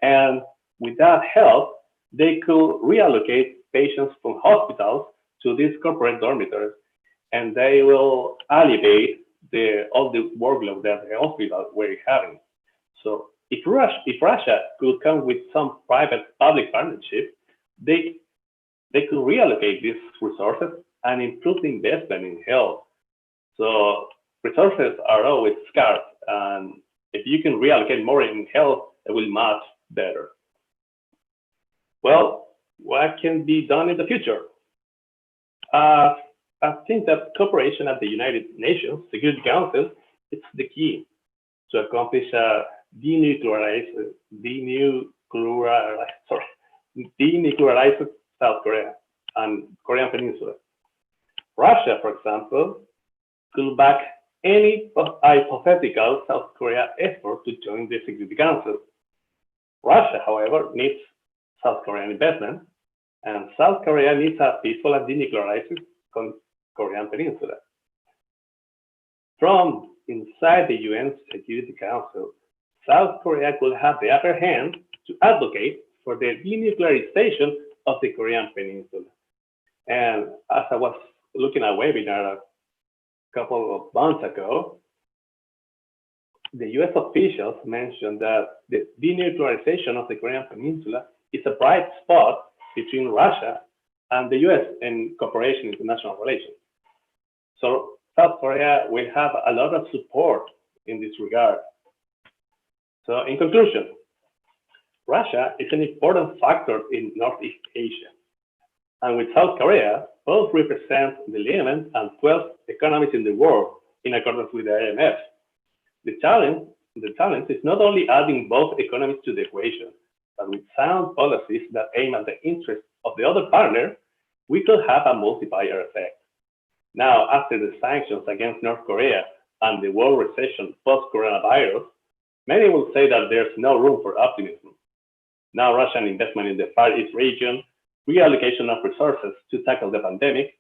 And with that help, they could reallocate patients from hospitals to these corporate dormitories, and they will alleviate all the workload that the hospital were having. So if Russia could come with some private-public partnership, they could reallocate these resources and improve the investment in health. So resources are always scarce, and if you can reallocate more in health, it will match better. Well, what can be done in the future? I think that cooperation at the United Nations Security Council is the key to accomplish denuclearized South Korea and Korean Peninsula. Russia, for example, could back any hypothetical South Korea effort to join the Security Council. Russia, however, needs South Korean investment, and South Korea needs a peaceful and denuclearized Korean Peninsula. From inside the UN Security Council, South Korea could have the upper hand to advocate for the denuclearization of the Korean Peninsula. And as I was looking at a webinar a couple of months ago, the US officials mentioned that the denuclearization of the Korean Peninsula is a bright spot between Russia and the US in cooperation in international relations. So South Korea will have a lot of support in this regard. So in conclusion, Russia is an important factor in Northeast Asia. And with South Korea, both represent the 11th and 12th economies in the world in accordance with the IMF. The challenge is not only adding both economies to the equation, but with sound policies that aim at the interests of the other partner, we could have a multiplier effect. Now, after the sanctions against North Korea and the world recession post-coronavirus, many will say that there's no room for optimism. Now, Russian investment in the Far East region, reallocation of resources to tackle the pandemic,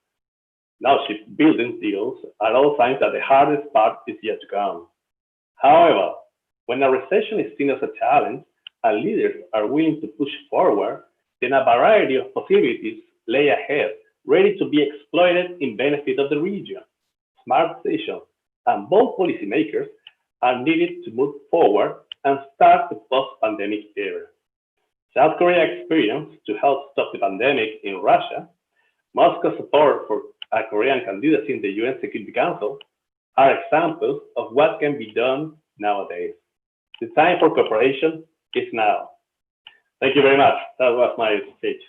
now shipbuilding deals are all signs that the hardest part is yet to come. However, when a recession is seen as a challenge and leaders are willing to push forward, then a variety of possibilities lay ahead, ready to be exploited in benefit of the region. Smart decisions and bold policymakers are needed to move forward and start the post-pandemic era. South Korea's experience to help stop the pandemic in Russia, Moscow's support for a Korean candidacy in the UN Security Council are examples of what can be done nowadays. The time for cooperation is now. Thank you very much. That was my speech.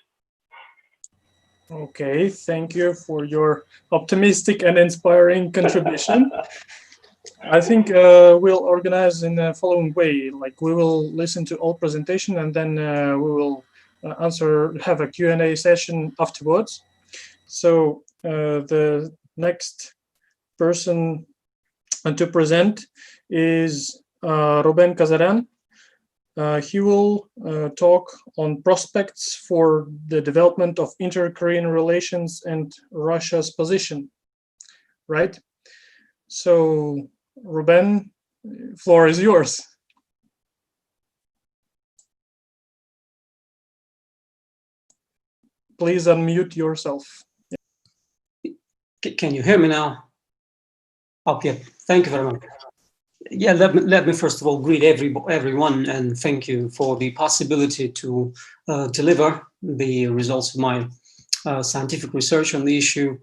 Okay, thank you for your optimistic and inspiring contribution. I think we'll organize in the following way. Like, we will listen to all presentation and then we will have a Q&A session afterwards. So the next person to present is Ruben Kazaran. He will talk on prospects for the development of inter-Korean relations and Russia's position, right? So, Ruben, floor is yours. Please unmute yourself. Can you hear me now? Okay, thank you very much. Yeah, let me first of all greet everyone and thank you for the possibility to deliver the results of my scientific research on the issue.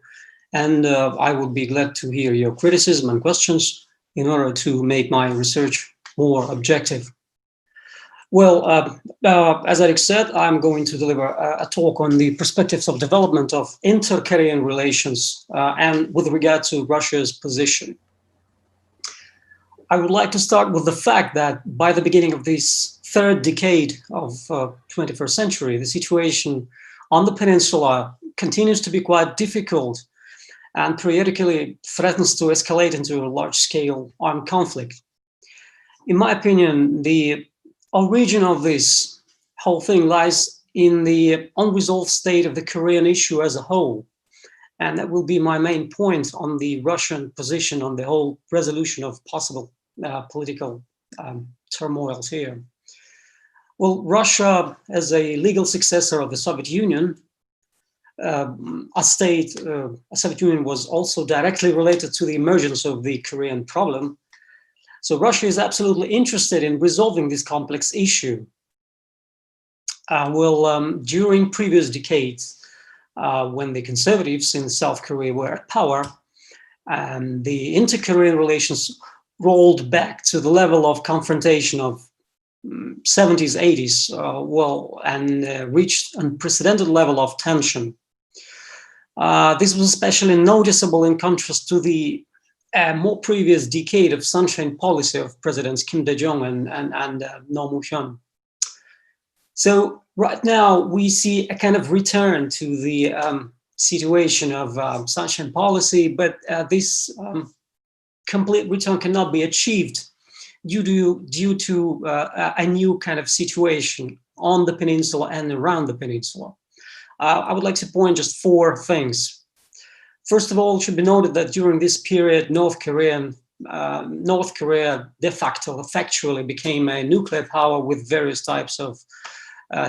And I would be glad to hear your criticism and questions in order to make my research more objective. Well, as Eric said, I'm going to deliver a talk on the perspectives of development of inter-Korean relations and with regard to Russia's position. I would like to start with the fact that by the beginning of this third decade of 21st century, the situation on the peninsula continues to be quite difficult and periodically threatens to escalate into a large-scale armed conflict. In my opinion, the origin of this whole thing lies in the unresolved state of the Korean issue as a whole. And that will be my main point on the Russian position on the whole resolution of possible political turmoils here. Well, Russia, as a legal successor of the Soviet Union, a Soviet Union was also directly related to the emergence of the Korean problem. So Russia is absolutely interested in resolving this complex issue. During previous decades, when the conservatives in South Korea were at power, and the inter-Korean relations rolled back to the level of confrontation of 70s, 80s, and reached an unprecedented level of tension. This was especially noticeable in contrast to the more previous decade of sunshine policy of Presidents Kim Dae-jung and Roh Moo-hyun. So right now we see a kind of return to the situation of sunshine policy, but this complete return cannot be achieved due to a new kind of situation on the peninsula and around the peninsula. I would like to point just 4 things. First of all, it should be noted that during this period, North Korea de facto, factually became a nuclear power with various types of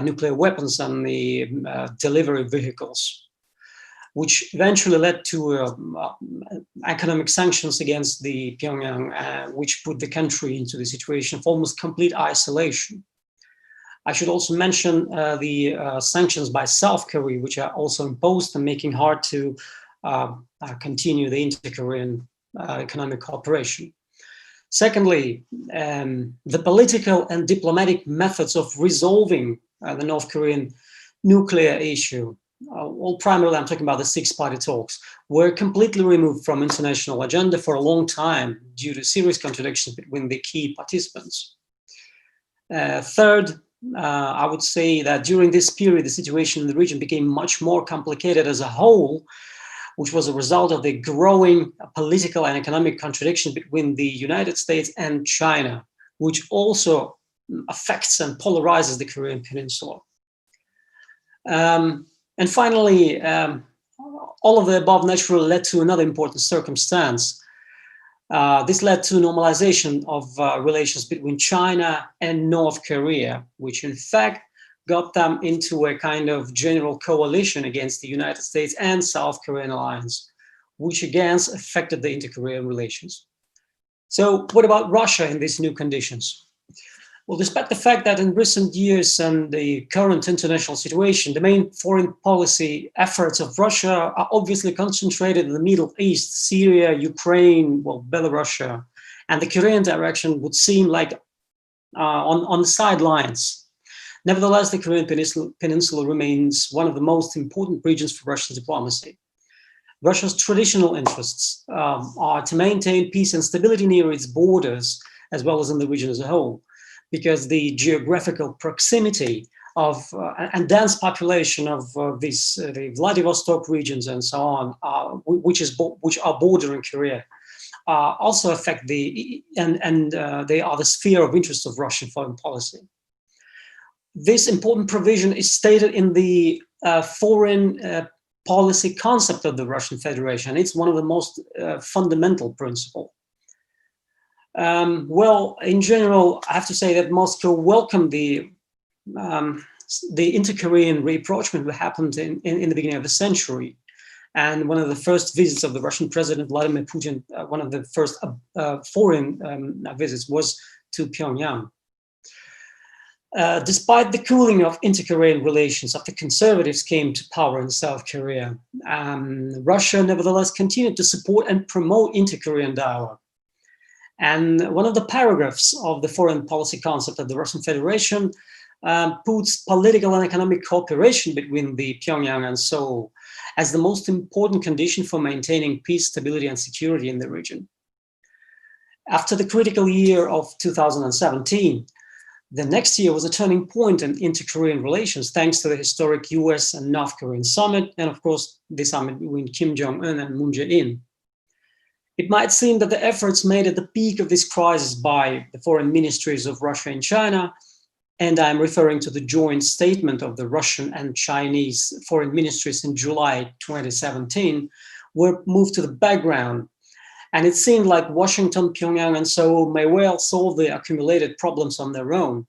nuclear weapons and the delivery vehicles, which eventually led to economic sanctions against the Pyongyang, which put the country into the situation of almost complete isolation. I should also mention the sanctions by South Korea, which are also imposed and making hard to continue the inter-Korean economic cooperation. Secondly, the political and diplomatic methods of resolving the North Korean nuclear issue, well, primarily I'm talking about the 6-party talks, were completely removed from international agenda for a long time due to serious contradictions between the key participants. Third, I would say that during this period, the situation in the region became much more complicated as a whole, which was a result of the growing political and economic contradiction between the United States and China, which also affects and polarizes the Korean Peninsula. And finally, all of the above naturally led to another important circumstance. This led to normalization of relations between China and North Korea, which in fact got them into a kind of general coalition against the United States and South Korean alliance, which again affected the inter-Korean relations. So what about Russia in these new conditions? Well, despite the fact that in recent years and the current international situation, the main foreign policy efforts of Russia are obviously concentrated in the Middle East, Syria, Ukraine, well, Belarus, and the Korean direction would seem like on the sidelines. Nevertheless, the Korean Peninsula remains one of the most important regions for Russian diplomacy. Russia's traditional interests are to maintain peace and stability near its borders, as well as in the region as a whole, because the geographical proximity of and dense population of the Vladivostok regions and so on, which are bordering Korea, also affect they are the sphere of interest of Russian foreign policy. This important provision is stated in the foreign policy concept of the Russian Federation. It's one of the most fundamental principles. Well, in general, I have to say that Moscow welcomed the inter-Korean rapprochement that happened in the beginning of the century. And one of the first visits of the Russian President Vladimir Putin, one of the first foreign visits was to Pyongyang. Despite the cooling of inter-Korean relations after conservatives came to power in South Korea, Russia nevertheless continued to support and promote inter-Korean dialogue. And one of the paragraphs of the foreign policy concept of the Russian Federation puts political and economic cooperation between the Pyongyang and Seoul as the most important condition for maintaining peace, stability, and security in the region. After the critical year of 2017, the next year was a turning point in inter-Korean relations, thanks to the historic US and North Korean summit, and of course, the summit between Kim Jong-un and Moon Jae-in. It might seem that the efforts made at the peak of this crisis by the foreign ministries of Russia and China, and I'm referring to the joint statement of the Russian and Chinese foreign ministries in July 2017, were moved to the background. And it seemed like Washington, Pyongyang, and Seoul may well solve the accumulated problems on their own.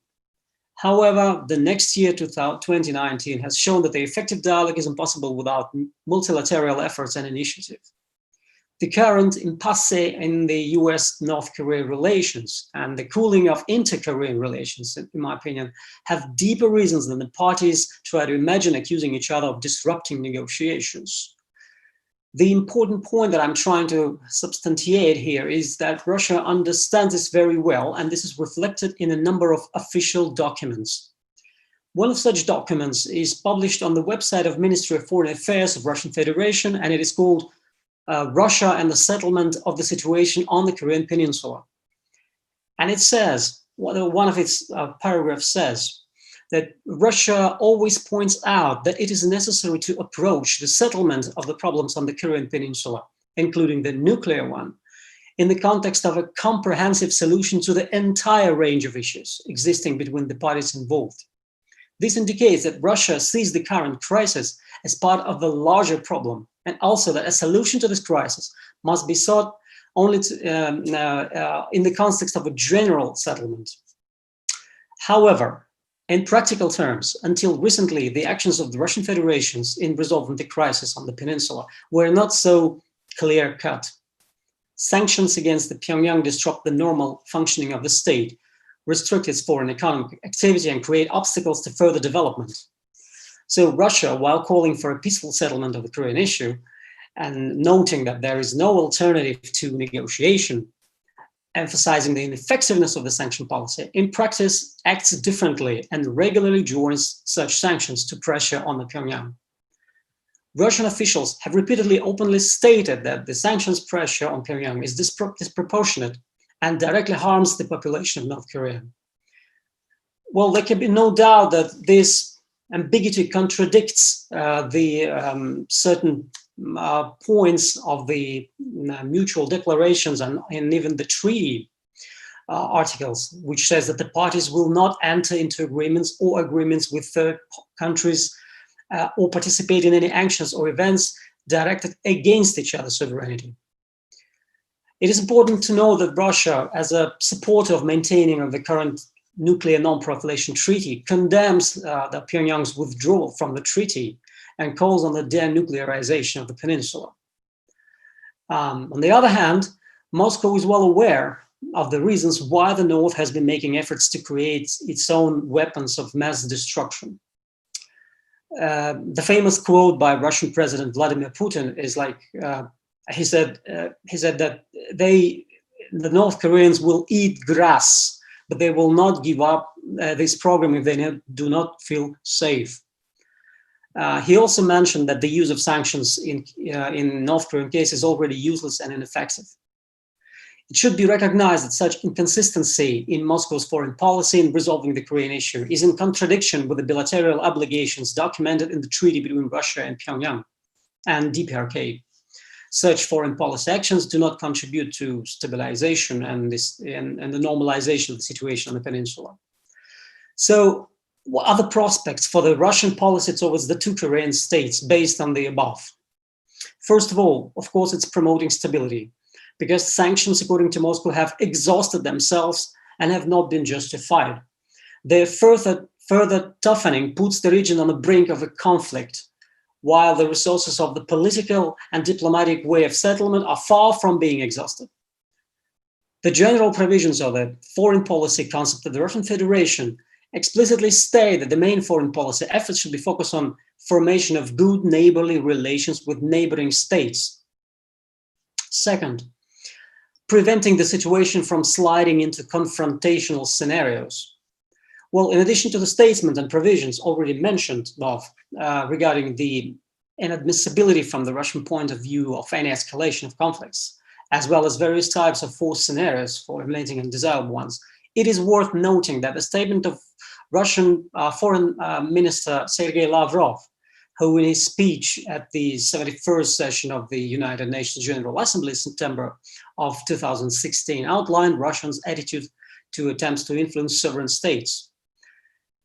However, the next year, 2019, has shown that the effective dialogue is impossible without multilateral efforts and initiative. The current impasse in the US-North Korea relations and the cooling of inter-Korean relations, in my opinion, have deeper reasons than the parties try to imagine accusing each other of disrupting negotiations. The important point that I'm trying to substantiate here is that Russia understands this very well, and this is reflected in a number of official documents. One of such documents is published on the website of Ministry of Foreign Affairs of Russian Federation, and it is called Russia and the Settlement of the Situation on the Korean Peninsula. And it says, one of its paragraphs says, that Russia always points out that it is necessary to approach the settlement of the problems on the Korean Peninsula, including the nuclear one, in the context of a comprehensive solution to the entire range of issues existing between the parties involved. This indicates that Russia sees the current crisis as part of the larger problem, and also that a solution to this crisis must be sought only in the context of a general settlement. However, in practical terms, until recently, the actions of the Russian Federation in resolving the crisis on the peninsula were not so clear-cut. Sanctions against the Pyongyang disrupt the normal functioning of the state, restrict its foreign economic activity, and create obstacles to further development. So Russia, while calling for a peaceful settlement of the Korean issue and noting that there is no alternative to negotiation, emphasizing the ineffectiveness of the sanction policy, in practice acts differently and regularly joins such sanctions to pressure on the Pyongyang. Russian officials have repeatedly openly stated that the sanctions pressure on Pyongyang is disproportionate and directly harms the population of North Korea. Well, there can be no doubt that this ambiguity contradicts the certain points of the mutual declarations and even the treaty articles, which says that the parties will not enter into agreements or agreements with third countries or participate in any actions or events directed against each other's sovereignty. It is important to know that Russia, as a supporter of maintaining of the current nuclear non-proliferation treaty, condemns the Pyongyang's withdrawal from the treaty and calls on the denuclearization of the peninsula. On the other hand, Moscow is well aware of the reasons why the North has been making efforts to create its own weapons of mass destruction. The famous quote by Russian President Vladimir Putin is like, he said that the North Koreans will eat grass, but they will not give up this program if they do not feel safe. He also mentioned that the use of sanctions in North Korean case is already useless and ineffective. It should be recognized that such inconsistency in Moscow's foreign policy in resolving the Korean issue is in contradiction with the bilateral obligations documented in the treaty between Russia and Pyongyang and DPRK. Such foreign policy actions do not contribute to stabilization and the normalization of the situation on the peninsula. So, what are the prospects for the Russian policy towards the two Korean states based on the above? First of all, of course, it's promoting stability, because sanctions, according to Moscow, have exhausted themselves and have not been justified. Their further toughening puts the region on the brink of a conflict, while the resources of the political and diplomatic way of settlement are far from being exhausted. The general provisions of the foreign policy concept of the Russian Federation explicitly state that the main foreign policy efforts should be focused on formation of good neighborly relations with neighboring states. Second, preventing the situation from sliding into confrontational scenarios. Well, in addition to the statements and provisions already mentioned above regarding the inadmissibility from the Russian point of view of any escalation of conflicts, as well as various types of force scenarios for eliminating undesirable ones, it is worth noting that the statement of Russian Foreign Minister Sergei Lavrov, who in his speech at the 71st session of the United Nations General Assembly in September of 2016 outlined Russia's attitude to attempts to influence sovereign states.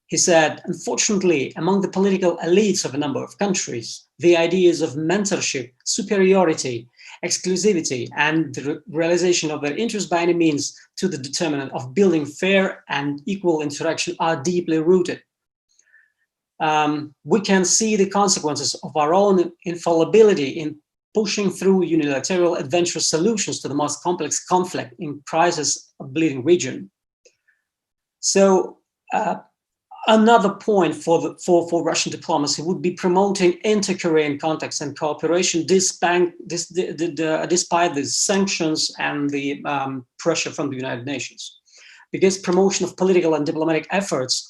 He said, unfortunately, among the political elites of a number of countries, the ideas of mentorship, superiority, exclusivity, and the realization of their interests by any means to the determinant of building fair and equal interaction are deeply rooted. We can see the consequences of our own infallibility in pushing through unilateral adventurous solutions to the most complex conflict in crisis of bleeding region. So another point for Russian diplomacy would be promoting inter-Korean contacts and cooperation despite the sanctions and the pressure from the United Nations. Because promotion of political and diplomatic efforts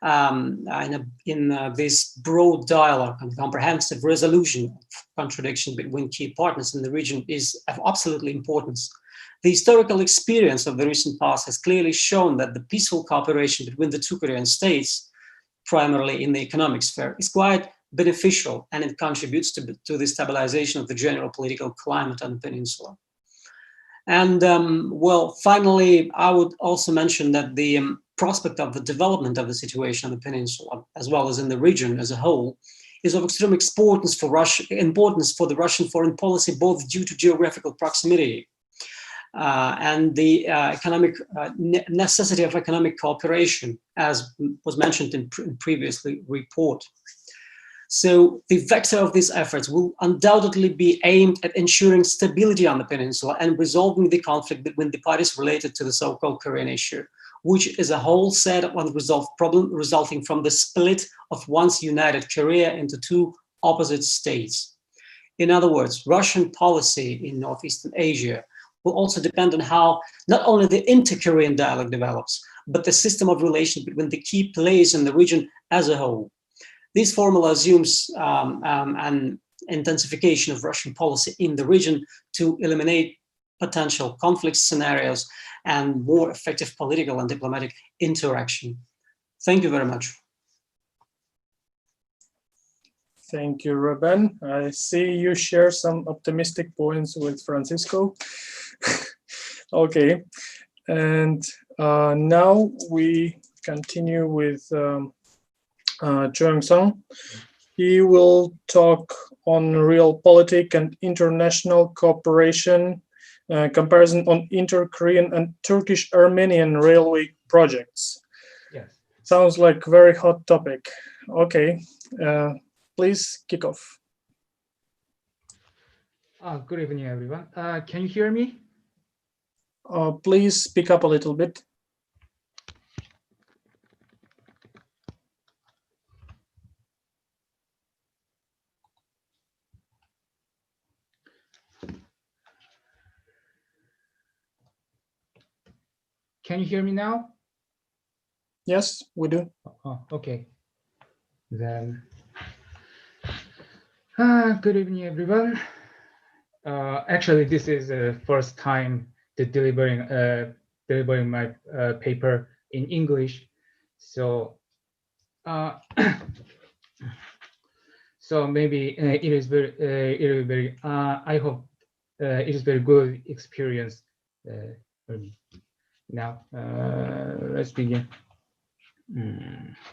in this broad dialogue and comprehensive resolution of contradiction between key partners in the region is of absolutely importance. The historical experience of the recent past has clearly shown that the peaceful cooperation between the two Korean states primarily in the economic sphere, is quite beneficial, and it contributes to the stabilization of the general political climate on the peninsula. And well, finally, I would also mention that the prospect of the development of the situation on the peninsula, as well as in the region as a whole, is of extreme importance for the Russian foreign policy, both due to geographical proximity and the economic necessity of economic cooperation, as was mentioned in previous report. So the vector of these efforts will undoubtedly be aimed at ensuring stability on the peninsula and resolving the conflict between the parties related to the so-called Korean issue, which is a whole set of unresolved problems resulting from the split of once united Korea into two opposite states. In other words, Russian policy in Northeastern Asia will also depend on how not only the inter-Korean dialogue develops, but the system of relations between the key players in the region as a whole. This formula assumes an intensification of Russian policy in the region to eliminate potential conflict scenarios and more effective political and diplomatic interaction. Thank you very much. Thank you, Ruben. I see you share some optimistic points with Francisco. Okay, and now we continue with Kyung. He will talk on realpolitik and international cooperation, comparison on inter-Korean and Turkish-Armenian railway projects. Yes. Sounds like a very hot topic. Okay, please kick off. Good evening, everyone. Can you hear me? Please speak up a little bit. Can you hear me now? Yes, we do. Oh, okay. Then, good evening, everyone. Actually, this is the first time delivering my paper in English, so so maybe it is very. I hope it is very good experience for me. Now, let's begin.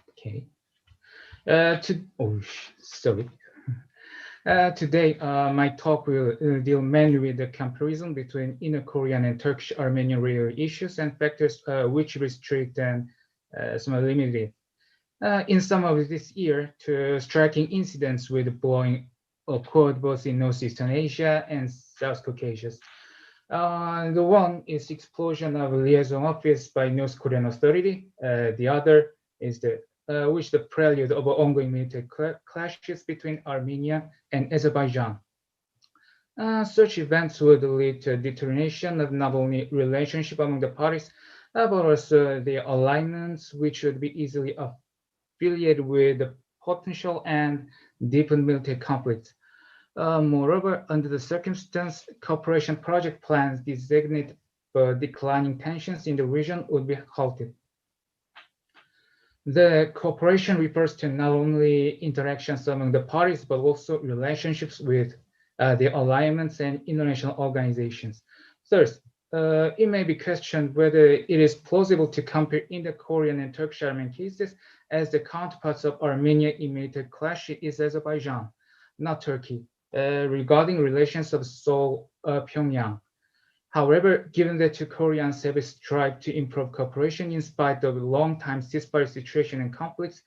Okay. Sorry. Today, my talk will deal mainly with the comparison between inner-Korean and Turkish-Armenian railway issues and factors which restrict and some limit it. In some of this year, to striking incidents with blowing occurred both in Northeastern Asia and South Caucasus. The one is explosion of a liaison office by North Korean authority. The other is the prelude of ongoing military clashes between Armenia and Azerbaijan. Such events would lead to a deterioration of not only relationship among the parties, but also the alignments which would be easily affiliated with the potential and deepened military conflicts. Moreover, under the circumstance, cooperation project plans designated for declining tensions in the region would be halted. The cooperation refers to not only interactions among the parties, but also relationships with the alignments and international organizations. Third, it may be questioned whether it is plausible to compare inter-Korean and Turkish-Armenian cases, as the counterparts of Armenia in military clash is Azerbaijan, not Turkey, regarding relations of Seoul, Pyongyang. However, given that two Koreans have strived to improve cooperation in spite of a long-time ceasefire situation and conflicts,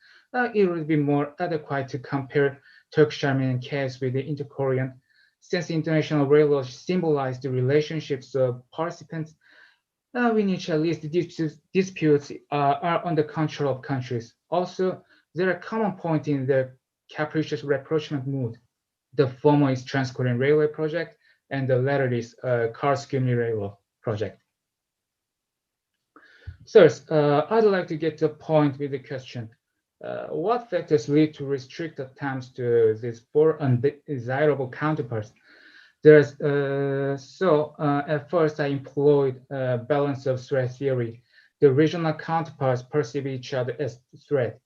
it would be more adequate to compare Turkish-Armenian case with the inter-Korean, since the international railroad symbolized the relationships of participants in which at least disputes are under control of countries. Also, there are common points in the capricious rapprochement mood. The former is Trans-Korean Railway Project, and the latter is Kars-Gümrük Railway Project. First, I'd like to get to the point with the question. What factors lead to restrict attempts to these four undesirable counterparts? At first I employed a balance of threat theory. The regional counterparts perceive each other as threat.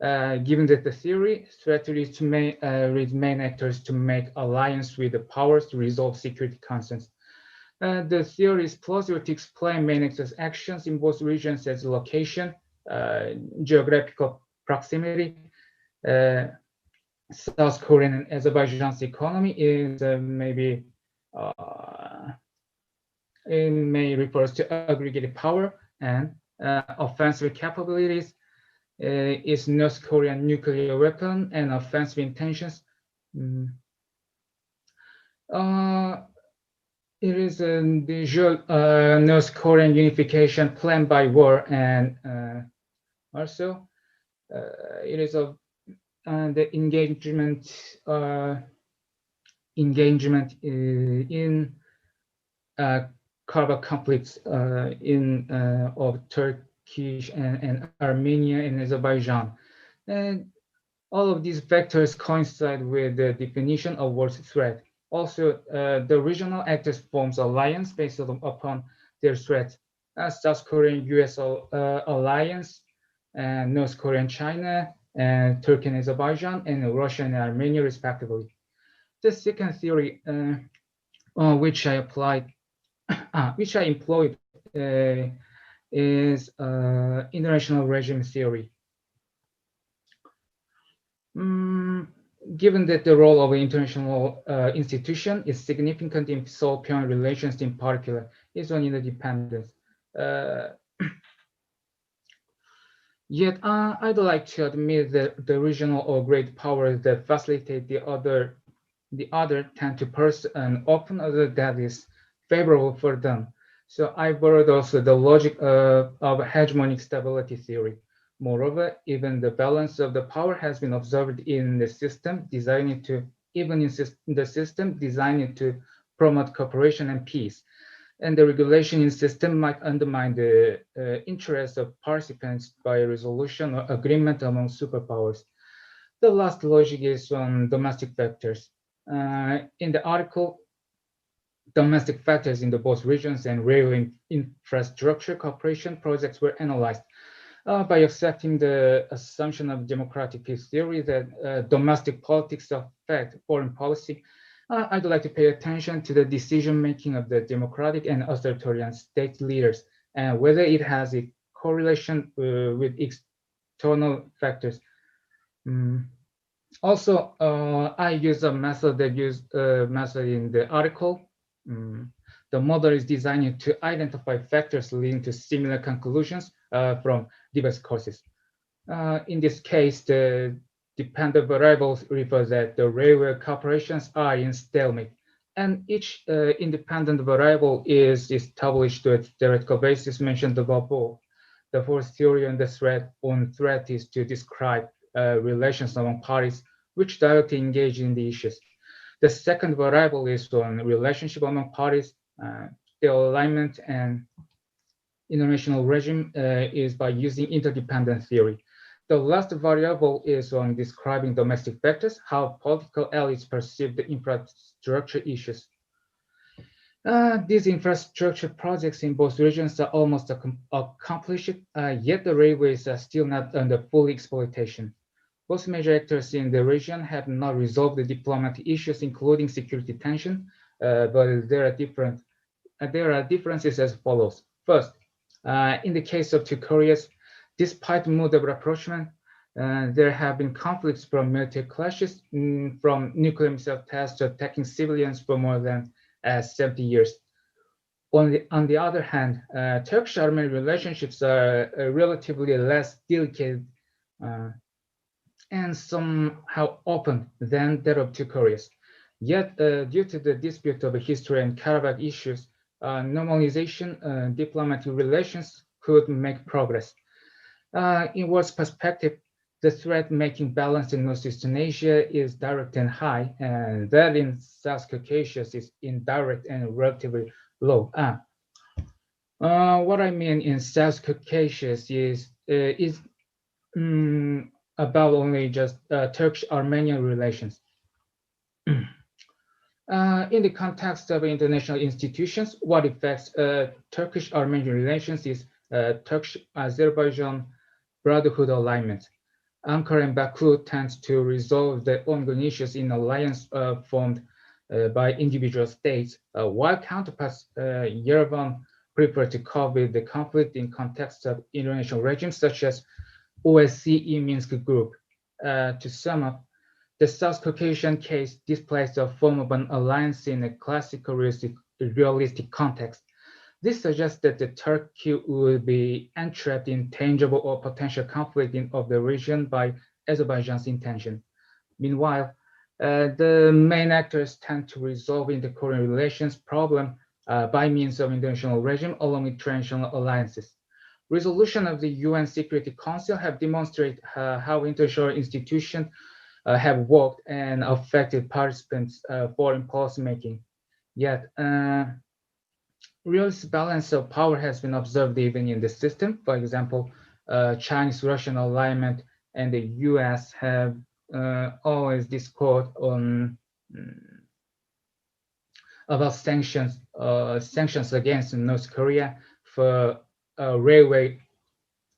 Given that the theory, strategy is to read main actors to make alliance with the powers to resolve security concerns. The theory is plausible to explain main actors' actions in both regions as location, geographical proximity. South Korean and Azerbaijan's economy is maybe it may refers to aggregated power and offensive capabilities. Is North Korean nuclear weapon and offensive intentions. It is the usual North Korean unification planned by war, and also it is of the engagement in Karabakh conflicts of Turkish and Armenia and Azerbaijan. And all of these factors coincide with the definition of war threat. Also, the regional actors forms alliance based upon their threats. South Korean US alliance, and North Korean China, and Turkey and Azerbaijan, and Russia and Armenia respectively. The second theory which I employed is international regime theory. Given that the role of an international institution is significant in Seoul-Pyongyang relations in particular, is on interdependence. Yet I'd like to admit that the regional or great powers that facilitate the other tend to pursue an open other that is favorable for them. So I borrowed also the logic of hegemonic stability theory. Moreover, even the balance of the power has been observed in the system designed to promote cooperation and peace. And the regulation in system might undermine the interests of participants by a resolution or agreement among superpowers. The last logic is on domestic factors. In the article, domestic factors in the both regions and railway infrastructure cooperation projects were analyzed. By accepting the assumption of democratic peace theory that domestic politics affect foreign policy, I'd like to pay attention to the decision-making of the democratic and authoritarian state leaders and whether it has a correlation with external factors. Also, I use a method that method in the article. The model is designed to identify factors leading to similar conclusions from diverse causes. In this case, the dependent variables refers that the railway corporations are in stalemate, and each independent variable is established to a theoretical basis mentioned above. The fourth theory on the threat is to describe relations among parties which directly engage in the issues. The second variable is on relationship among parties. The alignment and international regime is by using interdependent theory. The last variable is on describing domestic factors, how political elites perceive the infrastructure issues. These infrastructure projects in both regions are almost accomplished, yet the railways are still not under full exploitation. Both major actors in the region have not resolved the diplomatic issues, including security tension, but there are differences as follows. First, in the case of two Koreas, despite mood of rapprochement, there have been conflicts from military clashes, from nuclear missile tests to attacking civilians for more than 70 years. On the other hand, Turkish-Armenian relationships are relatively less delicate and somehow open than that of two Koreas. Yet, due to the dispute of history and Karabakh issues, normalization diplomatic relations could make progress. In world's perspective, the threat-making balance in Northeastern Asia is direct and high, and that in South Caucasus is indirect and relatively low. What I mean in South Caucasus is about only just Turkish-Armenian relations. In the context of international institutions, what affects Turkish-Armenian relations is Turkish-Azerbaijan Brotherhood alignment. Ankara and Baku tend to resolve the ongoing issues in alliance formed by individual states, while counterparts Yerevan prefer to cope with the conflict in context of international regimes such as OSCE Minsk Group. To sum up, the South Caucasian case displays the form of an alliance in a classical realistic context. This suggests that the Turkey would be entrapped in tangible or potential conflict of the region by Azerbaijan's intention. Meanwhile, the main actors tend to resolve inter-Korean relations problem by means of international regime along with traditional alliances. Resolution of the UN Security Council have demonstrated how international institutions have worked and affected participants' foreign policy making. Yet, realistic balance of power has been observed even in the system. For example, Chinese-Russian alignment and the US have always discord on about sanctions against North Korea for railway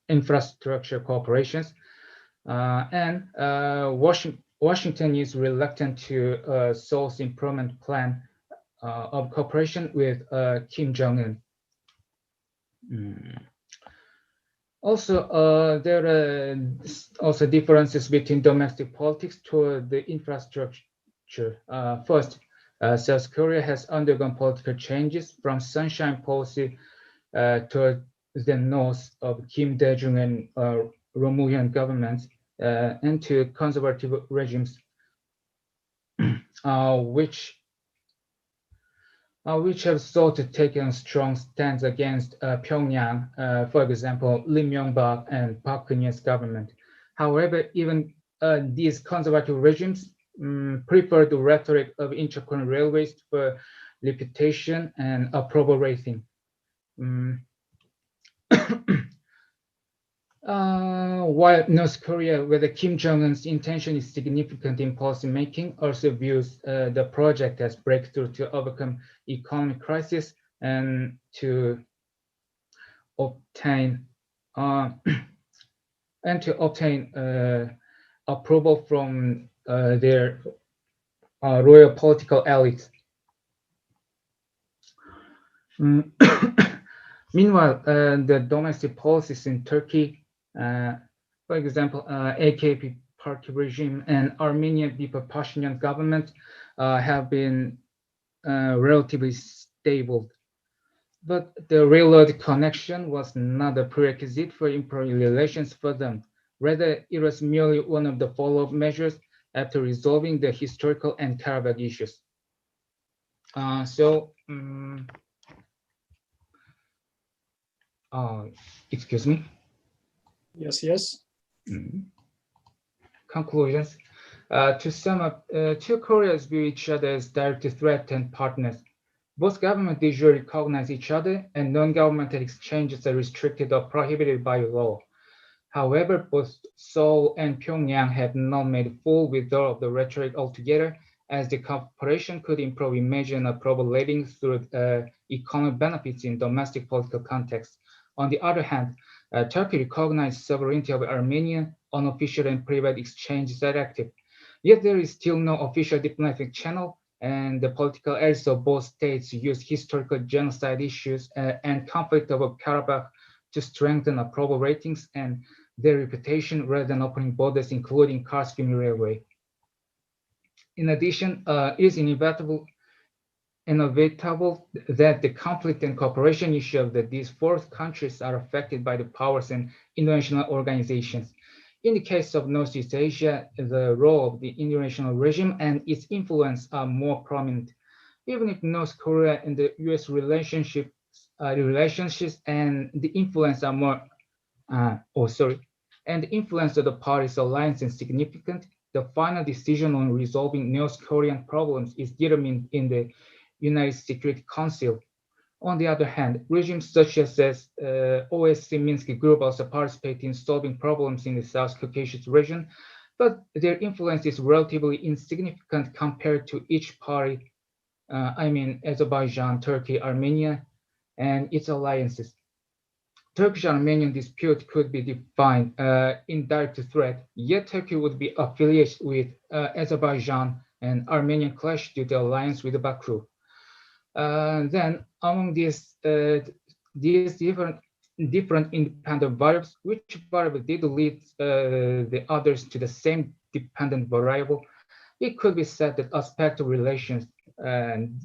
infrastructure corporations, and Washington is reluctant to source improvement plan of cooperation with Kim Jong-un. Also, there are also differences between domestic politics toward the infrastructure. First, South Korea has undergone political changes from sunshine policy toward the north of Kim Dae-jung and Roh Moo-hyun governments into conservative regimes, which have sought to take a strong stance against Pyongyang, for example, Lee Myung-bak and Park Geun-hye's government. However, even these conservative regimes prefer the rhetoric of inter-Korean railways for reputation and approval rating. While North Korea, whether Kim Jong-un's intention is significant in policy making, also views the project as breakthrough to overcome economic crisis and to obtain approval from their royal political elite. Meanwhile, the domestic policies in Turkey, for example, AKP party regime and Armenian People Pashinyan government have been relatively stable. But the railroad connection was not a prerequisite for improving relations for them. Rather, it was merely one of the follow-up measures after resolving the historical and Karabakh issues. Excuse me. Yes. Conclusions. To sum up, two Koreas view each other as direct threat and partners. Both governments usually recognize each other, and non-governmental exchanges are restricted or prohibited by law. However, both Seoul and Pyongyang have not made full withdrawal of the rhetoric altogether, as the cooperation could improve image and approval ratings through economic benefits in domestic political context. On the other hand, Turkey recognized sovereignty of Armenia. Unofficial and private exchanges are active. Yet there is still no official diplomatic channel, and the political elites of both states use historical genocide issues and conflict over Karabakh to strengthen approval ratings and their reputation rather than opening borders, including Kars-Gumi Railway. In addition, it is inevitable that the conflict and cooperation issue of these four countries are affected by the powers and international organizations. In the case of Northeast Asia, the role of the international regime and its influence are more prominent. Even if North Korea and the US relationships and the influence are more, and the influence of the parties' alliance is significant, the final decision on resolving North Korean problems is determined in the United Security Council. On the other hand, regimes such as OSCE Minsk Group also participate in solving problems in the South Caucasus region, but their influence is relatively insignificant compared to each party, I mean Azerbaijan, Turkey, Armenia, and its alliances. Turkish-Armenian dispute could be defined indirect threat, yet Turkey would be affiliated with Azerbaijan and Armenian clash due to alliance with Baku. Then among these different independent variables, which variable did lead the others to the same dependent variable? It could be said that aspect of relations and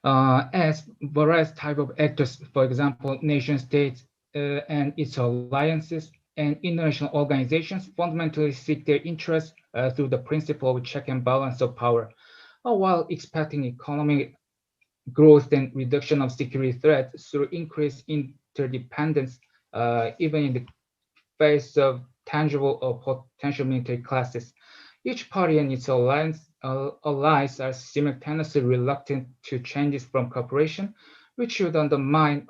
as various type of actors, for example, nation states and its alliances and international organizations fundamentally seek their interests through the principle of check and balance of power, while expecting economic growth and reduction of security threats through increased interdependence, even in the face of tangible or potential military clashes. Each party and its allies are simultaneously reluctant to changes from cooperation, which would undermine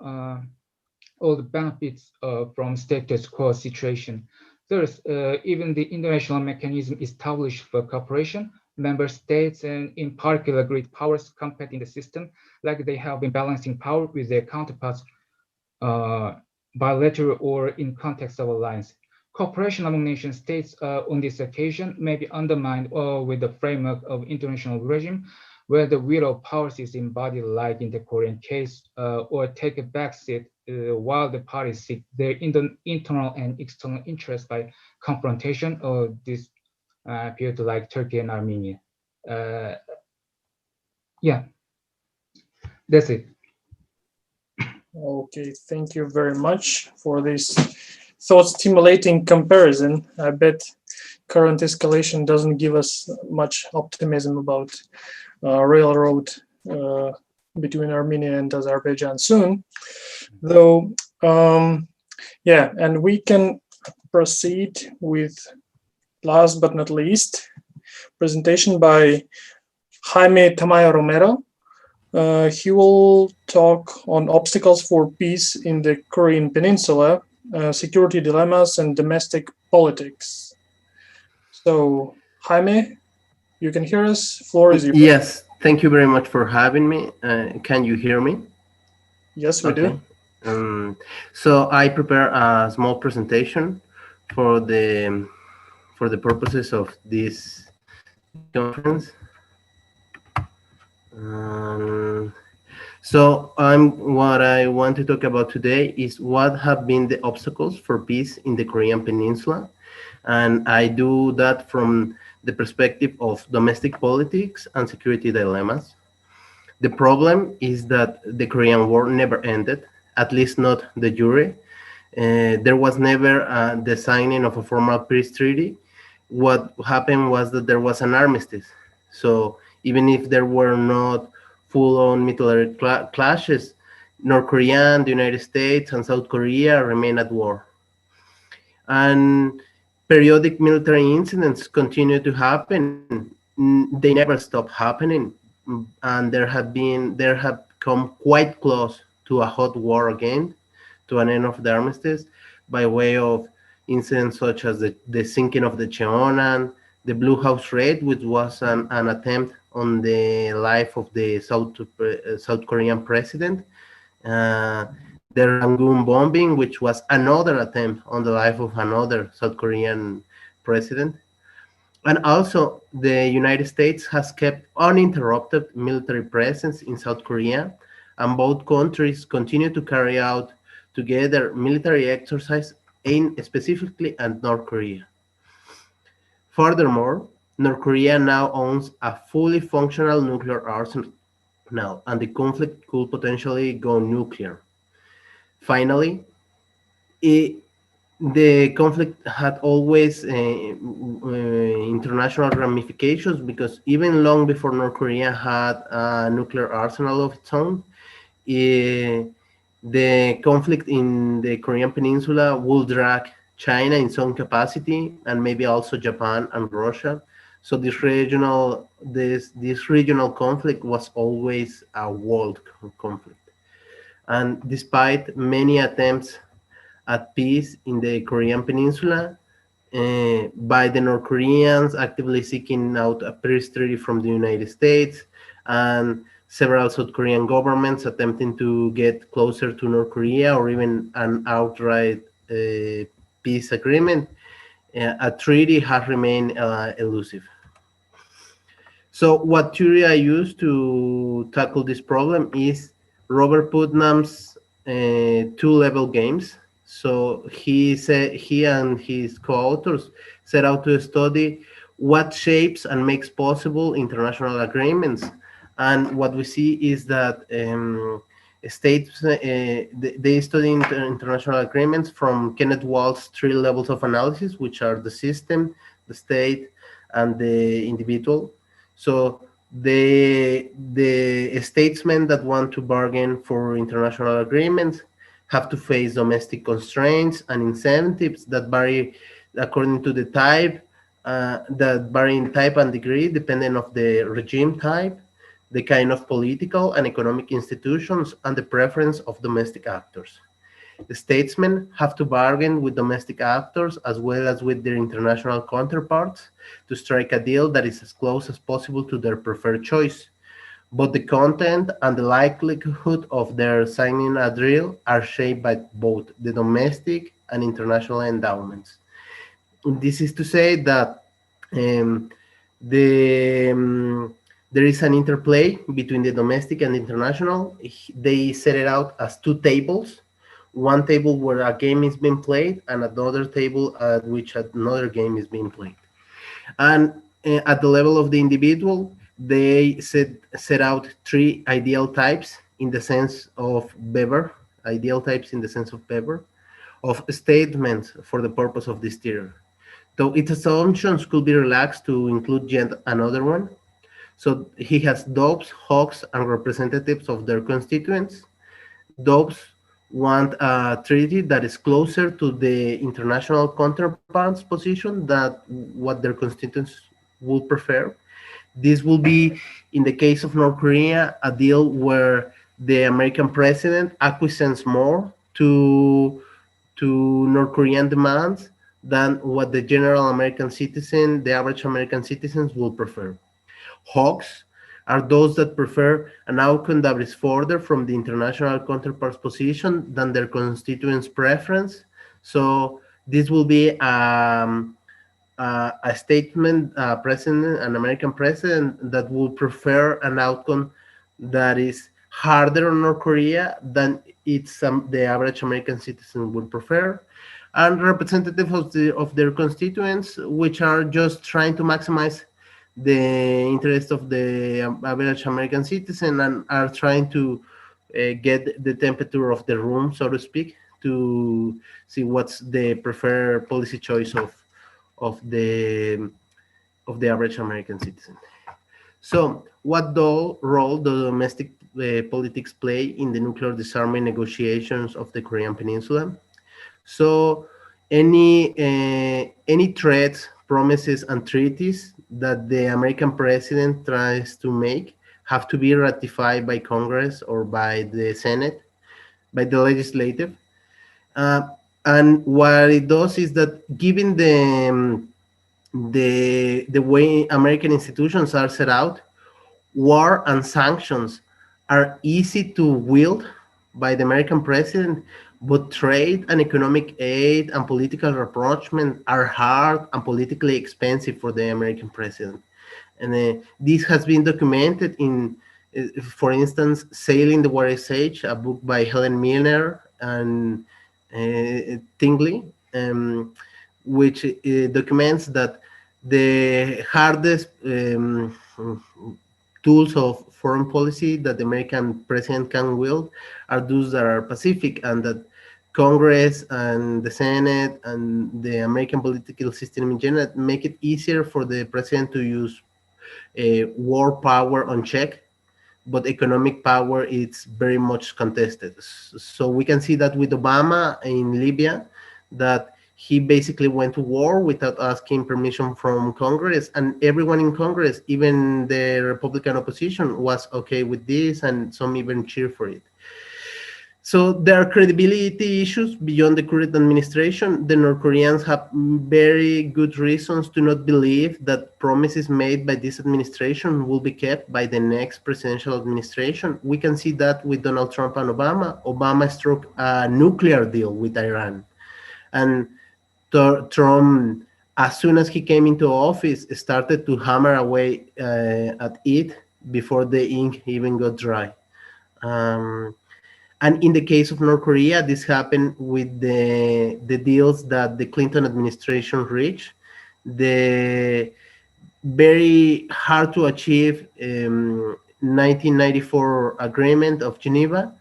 all the benefits from status quo situation. Thus, even the international mechanism established for cooperation, member states and in particular great powers compete in the system like they have been balancing power with their counterparts bilateral or in context of alliance. Cooperation among nation states on this occasion may be undermined with the framework of international regime, where the will of powers is embodied like in the Korean case, or take a backseat while the parties seek their internal and external interests by confrontation or this appear to like Turkey and Armenia. Yeah, that's it. Okay, thank you very much for this thought-stimulating comparison. I bet current escalation doesn't give us much optimism about railroad between Armenia and Azerbaijan soon, though. Yeah, and we can proceed with last but not least presentation by Jaime Tamayo Romero. He will talk on obstacles for peace in the Korean Peninsula, security dilemmas, and domestic politics. So, Jaime, you can hear us. Floor is yours. Yes, thank you very much for having me. Can you hear me? Yes, we do. So I prepare a small presentation for the purposes of this conference. So what I want to talk about today is what have been the obstacles for peace in the Korean Peninsula. And I do that from the perspective of domestic politics and security dilemmas. The problem is that the Korean War never ended, at least not de jure. There was never the signing of a formal peace treaty. What happened was that there was an armistice. So even if there were not full-on military clashes, North Korea, the United States, and South Korea remain at war. And periodic military incidents continue to happen. They never stop happening, and there have come quite close to a hot war again, to an end of the armistice, by way of incidents such as the sinking of the Cheonan, the Blue House raid, which was an attempt on the life of the South Korean president, the Rangoon bombing, which was another attempt on the life of another South Korean president. And also, the United States has kept uninterrupted military presence in South Korea, and both countries continue to carry out together military exercise aimed specifically at North Korea. Furthermore, North Korea now owns a fully functional nuclear arsenal, and the conflict could potentially go nuclear. Finally, the conflict had always international ramifications, because even long before North Korea had a nuclear arsenal of its own, the conflict in the Korean Peninsula will drag China in some capacity, and maybe also Japan and Russia. So this regional conflict was always a world conflict. And despite many attempts at peace in the Korean Peninsula by the North Koreans actively seeking out a peace treaty from the United States, and several South Korean governments attempting to get closer to North Korea or even an outright peace agreement, a treaty has remained elusive. So what theory I use to tackle this problem is Robert Putnam's two-level games. So he and his co-authors set out to study what shapes and makes possible international agreements. And what we see is that states, they study international agreements from Kenneth Walt's three levels of analysis, which are the system, the state, and the individual. So the statesmen that want to bargain for international agreements have to face domestic constraints and incentives that vary according to the type, that vary in type and degree depending of the regime type, the kind of political and economic institutions, and the preference of domestic actors. The statesmen have to bargain with domestic actors as well as with their international counterparts to strike a deal that is as close as possible to their preferred choice. But the content and the likelihood of their signing a deal are shaped by both the domestic and international endowments. This is to say that um, there is an interplay between the domestic and international. They set it out as two tables. One table where a game is being played and another table at which another game is being played. And at the level of the individual, they set out three ideal types in the sense of Weber, ideal types in the sense of Weber, of statements for the purpose of this theory. Though its assumptions could be relaxed to include yet another one. So he has doves, hawks, and representatives of their constituents. Doves want a treaty that is closer to the international counterparts' position than what their constituents would prefer. This will be, in the case of North Korea, a deal where the American president acquiesces more to North Korean demands than what the general American citizen, the average American citizens will prefer. Hawks are those that prefer an outcome that is further from the international counterpart's position than their constituents' preference. So this will be a statement, president, an American president that will prefer an outcome that is harder on North Korea than the average American citizen would prefer, and representatives of their constituents, which are just trying to maximize the interest of the average American citizen and are trying to get the temperature of the room, so to speak, to see what's the preferred policy choice of the average American citizen. So, what role do domestic politics play in the nuclear disarmament negotiations of the Korean Peninsula? So, any threats, promises, and treaties that the American president tries to make have to be ratified by Congress or by the Senate, by the legislative. And what it does is that, given the way American institutions are set out, war and sanctions are easy to wield by the American president, but trade and economic aid and political rapprochement are hard and politically expensive for the American president. And this has been documented in, for instance, Sailing the Water's Edge, a book by Helen Milner and Tingley, which documents that the hardest tools of foreign policy that the American president can wield are those that are pacific, and that Congress and the Senate and the American political system in general make it easier for the president to use war power unchecked, but economic power is very much contested. So we can see that with Obama in Libya, that he basically went to war without asking permission from Congress, and everyone in Congress, even the Republican opposition, was okay with this, and some even cheer for it. So there are credibility issues beyond the current administration. The North Koreans have very good reasons to not believe that promises made by this administration will be kept by the next presidential administration. We can see that with Donald Trump and Obama. Obama struck a nuclear deal with Iran. And Trump, as soon as he came into office, started to hammer away at it before the ink even got dry. And in the case of North Korea, this happened with the deals that the Clinton administration reached. The very hard to achieve 1994 agreement of Geneva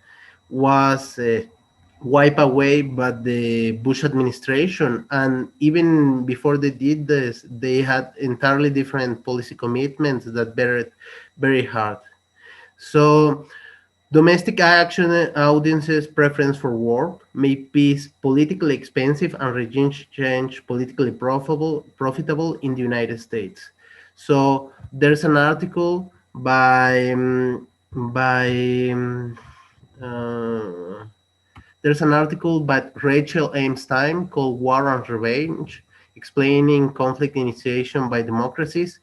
was wiped away by the Bush administration. And even before they did this, they had entirely different policy commitments that were very hard. So domestic action audiences' preference for war made peace politically expensive and regime change politically profitable in the United States. So there's an article uh, there's an article by Rachel Ames-Time called War and Revenge, explaining conflict initiation by democracies,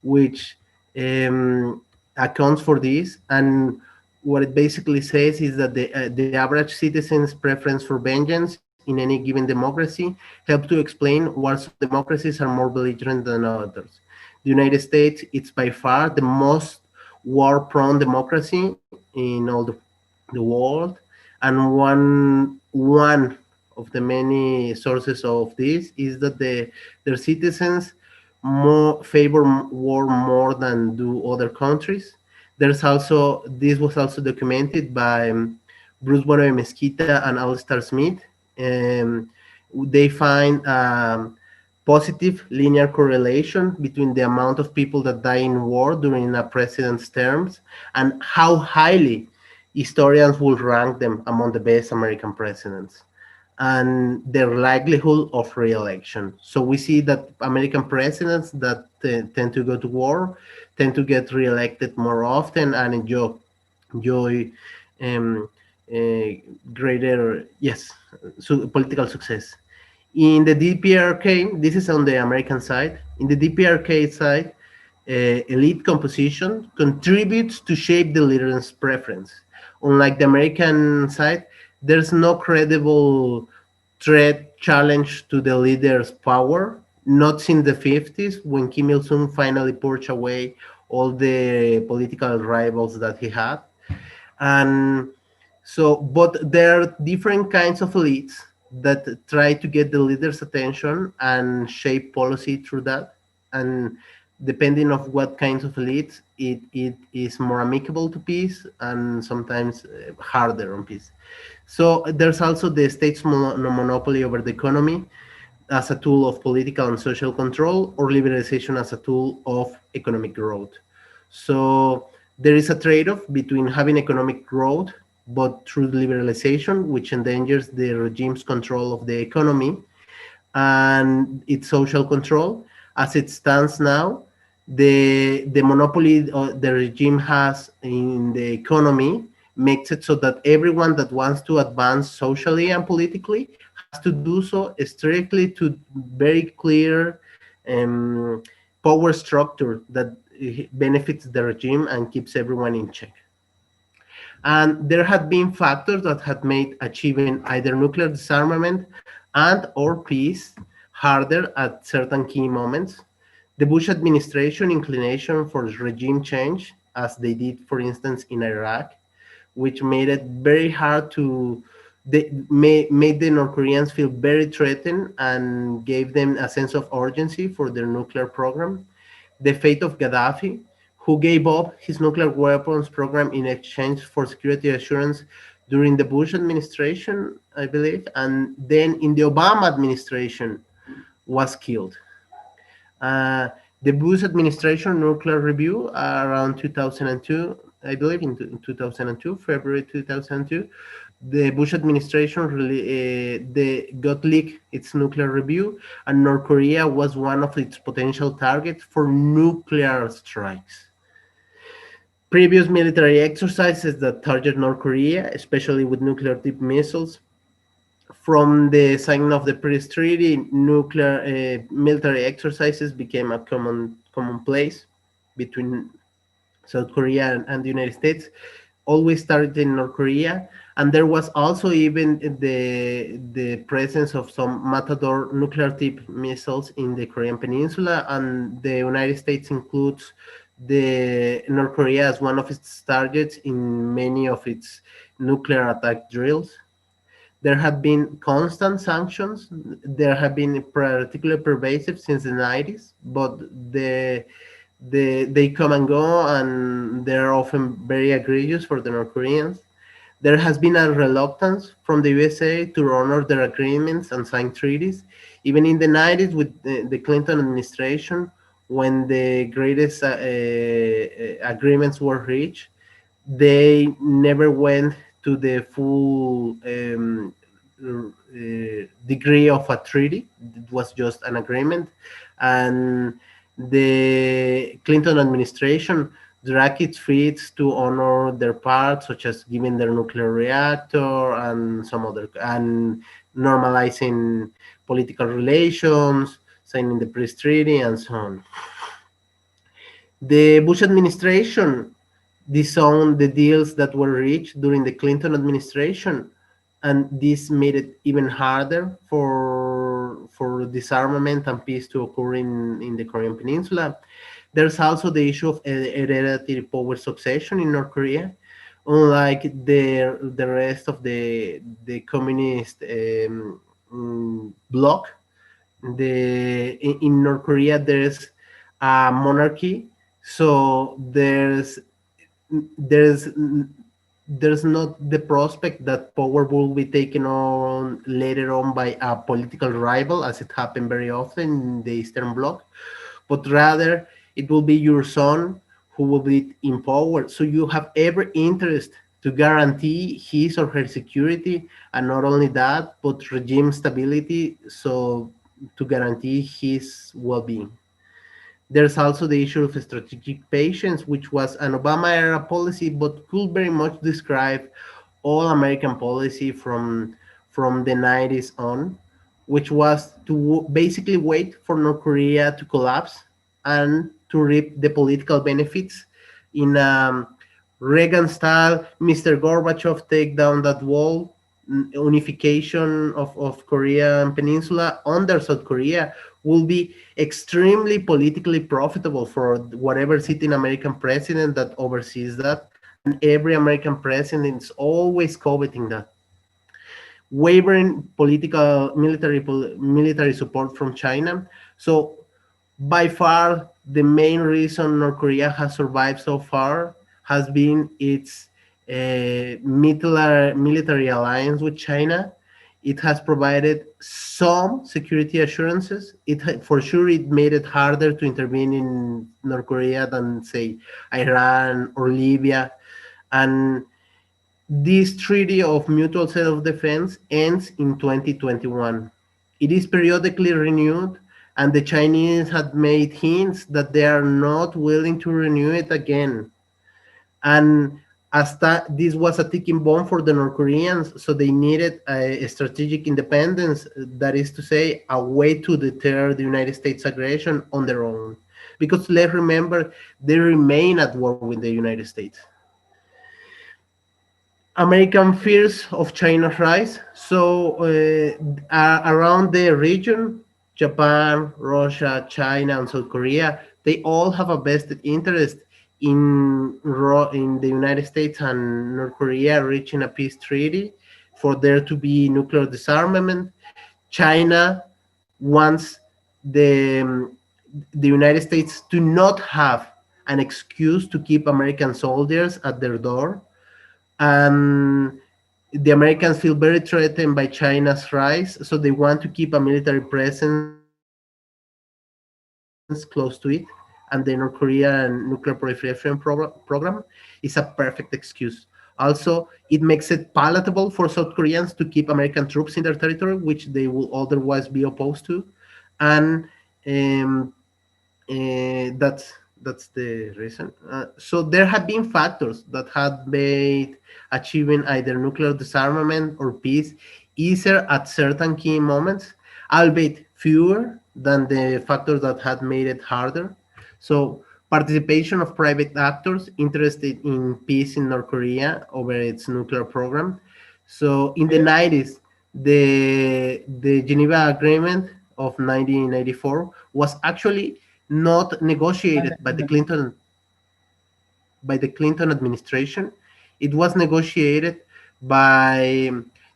which accounts for this. And what it basically says is that the average citizen's preference for vengeance in any given democracy helps to explain why some democracies are more belligerent than others. The United States, it's by far the most war-prone democracy in all the world. And one of the many sources of this is that their citizens more favor war more than do other countries. This was also documented by Bruce Bueno de Mesquita and Alistair Smith. They find positive linear correlation between the amount of people that die in war during a president's terms and how highly historians will rank them among the best American presidents and their likelihood of re-election. So we see that American presidents that tend to go to war tend to get re-elected more often and enjoy greater, political success. In the DPRK, this is on the American side. In the DPRK side, elite composition contributes to shape the leader's preference. Unlike the American side, there's no credible threat challenge to the leader's power, not since the 50s when Kim Il-sung finally purged away all the political rivals that he had. And so, but there are different kinds of elites that try to get the leader's attention and shape policy through that. And depending on what kinds of elites, it is more amicable to peace and sometimes harder on peace. So there's also the state's monopoly over the economy as a tool of political and social control, or liberalization as a tool of economic growth. So there is a trade-off between having economic growth, but through liberalization, which endangers the regime's control of the economy and its social control. As it stands now, the monopoly the regime has in the economy makes it so that everyone that wants to advance socially and politically has to do so strictly to very clear power structure that benefits the regime and keeps everyone in check. And there had been factors that had made achieving either nuclear disarmament and or peace harder at certain key moments. The Bush administration inclination for regime change, as they did, for instance, in Iraq, which made it very hard to, made the North Koreans feel very threatened and gave them a sense of urgency for their nuclear program. The fate of Gaddafi, who gave up his nuclear weapons program in exchange for security assurance during the Bush administration, I believe, and then in the Obama administration was killed. The Bush administration nuclear review around 2002, I believe in 2002, February 2002, the Bush administration really got leaked its nuclear review, and North Korea was one of its potential targets for nuclear strikes. Previous military exercises that target North Korea, especially with nuclear-tipped missiles. From the signing of the Paris Treaty, nuclear military exercises became a commonplace between South Korea and the United States, always started in North Korea. And there was also even the presence of some Matador nuclear-tipped missiles in the Korean Peninsula, and the United States includes the North Korea as one of its targets in many of its nuclear attack drills. There have been constant sanctions. There have been particularly pervasive since the 90s, but they come and go, and they're often very egregious for the North Koreans. There has been a reluctance from the USA to honor their agreements and sign treaties. Even in the 90s with the Clinton administration, when the greatest agreements were reached, they never went to the full degree of a treaty. It was just an agreement. And the Clinton administration dragged its feet to honor their part, such as giving their nuclear reactor and some other, and normalizing political relations, signing the Paris Treaty, and so on. The Bush administration disowned the deals that were reached during the Clinton administration, and this made it even harder for disarmament and peace to occur in the Korean Peninsula. There's also the issue of hereditary power succession in North Korea. Unlike the rest of the communist bloc, in North Korea there's a monarchy, so there's not the prospect that power will be taken on later on by a political rival, as it happened very often in the Eastern Bloc, but rather it will be your son who will be in power. So you have every interest to guarantee his or her security, and not only that, but regime stability, so to guarantee his well-being. There's also the issue of strategic patience, which was an Obama-era policy, but could very much describe all American policy from the 90s on, which was to basically wait for North Korea to collapse and to reap the political benefits in Reagan style, Mr. Gorbachev take down that wall, unification of Korean Peninsula under South Korea will be extremely politically profitable for whatever sitting American president that oversees that. And every American president is always coveting that. Wavering political military support from China. So by far, the main reason North Korea has survived so far has been its military alliance with China. It has provided some security assurances. For sure, it made it harder to intervene in North Korea than, say, Iran or Libya. And this treaty of mutual self-defense ends in 2021. It is periodically renewed, and the Chinese had made hints that they are not willing to renew it again. And this was a ticking bomb for the North Koreans, so they needed a strategic independence, that is to say, a way to deter the United States aggression on their own. Because let's remember, they remain at war with the United States. American fears of China's rise. So around the region, Japan, Russia, China, and South Korea, they all have a vested interest in the United States and North Korea reaching a peace treaty for there to be nuclear disarmament. China wants the United States to not have an excuse to keep American soldiers at their door. And the Americans feel very threatened by China's rise, so they want to keep a military presence close to it. And the North Korean nuclear proliferation program is a perfect excuse. Also, it makes it palatable for South Koreans to keep American troops in their territory, which they will otherwise be opposed to. And That's the reason. So there have been factors that had made achieving either nuclear disarmament or peace easier at certain key moments, albeit fewer than the factors that had made it harder. So participation of private actors interested in peace in North Korea over its nuclear program. So in the 90s, the Geneva Agreement of 1994 was actually not negotiated by the Clinton administration. It was negotiated by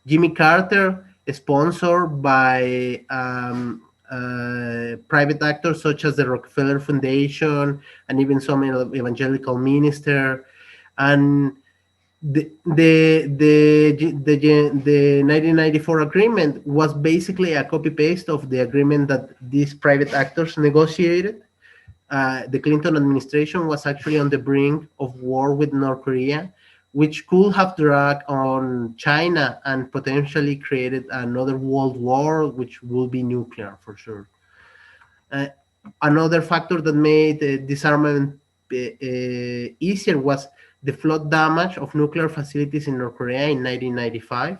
Jimmy Carter, sponsored by private actors such as the Rockefeller Foundation and even some evangelical minister. And the 1994 agreement was basically a copy paste of the agreement that these private actors negotiated. The Clinton administration was actually on the brink of war with North Korea, which could have dragged on China and potentially created another world war, which will be nuclear for sure. Another factor that made disarmament easier was the flood damage of nuclear facilities in North Korea in 1995.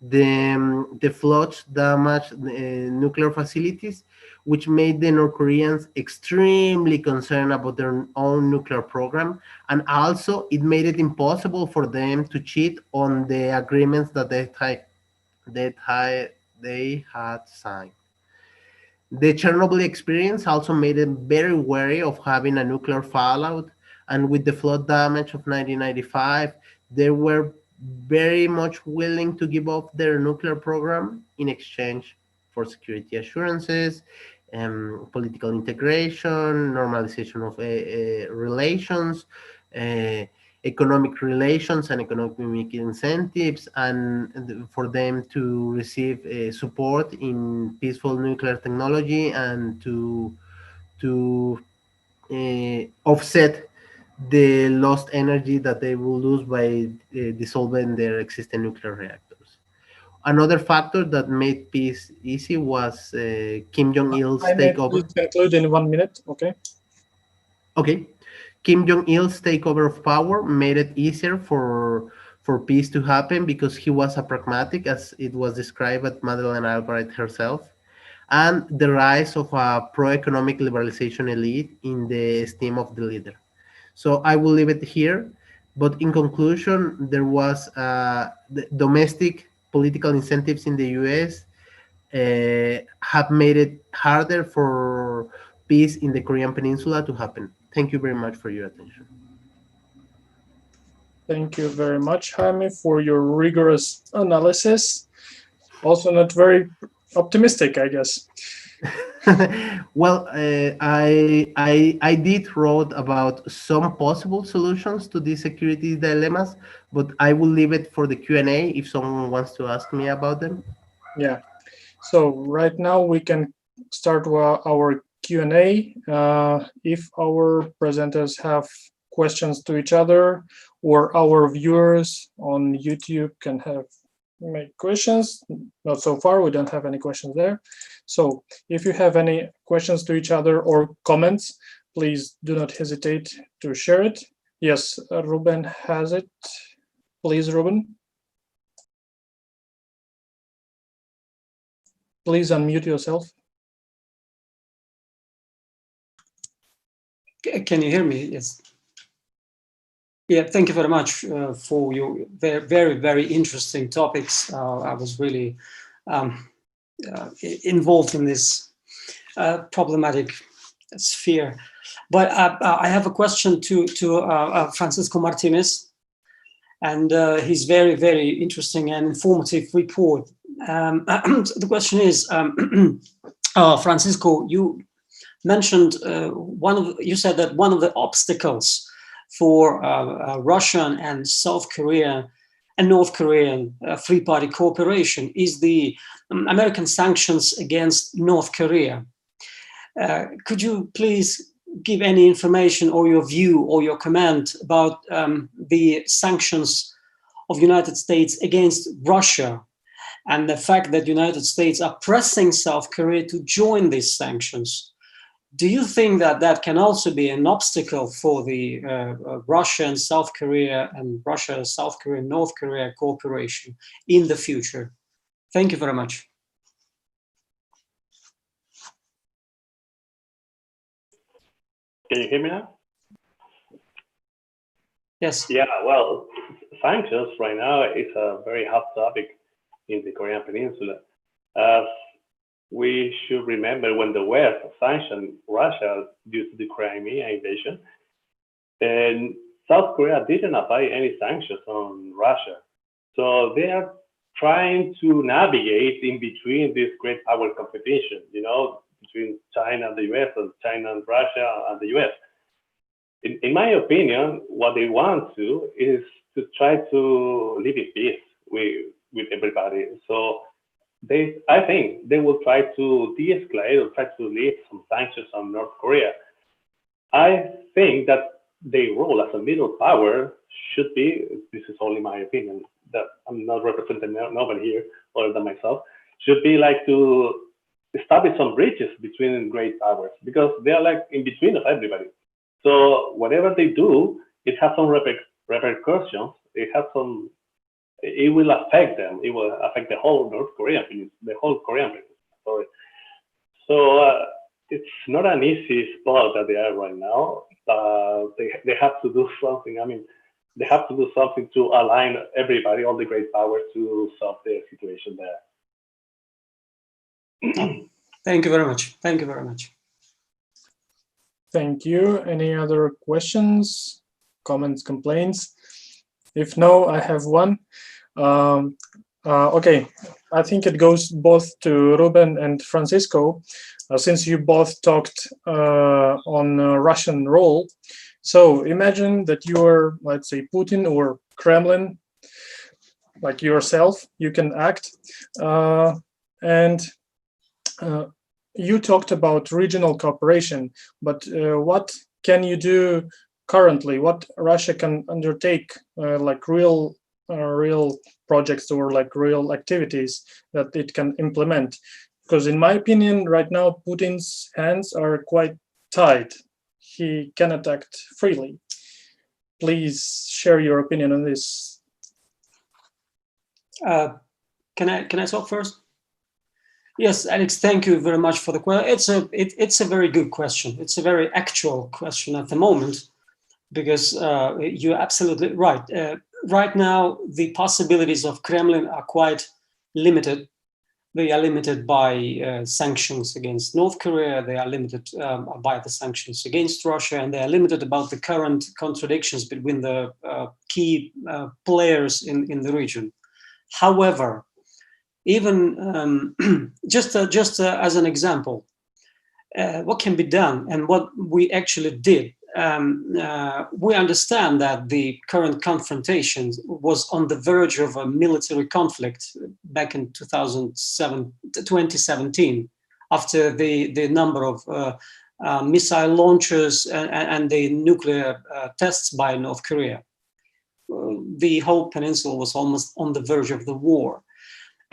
The floods damaged nuclear facilities, which made the North Koreans extremely concerned about their own nuclear program, and also it made it impossible for them to cheat on the agreements that they had signed. The Chernobyl experience also made them very wary of having a nuclear fallout, and with the flood damage of 1995, they were very much willing to give up their nuclear program in exchange for security assurances, political integration, normalization of relations, economic relations and economic incentives, and for them to receive support in peaceful nuclear technology and to offset the lost energy that they will lose by dissolving their existing nuclear reactors. Another factor that made peace easy was Kim Jong-il's takeover. Please conclude in 1 minute, okay? Okay. Kim Jong-il's takeover of power made it easier for peace to happen because he was a pragmatic, as it was described by Madeleine Albright herself, and the rise of a pro-economic liberalization elite in the esteem of the leader. So I will leave it here. But in conclusion, there was the domestic political incentives in the US have made it harder for peace in the Korean Peninsula to happen. Thank you very much for your attention. Thank you very much, Jaime, for your rigorous analysis. Also not very optimistic, I guess. Well, I did wrote about some possible solutions to these security dilemmas, but I will leave it for the Q&A if someone wants to ask me about them. Yeah. So right now we can start our Q&A. If our presenters have questions to each other, or our viewers on YouTube can make questions. Not so far, we don't have any questions there. So if you have any questions to each other or comments, please do not hesitate to share it. Yes, Ruben has it. Please, Ruben. Please unmute yourself. Can you hear me? Yes. Yeah, thank you very much for your very, very interesting topics. I was really involved in this problematic sphere. But I have a question to Francisco Martinez, and his very, very interesting and informative report. The question is, Francisco, you mentioned you said that one of the obstacles for Russian and South Korea and North Korean three-party cooperation is the American sanctions against North Korea. Could you please give any information or your view or your comment about the sanctions of United States against Russia and the fact that United States are pressing South Korea to join these sanctions? do you think that that can also be an obstacle for the Russia and South Korea and Russia, South Korea, North Korea cooperation in the future? Thank you very much. Can you hear me now? Yes. Yeah, well, sanctions right now is a very hot topic in the Korean Peninsula. We should remember when the West sanctioned Russia due to the Crimea invasion, and South Korea didn't apply any sanctions on Russia. So they are trying to navigate in between this great power competition, you know, between China and the US, and China and Russia and the US. In my opinion, what they want to is to try to live in peace with everybody. So I think they will try to de-escalate or try to lift some sanctions on North Korea. I think that their role as a middle power should be, this is only my opinion, that I'm not representing nobody here other than myself, should be like to establish some bridges between great powers, because they are like in between of everybody. So whatever they do, it has some repercussions. It will affect them. It will affect the whole North Korean Peninsula, the whole Korean Peninsula. Sorry. So it's not an easy spot that they are right now. They have to do something. I mean, they have to do something to align everybody, all the great powers, to solve the situation there. Thank you very much. Thank you very much. Thank you. Any other questions, comments, complaints? If no, I have one. Okay, I think it goes both to Ruben and Francisco, since you both talked on Russian role. So imagine that you are, let's say, Putin or Kremlin, like yourself, you can act. And you talked about regional cooperation, but what can you do currently? What Russia can undertake, like real projects or like real activities that it can implement? Because in my opinion, right now, Putin's hands are quite tied. He cannot act freely. Please share your opinion on this. Can I talk first? Yes, Alex, thank you very much for the question. It's a very good question. It's a very actual question at the moment, because you're absolutely right. Right now, the possibilities of Kremlin are quite limited. They are limited by sanctions against North Korea. They are limited by the sanctions against Russia, and they are limited about the current contradictions between the key players in the region. However, even just as an example, what can be done and what we actually did. We understand that the current confrontation was on the verge of a military conflict back in 2017, after the number of missile launches and the nuclear tests by North Korea. The whole peninsula was almost on the verge of the war.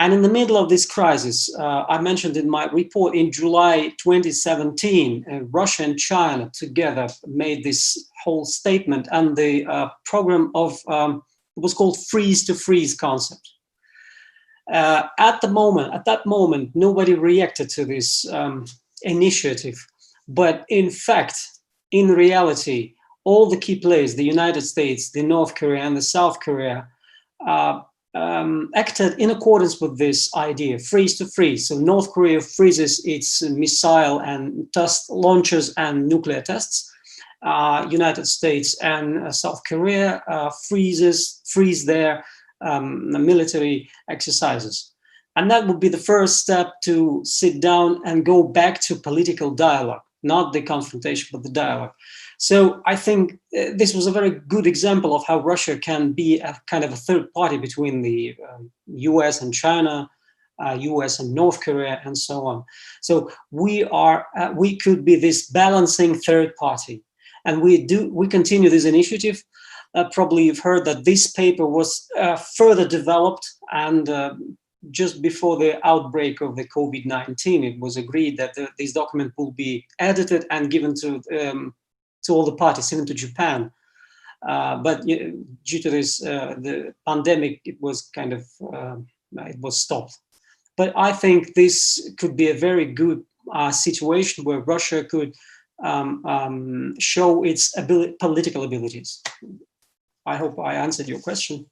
And in the middle of this crisis, I mentioned in my report, in July 2017, Russia and China together made this whole statement, and the program of it was called freeze to freeze concept. At that moment, nobody reacted to this initiative, but in fact, in reality, all the key players, the United States, the North Korea, and the South Korea, acted in accordance with this idea, freeze to freeze. So North Korea freezes its missile and test launches and nuclear tests. United States and South Korea freeze their military exercises. And that would be the first step to sit down and go back to political dialogue, not the confrontation, but the dialogue. So I think this was a very good example of how Russia can be a kind of a third party between the US and China, US and North Korea, and so on. So we could be this balancing third party. And we continue this initiative. Probably you've heard that this paper was further developed and just before the outbreak of the COVID-19, it was agreed that this document will be edited and given to all the parties, even to Japan. But due to this, the pandemic, it was kind of it was stopped. But I think this could be a very good situation where Russia could show its political abilities. I hope I answered your question.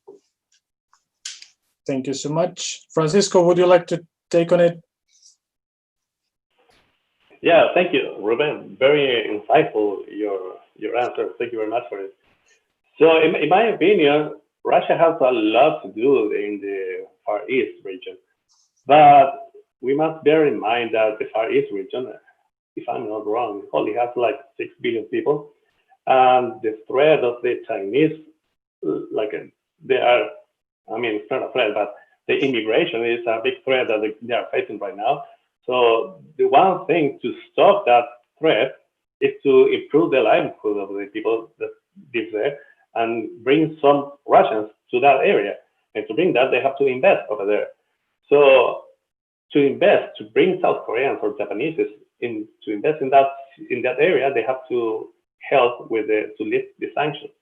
Thank you so much. Francisco, would you like to take on it? Yeah, thank you, Ruben. Very insightful, your answer. Thank you very much for it. So in my opinion, Russia has a lot to do in the Far East region. But we must bear in mind that the Far East region, if I'm not wrong, only has like 6 billion people. And the threat of the Chinese, like they are, I mean, it's not a threat, but the immigration is a big threat that they are facing right now. So the one thing to stop that threat is to improve the livelihood of the people that live there and bring some Russians to that area. And to bring that, they have to invest over there. So to invest, to bring South Koreans or Japanese to invest in that area, they have to help with to lift the sanctions.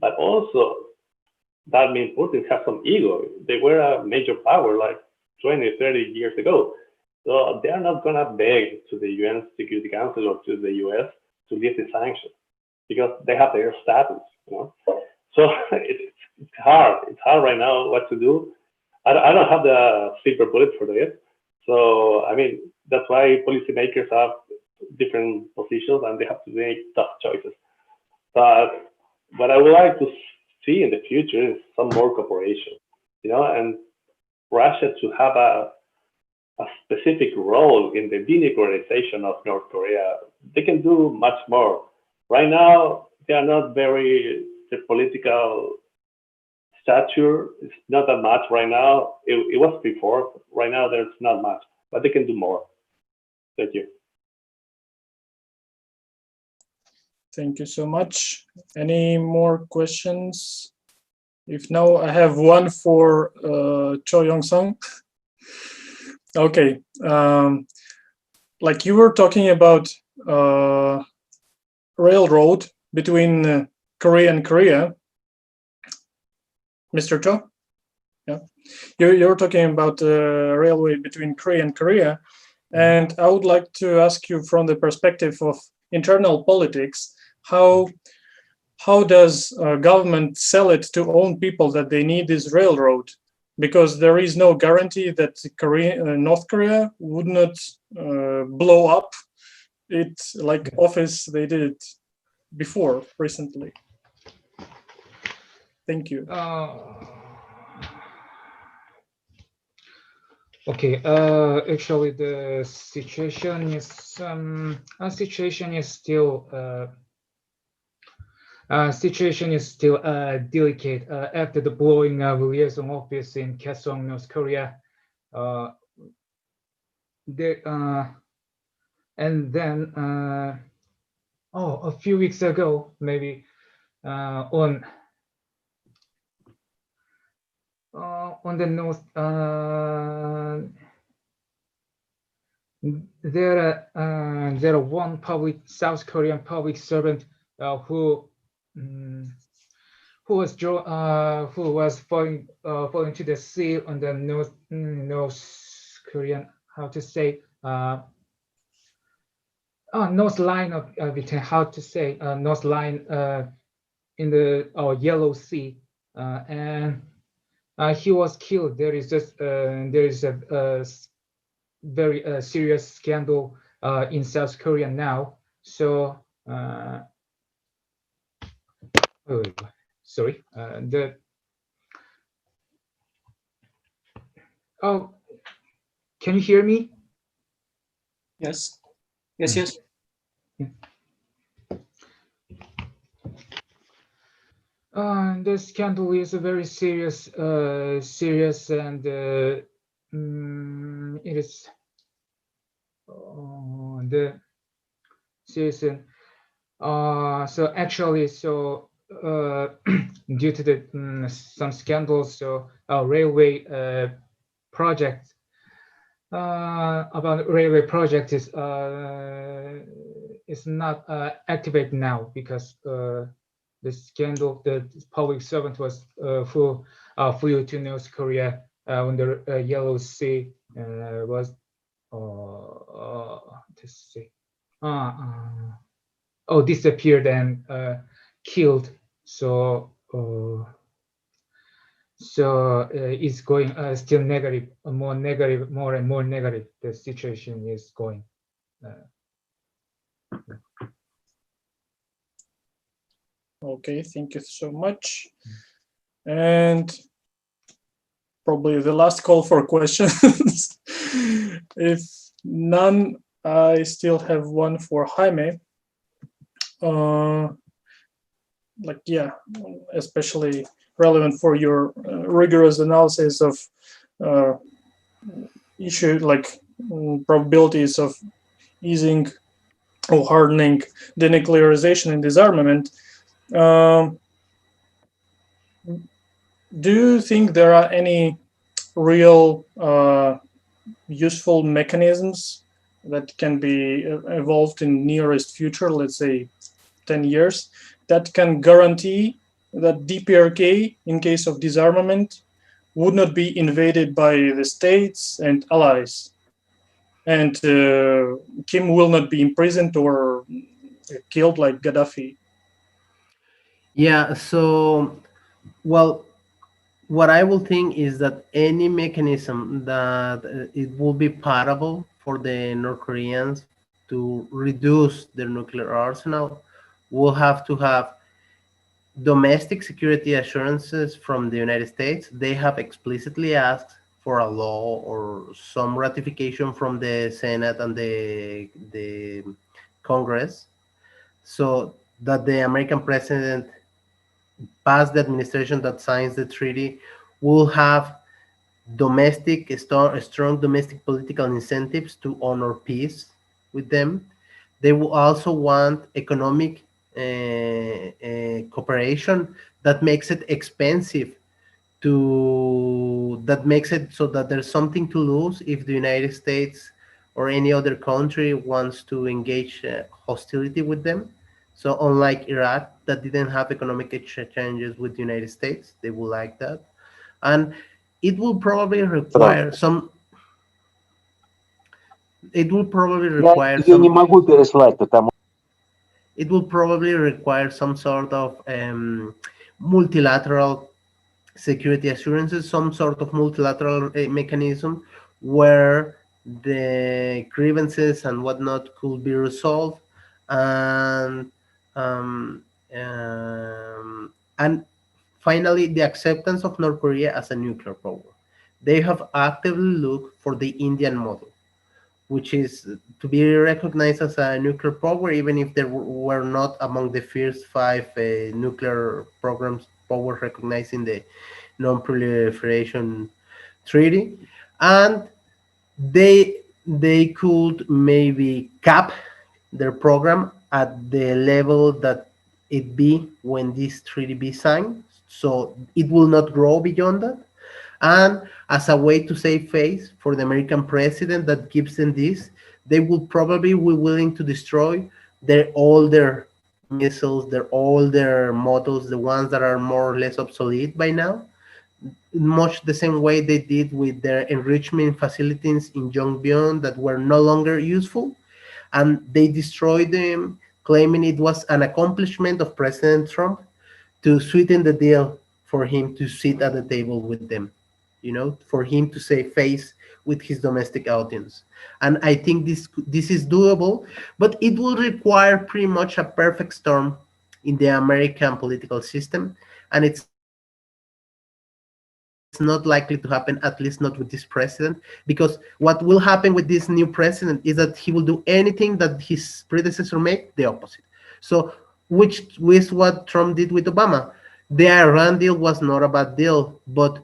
But also, that means Putin has some ego. They were a major power like 20, 30 years ago. So they are not going to beg to the UN Security Council or to the US to lift the sanctions because they have their status, you know. So it's hard. It's hard right now what to do. I don't have the silver bullet for this. So, I mean, that's why policymakers have different positions and they have to make tough choices. But what I would like to see in the future is some more cooperation, you know, and Russia to have a specific role in the denuclearization of North Korea. They can do much more. Right now, they are not very, the political stature is not that much right now. It was before. Right now, there's not much, but they can do more. Thank you. Thank you so much. Any more questions? If no, I have one for Cho Young-sung. Okay, like you were talking about railroad between Korea and Korea, Mr. Cho? Yeah, you're talking about the railway between Korea and Korea, and I would like to ask you from the perspective of internal politics, how does government sell it to own people that they need this railroad? Because there is no guarantee that North Korea would not blow up it like office they did it before recently. Thank you. Okay. Actually, the situation is still delicate after the blowing of liaison office in Kaesong, North Korea. And then a few weeks ago, maybe on the north, there one South Korean public servant who was falling to the sea on the North Korean, how to say, north line of between, how to say, north line in the Yellow Sea, and he was killed. There is a very serious scandal in South Korea now. So sorry, can you hear me? Yes. Yes. The scandal is a very serious, and it is the serious. So actually, due to the some scandals, so our railway project about railway project is not activated now because the scandal, the public servant was flew to North Korea when the Yellow Sea was disappeared and killed. So it's going still negative, more and more negative. The situation is going. Okay, thank you so much. And probably the last call for questions. If none, I still have one for Jaime. Especially relevant for your rigorous analysis of issue like probabilities of easing or hardening denuclearization and disarmament. Do you think there are any real useful mechanisms that can be evolved in nearest future, let's say 10 years, that can guarantee that DPRK, in case of disarmament, would not be invaded by the states and allies, and Kim will not be imprisoned or killed like Gaddafi? Yeah, so, well, what I will think is that any mechanism that it will be possible for the North Koreans to reduce their nuclear arsenal will have to have domestic security assurances from the United States. They have explicitly asked for a law or some ratification from the Senate and the Congress, so that the American president, past the administration that signs the treaty, will have strong domestic political incentives to honor peace with them. They will also want economic cooperation that makes it expensive that makes it so that there's something to lose if the United States or any other country wants to engage hostility with them. So unlike Iraq, that didn't have economic exchanges with the United States, they will like that. And it will probably require some. It will probably require some. It will probably require some sort of multilateral security assurances, some sort of multilateral mechanism where the grievances and whatnot could be resolved, and and finally the acceptance of North Korea as a nuclear power. They have actively looked for the Indian model, which is to be recognized as a nuclear power, even if they were not among the first 5 nuclear powers recognized in the Non-Proliferation Treaty. And they could maybe cap their program at the level that it be when this treaty be signed, so it will not grow beyond that. And as a way to save face for the American president that gives them this, they would probably be willing to destroy all their missiles, all their models, the ones that are more or less obsolete by now, much the same way they did with their enrichment facilities in Yongbyon that were no longer useful. And they destroyed them, claiming it was an accomplishment of President Trump to sweeten the deal for him to sit at the table with them, for him to save face with his domestic audience. And I think this is doable, but it will require pretty much a perfect storm in the American political system, and it's not likely to happen, at least not with this president, because what will happen with this new president is that he will do anything that his predecessor made, the opposite. So, which is what Trump did with Obama. The Iran deal was not a bad deal, but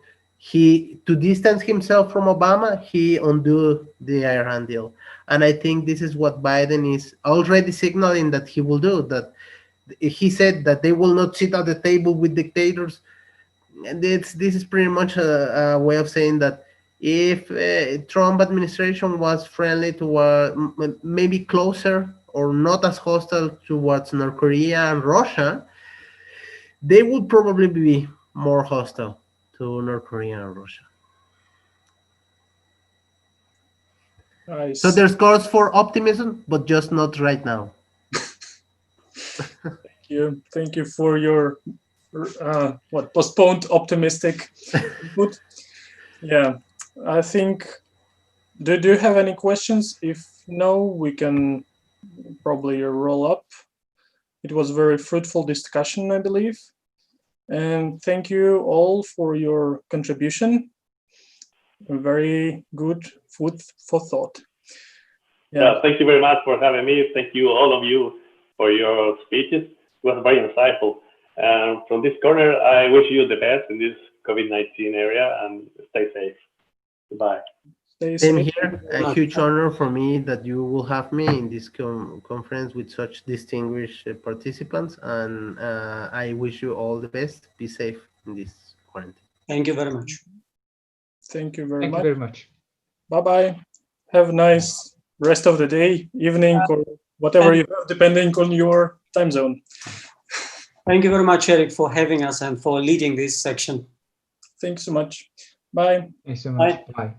to distance himself from Obama, he undid the Iran deal. And I think this is what Biden is already signaling that he will do, that he said that they will not sit at the table with dictators. And this is pretty much a way of saying that if Trump administration was friendly toward, maybe closer or not as hostile towards North Korea and Russia, they would probably be more hostile to North Korea and Russia. Nice. So there's cause for optimism, but just not right now. Thank you for your postponed optimistic input. Yeah, I think. Do you have any questions? If no, we can probably roll up. It was a very fruitful discussion, I believe. And thank you all for your contribution. Very good food for thought. Yeah, thank you very much for having me. Thank you, all of you, for your speeches. It was very insightful. And from this corner, I wish you the best in this COVID-19 area and stay safe. Goodbye. Same here. A huge honor for me that you will have me in this conference with such distinguished participants. And I wish you all the best. Be safe in this quarantine. Thank you very much. Thank you very Thank much. you very much. Bye-bye. Have a nice rest of the day, evening, or whatever you have, depending on your time zone. Thank you very much, Eric, for having us and for leading this section. Thanks so much. Bye. Thanks so much. Bye.